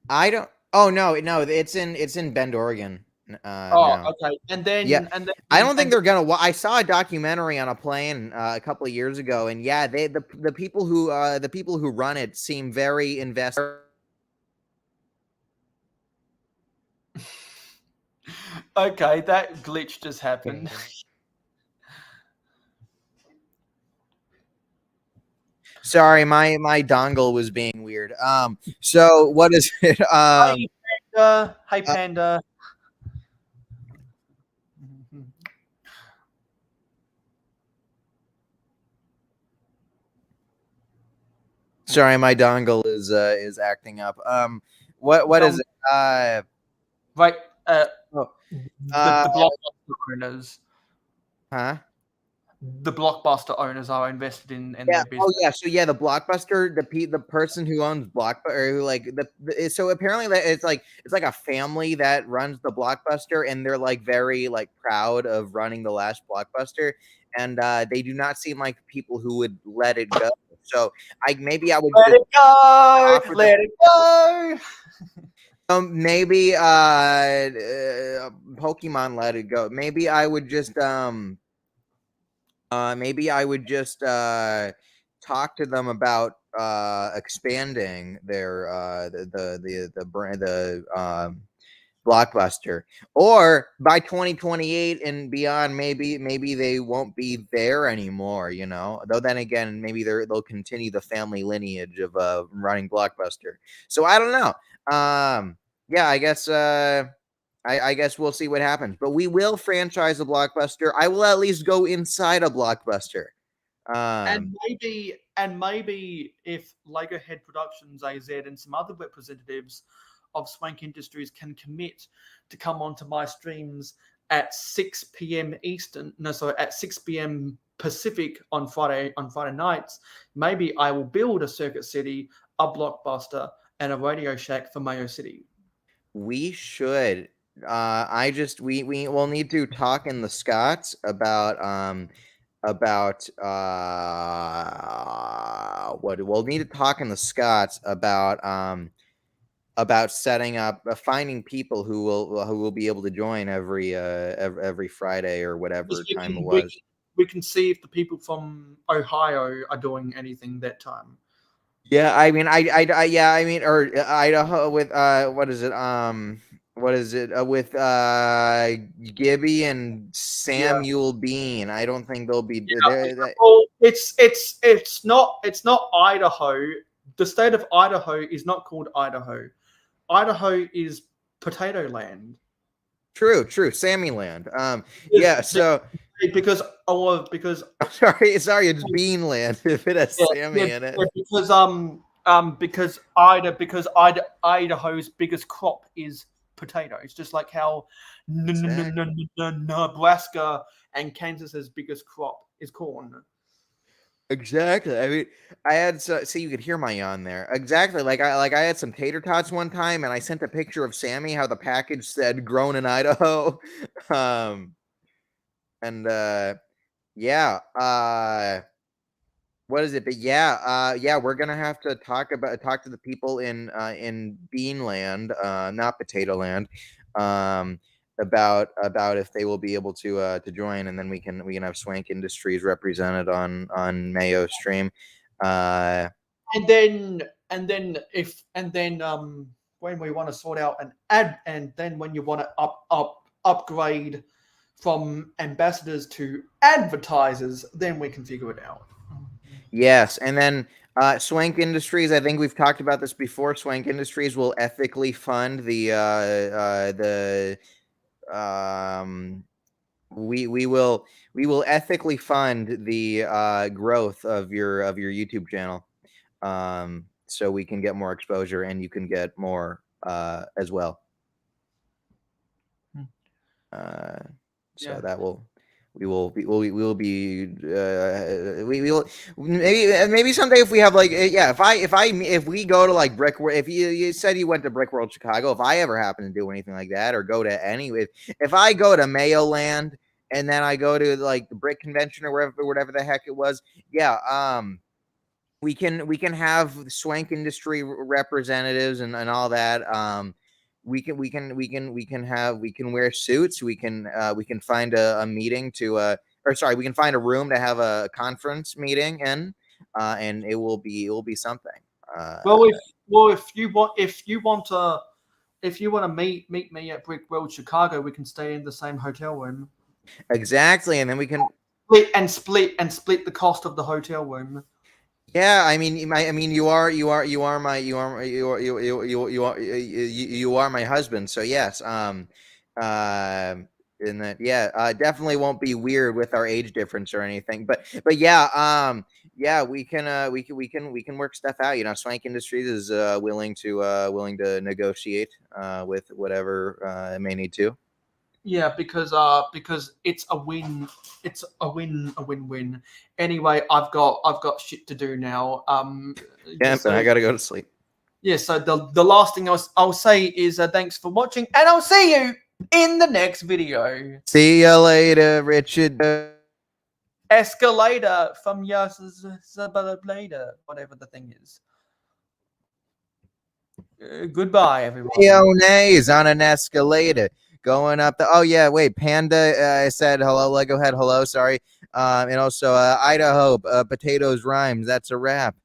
I don't. Oh no! It's in Bend, Oregon. Okay. And then I don't think they're gonna. I saw a documentary on a plane a couple of years ago, and yeah, the people who run it seem very invested. Okay, that glitch just happened. Sorry, my dongle was being weird. So what is it? Hey, Panda. Sorry, my dongle is acting up. What is it? Right. The Blockbuster owners. Huh? the Blockbuster owners are invested in Yeah. their business. Oh yeah. So yeah, the Blockbuster, the person who owns Blockbuster, who like so apparently that it's like a family that runs the Blockbuster, and they're like very like proud of running the last Blockbuster, and they do not seem like people who would let it go. So maybe I would Let just it go, offer them- let it go. maybe Pokemon let it go. Maybe I would just talk to them about expanding their the brand, the Blockbuster, or by 2028 and beyond, maybe they won't be there anymore, you know. Though then again, maybe they'll continue the family lineage of running Blockbuster. So I don't know. Yeah, I guess I guess we'll see what happens. But we will franchise a Blockbuster. I will at least go inside a Blockbuster. And maybe if Lego Head Productions AZ and some other representatives of Swank Industries can commit to come onto my streams at 6 p.m. Eastern, at 6 p.m. Pacific on Friday nights, maybe I will build a Circuit City, a Blockbuster, and a Radio Shack for Mayo City. We should. We will need to talk in the Scots about what we'll need to talk in the Scots about setting up finding people who will be able to join every Friday or whatever time it was. We can see if the people from Ohio are doing anything that time. Yeah, I mean, or Idaho with what is it? With Gibby and Samuel Bean. I don't think they'll be. Well, it's not Idaho. The state of Idaho is not called Idaho. Idaho is Potato Land. True, Sammy Land. Yeah, so because sorry, it's Beanland if it has Sammy in it. Because Idaho's biggest crop is potatoes, just like how Nebraska and Kansas's biggest crop is corn. Exactly. I mean, I had see you could hear my yawn there. Exactly. Like I had some tater tots one time, and I sent a picture of Sammy how the package said "grown in Idaho," and yeah. What is it? But yeah, we're gonna have to talk to the people in Beanland, not Potato Land, about if they will be able to join, and then we can have Swank Industries represented on Mayo stream. And then when we want to sort out an ad, and then when you want to upgrade from ambassadors to advertisers, then we can figure it out. Yes, and then Swank Industries. I think we've talked about this before. Swank Industries will ethically fund the we will ethically fund the growth of your YouTube channel, so we can get more exposure and you can get more as well. So that will. We will maybe someday if we have like if we go to like if you said you went to Brick World Chicago, if I ever happen to do anything like that or go to if I go to Mayo Land and then I go to like the Brick Convention or whatever the heck it was, we can have Swank Industry representatives and all that. We can wear suits. We can find a meeting to we can find a room to have a conference meeting in, and it will be something. If you want to meet me at Brick World Chicago, we can stay in the same hotel room. Exactly, and then we can split the cost of the hotel room. Yeah, I mean, you are my husband. So yes, in that, definitely won't be weird with our age difference or anything. But yeah, we can work stuff out. You know, Swank Industries is willing to negotiate with whatever it may need to. Yeah, because it's a win. It's a win-win. Anyway, I've got shit to do now. Yeah, so- I gotta go to sleep. Yeah, so the last thing I'll say is thanks for watching, and I'll see you in the next video. See you later, Richard. Escalator from Yasabalader, whatever the thing is. Goodbye, everyone. Mayonnaise on an escalator going up the. Oh yeah, wait. Panda said hello. Lego head hello. Sorry. And also Idaho potatoes rhymes. That's a wrap.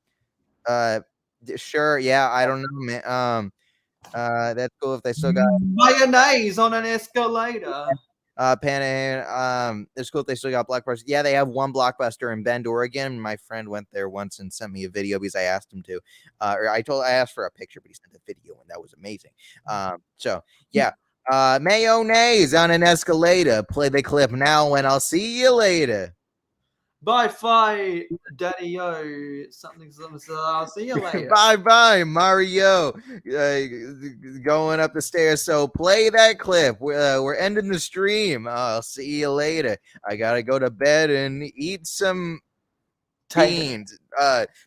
Sure. Yeah. I don't know, man. That's cool if they still got Mayonnaise on an escalator. It's cool if they still got Blockbuster. Yeah, they have one Blockbuster in Bend, Oregon. My friend went there once and sent me a video because I asked him to. Or I asked for a picture, but he sent a video, and that was amazing. So yeah, mayonnaise on an escalator. Play the clip now, and I'll see you later. Bye, Daddy-o. Something. I'll see you later. Bye, Mario. Going up the stairs. So play that clip. We're ending the stream. I'll see you later. I gotta go to bed and eat some beans.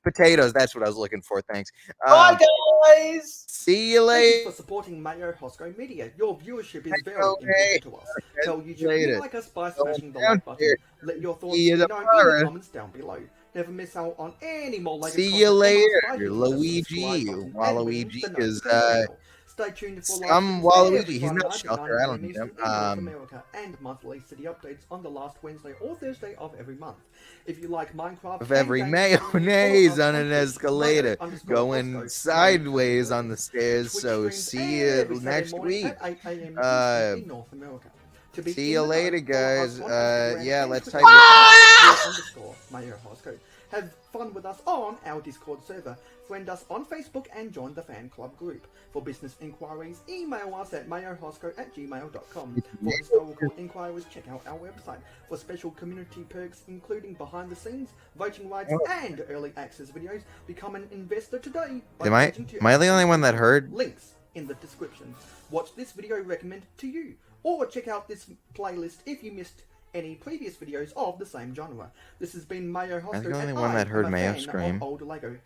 Potatoes. That's what I was looking for. Thanks. Bye, guys. See you Thank later. you for supporting mayohosko Media. Your viewership is very important to us. Tell YouTube you like us by smashing the like button. Let your thoughts be known in the comments down below. Never miss out on any more Lego See you content later, from us by hitting the Luigi. subscribe button and ringing Waluigi the is notification bell. Stay tuned for live some streams every Waluigi. He's Friday not night at shelter. 9 I don't p.m. know Eastern in North America, and monthly city updates on the last Wednesday or Thursday of every month. If you like Minecraft, Of every and mayonnaise on an Twitch, escalator mayo_hosko, going sideways on the stairs. So see you every Saturday next morning week. at 8 a.m. Eastern in North America. To be See in you the know, later, follow us guys. on Instagram Yeah, and let's Twitter type. @mayohosko. Have fun with us on our Discord server. Friend us on Facebook and join the fan club group. For business inquiries, email us at mayohosko@gmail.com. For historical inquiries, check out our website. For special community perks, including behind the scenes, voting rights, and early access videos, become an investor today. by pledging to Am I our the only one that Patreon. heard? Links in the description. Watch this video recommended to you, or check out this playlist if you missed any previous videos of the same genre. This has been Mayo I'm Hosko, the only and one I that heard am a Mayo fan scream. of old Lego.